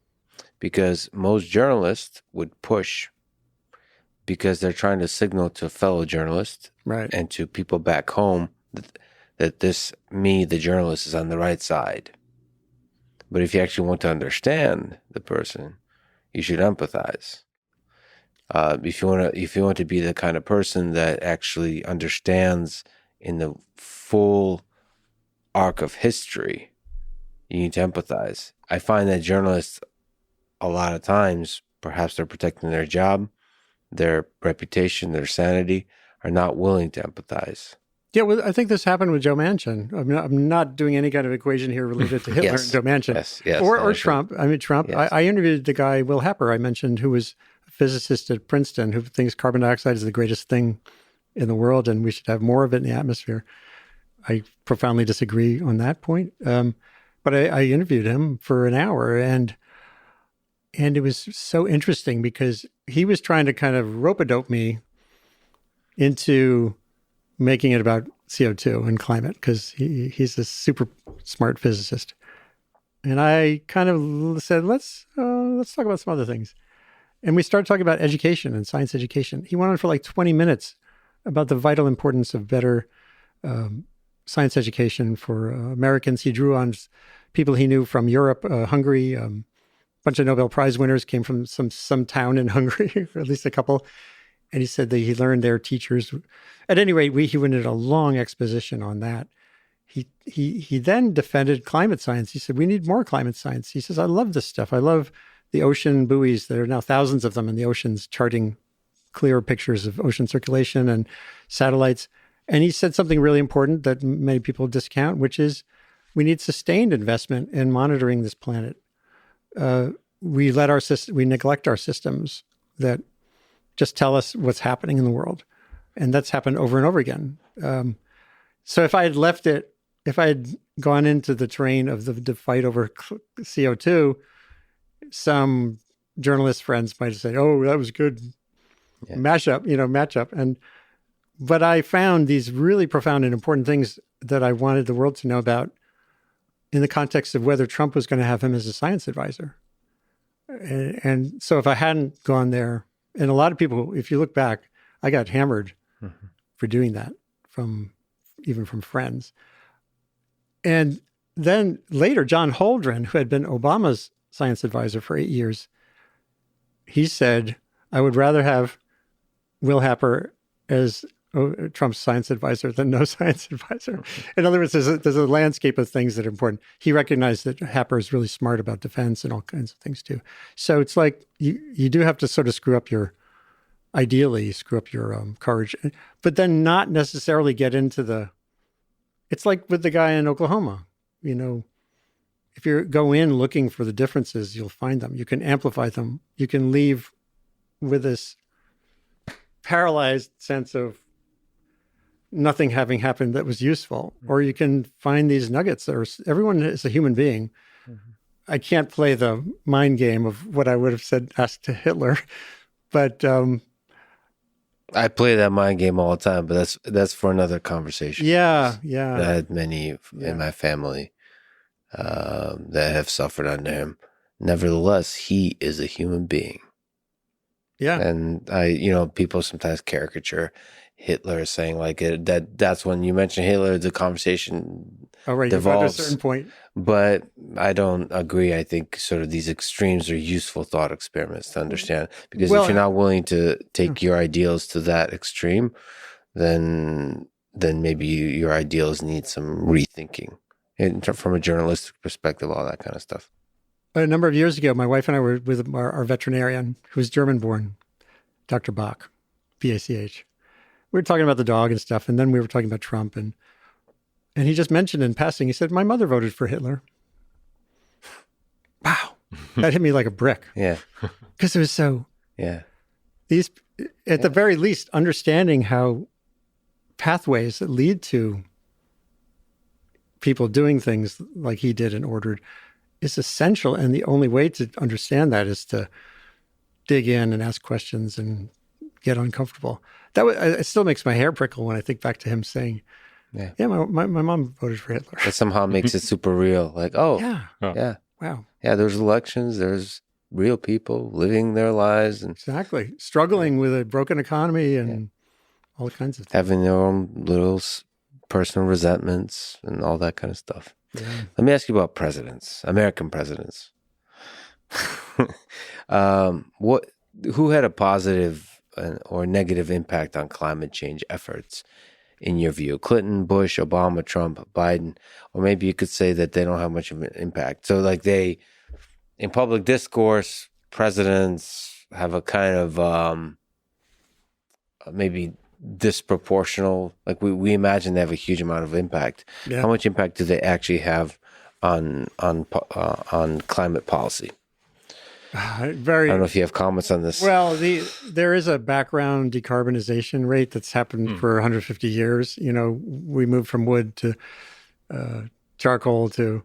Speaker 1: Because most journalists would push because they're trying to signal to fellow journalists and to people back home that the journalist, is on the right side. But if you actually want to understand the person, you should empathize. If you want to be the kind of person that actually understands in the full arc of history, you need to empathize. I find that journalists, a lot of times, perhaps they're protecting their job, their reputation, their sanity, are not willing to empathize.
Speaker 2: Yeah, well, I think this happened with Joe Manchin. I'm not doing any kind of equation here related to Hitler and Joe Manchin.
Speaker 1: Yes,
Speaker 2: or Trump. I mean, Trump. Yes. I interviewed the guy, Will Happer, I mentioned, who was a physicist at Princeton, who thinks carbon dioxide is the greatest thing in the world and we should have more of it in the atmosphere. I profoundly disagree on that point. But I interviewed him for an hour, and it was so interesting because he was trying to kind of rope-a-dope me into making it about CO2 and climate because he's a super smart physicist. And I kind of said, let's talk about some other things. And we started talking about education and science education. He went on for like 20 minutes about the vital importance of better science education for Americans. He drew on people he knew from Europe, Hungary. A bunch of Nobel Prize winners came from some town in Hungary, or at least a couple. And he said that he learned their teachers. At any rate, he went into a long exposition on that. He then defended climate science. He said, we need more climate science. He says, I love this stuff. I love the ocean buoys. There are now thousands of them in the oceans charting clear pictures of ocean circulation and satellites. And he said something really important that many people discount, which is we need sustained investment in monitoring this planet. We neglect our systems that just tell us what's happening in the world. And that's happened over and over again. So if I had gone into the terrain of the fight over CO2, some journalist friends might have said, oh, that was good. Yeah. Matchup. But I found these really profound and important things that I wanted the world to know about in the context of whether Trump was going to have him as a science advisor. And so if I hadn't gone there, and a lot of people, if you look back, I got hammered for doing that even from friends. And then later, John Holdren, who had been Obama's science advisor for 8 years, he said, I would rather have Will Happer as Trump's science advisor than no science advisor. In other words, there's a landscape of things that are important. He recognized that Happer is really smart about defense and all kinds of things too. So it's like you do have to sort of screw up your courage, but then not necessarily get into it's like with the guy in Oklahoma, if you go in looking for the differences, you'll find them. You can amplify them. You can leave with this paralyzed sense of nothing having happened that was useful, or you can find these nuggets. Everyone is a human being. Mm-hmm. I can't play the mind game of what I would have asked to Hitler, but
Speaker 1: I play that mind game all the time. But that's for another conversation.
Speaker 2: Yeah.
Speaker 1: I had many in my family that have suffered under him. Nevertheless, he is a human being.
Speaker 2: Yeah,
Speaker 1: and people sometimes caricature Hitler, saying like that's when you mention Hitler, the conversation devolves
Speaker 2: at a certain point.
Speaker 1: But I don't agree. I think sort of these extremes are useful thought experiments to understand, because if you're not willing to take your ideals to that extreme, then maybe your ideals need some rethinking from a journalistic perspective, all that kind of stuff.
Speaker 2: A number of years ago, my wife and I were with our veterinarian, who was German-born, Dr. Bach, B-A-C-H. We were talking about the dog and stuff, and then we were talking about Trump, and he just mentioned in passing, he said, my mother voted for Hitler. Wow. That hit me like a brick.
Speaker 1: Yeah.
Speaker 2: Because it was so...
Speaker 1: Yeah.
Speaker 2: These, at the very least, understanding how pathways that lead to people doing things like he did and ordered is essential. And the only way to understand that is to dig in and ask questions and get uncomfortable. It still makes my hair prickle when I think back to him saying, my mom voted for Hitler.
Speaker 1: That somehow makes it super real. Like, yeah.
Speaker 2: Wow.
Speaker 1: Yeah, there's elections, there's real people living their lives. And
Speaker 2: exactly. Struggling with a broken economy and all kinds of things.
Speaker 1: Having their own little personal resentments and all that kind of stuff. Yeah. Let me ask you about presidents, American presidents. who had a positive or negative impact on climate change efforts in your view? Clinton, Bush, Obama, Trump, Biden, or maybe you could say that they don't have much of an impact. So like in public discourse, presidents have a kind of maybe disproportional, like we imagine they have a huge amount of impact.
Speaker 2: Yeah.
Speaker 1: How much impact do they actually have on climate policy? I don't know if you have comments on this.
Speaker 2: Well, there is a background decarbonization rate that's happened for 150 years. We moved from wood to charcoal to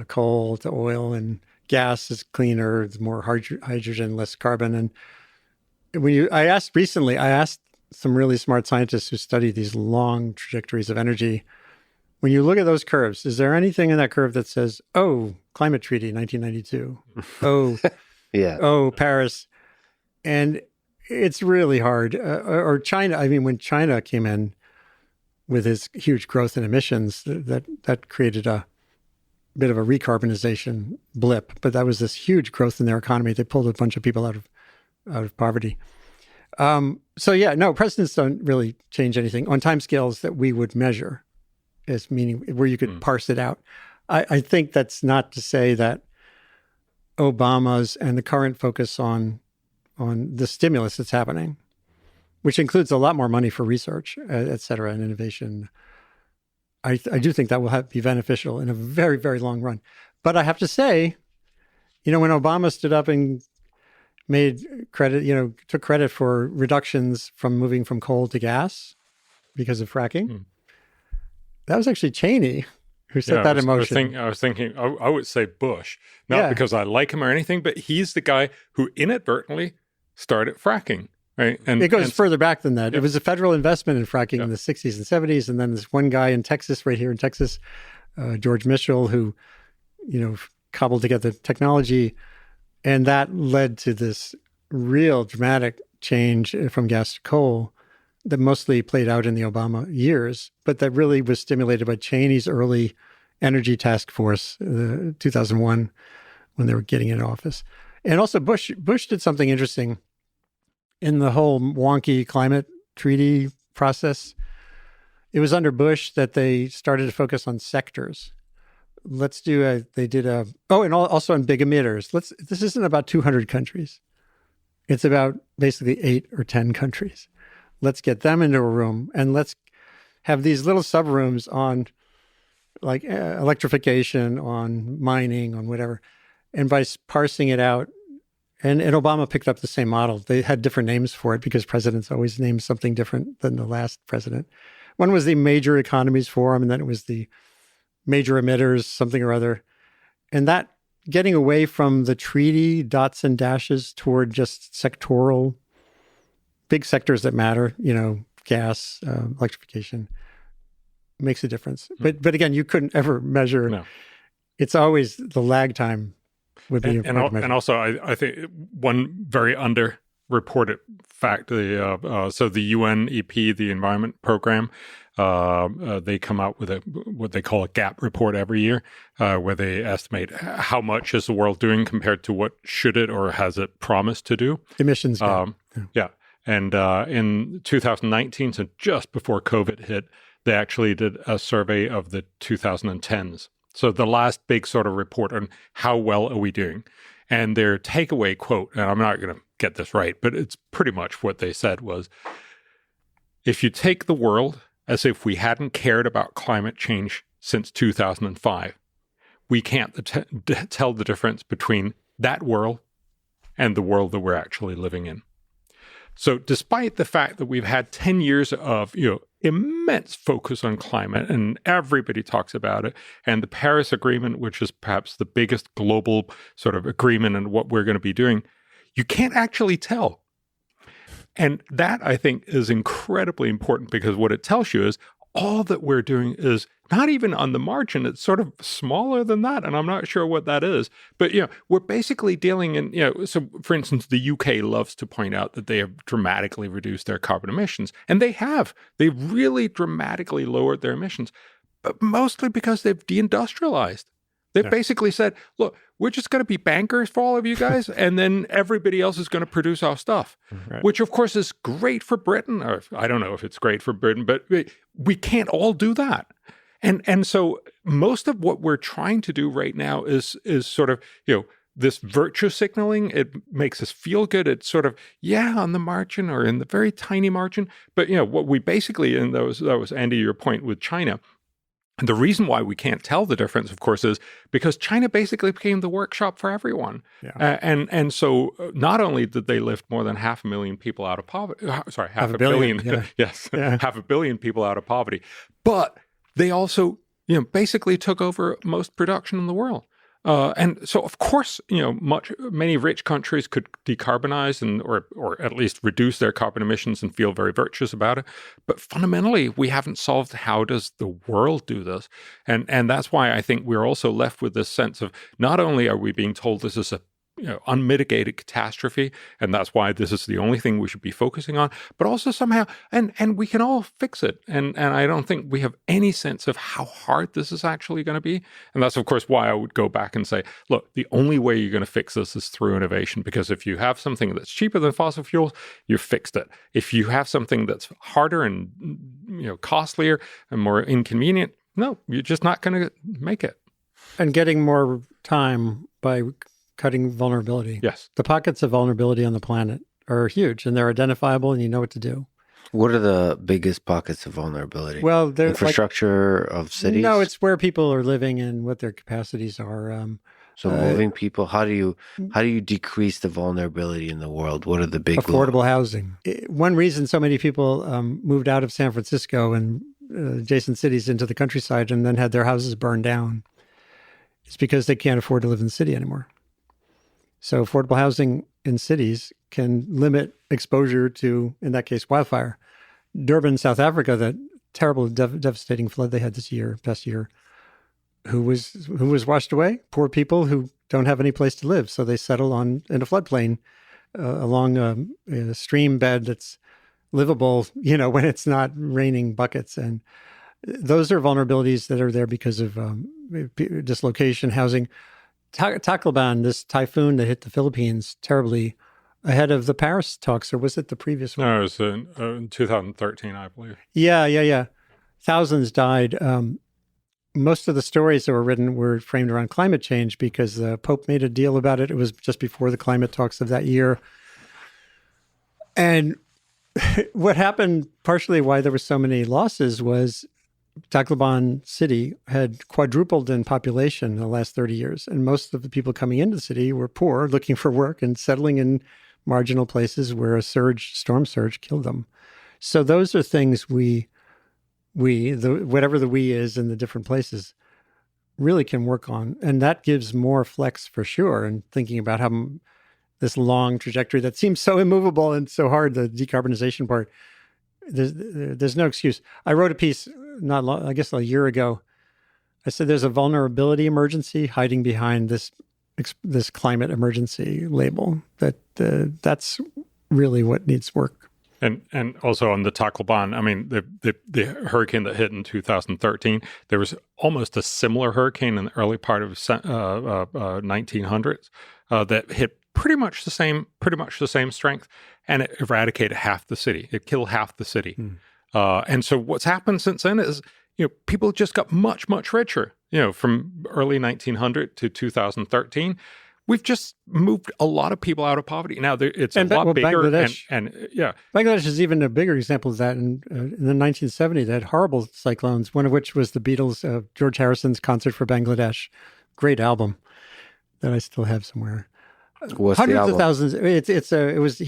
Speaker 2: coal to oil, and gas is cleaner, it's more hydrogen, less carbon. And I asked some really smart scientists who study these long trajectories of energy. When you look at those curves, is there anything in that curve that says, "Oh, climate treaty, 1992"? Oh.
Speaker 1: Yeah.
Speaker 2: Oh, Paris. And it's really hard. Or China. I mean, when China came in with its huge growth in emissions, that created a bit of a recarbonization blip. But that was this huge growth in their economy. They pulled a bunch of people out of poverty. So yeah, no, presidents don't really change anything on timescales that we would measure as meaning where you could parse it out. I think that's not to say that Obama's and the current focus on the stimulus that's happening, which includes a lot more money for research, et cetera, and innovation. I do think that will be beneficial in a very, very long run. But I have to say, when Obama stood up and took credit for reductions from moving from coal to gas because of fracking, that was actually Cheney who set that in motion.
Speaker 3: I was thinking, I would say Bush, not because I like him or anything, but he's the guy who inadvertently started fracking, right? And
Speaker 2: it goes further back than that. Yeah. It was a federal investment in fracking in the 60s and 70s, and then this one guy in Texas, right here in Texas, George Mitchell, who, cobbled together technology, and that led to this real dramatic change from gas to coal that mostly played out in the Obama years, but that really was stimulated by Cheney's early energy task force, 2001, when they were getting into office. And also Bush did something interesting in the whole wonky climate treaty process. It was under Bush that they started to focus on sectors. And also on big emitters. This isn't about 200 countries. It's about basically 8 or 10 countries. Let's get them into a room and let's have these little sub-rooms on like electrification, on mining, on whatever. And by parsing it out, and Obama picked up the same model. They had different names for it because presidents always name something different than the last president. One was the Major Economies Forum, and then it was the Major Emitters, something or other. And that getting away from the treaty dots and dashes toward just sectoral, big sectors that matter, gas, electrification, makes a difference. But again, you couldn't ever measure. No. It's always the lag time would be important.
Speaker 3: And also, I think one very underreported fact, so the UNEP, the Environment Program, they come out with what they call a gap report every year, where they estimate how much is the world doing compared to what should it or has it promised to do.
Speaker 2: Emissions.
Speaker 3: Yeah. And in 2019, so just before COVID hit, they actually did a survey of the 2010s. So the last big sort of report on how well are we doing. And their takeaway quote, and I'm not going to get this right, but it's pretty much what they said was, if you take the world as if we hadn't cared about climate change since 2005, we can't tell the difference between that world and the world that we're actually living in. So despite the fact that we've had 10 years of, immense focus on climate and everybody talks about it, and the Paris Agreement, which is perhaps the biggest global sort of agreement in what we're going to be doing, you can't actually tell. And that, I think, is incredibly important because what it tells you is all that we're doing is not even on the margin. It's sort of smaller than that, and I'm not sure what that is. But, we're basically dealing in, so for instance, the UK loves to point out that they have dramatically reduced their carbon emissions, and they have. They've really dramatically lowered their emissions, but mostly because they've deindustrialized. They've basically said, look, we're just going to be bankers for all of you guys, and then everybody else is going to produce our stuff, which, of course, is great for Britain. Or I don't know if it's great for Britain, but we can't all do that. And so most of what we're trying to do right now is sort of, this virtue signaling. It makes us feel good. It's sort of, on the margin or in the very tiny margin. But, what we basically, and that was, Andy, your point with China. And the reason why we can't tell the difference, of course, is because China basically became the workshop for everyone. Yeah. And so not only did they lift more than 500,000 people out of poverty, half a billion, yes, 500 million people out of poverty, but they also, basically took over most production in the world. And so, of course, many rich countries could decarbonize or at least reduce their carbon emissions and feel very virtuous about it. But fundamentally, we haven't solved how does the world do this. And that's why I think we're also left with this sense of not only are we being told this is a unmitigated catastrophe, and that's why this is the only thing we should be focusing on, but also somehow, and we can all fix it. And I don't think we have any sense of how hard this is actually going to be. And that's, of course, why I would go back and say, look, the only way you're going to fix this is through innovation, because if you have something that's cheaper than fossil fuels, you've fixed it. If you have something that's harder and costlier and more inconvenient, no, you're just not going to make it.
Speaker 2: And getting more time by cutting vulnerability.
Speaker 3: Yes.
Speaker 2: The pockets of vulnerability on the planet are huge, and they're identifiable, and you know what to do.
Speaker 1: What are the biggest pockets of vulnerability?
Speaker 2: Well, they're
Speaker 1: infrastructure of cities?
Speaker 2: No, it's where people are living and what their capacities are.
Speaker 1: So moving people, how do you decrease the vulnerability in the world? What are the big
Speaker 2: affordable housing? One reason so many people moved out of San Francisco and adjacent cities into the countryside and then had their houses burned down is because they can't afford to live in the city anymore. So affordable housing in cities can limit exposure to, in that case, wildfire. Durban, South Africa, that terrible, devastating flood they had past year, who was washed away? Poor people who don't have any place to live. So they settle in a floodplain along a stream bed that's livable, when it's not raining buckets. And those are vulnerabilities that are there because of dislocation, housing. Tacloban, this typhoon that hit the Philippines terribly ahead of the Paris talks, or was it the previous one?
Speaker 3: No, it was in 2013, I believe.
Speaker 2: Yeah. Thousands died. Most of the stories that were written were framed around climate change because the Pope made a deal about it. It was just before the climate talks of that year. And what happened, partially why there were so many losses, was Tacloban city had quadrupled in population in the last 30 years. And most of the people coming into the city were poor, looking for work and settling in marginal places where a storm surge killed them. So those are things whatever the we is in the different places, really can work on. And that gives more flex for sure. And thinking about how this long trajectory that seems so immovable and so hard, the decarbonization part, there's no excuse. I wrote a piece I guess a year ago. I said there's a vulnerability emergency hiding behind this climate emergency label. That's really what needs work.
Speaker 3: And also on the Tacloban, I mean, the hurricane that hit in 2013, there was almost a similar hurricane in the early part of 1900s that hit pretty much the same strength, and it eradicated half the city. It killed half the city. And so what's happened since then is, people just got much, much richer, from early 1900 to 2013. We've just moved a lot of people out of poverty. Now, it's a lot bigger.
Speaker 2: Bangladesh is even a bigger example of that. In the 1970s, they had horrible cyclones, one of which was the Beatles, George Harrison's Concert for Bangladesh. Great album that I still have somewhere.
Speaker 1: What's
Speaker 2: Hundreds
Speaker 1: the album?
Speaker 2: of thousands. He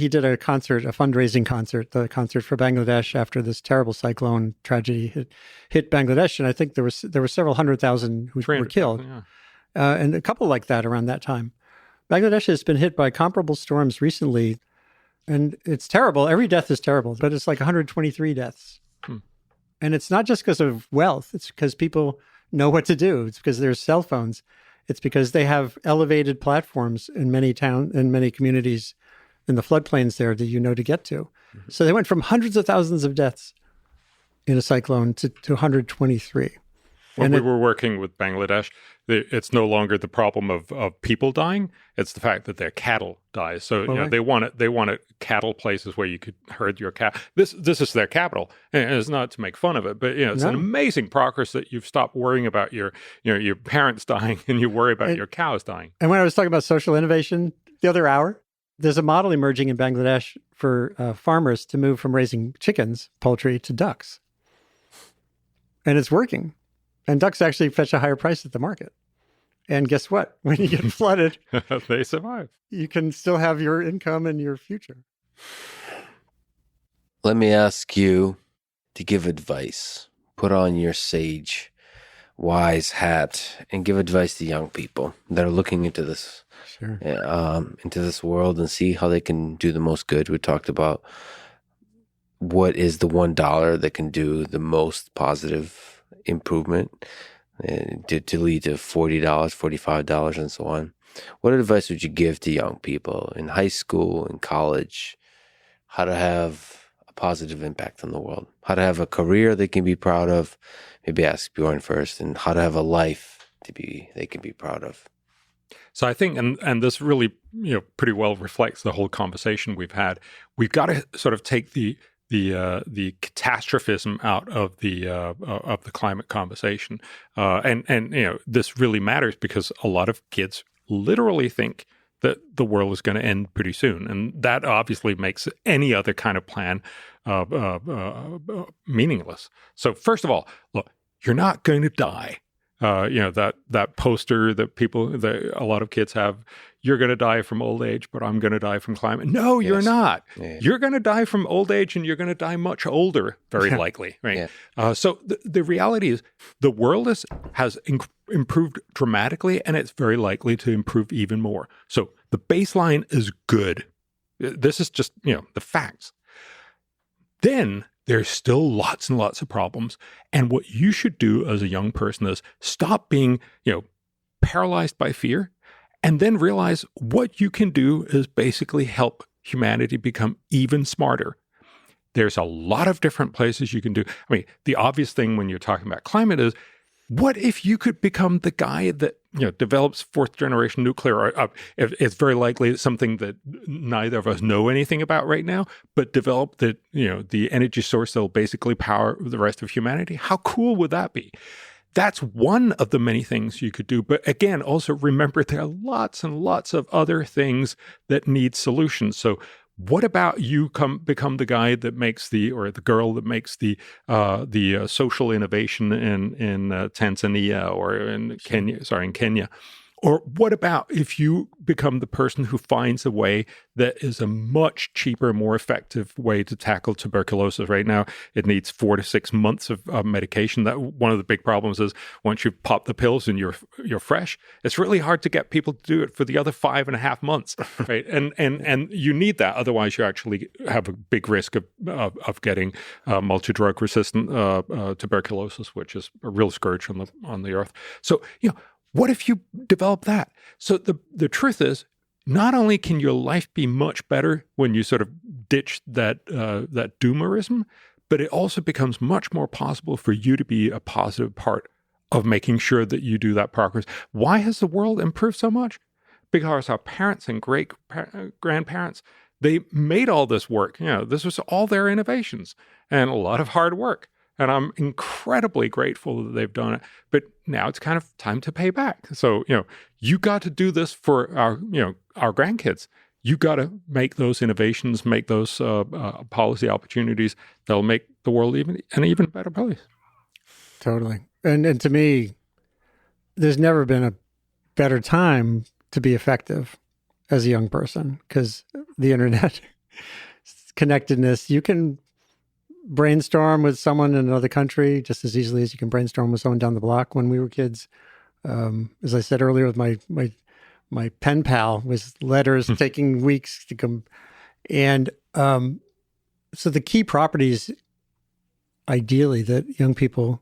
Speaker 2: did a fundraising concert, the Concert for Bangladesh, after this terrible cyclone tragedy hit Bangladesh, and I think there were several 100,000 who were killed, and a couple like that around that time. Bangladesh has been hit by comparable storms recently, and it's terrible. Every death is terrible, but it's like 123 deaths, and it's not just because of wealth; it's because people know what to do. It's because there's cell phones. It's because they have elevated platforms in many communities in the floodplains there that to get to. Mm-hmm. So they went from hundreds of thousands of deaths in a cyclone to 123.
Speaker 3: When we were working with Bangladesh, it's no longer the problem of people dying; it's the fact that their cattle die. So they wanted cattle places where you could herd your cattle. This is their capital, and it's not to make fun of it, but it's an amazing progress that you've stopped worrying about your parents dying and you worry about your cows dying.
Speaker 2: And when I was talking about social innovation the other hour, there's a model emerging in Bangladesh for farmers to move from raising chickens, poultry, to ducks. And it's working. And ducks actually fetch a higher price at the market. And guess what? When you get flooded,
Speaker 3: they survive.
Speaker 2: You can still have your income and your future.
Speaker 1: Let me ask you to give advice. Put on your sage, wise hat and give advice to young people that are looking into this, into this world and see how they can do the most good. We talked about what is the $1 that can do the most positive improvement to lead to $40, $45, and so on. What advice would you give to young people in high school, in college, how to have a positive impact on the world, how to have a career they can be proud of? Maybe ask Bjørn first, and how to have a life they can be proud of.
Speaker 3: So I think, and this really pretty well reflects the whole conversation we've had. We've got to sort of take the catastrophism out of the climate conversation, and this really matters because a lot of kids literally think that the world is going to end pretty soon, and that obviously makes any other kind of plan meaningless. So first of all, look, you're not going to die. That poster that a lot of kids have, you're going to die from old age, but I'm going to die from climate. No, you're not. Yeah. You're going to die from old age, and you're going to die much older, very likely, right? Yeah. So the reality is the world has improved dramatically, and it's very likely to improve even more. So the baseline is good. This is just, the facts. Then there's still lots and lots of problems. And what you should do as a young person is stop being, paralyzed by fear, and then realize what you can do is basically help humanity become even smarter. There's a lot of different places you can do. I mean, the obvious thing when you're talking about climate is, what if you could become the guy that develops fourth generation nuclear? It's very likely something that neither of us know anything about right now, but develop the energy source that will basically power the rest of humanity. How cool would that be? That's one of the many things you could do. But again, also remember there are lots and lots of other things that need solutions. So what about you become the guy that makes or the girl that makes the social innovation in Tanzania or in Kenya? Or what about if you become the person who finds a way that is a much cheaper, more effective way to tackle tuberculosis? Right now, it needs 4 to 6 months of medication. That one of the big problems is once you pop the pills and you're fresh, it's really hard to get people to do it for the other 5.5 months, right? And you need that, otherwise you actually have a big risk of getting multi-drug resistant tuberculosis, which is a real scourge on the earth. So what if you develop that? So the truth is, not only can your life be much better when you sort of ditch that doomerism, but it also becomes much more possible for you to be a positive part of making sure that you do that progress. Why has the world improved so much? Because our parents and grandparents, they made all this work. This was all their innovations and a lot of hard work. And I'm incredibly grateful that they've done it. But now it's kind of time to pay back. So, you got to do this for our grandkids. You got to make those innovations, make those policy opportunities that'll make the world an even better place.
Speaker 2: Totally. And to me, there's never been a better time to be effective as a young person, because the internet, connectedness, you can brainstorm with someone in another country just as easily as you can brainstorm with someone down the block. When we were kids, as I said earlier, with my pen pal, was letters taking weeks to come. And so the key properties, ideally, that young people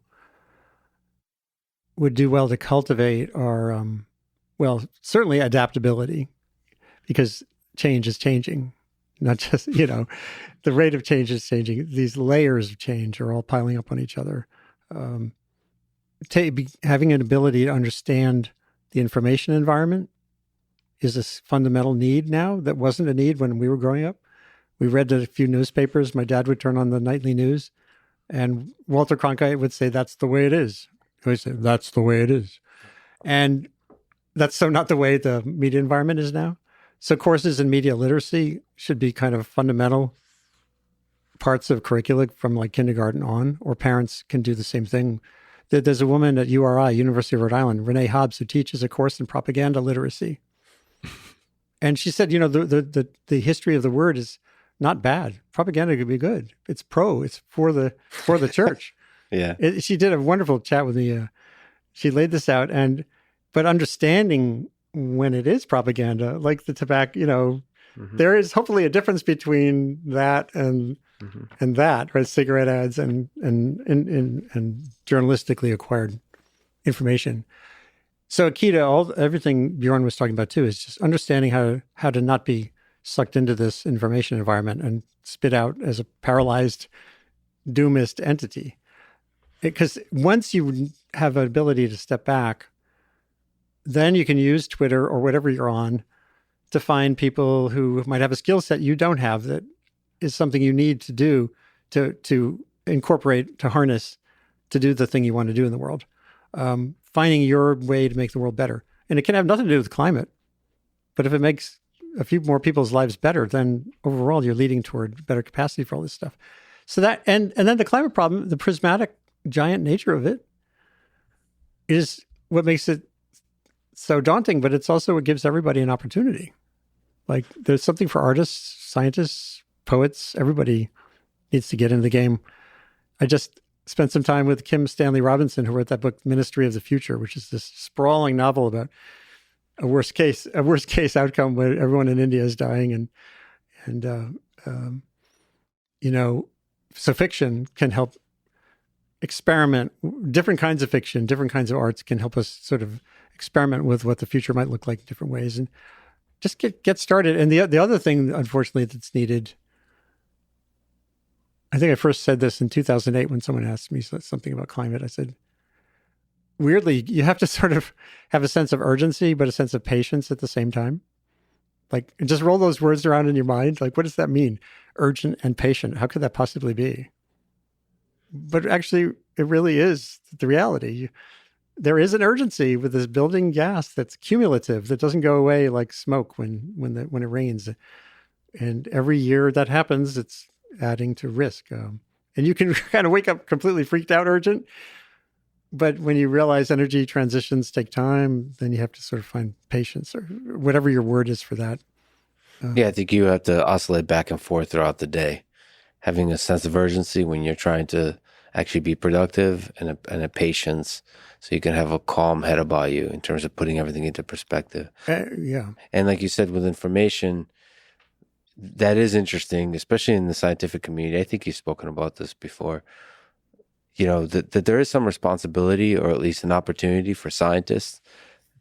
Speaker 2: would do well to cultivate are, certainly adaptability, because change is changing. Not just, the rate of change is changing. These layers of change are all piling up on each other. having an ability to understand the information environment is a fundamental need now that wasn't a need when we were growing up. We read a few newspapers. My dad would turn on the nightly news, and Walter Cronkite would say, "That's the way it is." He would say, "That's the way it is." And that's so not the way the media environment is now. So courses in media literacy should be kind of fundamental parts of curricula from like kindergarten on, or parents can do the same thing. There's a woman at URI, University of Rhode Island, Renee Hobbs, who teaches a course in propaganda literacy. And she said, the history of the word is not bad. Propaganda could be good. It's for the church.
Speaker 1: Yeah.
Speaker 2: She did a wonderful chat with me. She laid this out, but understanding when it is propaganda, like the tobacco, there is hopefully a difference between that and that, right? Cigarette ads and journalistically acquired information. So a key to everything Bjørn was talking about too is just understanding how to not be sucked into this information environment and spit out as a paralyzed, doomist entity. Because once you have an ability to step back, then you can use Twitter or whatever you're on to find people who might have a skill set you don't have that is something you need to do to incorporate, to harness, to do the thing you want to do in the world. Finding your way to make the world better. And it can have nothing to do with climate, but if it makes a few more people's lives better, then overall you're leading toward better capacity for all this stuff. So that, and then the climate problem, the prismatic giant nature of it is what makes it so daunting, but it's also what gives everybody an opportunity. Like there's something for artists, scientists, poets, everybody needs to get into the game. I just spent some time with Kim Stanley Robinson, who wrote that book, Ministry of the Future, which is this sprawling novel about a worst case outcome where everyone in India is dying. So fiction can help experiment. Different kinds of fiction, different kinds of arts can help us sort of experiment with what the future might look like in different ways and just get started. And the other thing, unfortunately, that's needed, I think I first said this in 2008 when someone asked me something about climate. I said, weirdly, you have to sort of have a sense of urgency, but a sense of patience at the same time. Like, just roll those words around in your mind. Like, what does that mean? Urgent and patient. How could that possibly be? But actually, it really is the reality. There is an urgency with this building gas that's cumulative, that doesn't go away like smoke when it rains. And every year that happens, it's adding to risk. And you can kind of wake up completely freaked out urgent. But when you realize energy transitions take time, then you have to sort of find patience or whatever your word is for that.
Speaker 1: I think you have to oscillate back and forth throughout the day, having a sense of urgency when you're trying to actually be productive and a patience so you can have a calm head about you in terms of putting everything into perspective.
Speaker 2: Yeah.
Speaker 1: And like you said, with information, that is interesting, especially in the scientific community. I think you've spoken about this before. That there is some responsibility, or at least an opportunity for scientists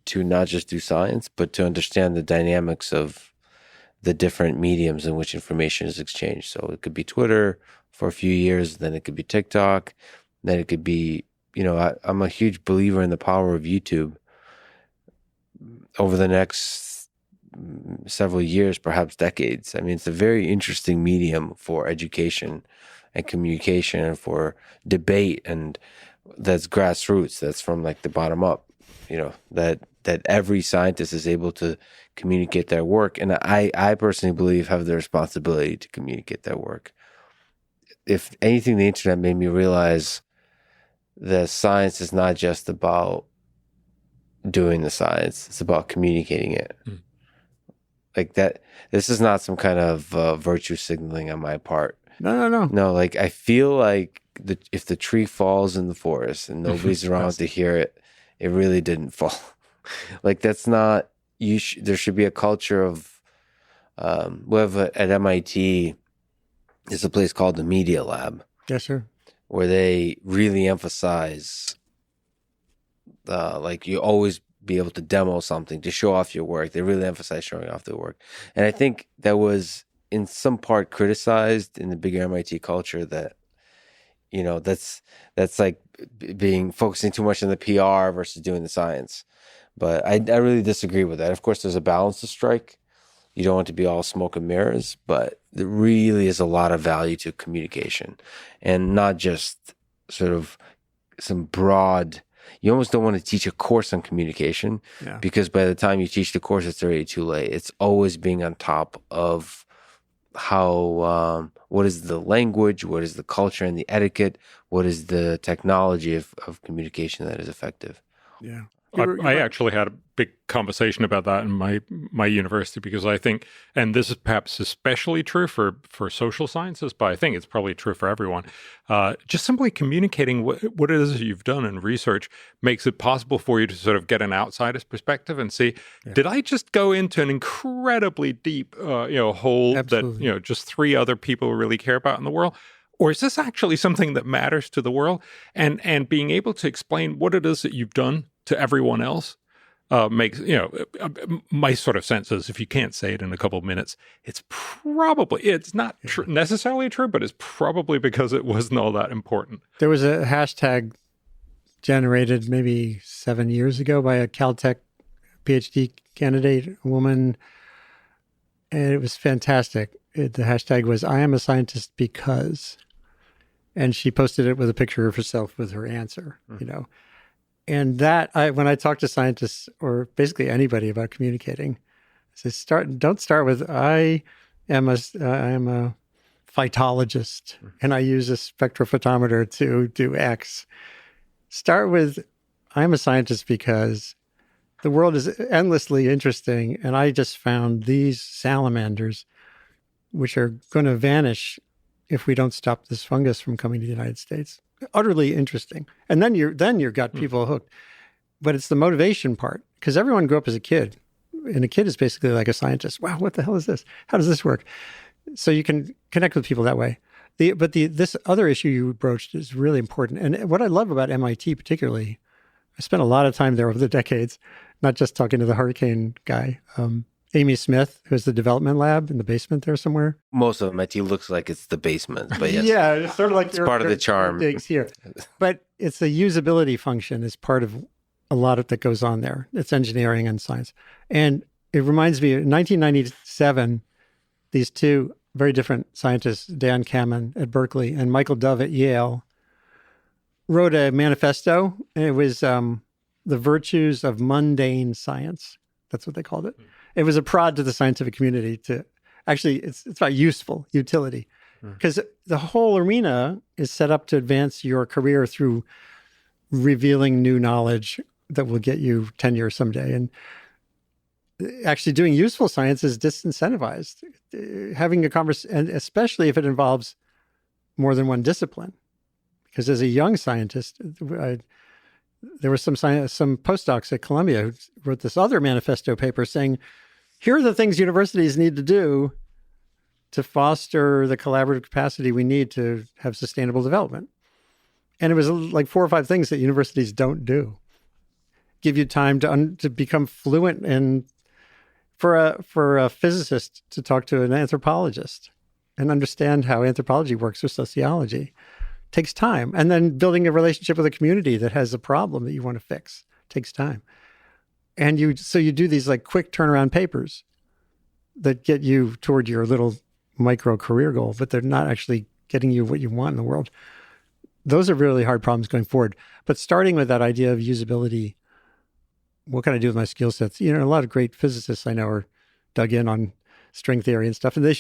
Speaker 1: to not just do science, but to understand the dynamics of the different mediums in which information is exchanged. So it could be Twitter for a few years, then it could be TikTok, then it could be, I'm a huge believer in the power of YouTube. Over the next several years, perhaps decades. I mean, it's a very interesting medium for education and communication and for debate, and that's grassroots. That's from like the bottom up, that every scientist is able to communicate their work. And I personally believe have the responsibility to communicate their work. If anything, the internet made me realize that science is not just about doing the science. It's about communicating it. Like that, this is not some kind of virtue signaling on my part.
Speaker 2: No.
Speaker 1: No, like I feel like if the tree falls in the forest and nobody's around to hear it, it really didn't fall. Like that's not, there should be a culture of, we have at MIT, there's a place called the Media Lab.
Speaker 2: Yes, sir.
Speaker 1: Where they really emphasize, like you always be able to demo something, to show off your work. They really emphasize showing off their work. And I think that was in some part criticized in the bigger MIT culture, that That's like being focusing too much on the PR versus doing the science. But I really disagree with that. Of course, there's a balance to strike. You don't want to be all smoke and mirrors, but there really is a lot of value to communication, and not just sort of some broad. You almost don't want to teach a course on communication because by the time you teach the course, it's already too late. It's always being on top of how, what is the language, what is the culture and the etiquette, what is the technology of communication that is effective.
Speaker 2: Yeah.
Speaker 3: I actually had a big conversation about that in my university, because I think, and this is perhaps especially true for social sciences, but I think it's probably true for everyone, just simply communicating what it is that you've done in research makes it possible for you to sort of get an outsider's perspective and see, did I just go into an incredibly deep hole
Speaker 2: Absolutely.
Speaker 3: that just 3 other people really care about in the world? Or is this actually something that matters to the world? And being able to explain what it is that you've done to everyone else makes, my sort of sense is, if you can't say it in a couple of minutes, it's not necessarily true, but it's probably because it wasn't all that important.
Speaker 2: There was a hashtag generated maybe 7 years ago by a Caltech PhD candidate, a woman, and it was fantastic. The hashtag was, I am a scientist because, and she posted it with a picture of herself with her answer, And that, when I talk to scientists or basically anybody about communicating, I say, don't start with, I am a phytologist and I use a spectrophotometer to do X. Start with, I'm a scientist because the world is endlessly interesting and I just found these salamanders, which are going to vanish if we don't stop this fungus from coming to the United States. Utterly interesting. And then you've got people hooked. But it's the motivation part, because everyone grew up as a kid, and a kid is basically like a scientist. Wow, what the hell is this? How does this work? So you can connect with people that way. This other issue you broached is really important. And what I love about MIT particularly, I spent a lot of time there over the decades, not just talking to the hurricane guy, Amy Smith, who has the development lab in the basement there somewhere.
Speaker 1: Most of MIT looks like it's the basement, but yes.
Speaker 2: Yeah, it's sort of like
Speaker 1: it's part of the charm.
Speaker 2: Digs here. But it's a usability function is part of a lot of that goes on there. It's engineering and science. And it reminds me, in 1997, these 2 very different scientists, Dan Kamen at Berkeley and Michael Dove at Yale, wrote a manifesto. And it was the virtues of mundane science. That's what they called it. It was a prod to the scientific community to actually, it's about useful utility, because the whole arena is set up to advance your career through revealing new knowledge that will get you tenure someday. And actually doing useful science is disincentivized. Having a conversation, and especially if it involves more than one discipline, because as a young scientist, there were some postdocs at Columbia who wrote this other manifesto paper saying, here are the things universities need to do to foster the collaborative capacity we need to have sustainable development. And it was like 4 or 5 things that universities don't do. Give you time to become fluent in, for a physicist to talk to an anthropologist and understand how anthropology works with sociology. Takes time. And then building a relationship with a community that has a problem that you want to fix takes time. And you do these like quick turnaround papers that get you toward your little micro career goal, but they're not actually getting you what you want in the world. Those are really hard problems going forward. But starting with that idea of usability, what can I do with my skill sets? A lot of great physicists I know are dug in on string theory and stuff. And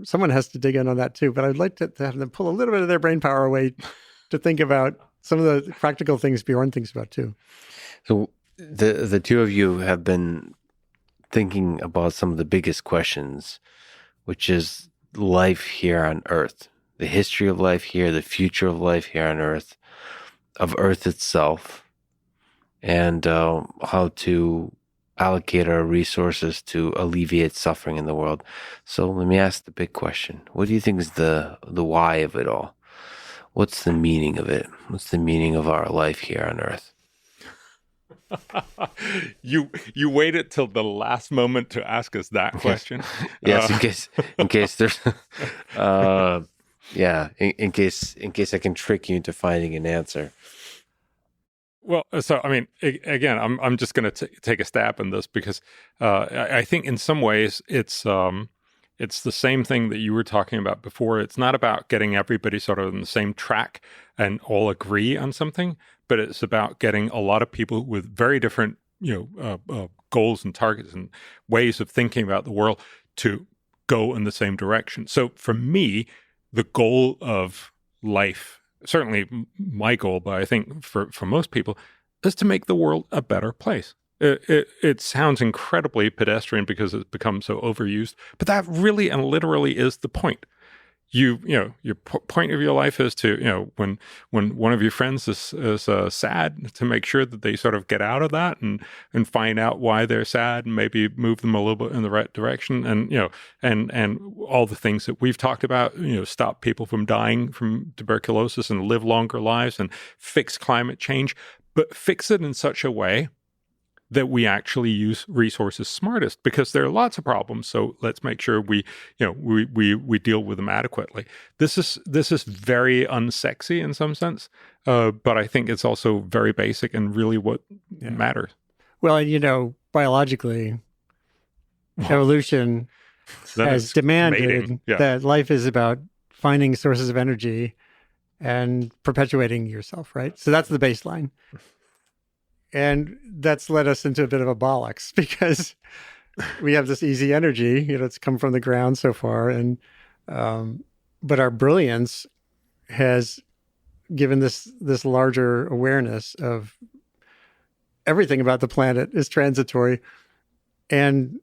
Speaker 2: someone has to dig in on that too. But I'd like to have them pull a little bit of their brain power away to think about some of the practical things Bjørn thinks about too.
Speaker 1: So the 2 of you have been thinking about some of the biggest questions, which is life here on Earth, the history of life here, the future of life here on Earth, of Earth itself, and how to allocate our resources to alleviate suffering in the world. So let me ask the big question. What do you think is the why of it all? What's the meaning of it? What's the meaning of our life here on Earth?
Speaker 3: You waited till the last moment to ask us that question.
Speaker 1: Yes, in case there's Yeah, in case I can trick you into finding an answer.
Speaker 3: Well, so I mean, again, I'm just going to take a stab in this because I think in some ways it's the same thing that you were talking about before. It's not about getting everybody sort of on the same track and all agree on something, but it's about getting a lot of people with very different, goals and targets and ways of thinking about the world to go in the same direction. So for me, the goal of life, certainly my goal, but I think for most people, is to make the world a better place. It sounds incredibly pedestrian because it's become so overused, but that really and literally is the point. Your point of your life is to, when one of your friends is sad, to make sure that they sort of get out of that and find out why they're sad and maybe move them a little bit in the right direction. And, and all the things that we've talked about, stop people from dying from tuberculosis and live longer lives and fix climate change, but fix it in such a way that we actually use resources smartest, because there are lots of problems. So let's make sure we deal with them adequately. This is very unsexy in some sense, but I think it's also very basic and really what matters.
Speaker 2: Well, biologically, evolution has demanded that life is about finding sources of energy and perpetuating yourself, right? So that's the baseline. And that's led us into a bit of a bollocks because we have this easy energy, it's come from the ground so far. And, but our brilliance has given this larger awareness of everything about the planet is transitory. And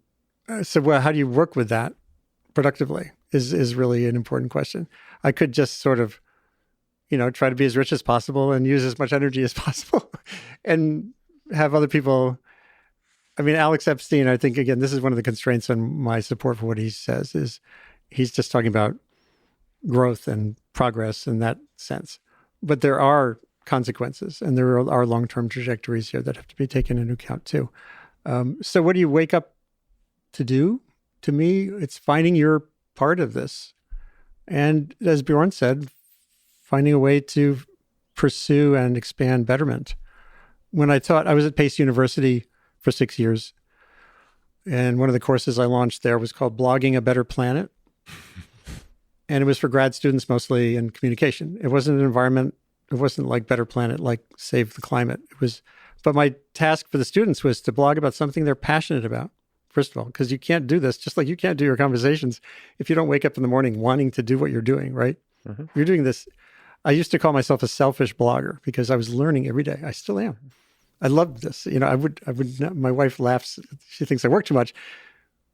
Speaker 2: so, how do you work with that productively is really an important question. I could just sort of, try to be as rich as possible and use as much energy as possible and have other people. I mean, Alex Epstein, I think, again, this is one of the constraints on my support for what he says is he's just talking about growth and progress in that sense. But there are consequences and there are long-term trajectories here that have to be taken into account too. So what do you wake up to do? To me, it's finding your part of this. And as Bjørn said, finding a way to pursue and expand betterment. When I was at Pace University for 6 years, and one of the courses I launched there was called Blogging a Better Planet. And it was for grad students mostly in communication. It wasn't an environment, it wasn't like Better Planet, like Save the Climate. But my task for the students was to blog about something they're passionate about, first of all, because you can't do this, just like you can't do your conversations if you don't wake up in the morning wanting to do what you're doing, right? Mm-hmm. You're doing this. I used to call myself a selfish blogger because I was learning every day. I still am. I love this. I would not, my wife laughs. She thinks I work too much,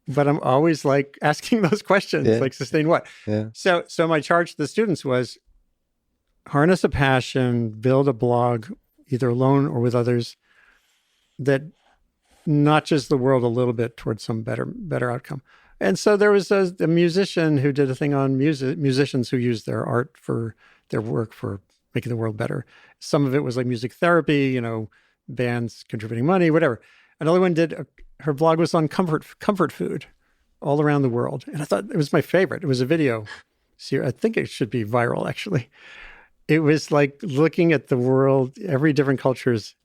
Speaker 2: but I'm always like asking those questions, like sustain what? Yeah. So my charge to the students was harness a passion, build a blog, either alone or with others, that notches the world a little bit towards some better outcome. And so there was a musician who did a thing on musicians who used their art for their work for making the world better. Some of it was like music therapy, bands contributing money, whatever. Another one her blog was on comfort food all around the world. And I thought it was my favorite. It was a video series. I think it should be viral, actually. It was like looking at the world, every different cultures.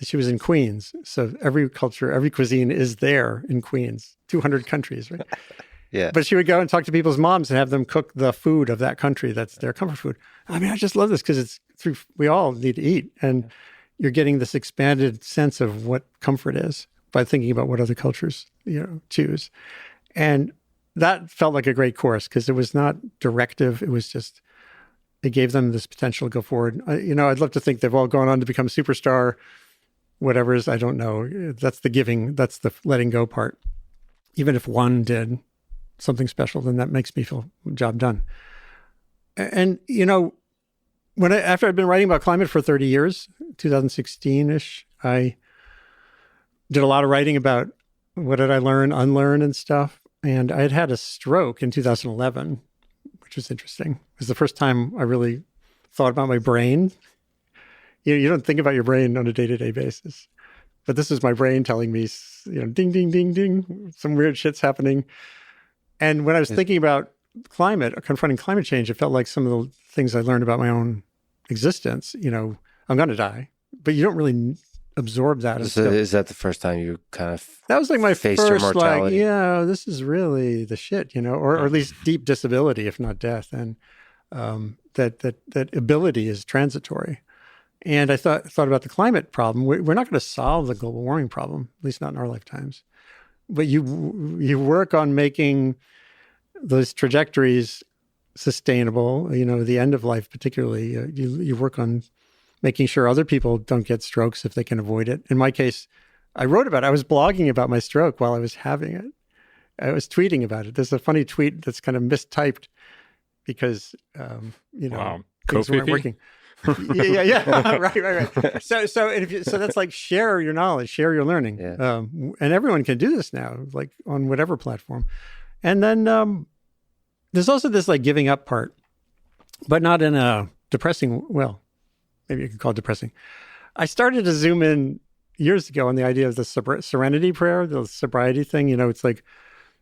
Speaker 2: She was in Queens. So every culture, every cuisine is there in Queens, 200 countries, right?
Speaker 1: Yeah.
Speaker 2: But she would go and talk to people's moms and have them cook the food of that country. That's their comfort food. I mean, I just love this because we all need to eat. And you're getting this expanded sense of what comfort is by thinking about what other cultures, choose. And that felt like a great course because it was not directive. It was just, it gave them this potential to go forward. I'd love to think they've all gone on to become superstar, whatever is, I don't know. That's the giving, that's the letting go part. Even if one did something special, then that makes me feel job done. And, after I'd been writing about climate for 30 years, 2016-ish, I did a lot of writing about what did I learn, unlearn and stuff. And I had a stroke in 2011, which was interesting. It was the first time I really thought about my brain. You don't think about your brain on a day-to-day basis. But this is my brain telling me, ding, ding, ding, ding, some weird shit's happening. And when I was thinking about confronting climate change, it felt like some of the things I learned about my own existence. I'm going to die, but you don't really absorb that.
Speaker 1: So is that the first time you kind of
Speaker 2: that was like my
Speaker 1: faced your
Speaker 2: first,
Speaker 1: mortality?
Speaker 2: this is really the shit, or at least deep disability, if not death, and that ability is transitory. And I thought about the climate problem. We're not going to solve the global warming problem, at least not in our lifetimes. But you work on making those trajectories sustainable. The end of life, particularly. You work on making sure other people don't get strokes if they can avoid it. In my case, I wrote about it. I was blogging about my stroke while I was having it. I was tweeting about it. There's a funny tweet that's kind of mistyped because
Speaker 3: Wow.
Speaker 2: things weren't working. yeah. Right. So that's like share your knowledge, share your learning, and everyone can do this now, like on whatever platform. And then there's also this like giving up part, but not in a depressing. Well, maybe you could call it depressing. I started to zoom in years ago on the idea of the serenity prayer, the sobriety thing. It's like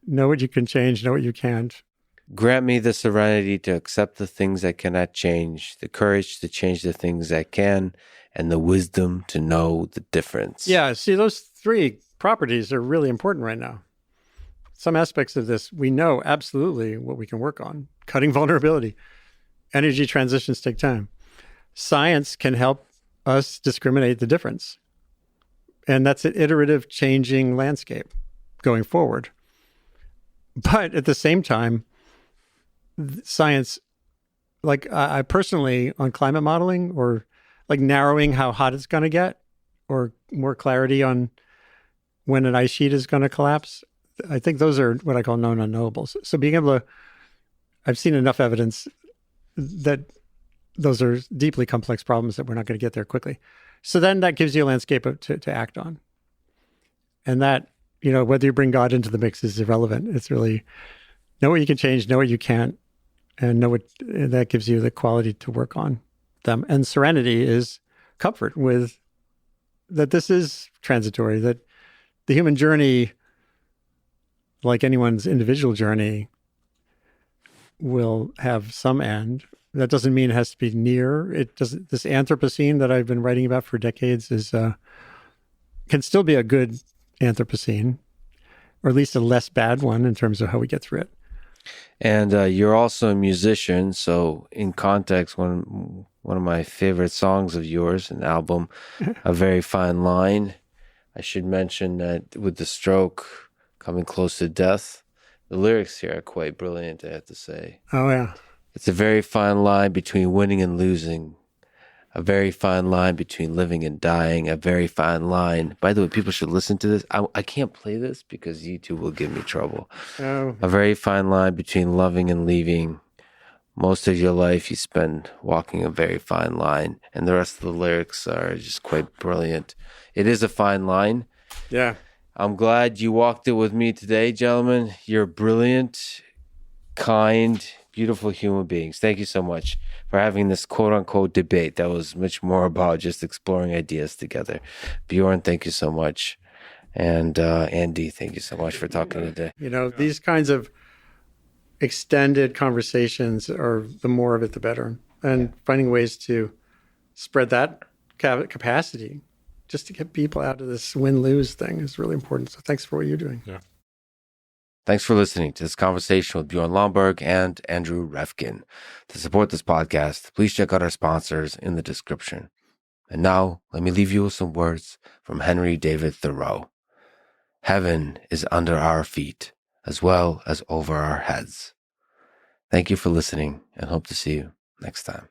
Speaker 2: know what you can change, know what you can't.
Speaker 1: Grant me the serenity to accept the things I cannot change, the courage to change the things I can, and the wisdom to know the difference.
Speaker 2: Yeah, see, those three properties are really important right now. Some aspects of this, we know absolutely what we can work on. Cutting vulnerability. Energy transitions take time. Science can help us discriminate the difference. And that's an iterative changing landscape going forward. But at the same time, science, like I personally on climate modeling or like narrowing how hot it's going to get or more clarity on when an ice sheet is going to collapse, I think those are what I call known unknowables. So being able to, I've seen enough evidence that those are deeply complex problems that we're not going to get there quickly. So then that gives you a landscape to act on. And that, whether you bring God into the mix is irrelevant. It's really know what you can change, know what you can't, and that gives you the quality to work on them. And serenity is comfort with that this is transitory, that the human journey, like anyone's individual journey, will have some end. That doesn't mean it has to be near. It doesn't. This Anthropocene that I've been writing about for decades can still be a good Anthropocene, or at least a less bad one in terms of how we get through it.
Speaker 1: And you're also a musician, so in context, one of my favorite songs of yours, an album, A Very Fine Line. I should mention that with the stroke coming close to death, the lyrics here are quite brilliant, I have to say.
Speaker 2: Oh, yeah.
Speaker 1: It's a very fine line between winning and losing. A very fine line between living and dying. A very fine line. By the way, people should listen to this. I can't play this because YouTube will give me trouble.
Speaker 2: Oh.
Speaker 1: A very fine line between loving and leaving. Most of your life you spend walking a very fine line. And the rest of the lyrics are just quite brilliant. It is a fine line.
Speaker 2: Yeah.
Speaker 1: I'm glad you walked it with me today, gentlemen. You're brilliant, kind, beautiful human beings. Thank you so much for having this quote-unquote debate that was much more about just exploring ideas together. Bjørn, thank you so much. And Andy, thank you so much for talking today.
Speaker 2: These kinds of extended conversations are, the more of it, the better. And finding ways to spread that capacity just to get people out of this win-lose thing is really important. So thanks for what you're doing.
Speaker 3: Yeah.
Speaker 1: Thanks for listening to this conversation with Bjørn Lomborg and Andrew Revkin. To support this podcast, please check out our sponsors in the description. And now, let me leave you with some words from Henry David Thoreau. Heaven is under our feet, as well as over our heads. Thank you for listening, and hope to see you next time.